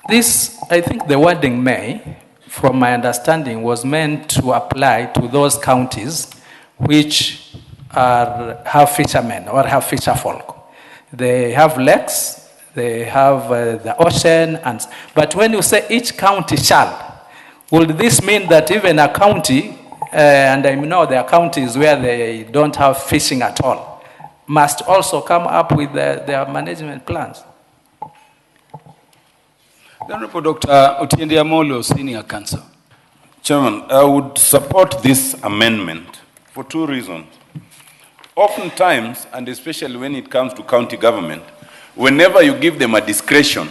This, I think the wording may, from my understanding, was meant to apply to those counties which have fishermen or have fisher folk. They have lakes, they have the ocean, but when you say each county shall, would this mean that even a county, and I know there are counties where they don't have fishing at all, must also come up with their management plans? The Honorable Dr. Otiende Amolo, Senior Counsel. Chairman, I would support this amendment for two reasons. Oftentimes, and especially when it comes to county government, whenever you give them a discretion,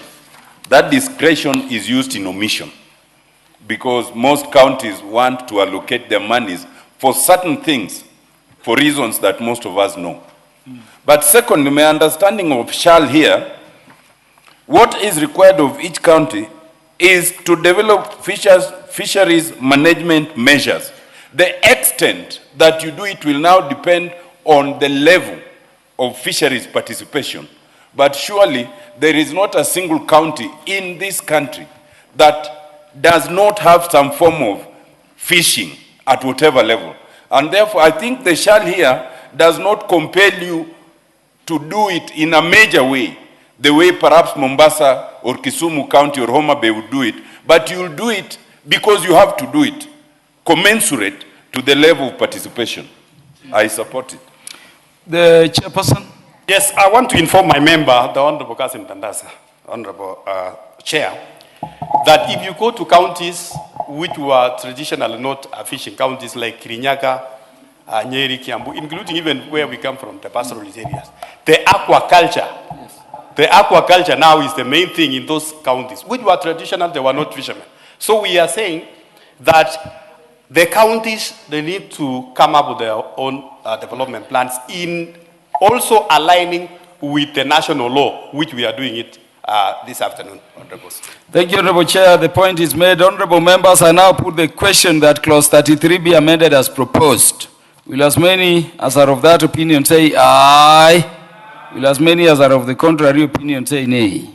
that discretion is used in omission, because most counties want to allocate their monies for certain things for reasons that most of us know. But secondly, my understanding of shall here, what is required of each county is to develop fisheries management measures. The extent that you do it will now depend on the level of fisheries participation. But surely there is not a single county in this country that does not have some form of fishing at whatever level. And therefore, I think the shall here does not compel you to do it in a major way, the way perhaps Mombasa or Kisumu County or Homa Bay would do it, but you'll do it because you have to do it, commensurate to the level of participation. I support it. The chairperson. Yes, I want to inform my member, the Honorable Kasim Tandasa, Honorable Chair, that if you go to counties which were traditionally not fishing counties like Kirinyaga, Nyeri, Kiambu, including even where we come from, the pastoralist areas, the aquaculture now is the main thing in those counties, which were traditional, they were not fishermen. So we are saying that the counties, they need to come up with their own development plans in also aligning with the national law, which we are doing it this afternoon, Honorable. Thank you, Honorable Chair. The point is made. Honorable members, I now put the question that clause 33 be amended as proposed. Will as many as are of that opinion say aye? Will as many as are of the contrary opinion say nay?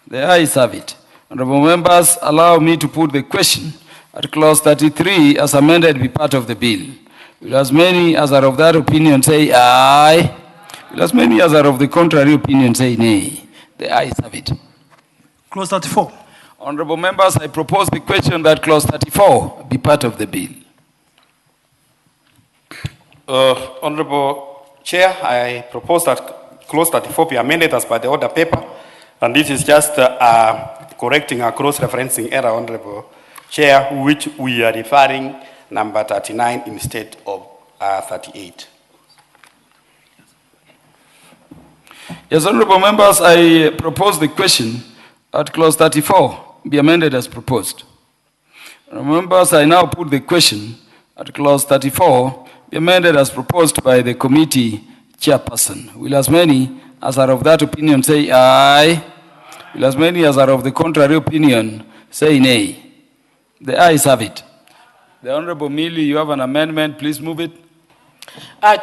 The ayes have it. Honorable members, allow me to put the question that clause 33 as amended be part of the bill. Will as many as are of that opinion say aye? Will as many as are of the contrary opinion say nay? The ayes have it. Clause 34. Honorable members, I propose the question that clause 34 be part of the bill. Honorable Chair, I propose that clause 34 be amended as per the order paper, and this is just correcting a cross-referencing error, Honorable Chair, which we are referring number 39 instead of 38. Yes, honorable members, I propose the question at clause 34 be amended as proposed. Honorable members, I now put the question at clause 34 be amended as proposed by the committee chairperson. Will as many as are of that opinion say aye? Will as many as are of the contrary opinion say nay? The ayes have it. The Honorable Millie, you have an amendment. Please move it.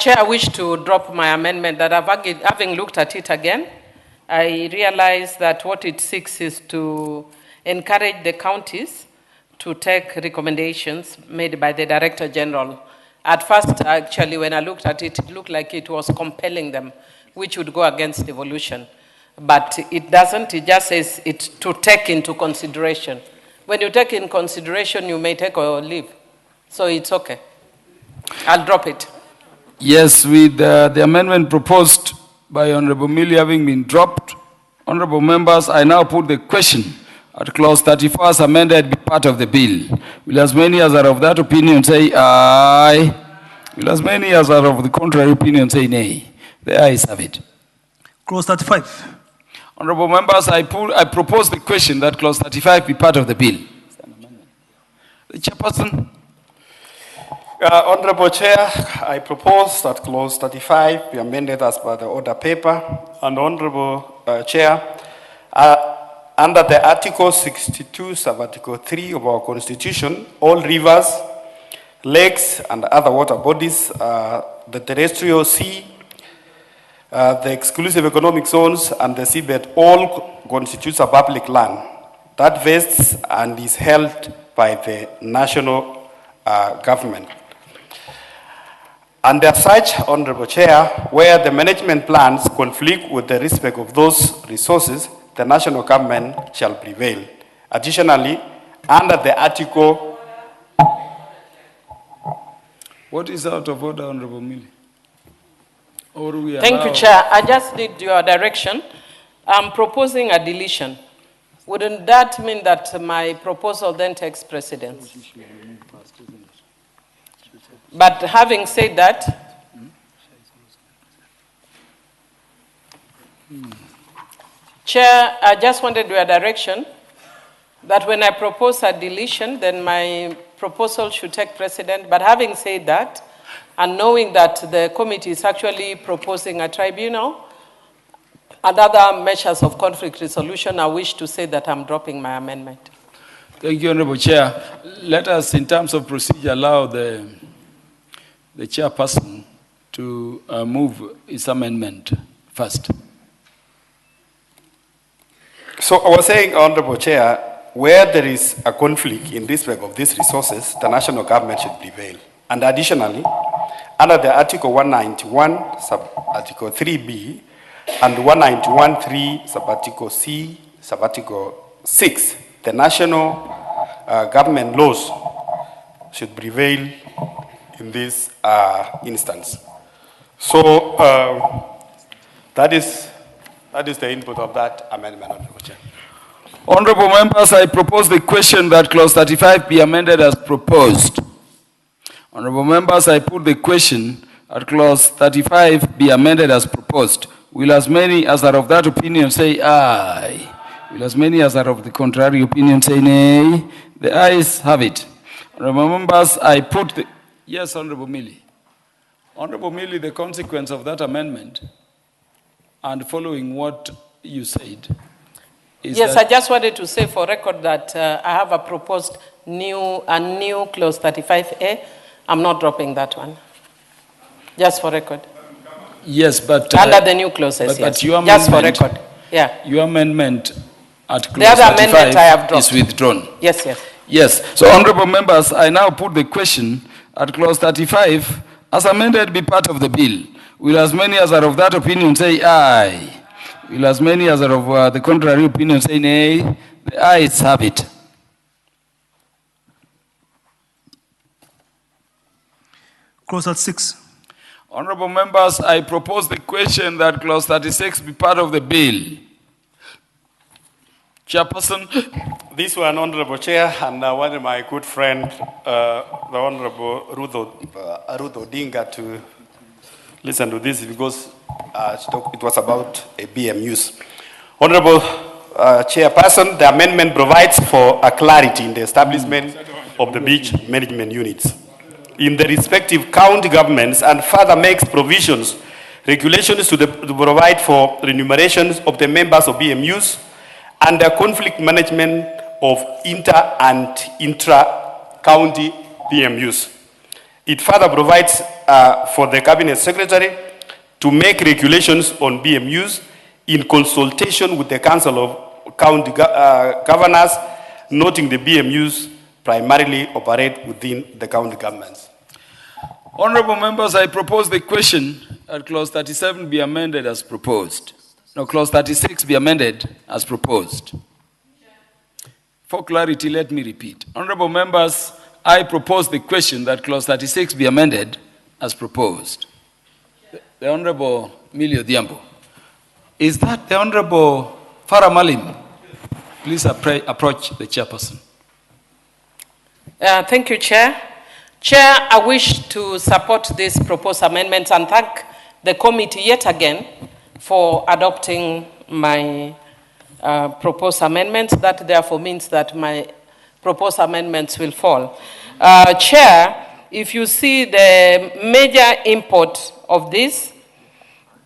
Chair, I wish to drop my amendment that having looked at it again, I realize that what it seeks is to encourage the counties to take recommendations made by the Director General. At first, actually, when I looked at it, it looked like it was compelling them, which would go against devolution. But it doesn't, it just says it to take into consideration. When you take in consideration, you may take or leave. So it's okay. I'll drop it. Yes, with the amendment proposed by Honorable Millie having been dropped, honorable members, I now put the question at clause 34 as amended be part of the bill. Will as many as are of that opinion say aye? Will as many as are of the contrary opinion say nay? The ayes have it. Clause 35. Honorable members, I propose the question that clause 35 be part of the bill. The chairperson. Honorable Chair, I propose that clause 35 be amended as per the order paper. And Honorable Chair, under the Article 62, sub-article 3 of our Constitution, all rivers, lakes, and other water bodies, the terrestrial sea, the exclusive economic zones, and the seabed all constitutes a public land that vests and is held by the national government. And as such, Honorable Chair, where the management plans conflict with the respect of those resources, the national government shall prevail. Additionally, under the article... What is out of order, Honorable Millie? Thank you, Chair. I just need your direction. I'm proposing a deletion. Wouldn't that mean that my proposal then takes precedence? But having said that, Chair, I just wanted your direction that when I propose a deletion, then my proposal should take precedent. But having said that, and knowing that the committee is actually proposing a tribunal and other measures of conflict resolution, I wish to say that I'm dropping my amendment. Thank you, Honorable Chair. Let us, in terms of procedure, allow the chairperson to move his amendment first. So I was saying, Honorable Chair, where there is a conflict in respect of these resources, the national government should prevail. And additionally, under the Article 191, sub-article 3B, and 191.3, sub-article C, sub-article 6, the national government laws should prevail in this instance. So that is the input of that amendment, Honorable Chair. Honorable members, I propose the question that clause 35 be amended as proposed. Honorable members, I put the question at clause 35 be amended as proposed. Will as many as are of that opinion say aye? Will as many as are of the contrary opinion say nay? The ayes have it. Honorable members, I put the... Yes, Honorable Millie. Honorable Millie, the consequence of that amendment and following what you said is yes, that... I just wanted to say for record that I have a proposed new clause 35A. I'm not dropping that one. Just for record. Yes, but... under the new clauses, but yes. Your Just for record. Yeah. Your amendment at clause the other amendment I have dropped is withdrawn. Yes, yes. Yes. So, honorable members, I now put the question at clause 35 as amended be part of the bill. Will as many as are of that opinion say aye? Will as many as are of the contrary opinion say nay? The ayes have it. Clause 36. Honorable members, I propose the question that clause 36 be part of the bill. Chairperson. This one, Honorable Chair, and one of my good friend, the Honorable Ruto Odinga, to listen to this because it was about a BMUs. Honorable Chairperson, the amendment provides for a clarity in the establishment of the beach management units in the respective county governments and further makes provisions, regulations to provide for remunerations of the members of BMUs and the conflict management of inter and intra-county BMUs. It further provides for the Cabinet Secretary to make regulations on BMUs in consultation with the Council of County Governors, noting the BMUs primarily operate within the county governments. Honorable members, I propose the question that clause 37 be amended as proposed. No, clause 36 be amended as proposed. For clarity, let me repeat. Honorable members, I propose the question that clause 36 be amended as proposed. The Honorable Millie Odhiambo. Is that the Honorable Farah Malim? Please approach the chairperson. Thank you, Chair. Chair, I wish to support this proposed amendment and thank the committee yet again for adopting my proposed amendments. That therefore means that my proposed amendments will fall. Chair, if you see the major import of this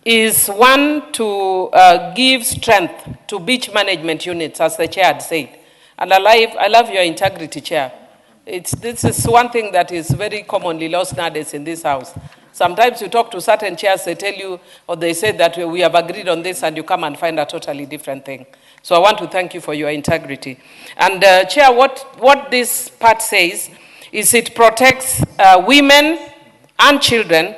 is one to give strength to beach management units, as the Chair had said. And I love your integrity, Chair. This is one thing that is very commonly lost nowadays in this House. Sometimes you talk to certain chairs, they tell you, or they say that we have agreed on this, and you come and find a totally different thing. So I want to thank you for your integrity. And Chair, what this part says is it protects women and children,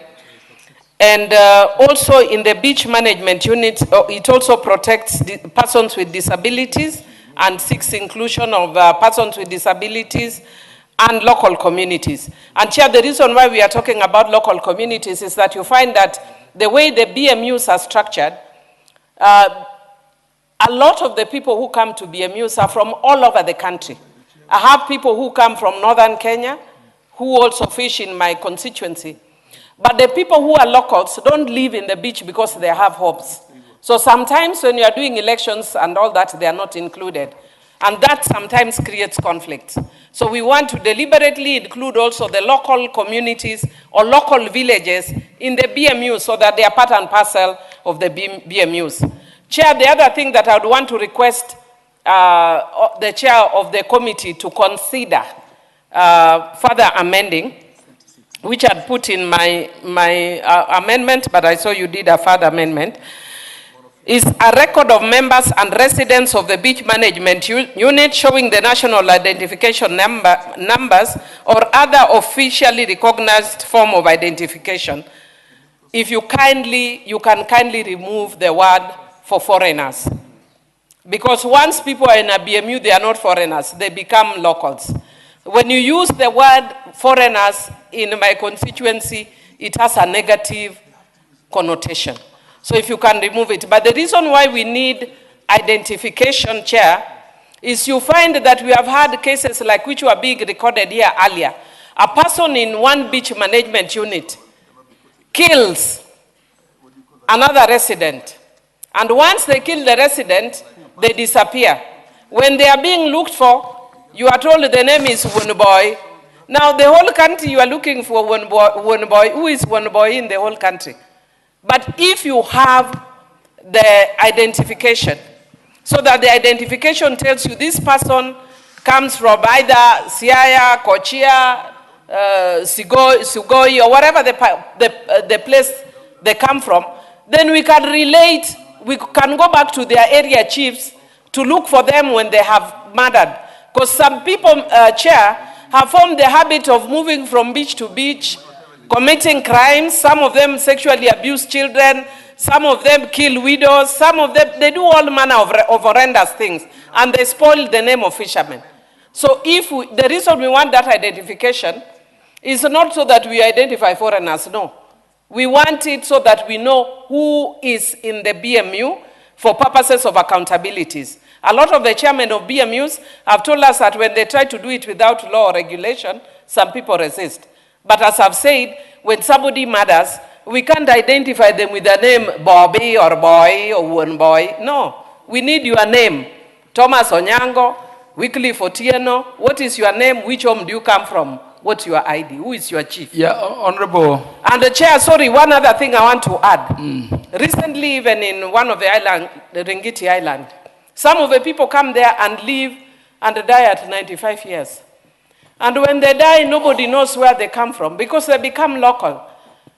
and also in the beach management unit, it also protects persons with disabilities and seeks inclusion of persons with disabilities and local communities. And Chair, the reason why we are talking about local communities is that you find that the way the BMUs are structured, a lot of the people who come to BMUs are from all over the country. I have people who come from northern Kenya who also fish in my constituency. But the people who are locals don't live in the beach because they have hopes. So sometimes when you are doing elections and all that, they are not included. And that sometimes creates conflicts. So we want to deliberately include also the local communities or local villages in the BMU so that they are part and parcel of the BMUs. Chair, the other thing that I would want to request the chair of the committee to consider further amending, which I'd put in my amendment, but I saw you did a further amendment, is a record of members and residents of the beach management unit showing the national identification numbers or other officially recognized form of identification. If you can kindly remove the word for foreigners. Because once people are in a BMU, they are not foreigners, they become locals. When you use the word foreigners in my constituency, it has a negative connotation. So if you can remove it. But the reason why we need identification, Chair, is you find that we have had cases like which were being recorded here earlier. A person in one beach management unit kills another resident. And once they kill the resident, they disappear. When they are being looked for, you are told the name is one boy. Now the whole country you are looking for one boy. Who is one boy in the whole country? But if you have the identification, so that the identification tells you this person comes from either Siaya, Kochia, Sugoi, or whatever the place they come from, then we can relate, we can go back to their area chiefs to look for them when they have murdered. Because some people, Chair, have formed the habit of moving from beach to beach, committing crimes. Some of them sexually abuse children, some of them kill widows, some of them, they do all manner of horrendous things, and they spoil the name of fishermen. So the reason we want that identification is not so that we identify foreigners, no. We want it so that we know who is in the BMU for purposes of accountabilities. A lot of the chairmen of BMUs have told us that when they try to do it without law or regulation, some people resist. But as I've said, when somebody murders, we can't identify them with the name Bobby or Boy or One Boy. No, we need your name. Thomas Onyango, Wycliffe Otieno, what is your name? Which home do you come from? What's your ID? Who is your chief? Yeah, Honorable. And the chair, sorry, one other thing I want to add. Recently, even in one of the islands, the Ringiti Island, some of the people come there and live and die at 95 years. And when they die, nobody knows where they come from because they become local.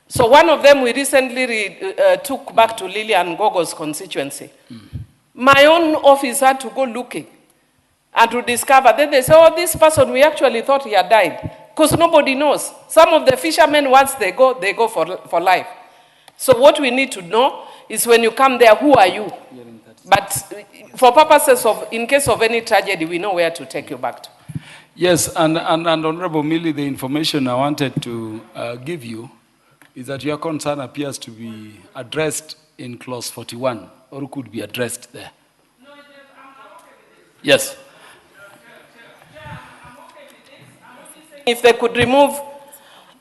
So one of them we recently took back to Lilian Gogo's constituency. My own office had to go looking and to discover. Then they say, oh, this person, we actually thought he had died. Because nobody knows. Some of the fishermen, once they go for life. So what we need to know is when you come there, who are you? But for purposes of, in case of any tragedy, we know where to take you back to. Yes, and Honorable Millie, the information I wanted to give you is that your concern appears to be addressed in clause 41, or could be addressed there. Yes. If they could remove,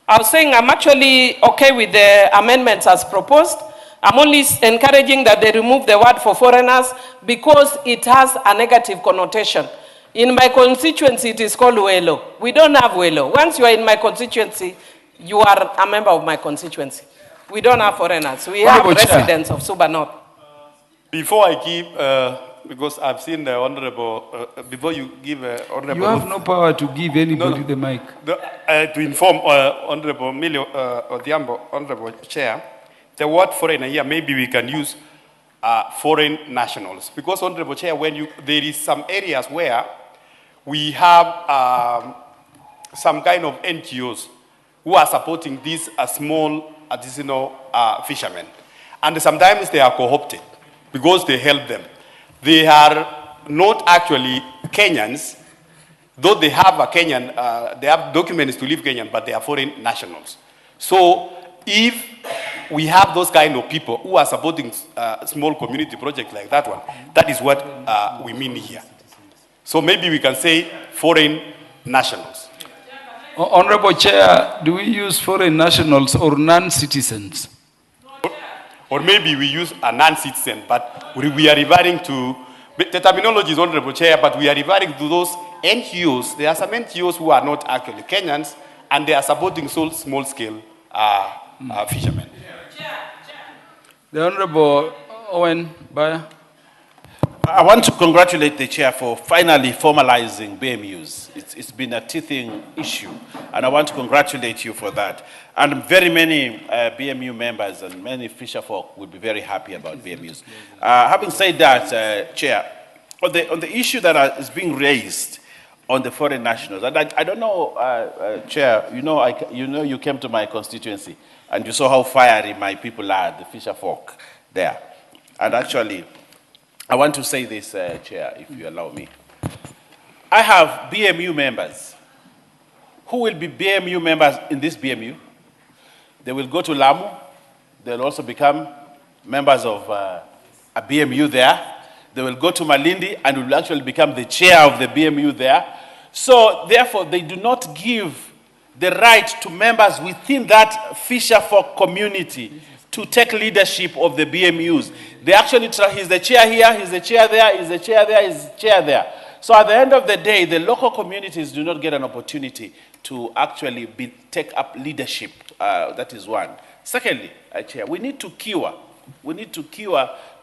I was saying I'm actually okay with the amendments as proposed. I'm only encouraging that they remove the word for foreigners because it has a negative connotation. In my constituency, it is called Welo. We don't have Welo. Once you are in my constituency, you are a member of my constituency. We don't have foreigners. We have residents of Suba North. Before I give, because I've seen the Honorable, before you give Honorable... You have no power to give anybody the mic. To inform Honorable Millie Odhiambo, Honorable Chair, the word foreigner here, maybe we can use foreign nationals. Because, Honorable Chair, there is some areas where we have some kind of NGOs who are supporting these small artisanal fishermen. And sometimes they are co-opted because they help them. They are not actually Kenyans, though they have a Kenyan, they have documents to live Kenyan, but they are foreign nationals. So if we have those kind of people who are supporting small community projects like that one, that is what we mean here. So maybe we can say foreign nationals. Honorable Chair, do we use foreign nationals or non-citizens? Or maybe we use a non-citizen, but we are referring to, the terminology is Honorable Chair, but we are referring to those NGOs. There are some NGOs who are not actually Kenyans, and they are supporting small-scale fishermen. The Honorable Owen Baya. I want to congratulate the chair for finally formalizing BMUs. It's been a teething issue, and I want to congratulate you for that. And very many BMU members and many fisher folk will be very happy about BMUs. Having said that, Chair, on the issue that is being raised on the foreign nationals, and I don't know, Chair, you came to my constituency, and you saw how fiery my people are, the fisher folk there. And actually, I want to say this, Chair, if you allow me. I have BMU members who will be BMU members in this BMU. They will go to Lamu. They'll also become members of a BMU there. They will go to Malindi and will actually become the chair of the BMU there. So, therefore, they do not give the right to members within that fisher folk community to take leadership of the BMUs. They actually try, he's the chair here, he's the chair there, he's the chair there, he's the chair there. So at the end of the day, the local communities do not get an opportunity to actually take up leadership. That is one. Secondly, Chair, we need to cure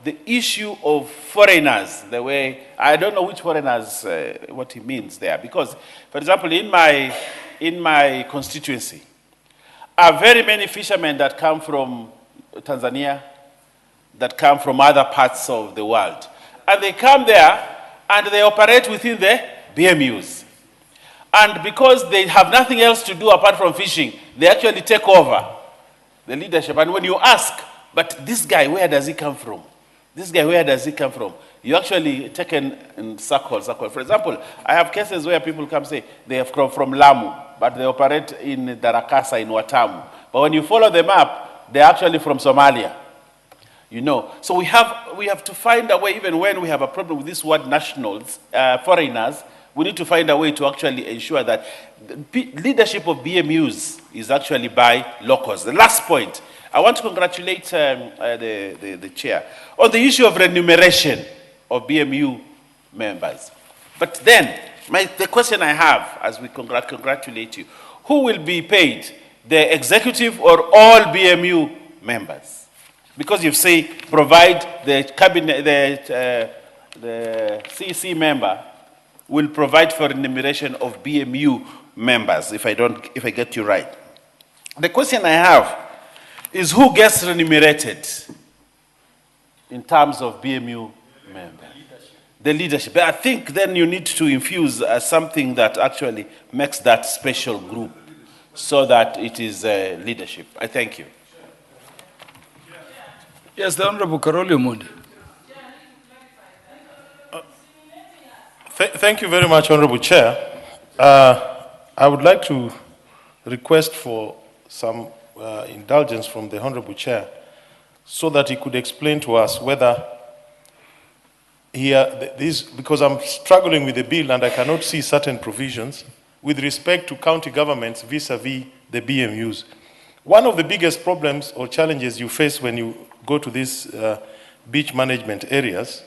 the issue of foreigners, the way, I don't know which foreigners, what he means there. Because, for example, in my constituency, are very many fishermen that come from Tanzania, that come from other parts of the world. And they come there and they operate within the BMUs. And because they have nothing else to do apart from fishing, they actually take over the leadership. And when you ask, But this guy, where does he come from? This guy, where does he come from? You actually taken in circles. For example, I have cases where people come say they have come from Lamu, but they operate in Darakasa, in Watamu. But when you follow them up, they're actually from Somalia. You know, so we have to find a way, even when we have a problem with this word nationals, foreigners, we need to find a way to actually ensure that the leadership of BMUs is actually by locals. The last point, I want to congratulate the chair on the issue of remuneration of BMU members. But then, the question I have, as we congratulate you, who will be paid, the executive or all BMU members? Because you say provide the cabinet, the CC member will provide for remuneration of BMU members, if I get you right. The question I have is who gets remunerated in terms of BMU members? The leadership. But I think then you need to infuse something that actually makes that special group so that it is leadership. I thank you. Yes, the Honorable Karoli Omondi. Thank you very much, Honorable Chair. I would like to request for some indulgence from the Honorable Chair so that he could explain to us whether because I'm struggling with the bill and I cannot see certain provisions with respect to county governments vis-a-vis the BMUs. One of the biggest problems or challenges you face when you go to these beach management areas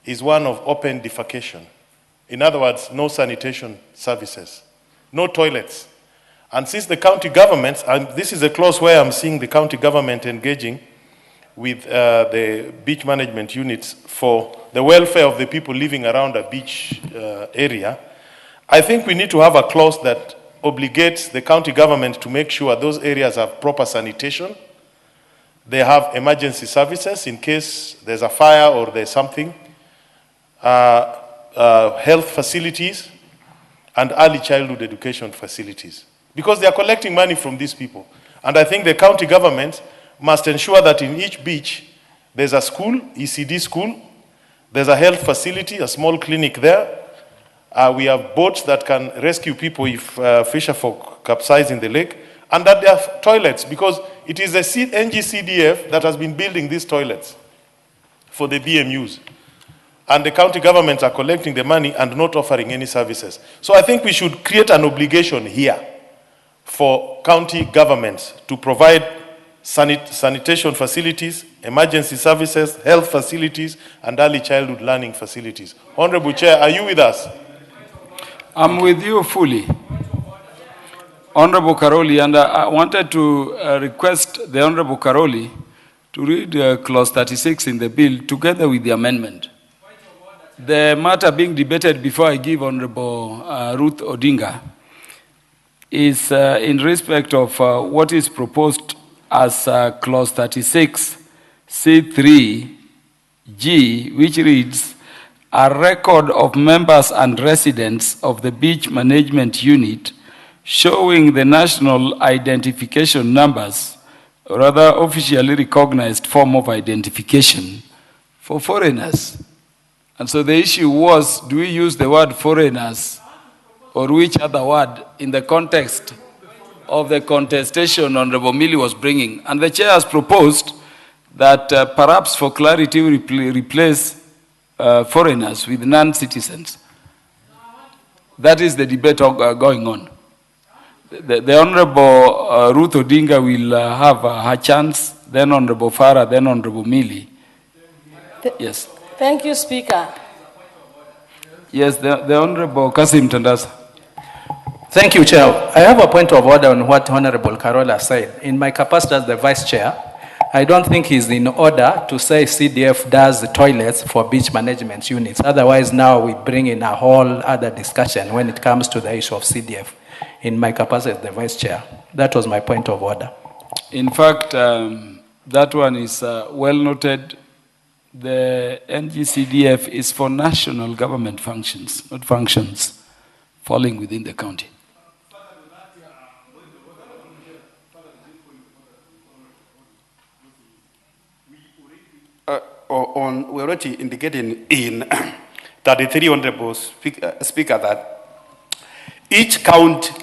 is one of open defecation. In other words, no sanitation services, no toilets. And since the county governments, and this is a clause where I'm seeing the county government engaging with the beach management units for the welfare of the people living around a beach area, I think we need to have a clause that obligates the county government to make sure those areas have proper sanitation. They have emergency services in case there's a fire or there's something, health facilities, and early childhood education facilities. Because they are collecting money from these people. And I think the county government must ensure that in each beach, there's a school, ECD school, there's a health facility, a small clinic there. We have boats that can rescue people if fisherfolk capsize in the lake, and that there are toilets, because it is the NGCDF that has been building these toilets for the BMUs. And the county governments are collecting the money and not offering any services. So I think we should create an obligation here for county governments to provide sanitation facilities, emergency services, health facilities, and early childhood learning facilities. Honorable Chair, are you with us? I'm with you fully. Honorable Karoli, and I wanted to request the Honorable Karoli to read clause 36 in the bill together with the amendment. The matter being debated before I give Honorable Ruth Odinga is in respect of what is proposed as clause 36, C3, G, which reads, a record of members and residents of the beach management unit showing the national identification numbers, or other officially recognized form of identification for foreigners. And so the issue was, do we use the word foreigners or which other word in the context of the contestation Honorable Millie was bringing? And the chair has proposed that perhaps for clarity we replace foreigners with non-citizens. That is the debate going on. The Honorable Ruth Odinga will have her chance, then Honorable Farah, then Honorable Millie. Yes. Thank you, Speaker. Yes, the Honorable Kasim Tandasa. Thank you, Chair. I have a point of order on what Honorable Carola said. In my capacity as the Vice Chair, I don't think it's in order to say CDF does the toilets for beach management units. Otherwise, now we bring in a whole other discussion when it comes to the issue of CDF. In my capacity as the Vice Chair. That was my point of order. In fact, that one is well noted. The NGCDF is for national government functions, not functions falling within the county. we already indicated in 33 Honorable Speaker that each county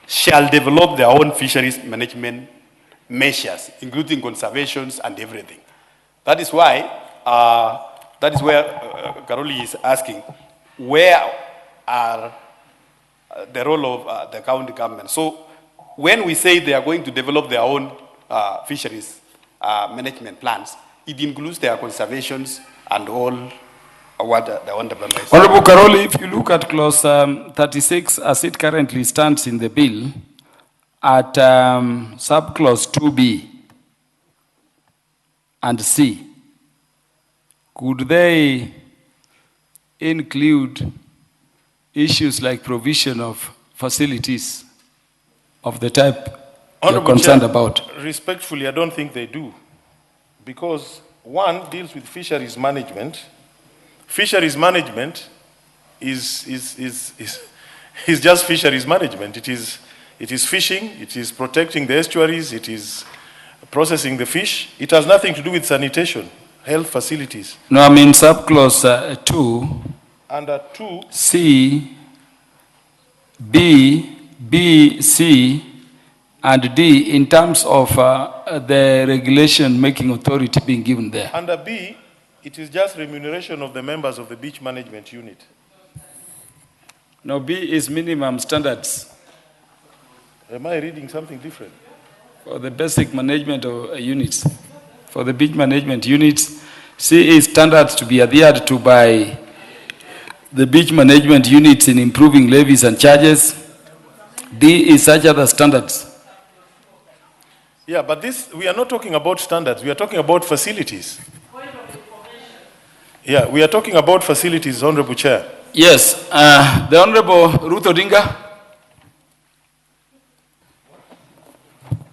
shall develop their own fisheries management measures, including conservations and everything. That is why, that is where Karoli is asking, where are the role of the county government? So when we say they are going to develop their own fisheries management plans, it includes their conservations and all what the Honorable is. Honorable Karoli, if you look at clause 36 as it currently stands in the bill, at subclause 2B and C, could they include issues like provision of facilities of the type you're concerned about? Respectfully, I don't think they do. Because one deals with fisheries management. Fisheries management is just fisheries management. It is fishing, it is protecting the estuaries, it is processing the fish. It has nothing to do with sanitation, health facilities. No, I mean subclause 2. Under 2. C, B, C, and D in terms of the regulation making authority being given there. Under B, it is just remuneration of the members of the beach management unit. No, B is minimum standards. Am I reading something different? For the basic management of units. For the beach management units, C is standards to be adhered to by the beach management units in improving levies and charges. D is such other standards. Yeah, but this, we are not talking about standards, we are talking about facilities. Yeah, we are talking about facilities, Honorable Chair. Yes, the Honorable Ruto Odinga.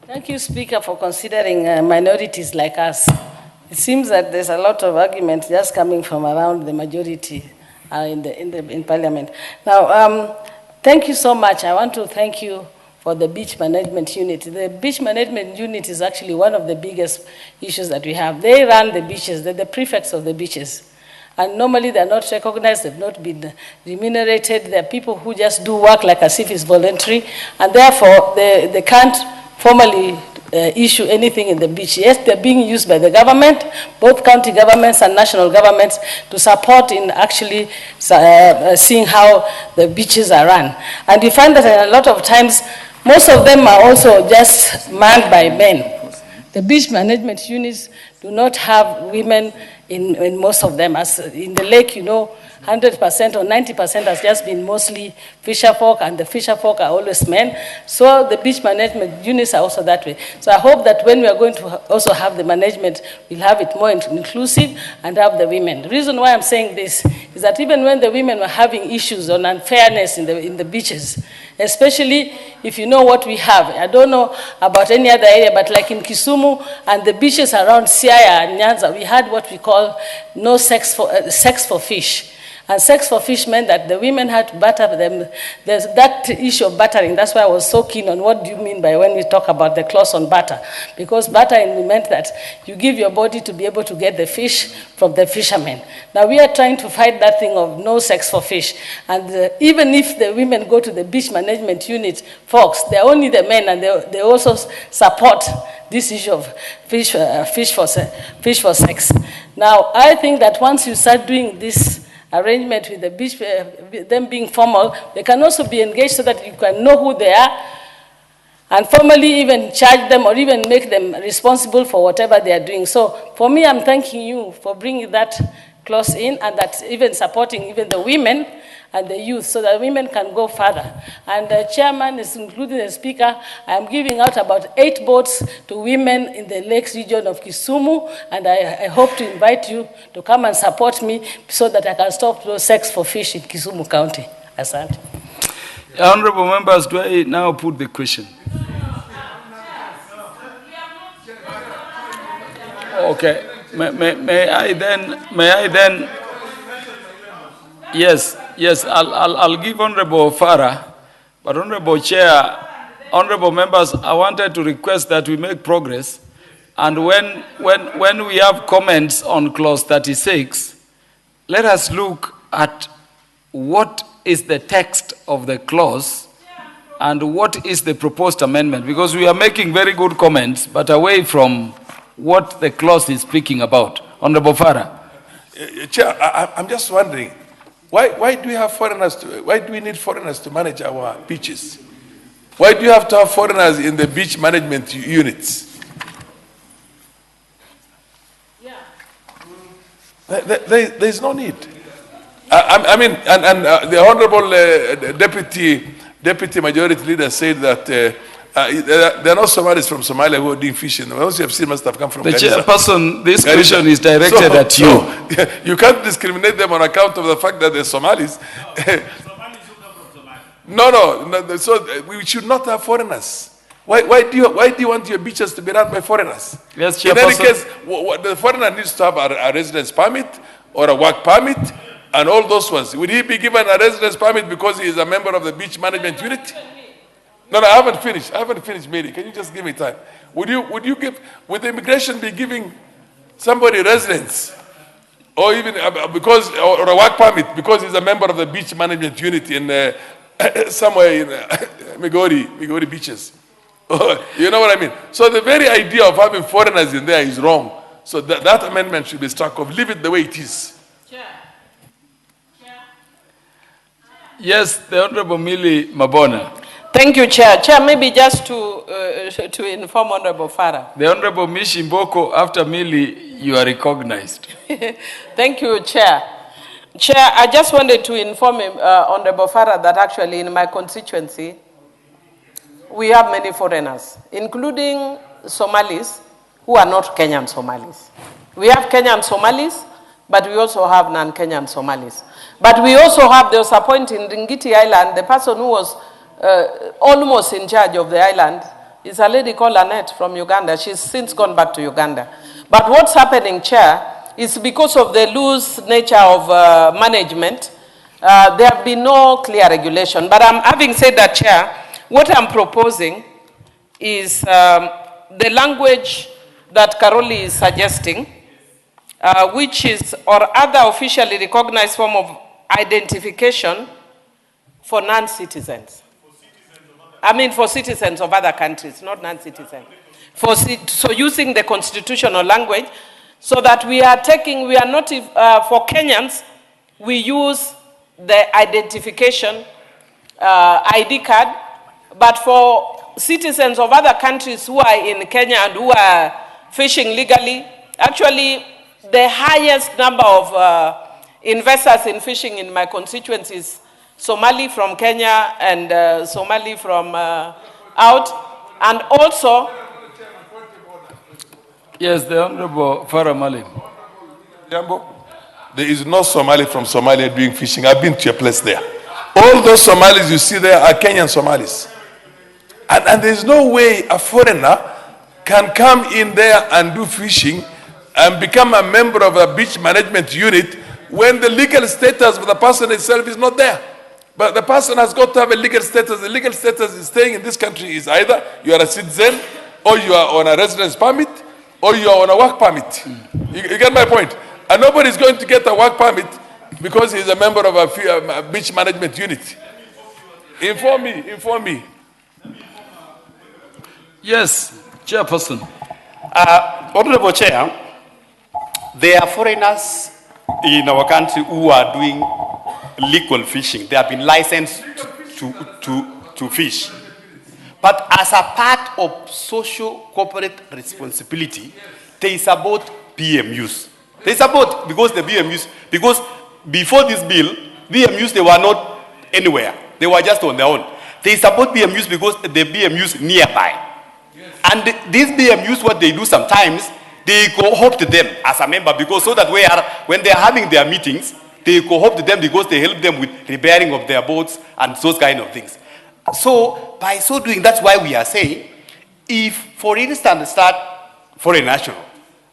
Thank you, Speaker, for considering minorities like us. It seems that there's a lot of argument just coming from around the majority in Parliament. Now, thank you so much. I want to thank you for the beach management unit. The beach management unit is actually one of the biggest issues that we have. They run the beaches, they're the prefects of the beaches. And normally they're not recognized, they've not been remunerated. They're people who just do work like as if it's voluntary, and therefore they can't formally issue anything in the beach. Yes, they're being used by the government, both county governments and national governments, to support in actually seeing how the beaches are run. And you find that a lot of times, most of them are also just manned by men. The beach management units do not have women in most of them. As in the lake, you know, 100% or 90% has just been mostly fisher folk, and the fisher folk are always men. So the beach management units are also that way. So I hope that when we are going to also have the management, we'll have it more inclusive and have the women. The reason why I'm saying this is that even when the women were having issues on unfairness in the beaches, especially if you know what we have. I don't know about any other area, but like in Kisumu and the beaches around Siaya and Nyanza, we had what we call no sex for fish. And sex for fish meant that the women had to batter them. There's that issue of battering. That's why I was so keen on what do you mean by when we talk about the clause on batter. Because battering meant that you give your body to be able to get the fish from the fishermen. Now we are trying to fight that thing of no sex for fish. And even if the women go to the beach management unit, folks, they're only the men, and they also support this issue of fish for sex. Now I think that once you start doing this arrangement with the beach, them being formal, they can also be engaged so that you can know who they are and formally even charge them or even make them responsible for whatever they are doing. So for me, I'm thanking you for bringing that clause in, and that's even supporting even the women and the youth so that women can go further. And the chairman is including the speaker. I'm giving out about 8 boats to women in the lakes region of Kisumu, and I hope to invite you to come and support me so that I can stop those sex for fish in Kisumu County. Asante. Honorable members, do I now put the question? Okay. May I then? Yes, I'll give Honorable Farah, but Honorable Chair, Honorable members, I wanted to request that we make progress And when we have comments on clause 36, let us look at what is the text of the clause and what is the proposed amendment, because we are making very good comments, but away from what the clause is speaking about. Honorable Farah. Chair, I'm just wondering, why do we have foreigners? Why do we need foreigners to manage our beaches? Why do you have to have foreigners in the beach management units? Yeah. There's no need. I mean, the honorable deputy majority leader said that there are no Somalis from Somalia who are doing fishing. Those you have seen must have come from the Garissa. Chairperson, this question is directed at you. So, you can't discriminate them on account of the fact that they're Somalis. No. So we should not have foreigners. Why do you want your beaches to be run by foreigners? Yes, in any case, the foreigner needs to have a residence permit or a work permit and all those ones. Would he be given a residence permit because he is a member of the beach management unit? No, I haven't finished, Mary. Can you just give me time? Would the immigration be giving somebody residence or even or a work permit because he's a member of the beach management unit in somewhere in Migori beaches? You know what I mean? So the very idea of having foreigners in there is wrong. So that amendment should be struck off. Leave it the way it is. Yes, the Honorable Millie Mabona. Thank you, Chair. Chair, maybe just to inform Honorable Farah. The Honorable Mishi Mboko, after Millie, you are recognized. Thank you, Chair. Chair, I just wanted to inform Honorable Farah that actually in my constituency, we have many foreigners, including Somalis who are not Kenyan Somalis. We have Kenyan Somalis, but we also have non-Kenyan Somalis. But we also have, there was a point in Ringiti Island, the person who was almost in charge of the island is a lady called Annette from Uganda. She's since gone back to Uganda. But what's happening, Chair, is because of the loose nature of management, there have been no clear regulation. But having said that, Chair, what I'm proposing is the language that Karoli is suggesting, which is or other officially recognized form of identification for non-citizens. For citizens of other countries, not non-citizens. So using the constitutional language, so that we are not, for Kenyans, we use the identification ID card, but for citizens of other countries who are in Kenya and who are fishing legally, actually the highest number of investors in fishing in my constituency is Somali from Kenya and Somali from out, and also... Yes, the Honorable Farah Malim. There is no Somali from Somalia doing fishing. I've been to a place there. All those Somalis you see there are Kenyan Somalis. And there's no way a foreigner can come in there and do fishing and become a member of a beach management unit when the legal status of the person itself is not there. But the person has got to have a legal status. The legal status is staying in this country is either you are a citizen, or you are on a residence permit, or you are on a work permit. You get my point? And nobody is going to get a work permit because he is a member of a beach management unit. Inform me. Yes, Chairperson. Honorable Chair, there are foreigners in our country who are doing legal fishing. They have been licensed to fish. But as a part of social corporate responsibility, there is about BMUs. There is about, because before this bill, BMUs, they were not anywhere. They were just on their own. There is about BMUs because the BMUs nearby. And these BMUs, what they do sometimes, they co-opt them as a member, because so that when they are having their meetings, they co-opt them because they help them with repairing of their boats and those kind of things. So by so doing, that's why we are saying, if for instance start foreign national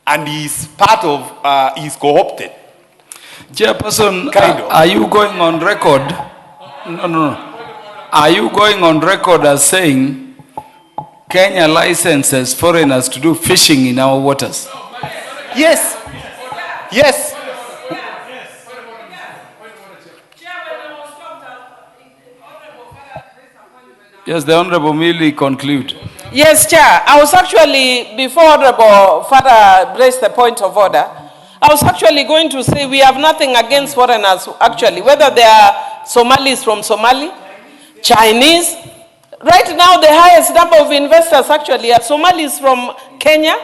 and he's part of, he's co-opted. Chairperson, are you going on record? No. Are you going on record as saying Kenya licenses foreigners to do fishing in our waters? Yes. Yes. Yes, the Honorable Millie conclude. Yes, Chair. I was actually, before Honorable Father raised the point of order, I was actually going to say we have nothing against foreigners, actually, whether they are Somalis from Somali, Chinese. Right now, the highest number of investors actually are Somalis from Kenya,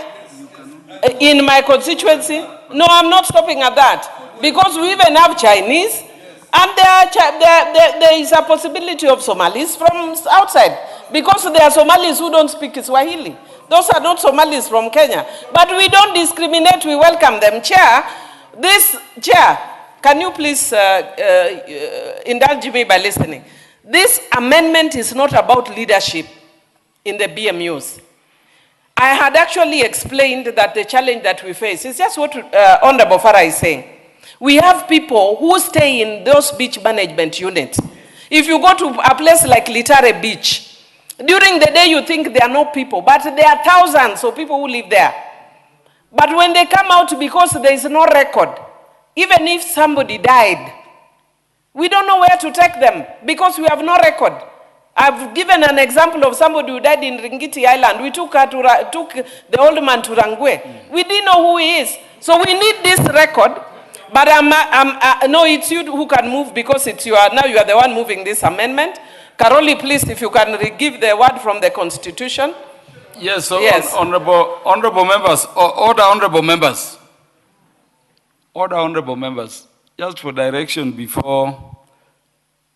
in my constituency. No, I'm not stopping at that, because we even have Chinese, and there is a possibility of Somalis from outside, because there are Somalis who don't speak Swahili. Those are not Somalis from Kenya. But we don't discriminate, we welcome them. Chair, can you please indulge me by listening? This amendment is not about leadership in the BMUs. I had actually explained that the challenge that we face is just what Honorable Farah is saying. We have people who stay in those beach management units. If you go to a place like Litare Beach, during the day you think there are no people, but there are thousands of people who live there. But when they come out, because there is no record, even if somebody died, we don't know where to take them because we have no record. I've given an example of somebody who died in Ringiti Island. We took the old man to Rangwe. We didn't know who he is. So we need this record. But no, it's you who can move, because now you are the one moving this amendment. Karoli, please, if you can give the word from the Constitution. Yes, so yes. Honorable members, order honorable members. Order honorable members. Just for direction before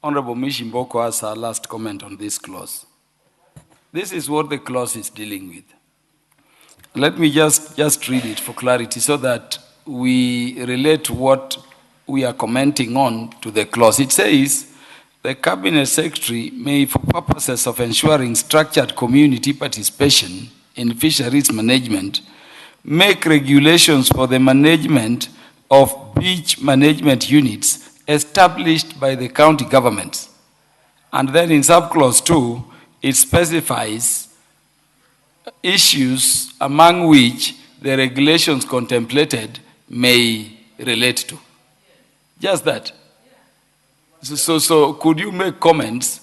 Honorable Mishimboko has her last comment on this clause. This is what the clause is dealing with. Let me just read it for clarity so that we relate what we are commenting on to the clause. It says, the Cabinet Secretary may, for purposes of ensuring structured community participation in fisheries management, make regulations for the management of beach management units established by the county governments. And then in subclause 2, it specifies issues among which the regulations contemplated may relate to. Just that. So could you make comments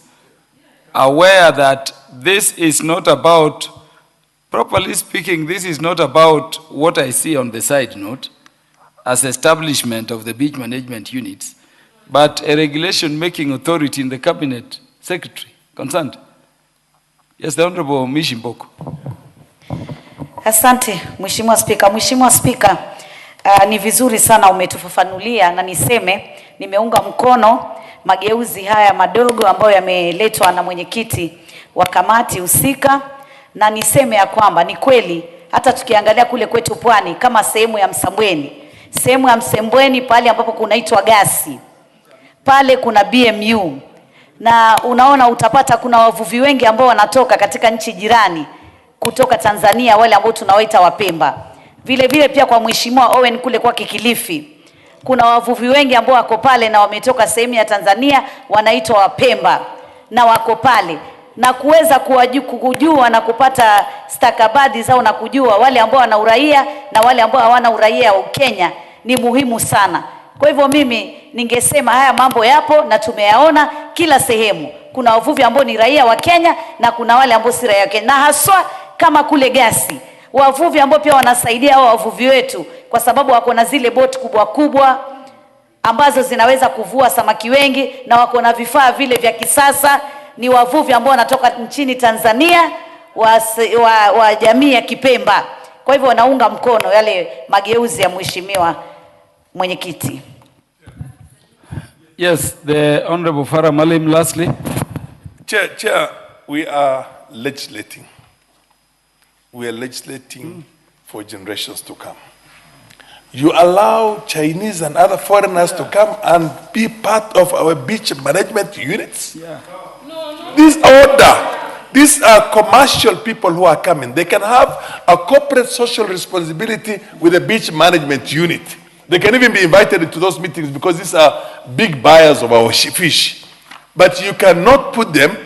aware that this is not about, properly speaking, this is not about what I see on the side note as establishment of the beach management units, but a regulation making authority in the Cabinet Secretary concerned. Yes, the Honorable Mishimboko. Asante, Mheshimiwa Spika. Mheshimiwa Spika, ni vizuri sana umetufafanulia, na niseme nimeunga mkono mageuzi haya madogo ambayo yameletwa na mwenyekiti wa kamati husika, na niseme ya kwamba ni kweli hata tukiangalia kule kwetu Pwani kama sehemu ya Msembweni pale ambapo kunaitwa Gasi, pale kuna BMU, na unaona utapata kuna wavuvi wengi ambao wanatoka katika nchi jirani kutoka Tanzania, wale ambao tunawaita Wapemba. Vile vile pia kwa Mheshimiwa Owen kule kwa Kilifi, kuna wavuvi wengi ambao wako pale na wametoka sehemu ya Tanzania wanaitwa Wapemba na wako pale, na kuweza kujua na kupata stakabadhi zao na kujua wale ambao wana uraia na wale ambao hawana uraia wa Kenya ni muhimu sana. Kwa hivyo mimi ningesema haya mambo yapo na tumeyaona kila sehemu. Kuna wavuvi ambao ni raia wa Kenya na kuna wale ambao si raia wa Kenya, na haswa kama kule Gasi, wavuvi ambao pia wanasaidia hao wavuvi wetu kwa sababu wako na zile boti kubwa kubwa ambazo zinaweza kuvua samaki wengi, na wako na vifaa vile vya kisasa. Ni wavuvi ambao wanatoka nchini Tanzania wa jamii ya Kipemba. Kwa hivyo wanaunga mkono yale mageuzi ya Mheshimiwa mwenyekiti. Yes, the Honorable Farah Malim, lastly. Chair, we are legislating. We are legislating for generations to come. You allow Chinese and other foreigners to come and be part of our beach management units? Yeah. This order, these are commercial people who are coming. They can have a corporate social responsibility with a beach management unit. They can even be invited into those meetings because these are big buyers of our fish. But you cannot put them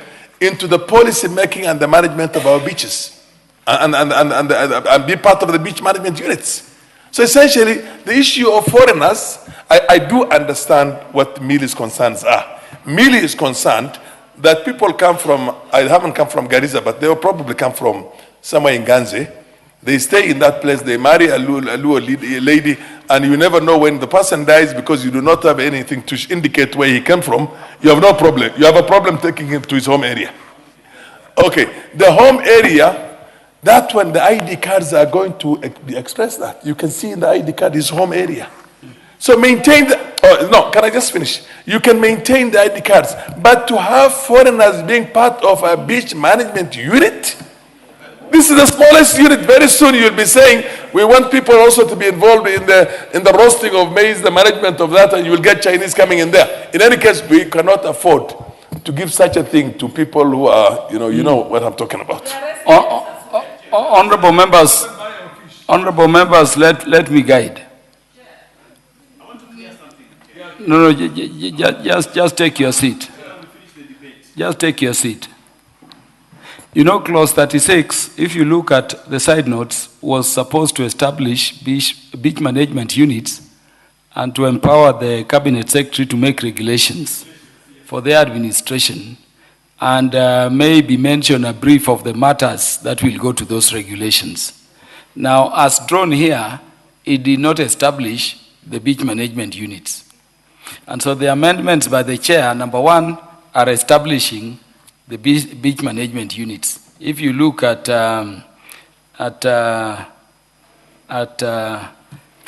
into the policy making and the management of our beaches and be part of the beach management units. So essentially, the issue of foreigners, I do understand what Milli's concerns are. Millie is concerned that people come from, I haven't come from Garissa, but they will probably come from somewhere in Ganze. They stay in that place, they marry a Luo lady, and you never know when the person dies because you do not have anything to indicate where he came from. You have no problem. You have a problem taking him to his home area. Okay, the home area, that when the ID cards are going to express that. You can see in the ID card his home area. So maintain the, oh, no, can I just finish? You can maintain the ID cards, but to have foreigners being part of a beach management unit, this is the smallest unit. Very soon you'll be saying, we want people also to be involved in the roasting of maize, the management of that, and you will get Chinese coming in there. In any case, we cannot afford to give such a thing to people who are, you know what I'm talking about. Honorable members, let me guide. No, just take your seat. Just take your seat. You know, clause 36, if you look at the side notes, was supposed to establish beach management units and to empower the cabinet secretary to make regulations for their administration and maybe mention a brief of the matters that will go to those regulations. Now, as drawn here, it did not establish the beach management units. And so the amendments by the chair, number one, are establishing the beach management units. If you look at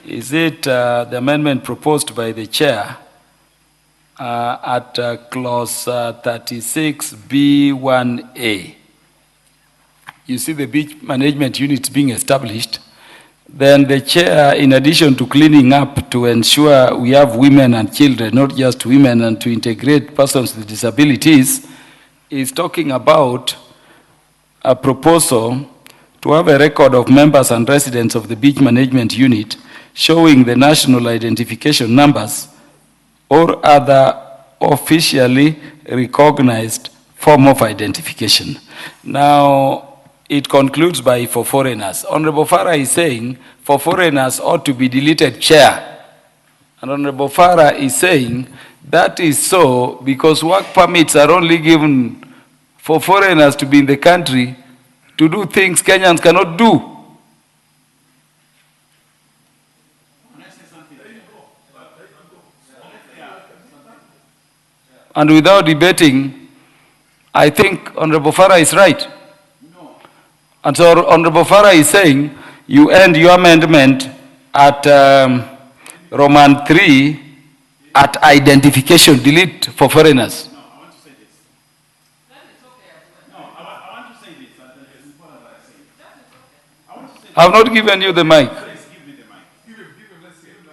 is it the amendment proposed by the chair at clause 36B1A, you see the beach management units being established. Then the chair, in addition to cleaning up to ensure we have women and children, not just women, and to integrate persons with disabilities, is talking about a proposal to have a record of members and residents of the beach management unit showing the national identification numbers or other officially recognized form of identification. Now, it concludes by for foreigners. Honorable Farah is saying for foreigners ought to be deleted chair. And Honorable Farah is saying that is so because work permits are only given for foreigners to be in the country to do things Kenyans cannot do. And without debating, I think Honorable Farah is right. And so Honorable Farah is saying you end your amendment at Roman 3 at identification, delete for foreigners. I have not given you the mic.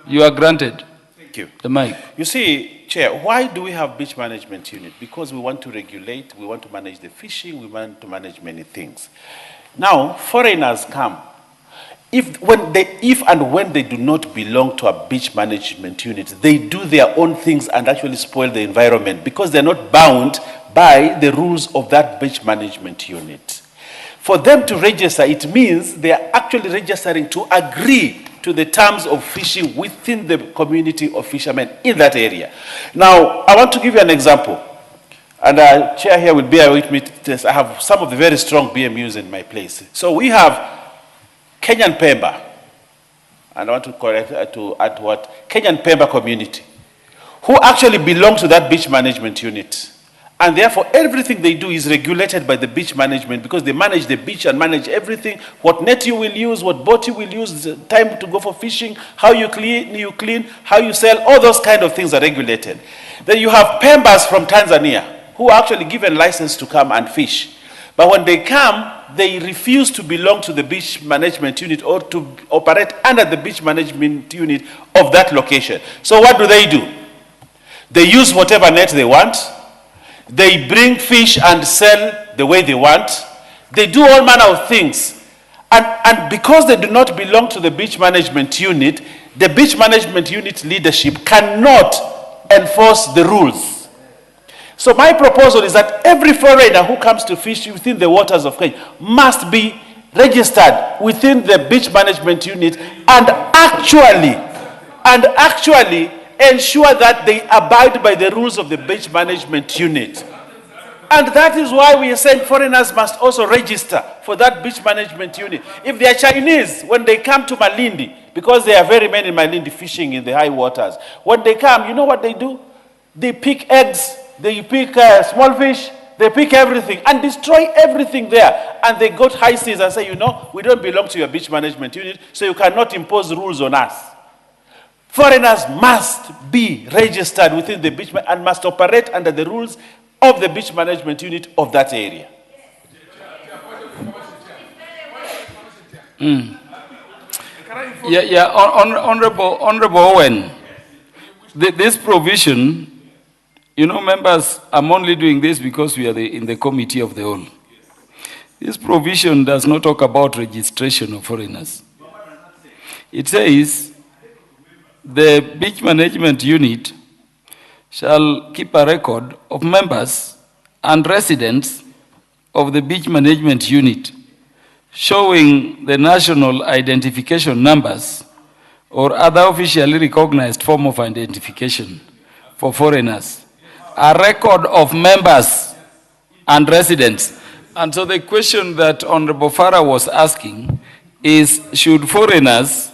You are granted. Thank you. The mic. You see, Chair, why do we have beach management unit? Because we want to regulate, we want to manage the fishing, we want to manage many things. Now, foreigners come. If and when they do not belong to a beach management unit, they do their own things and actually spoil the environment because they're not bound by the rules of that beach management unit. For them to register, it means they are actually registering to agree to the terms of fishing within the community of fishermen in that area. Now, I want to give you an example. And our chair here will bear with me. I have some of the very strong BMUs in my place. So we have Kenyan Pemba, and I want to add what? Kenyan Pemba community, who actually belong to that beach management unit. And therefore, everything they do is regulated by the beach management because they manage the beach and manage everything. What net you will use, what boat you will use, the time to go for fishing, how you clean, how you sell, all those kind of things are regulated. Then you have Pembas from Tanzania, who are actually given license to come and fish. But when they come, they refuse to belong to the beach management unit or to operate under the beach management unit of that location. So what do? They use whatever net they want. They bring fish and sell the way they want. They do all manner of things. And because they do not belong to the beach management unit, the beach management unit leadership cannot enforce the rules. So my proposal is that every foreigner who comes to fish within the waters of Kenya must be registered within the beach management unit and actually ensure that they abide by the rules of the beach management unit. And that is why we are saying foreigners must also register for that beach management unit. If they are Chinese, when they come to Malindi, because there are very many in Malindi fishing in the high waters, when they come, you know what they do? They pick eggs, they pick small fish, they pick everything and destroy everything there. And they go to high seas and say, you know, we don't belong to your beach management unit, so you cannot impose rules on us. Foreigners must be registered within the beach and must operate under the rules of the beach management unit of that area. Honorable Owen, this provision, you know, members, I'm only doing this because we are in the committee of the whole. This provision does not talk about registration of foreigners. It says the beach management unit shall keep a record of members and residents of the beach management unit showing the national identification numbers or other officially recognized form of identification for foreigners. A record of members and residents. And so the question that Honorable Farah was asking is, should foreigners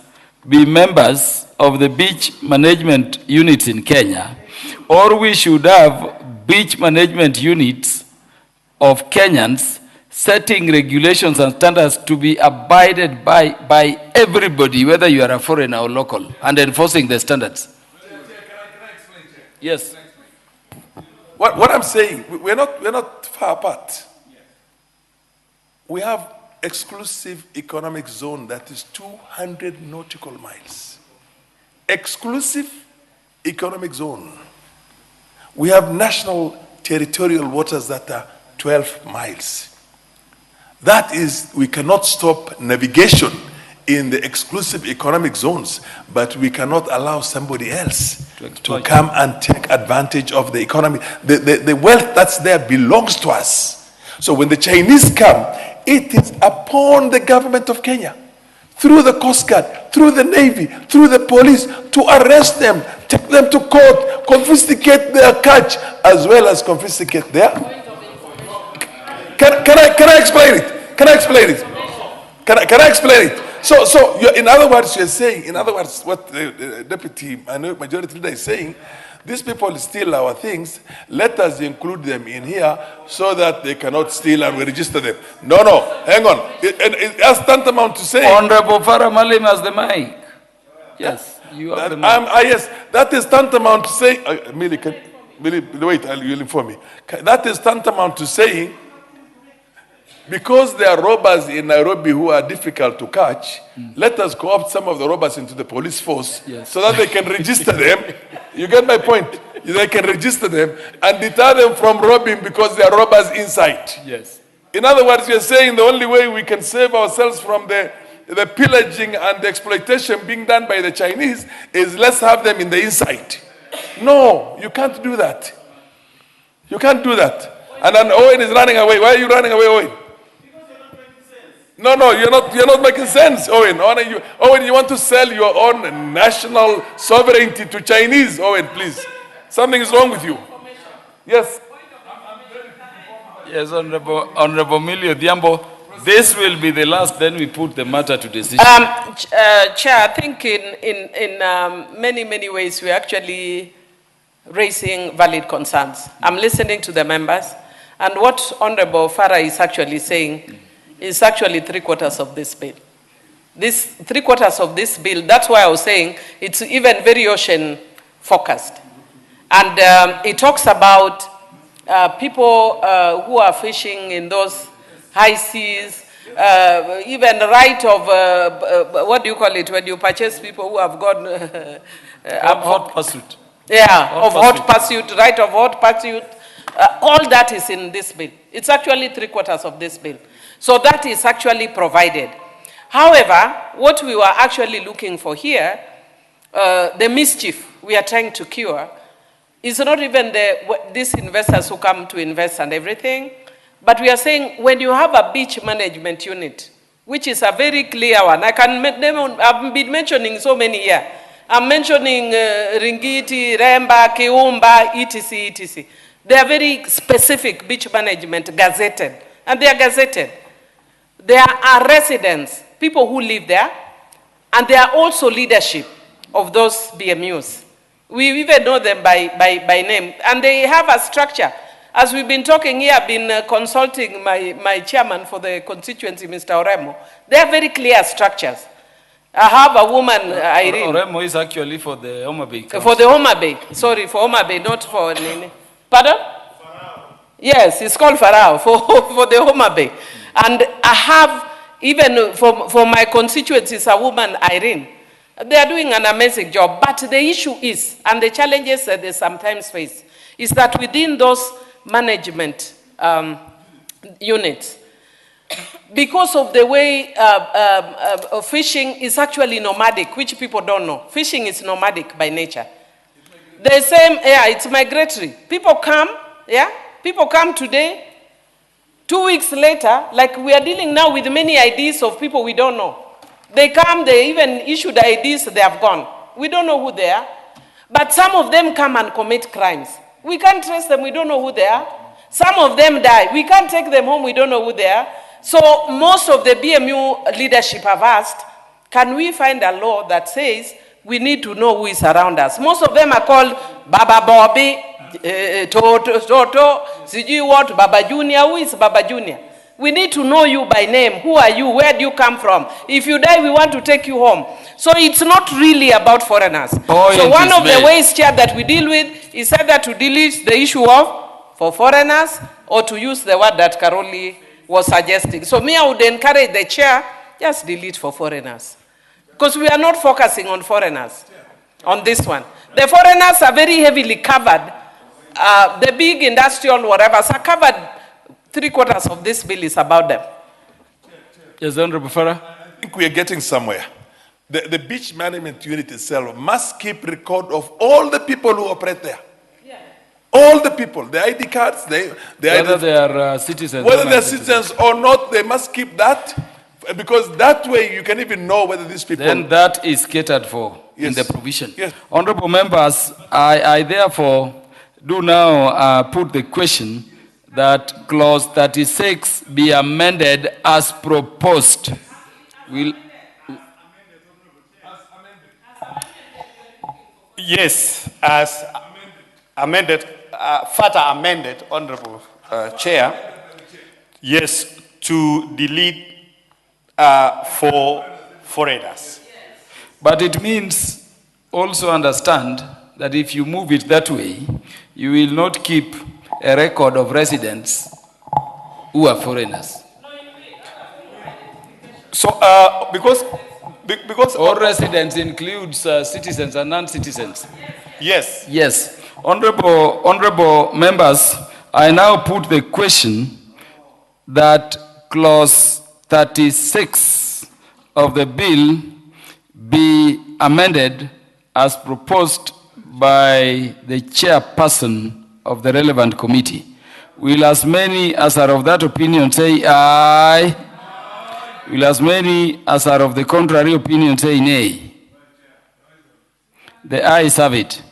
be members of the beach management units in Kenya, or we should have beach management units of Kenyans setting regulations and standards to be abided by everybody, whether you are a foreigner or local, and enforcing the standards? Yes. What I'm saying, we're not far apart. We have exclusive economic zone that is 200 nautical miles. Exclusive economic zone. We have national territorial waters that are 12 miles. That is, we cannot stop navigation in the exclusive economic zones, but we cannot allow somebody else to come and take advantage of the economy. The wealth that's there belongs to us. So when the Chinese come, it is upon the government of Kenya, through the Coast Guard, through the Navy, through the police, to arrest them, take them to court, confiscate their catch, as well as confiscate their... Can I explain it? Can I explain it? Can I explain it? So in other words, you're saying, in other words, what the deputy majority leader is saying, these people steal our things, let us include them in here so that they cannot steal and we register them. No, hang on. That's tantamount to saying... Honorable Farah Malim has the mic. Yes, you have the mic. Yes, that is tantamount to saying... Millie, wait, you'll inform me. That is tantamount to saying, because there are robbers in Nairobi who are difficult to catch, let us co-opt some of the robbers into the police force so that they can register them. You get my point? They can register them and deter them from robbing because there are robbers inside. Yes. In other words, you're saying the only way we can save ourselves from the pillaging and the exploitation being done by the Chinese is let's have them in the inside. No, you can't do that. You can't do that. And then Owen is running away. Why are you running away, Owen? No, you're not making sense, Owen. Owen, you want to sell your own national sovereignty to Chinese, Owen, please. Something is wrong with you. Yes. Yes, Honorable Millie Odhiambo. This will be the last, then we put the matter to decision. Chair, I think in many ways we're actually raising valid concerns. I'm listening to the members, and what Honorable Farah is actually saying is actually 3/4 of this bill. This 3/4 of this bill, that's why I was saying it's even very ocean focused. And it talks about people who are fishing in those high seas, even right of, what do you call it, when you purchase people who have gone... hot pursuit. Yeah, hot pursuit, right of hot pursuit. All that is in this bill. It's actually 3/4 of this bill. So that is actually provided. However, what we were actually looking for here, the mischief we are trying to cure, It's not even these investors who come to invest and everything, but we are saying when you have a beach management unit, which is a very clear one, I've been mentioning so many here. I'm mentioning Ringiti, Remba, Kiumba, etc., etc. They are very specific beach management, gazetted, and they are gazetted. There are residents, people who live there, and they are also leadership of those BMUs. We even know them by name, and they have a structure. As we've been talking here, I've been consulting my chairman for the constituency, Mr. Oremo. They have very clear structures. I have a woman, Irene. Oremo is actually for the Homa Bay. For the Homa Bay. Sorry, for Homa Bay, not for Nene. Pardon? Yes, it's called Farao, for the Homa Bay. And I have, even for my constituencies, a woman, Irene. They are doing an amazing job. But the issue is, and the challenges that they sometimes face, is that within those management units, because of the way fishing is actually nomadic, which people don't know. Fishing is nomadic by nature. The same, yeah, it's migratory. People come, yeah? People come today, 2 weeks later, like we are dealing now with many IDs of people we don't know. They come, they even issue the IDs, they have gone. We don't know who they are. But some of them come and commit crimes. We can't trace them, we don't know who they are. Some of them die. We can't take them home, we don't know who they are. So most of the BMU leadership have asked, can we find a law that says we need to know who is around us? Most of them are called Baba Bobby, Toto, Siji what, Baba Junior. Who is Baba Junior? We need to know you by name. Who are you? Where do you come from? If you die, we want to take you home. So it's not really about foreigners. So one of the ways, Chair, that we deal with is either to delete the issue of for foreigners or to use the word that Karoli was suggesting. So me, I would encourage the Chair, just delete for foreigners. Because we are not focusing on foreigners on this one. The foreigners are very heavily covered. The big industrial whatever are covered. 3/4 of this bill is about them. Yes, Honorable Farah. I think we are getting somewhere. The beach management unit itself must keep record of all the people who operate there. Yeah. All the people, the ID cards, whether they are citizens. Whether they're citizens or not, they must keep that, because that way you can even know whether these people... Then that is catered for in the provision. Yes. Honorable members, I therefore do now put the question that clause 36 be amended as proposed. Yes, as amended, further amended, Honorable Chair. Yes, to delete for foreigners. But it means also understand that if you move it that way, you will not keep a record of residents who are foreigners. So, because all residents includes citizens and non-citizens. Yes. Yes. Honorable members, I now put the question that clause 36 of the bill be amended as proposed by the chairperson of the relevant committee. Will as many as are of that opinion say aye? Will as many as are of the contrary opinion say nay? The ayes have it.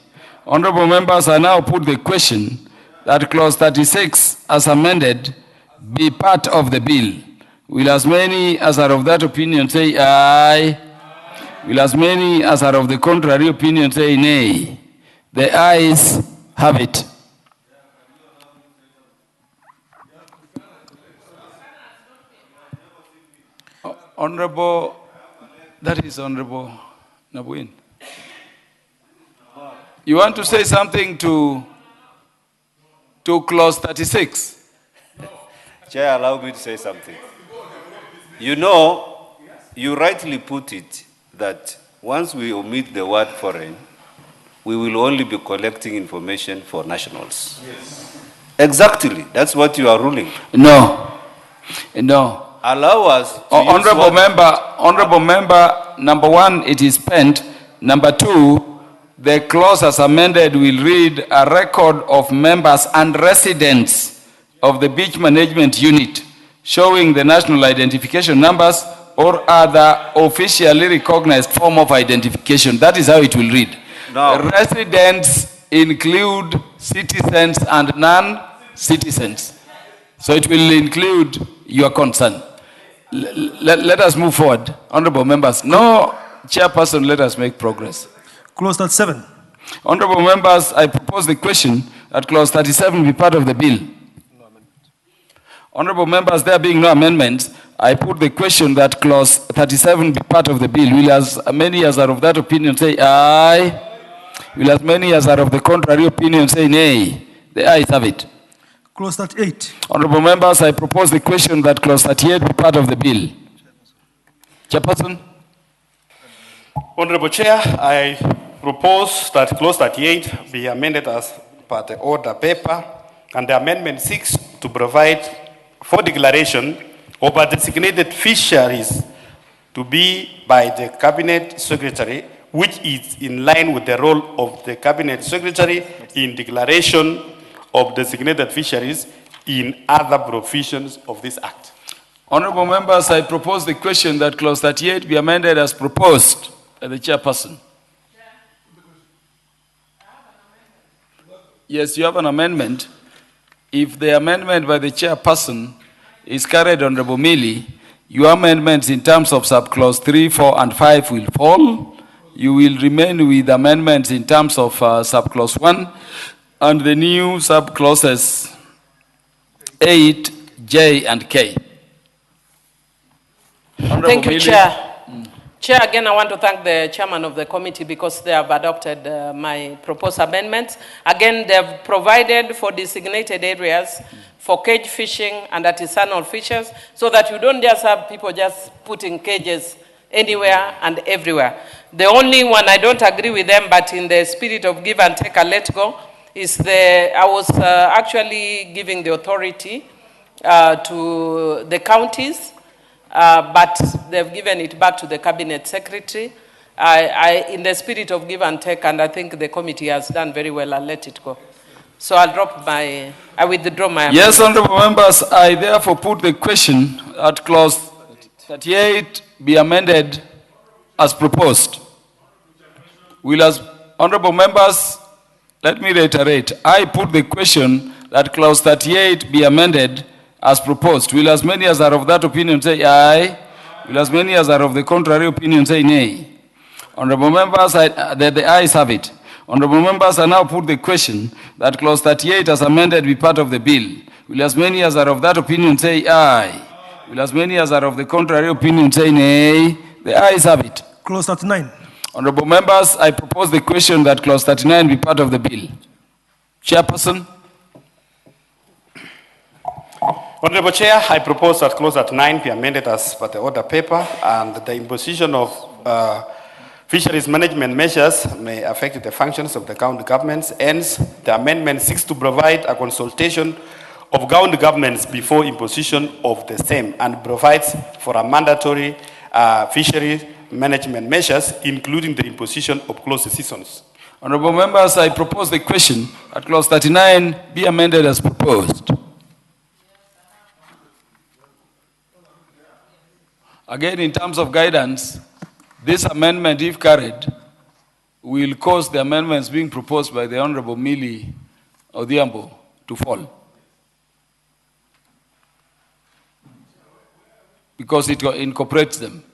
Honorable members, I now put the question that clause 36 as amended be part of the bill. Will as many as are of that opinion say aye? Will as many as are of the contrary opinion say nay? The ayes have it. Honorable, that is Honorable Nabuin. You want to say something to clause 36? Chair, allow me to say something. You know, you rightly put it that once we omit the word foreign, we will only be collecting information for nationals. Yes. Exactly. That's what you are ruling. No. No. Allow us to honorable member, number one, it is spent. Number two, the clause as amended will read a record of members and residents of the beach management unit showing the national identification numbers or other officially recognized form of identification. That is how it will read. Now, residents include citizens and non-citizens. So it will include your concern. Let us move forward. Honorable members. No, Chairperson, let us make progress. Clause 37. Honorable members, I propose the question that clause 37 be part of the bill. Honorable members, there being no amendments, I put the question that clause 37 be part of the bill. Will as many as are of that opinion say aye? Will as many as are of the contrary opinion say nay? The ayes have it. Clause 38. Honorable members, I propose the question that clause 38 be part of the bill. Chairperson. Honorable Chair, I propose that clause 38 be amended as per the order paper, and the amendment seeks to provide for declaration of a designated fisheries to be by the Cabinet Secretary, which is in line with the role of the Cabinet Secretary in declaration of designated fisheries in other provisions of this Act. Honorable members, I propose the question that clause 38 be amended as proposed by the chairperson. Yes, you have an amendment. If the amendment by the chairperson is carried, Honorable Millie, your amendments in terms of subclause 3, 4, and 5 will fall. You will remain with amendments in terms of subclause 1 and the new subclauses 8, J, and K. Thank you, Chair. Chair, again, I want to thank the chairman of the committee because they have adopted my proposed amendments. Again, they have provided for designated areas for cage fishing and artisanal fishers so that you don't just have people just putting cages anywhere and everywhere. The only one I don't agree with them, but in the spirit of give and take and let go, is I was actually giving the authority to the counties, but they've given it back to the cabinet secretary. In the spirit of give and take, and I think the committee has done very well, I'll let it go. So I withdraw my amendment. Yes, honorable members, I therefore put the question that clause 38 be amended as proposed. Honorable members, let me reiterate. I put the question that clause 38 be amended as proposed. Will as many as are of that opinion say aye? Will as many as are of the contrary opinion say nay? Honorable members, the ayes have it. Honorable members, I now put the question that clause 38 as amended be part of the bill. Will as many as are of that opinion say aye? Will as many as are of the contrary opinion say nay? The ayes have it. Clause 39. Honorable members, I propose the question that clause 39 be part of the bill. Chairperson. Honorable Chair, I propose that clause 39 be amended as per the order paper, and the imposition of fisheries management measures may affect the functions of the county governments. Hence, the amendment seeks to provide a consultation of county governments before imposition of the same, and provides for a mandatory fisheries management measures, including the imposition of closed seasons. Honorable members, I propose the question that clause 39 be amended as proposed. Again, in terms of guidance, this amendment, if carried, will cause the amendments being proposed by the Honorable Millie Odhiambo to fall. Because it incorporates them.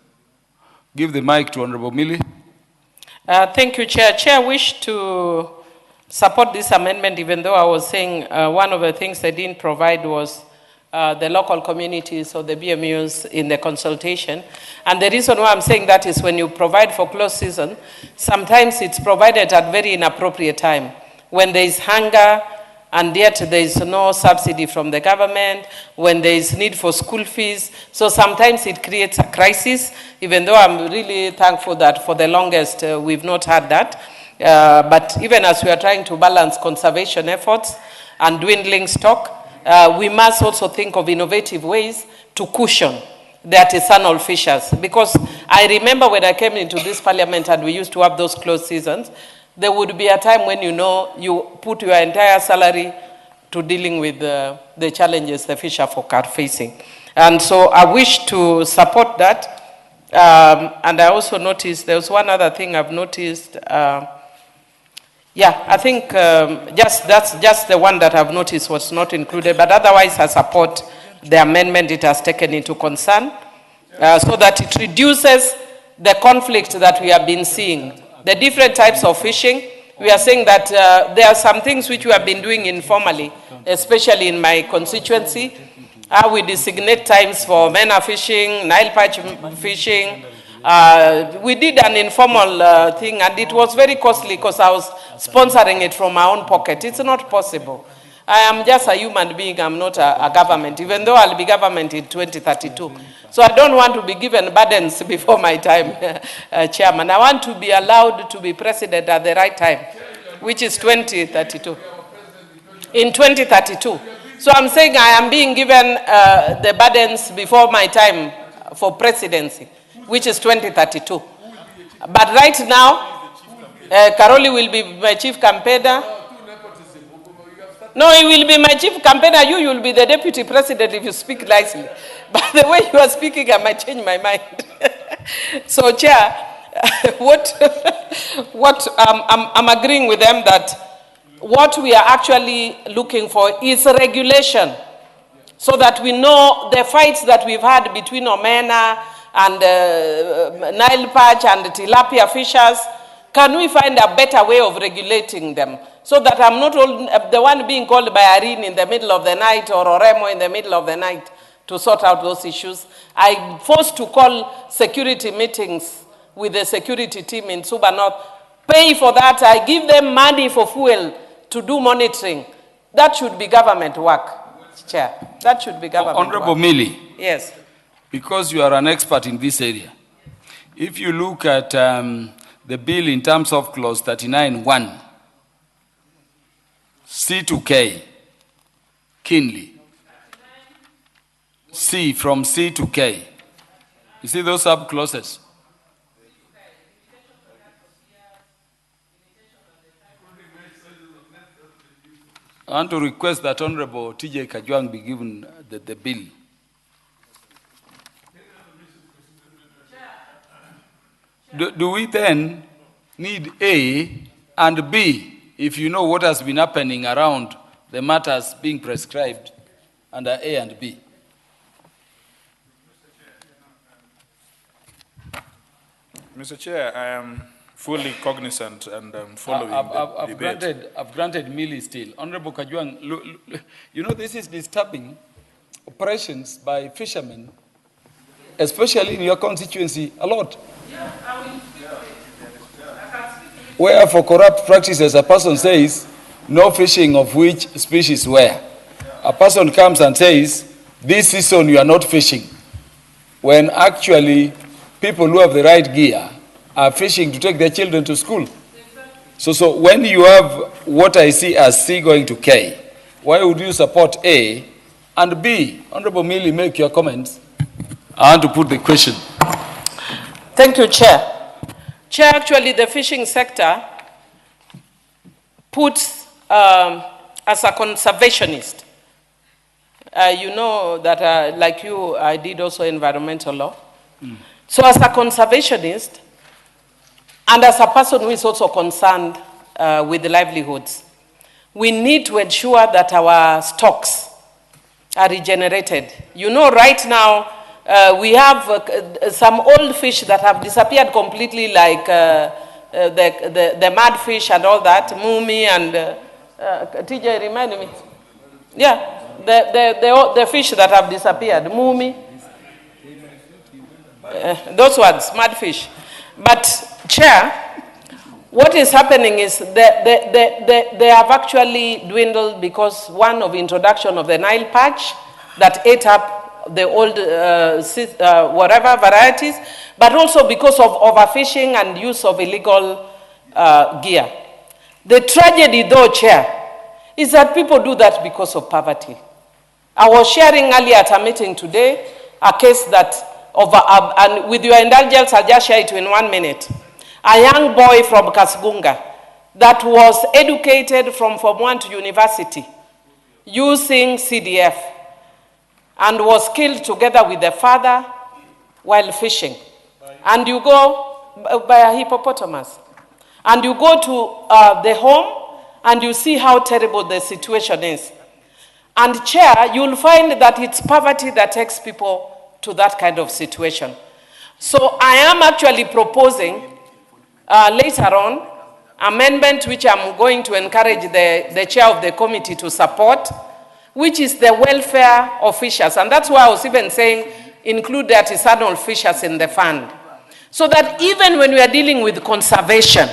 Give the mic to Honorable Millie. Thank you, Chair. Chair, wish to support this amendment, even though I was saying one of the things they didn't provide was the local communities or the BMUs in the consultation. And the reason why I'm saying that is when you provide for closed season, sometimes it's provided at very inappropriate time, when there is hunger and yet there is no subsidy from the government, when there is need for school fees. So sometimes it creates a crisis, even though I'm really thankful that for the longest we've not had that. But even as we are trying to balance conservation efforts and dwindling stock, we must also think of innovative ways to cushion the artisanal fishers. Because I remember when I came into this parliament and we used to have those closed seasons, there would be a time when you put your entire salary to dealing with the challenges the fish are facing. And so I wish to support that. And I also noticed, there was one other thing I've noticed. I think that's just the one that I've noticed was not included, but otherwise I support the amendment it has taken into concern, so that it reduces the conflict that we have been seeing. The different types of fishing, we are saying that there are some things which we have been doing informally, especially in my constituency. We designate times for mena fishing, Nile perch fishing. We did an informal thing, and it was very costly because I was sponsoring it from my own pocket. It's not possible. I am just a human being. I'm not a government, even though I'll be government in 2032. So I don't want to be given burdens before my time, Chairman. I want to be allowed to be president at the right time, which is 2032. In 2032. So I'm saying I am being given the burdens before my time for presidency, which is 2032. But right now, Karoli will be my chief campaigner. No, he will be my chief campaigner. You will be the deputy president if you speak nicely. But the way you are speaking, I might change my mind. So, Chair, I'm agreeing with them that what we are actually looking for is regulation, so that we know the fights that we've had between Omena and Nile perch and tilapia fishers. Can we find a better way of regulating them, so that I'm not the one being called by Irene in the middle of the night or Oremo in the middle of the night to sort out those issues? I'm forced to call security meetings with the security team in Suba North, pay for that. I give them money for fuel to do monitoring. That should be government work, Chair. That should be government Honorable work. Millie. Yes. Because you are an expert in this area, if you look at the bill in terms of clause 39(1), C to K, Kinley, C, from C to K. You see those sub-clauses? I want to request that Honorable TJ Kajwang be given the bill. Do we then need A and B, if you know what has been happening around the matters being prescribed under A and B? Mr. Chair, I am fully cognizant and following the debate. I've granted Millie still. Honorable Kajwang, you know this is disturbing operations by fishermen, especially in your constituency, a lot. Where for corrupt practices, a person says, no fishing of which species where. A person comes and says, this season you are not fishing, when actually people who have the right gear are fishing to take their children to school. So when you have what I see as C going to K, why would you support A and B? Honorable Millie, make your comments. I want to put the question. Thank you, Chair. Chair, actually the fishing sector puts, as a conservationist, you know that like you, I did also environmental law. So as a conservationist, and as a person who is also concerned with livelihoods, we need to ensure that our stocks are regenerated. You know, right now, we have some old fish that have disappeared completely, like the mud fish and all that, mumi and, TJ, remind me. Yeah, the fish that have disappeared, mumi. Those ones, mud fish. But, Chair, what is happening is they have actually dwindled because one of introduction of the Nile perch that ate up the old whatever varieties, but also because of overfishing and use of illegal gear. The tragedy though, Chair, is that people do that because of poverty. I was sharing earlier at a meeting today a case that, and with your indulgence, I'll just share it in 1 minute. A young boy from Kasgunga that was educated from Form 1 to university using CDF and was killed together with the father while fishing. And you go by a hippopotamus. And you go to the home and you see how terrible the situation is. And Chair, you'll find that it's poverty that takes people to that kind of situation. So I am actually proposing later on amendment which I'm going to encourage the chair of the committee to support, which is the welfare of fishers. And that's why I was even saying include the artisanal fishers in the fund. So that even when we are dealing with conservation,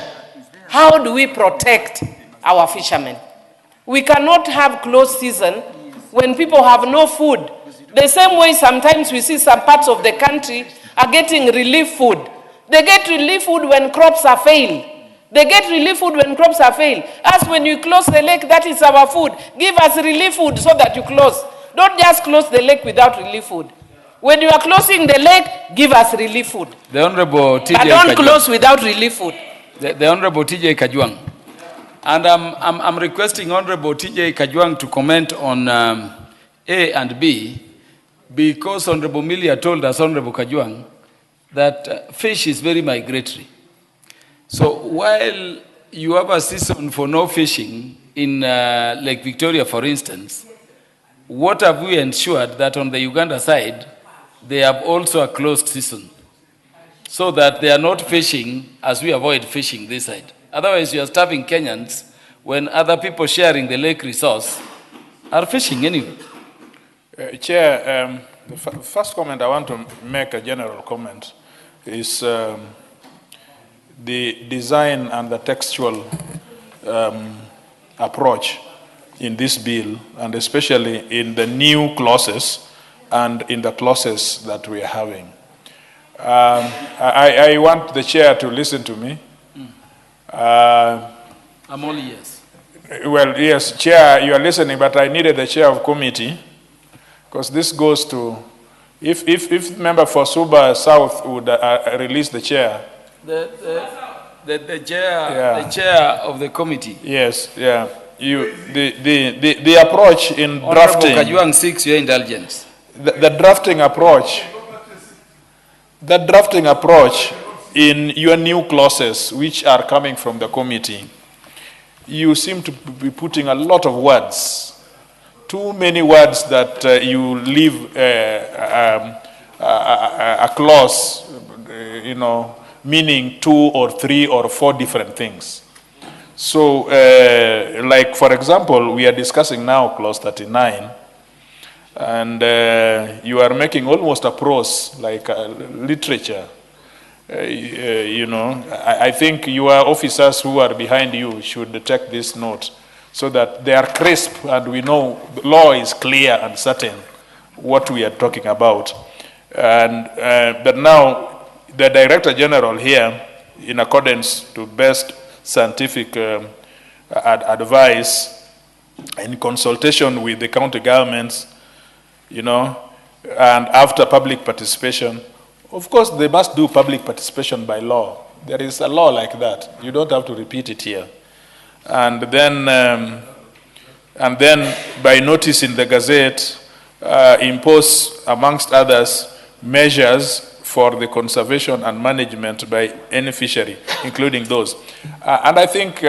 how do we protect our fishermen? We cannot have closed season when people have no food. The same way sometimes we see some parts of the country are getting relief food. They get relief food when crops are failed. They get relief food when crops are failed. As when you close the lake, that is our food. Give us relief food so that you close. Don't just close the lake without relief food. When you are closing the lake, give us relief food. The Honorable TJ But don't close without relief food. The Honorable TJ Kajwang. And I'm requesting Honorable TJ Kajwang to comment on A and B, because Honorable Milia told us, Honorable Kajwang, that fish is very migratory. So while you have a season for no fishing in Lake Victoria, for instance, what have we ensured that on the Uganda side, they have also a closed season, so that they are not fishing as we avoid fishing this side? Otherwise, you are starving Kenyans when other people sharing the lake resource are fishing anyway. Chair, the first comment I want to make, a general comment, is the design and the textual approach in this bill, and especially in the new clauses and in the clauses that we are having. I want the chair to listen to me. I'm all ears. Well, yes, Chair, you are listening, but I needed the chair of committee, because this goes to, if member for Suba South would release the chair. The chair of the committee. Yes, yeah. The approach in drafting. Kajwang seeks your indulgence. The drafting approach. The drafting approach in your new clauses, which are coming from the committee, you seem to be putting a lot of words. Too many words that you leave a clause, meaning 2 or 3 or 4 different things. So, like, for example, we are discussing now clause 39, and you are making almost a prose, like literature. I think your officers who are behind you should take this note, so that they are crisp and we know the law is clear and certain what we are talking about. And but now the Director General here, in accordance to best scientific advice, in consultation with the county governments, and after public participation, of course they must do public participation by law. There is a law like that. You don't have to repeat it here. And then by notice in the Gazette, impose, amongst others, measures for the conservation and management by any fishery, including those. And I think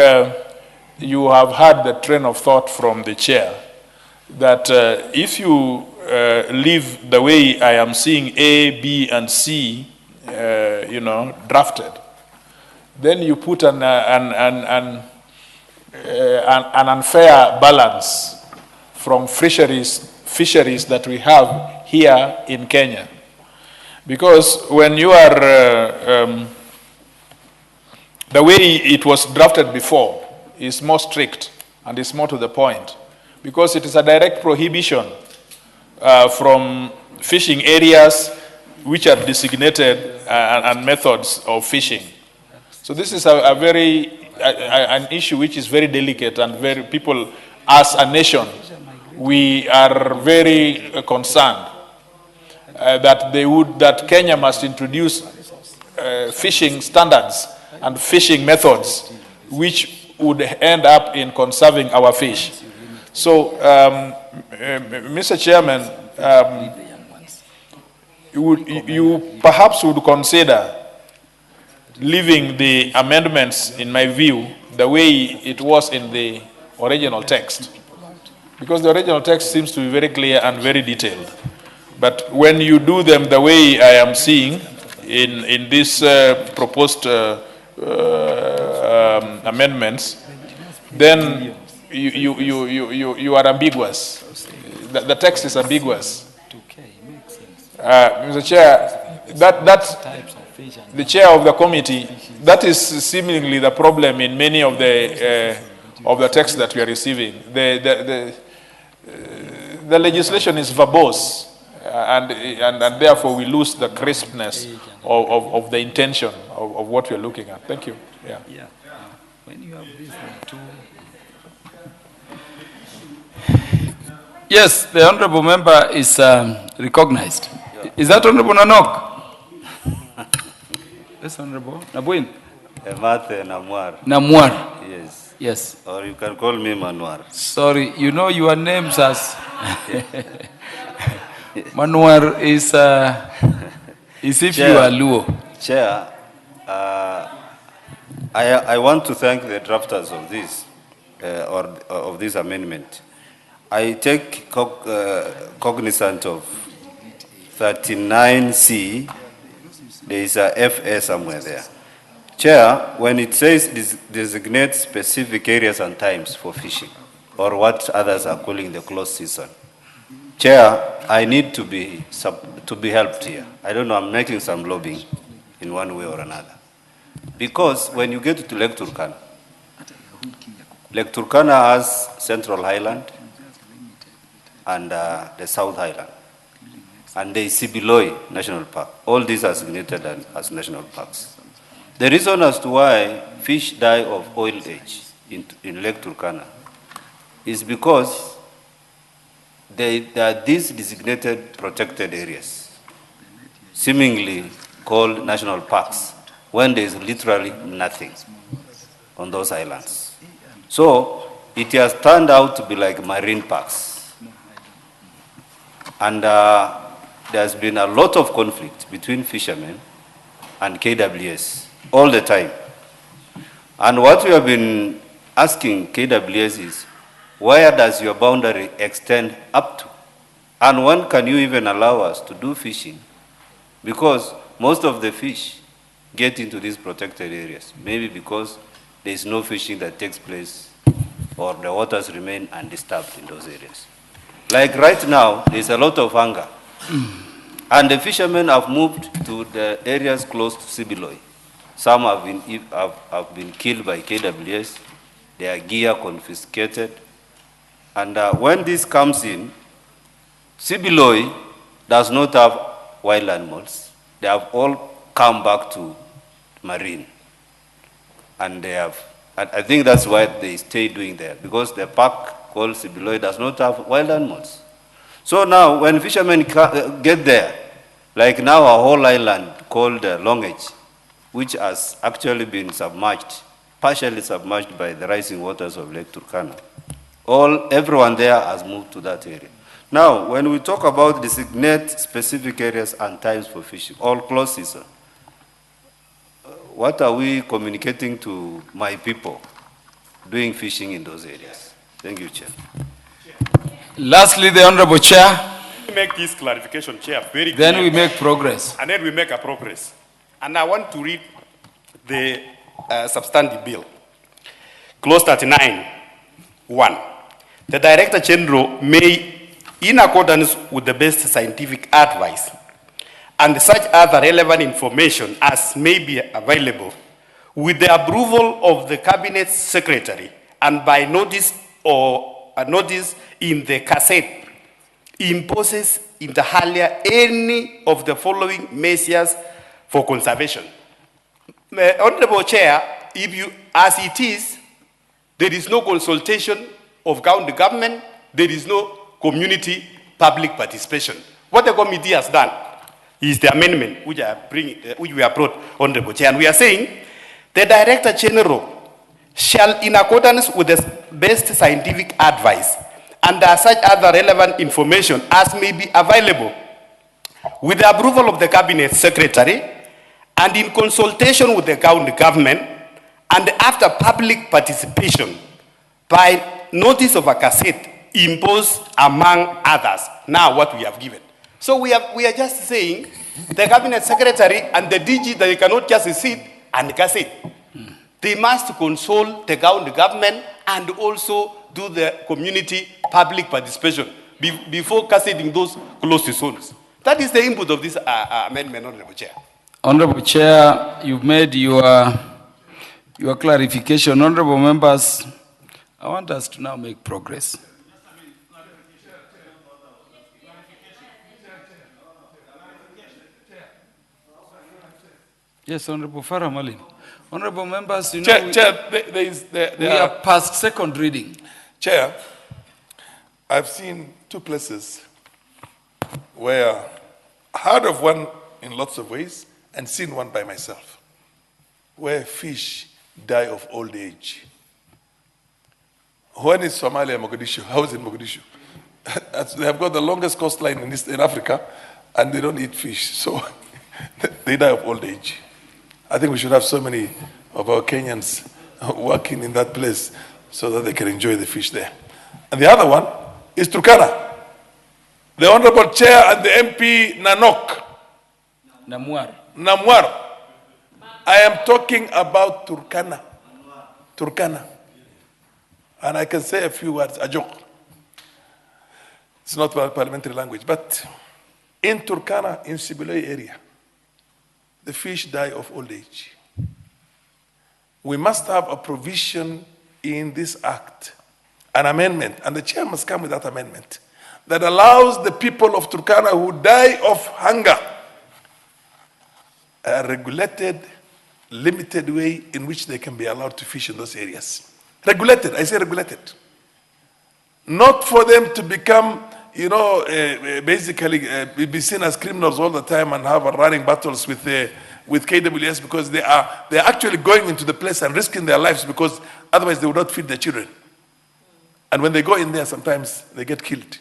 you have had the train of thought from the chair that if you leave the way I am seeing A, B, and C, drafted, then you put an unfair balance from fisheries that we have here in Kenya. Because when you are, the way it was drafted before is more strict and is more to the point, because it is a direct prohibition from fishing areas which are designated and methods of fishing. So this is an issue which is very delicate, and very people, as a nation, we are very concerned that Kenya must introduce fishing standards and fishing methods which would end up in conserving our fish. So, Mr. Chairman, you perhaps would consider leaving the amendments, in my view, the way it was in the original text. Because the original text seems to be very clear and very detailed. But when you do them the way I am seeing in this proposed amendments, then you are ambiguous. The text is ambiguous. Mr. Chair, the chair of the committee, that is seemingly the problem in many of the texts that we are receiving. The legislation is verbose, and therefore we lose the crispness of the intention of what we are looking at. Thank you. Yeah. When you have this too. Yes, the honorable member is recognized. Yeah. Is that Honorable Nanok? Yes, Honorable. Nabuin? Emate Namwar. Namwar. Yes. Yes. Or you can call me Manwar. Sorry, you know your names as Manwar is if Chair, you are Luo. Chair, I want to thank the drafters of this, of this amendment. I take cognizant of 39C. There is a FA somewhere there. Chair, when it says designate specific areas and times for fishing, or what others are calling the closed season, Chair, I need to be helped here. I don't know, I'm making some lobbying in one way or another. Because when you get to Lake Turkana has Central Highland and the South Highland. And the Sibiloi National Park. All these are designated as national parks. The reason as to why fish die of old age in Lake Turkana is because there are these designated protected areas, seemingly called national parks, when there is literally nothing on those islands. So it has turned out to be like marine parks. And there's been a lot of conflict between fishermen and KWS all the time. And what we have been asking KWS is, where does your boundary extend up to? And when can you even allow us to do fishing? Because most of the fish get into these protected areas, maybe because there is no fishing that takes place or the waters remain undisturbed in those areas. Like right now, there's a lot of hunger. And the fishermen have moved to the areas close to Sibiloi. Some have been killed by KWS, their gear confiscated. And when this comes in, Sibiloi does not have wild animals. They have all come back to marine. And they have, I think that's why they stay doing there, because the park called Sibiloi does not have wild animals. So now, when fishermen get there, like now a whole island called Longage, which has actually been submerged, partially submerged by the rising waters of Lake Turkana, everyone there has moved to that area. Now, when we talk about designate specific areas and times for fishing, all closed season, what are we communicating to my people doing fishing in those areas? Thank you, Chair. Lastly, the Honorable Chair. Make this clarification, Chair, very clear. Then we make progress. And then we make a progress. And I want to read the substantive bill. Clause 39(1). The Director General may, in accordance with the best scientific advice and such other relevant information as may be available, with the approval of the Cabinet Secretary and by notice or a notice in the Gazette, imposes inter alia any of the following measures for conservation. Honorable Chair, if you, as it is, there is no consultation of county government, there is no community public participation. What the committee has done is the amendment which we have brought, Honorable Chair, and we are saying the Director General shall, in accordance with the best scientific advice and such other relevant information as may be available, with the approval of the Cabinet Secretary and in consultation with the county government, and after public participation by notice of a cassette imposed among others. Now what we have given. So we are just saying the Cabinet Secretary and the DG, they cannot just sit and cassette. They must consult the county government and also do the community public participation before cassetting those closed zones. That is the input of this amendment, Honorable Chair. Honorable Chair, you've made your clarification. Honorable members, I want us to now make progress. Yes, Honorable Farah Malim. Honorable members, you know, we are past second reading. Chair, I've seen two places where I heard of one in lots of ways and seen one by myself, where fish die of old age. One is Somalia, Mogadishu. How is it Mogadishu? They have got the longest coastline in Africa, and they don't eat fish, so they die of old age. I think we should have so many of our Kenyans working in that place so that they can enjoy the fish there. And the other one is Turkana. The Honorable Chair and the MP Nanok. Namwar. I am talking about Turkana. Turkana. And I can say a few words, a joke. It's not parliamentary language, but in Turkana, in Sibiloi area, the fish die of old age. We must have a provision in this act, an amendment, and the chair must come with that amendment, that allows the people of Turkana who die of hunger a regulated, limited way in which they can be allowed to fish in those areas. Regulated, I say regulated. Not for them to become, basically be seen as criminals all the time and have running battles with KWS, because they are actually going into the place and risking their lives, because otherwise they would not feed their children. And when they go in there, sometimes they get killed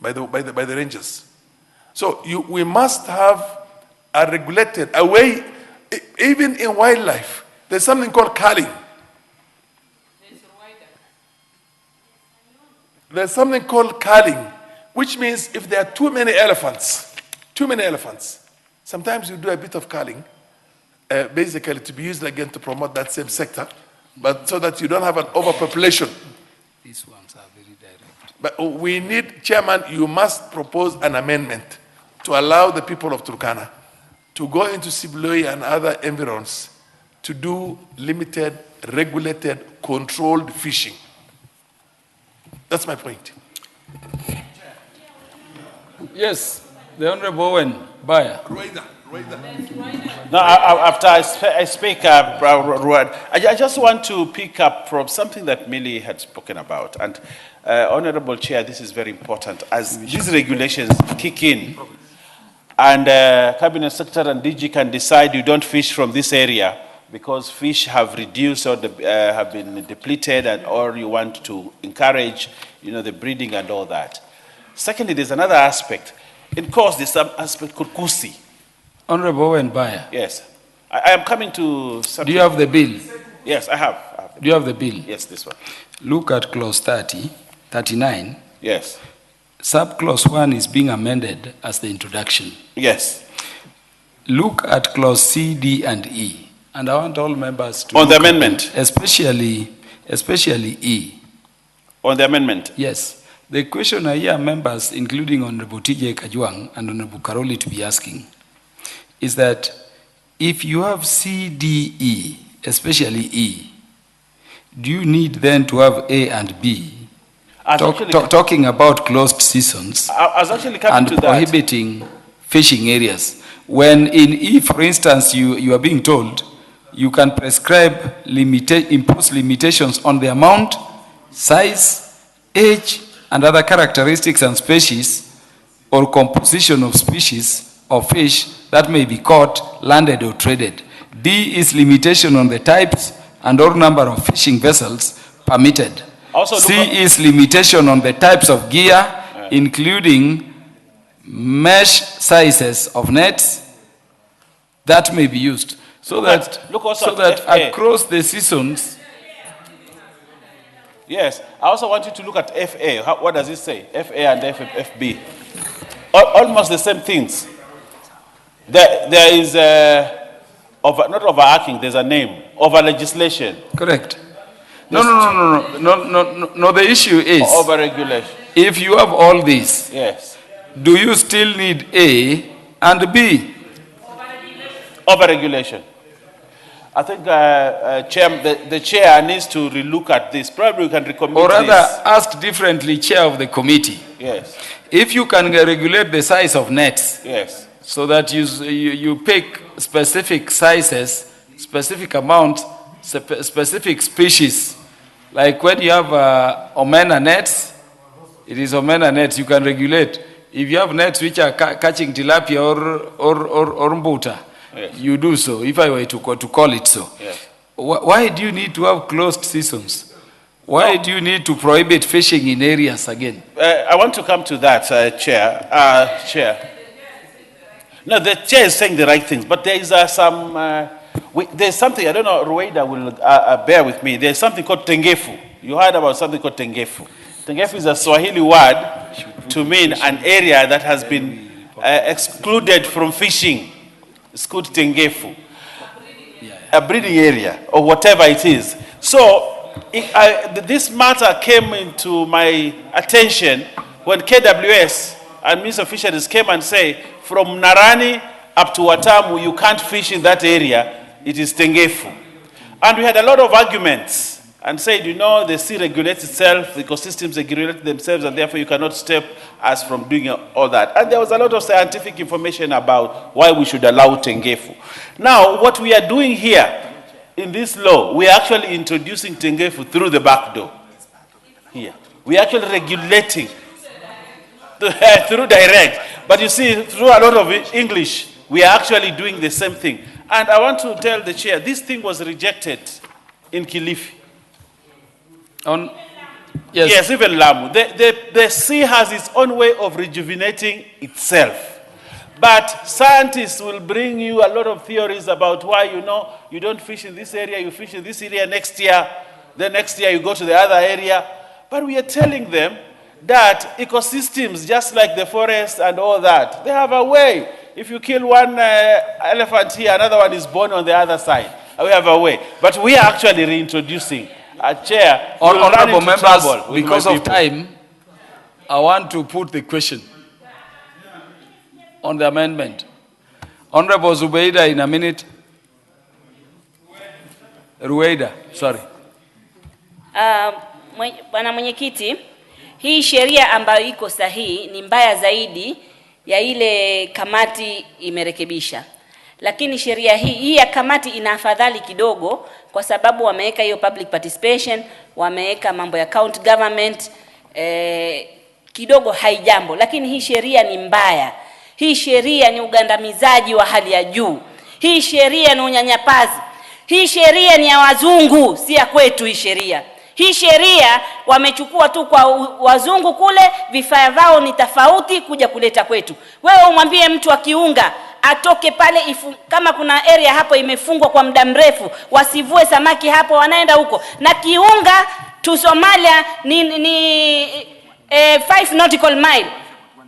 by the rangers. So we must have a regulated, a way, even in wildlife, there's something called culling. There's something called culling, which means if there are too many elephants, sometimes you do a bit of culling, basically to be used again to promote that same sector, but so that you don't have an overpopulation. These ones are very direct. But we need, Chairman, you must propose an amendment to allow the people of Turkana to go into Sibiloi and other environs to do limited, regulated, controlled fishing. That's my point. Yes, the Honorable Owen Baya. No, after I speak, I just want to pick up from something that Millie had spoken about. And Honorable Chair, this is very important. As these regulations kick in, and Cabinet Secretary and DG can decide you don't fish from this area because fish have reduced or have been depleted, or you want to encourage, the breeding and all that. Secondly, there's another aspect. In course, there's some aspect called kusi. Honorable Owen Baya. Yes. I am coming to something. Do you have the bill? Yes, I have. Do you have the bill? Yes, this one. Look at clause 39. Yes. Subclause 1 is being amended as the introduction. Yes. Look at clause C, D, and E. And I want all members to... On the amendment? Especially E. On the amendment? Yes. The question I hear members, including Honorable T.J. Kajwang and Honorable Karoli, to be asking is that if you have C, D, E, especially E, do you need then to have A and B? Talking about closed seasons I was actually coming and to that. prohibiting fishing areas. When in E, for instance, you are being told you can prescribe, impose limitations on the amount, size, age, and other characteristics and species or composition of species of fish that may be caught, landed, or traded. D is limitation on the types and or number of fishing vessels permitted. Also, C is limitation on the types of gear, including mesh sizes of nets that may be used. So that across the seasons. Yes, I also want you to look at FA. What does it say? FA and FB. Almost the same things. There is not overarching, there's a name. Over legislation. Correct. No, the issue is over regulation. If you have all these, yes, do you still need A and B? Over regulation. I think the chair needs to relook at this. Probably we can recommend or rather ask differently, chair of the committee. Yes. If you can regulate the size of nets, yes, so that you pick specific sizes, specific amounts, specific species, like when you have omena nets, it is omena nets you can regulate. If you have nets which are catching tilapia or mbuta, yes, you do so, if I were to call it so. Yes. Why do you need to have closed seasons? Why do you need to prohibit fishing in areas again? I want to come to that, Chair. Chair. No, the chair is saying the right things, but there is there's something, I don't know, Rueda will bear with me. There's something called tengefu. You heard about something called tengefu. Tengefu is a Swahili word to mean an area that has been excluded from fishing. It's called tengefu. A breeding area or whatever it is. So this matter came into my attention when KWS and Minister of Fisheries came and say, from Narani up to Watamu, you can't fish in that area. It is tengefu. And we had a lot of arguments and said, the sea regulates itself, the ecosystems regulate themselves, and therefore you cannot stop us from doing all that. And there was a lot of scientific information about why we should allow tengefu. Now, what we are doing here in this law, we are actually introducing tengefu through the back door. Here. We are actually regulating through direct. But you see, through a lot of English, we are actually doing the same thing. And I want to tell the chair, this thing was rejected in Kilifi. Yes, even Lamu. The sea has its own way of rejuvenating itself. But scientists will bring you a lot of theories about why, you don't fish in this area, you fish in this area next year. Then next year you go to the other area. But we are telling them that ecosystems, just like the forest and all that, they have a way. If you kill one elephant here, another one is born on the other side. We have a way. But we are actually reintroducing a chair. Honorable members, because of time, I want to put the question on the amendment. Honorable Zubeida, in a minute. Rueda, sorry. Bwana Mwenyekiti, hii sheria ambayo iko sahihi ni mbaya zaidi ya ile kamati imerekebisha. Lakini sheria hii ya kamati ina afadhali kidogo kwa sababu wameweka hiyo public participation, wameweka mambo ya county government, kidogo haijambo. Lakini hii sheria ni mbaya. Hii sheria ni ugandamizaji wa hali ya juu. Hii sheria ni unyanyapazi. Hii sheria ni ya wazungu, si ya kwetu hii sheria. Hii sheria wamechukua tu kwa wazungu kule, vifaa vao ni tofauti kuja kuleta kwetu. Wewe umwambie mtu akiunga atoke pale kama kuna area hapo imefungwa kwa muda mrefu, wasivue samaki hapo, wanaenda huko. Na kiunga tu Somalia ni 5 nautical mile.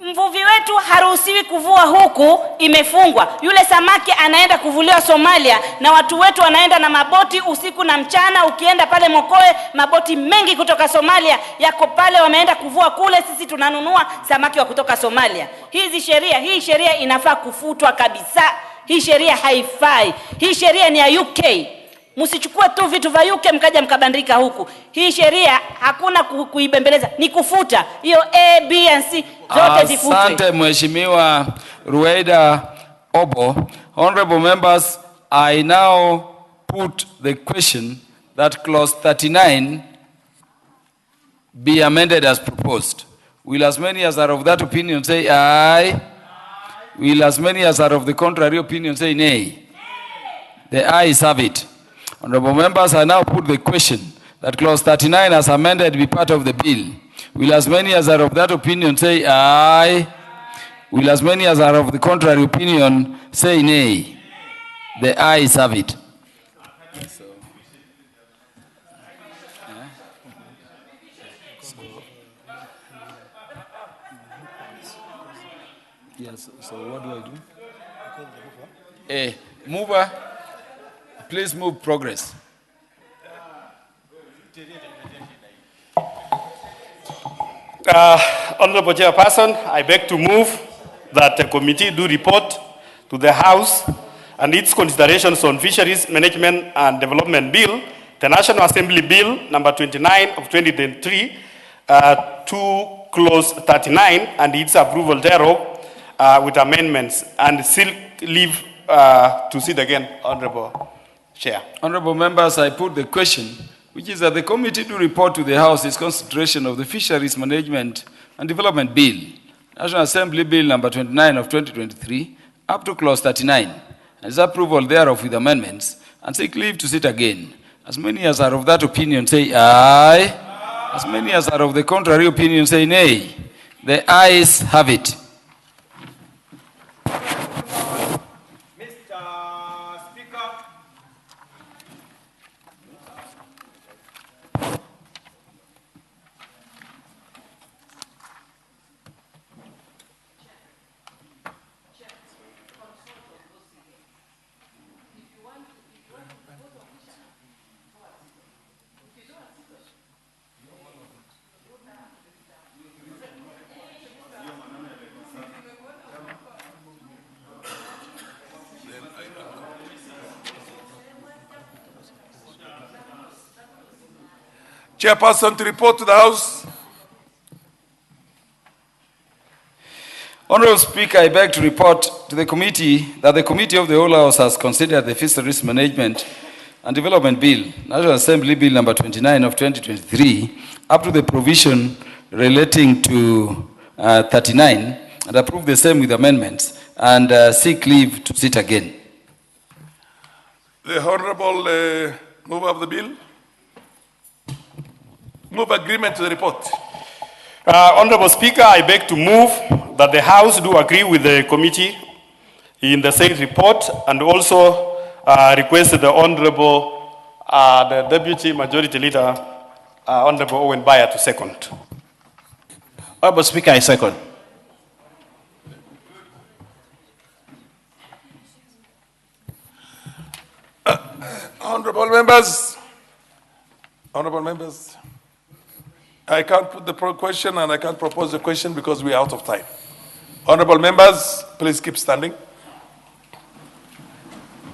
Mvuvi wetu haruhusiwi kuvua huku, imefungwa. Yule samaki anaenda kuvuliwa Somalia na watu wetu wanaenda na maboti usiku na mchana. Ukienda pale Mokoe, maboti mengi kutoka Somalia yako pale, wameenda kuvua kule, sisi tunanunua samaki wa kutoka Somalia. Hii sheria inafaa kufutwa kabisa. Hii sheria haifai. Hii sheria ni ya UK. Msichukue tu vitu vya UK mkaja mkabandika huku. Hii sheria hakuna kuibembeleza, ni kufuta. Hiyo A, B and C zote zifutwe. Asante Mheshimiwa Rueda Obo. Honorable members, I now put the question that clause 39 be amended as proposed. Will as many as are of that opinion say aye? Will as many as are of the contrary opinion say nay? The ayes have it. Honorable members, I now put the question that clause 39 as amended be part of the bill. Will as many as are of that opinion say aye? Will as many as are of the contrary opinion say nay? The ayes have it. Yes, so what do I do? Mover, please move progress. Honorable Chairperson, I beg to move that the committee do report to the House and its considerations on Fisheries Management and Development Bill, the National Assembly Bill number 29 of 2023, to clause 39 and its approval thereof with amendments, and still leave to sit again, Honorable Chair. Honorable members, I put the question, which is that the committee to report to the House its consideration of the Fisheries Management and Development Bill, National Assembly Bill number 29 of 2023, up to clause 39, and its approval thereof with amendments, and seek leave to sit again. As many as are of that opinion say aye. As many as are of the contrary opinion say nay. The ayes have it. Chairperson, to report to the House. Honorable Speaker, I beg to report to the committee that the Committee of the Whole House has considered the Fisheries Management and Development Bill, National Assembly Bill number 29 of 2023, up to the provision relating to 39, and approve the same with amendments, and seek leave to sit again. The Honorable mover of the bill. Move agreement to the report. Honorable Speaker, I beg to move that the House do agree with the committee in the said report, and also request the Honorable, the Deputy Majority Leader, Honorable Owen Bayer, to second. Honorable Speaker, I second. Honorable members, I can't put the question and I can't propose the question because we are out of time. Honorable members, please keep standing.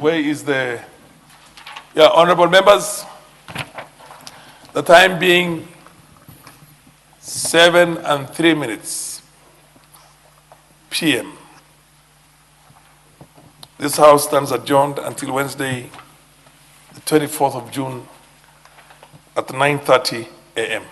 Where is the... Yeah, honorable members, the time being 7:03 p.m. This House stands adjourned until Wednesday, the 24th of June at 9:30 a.m.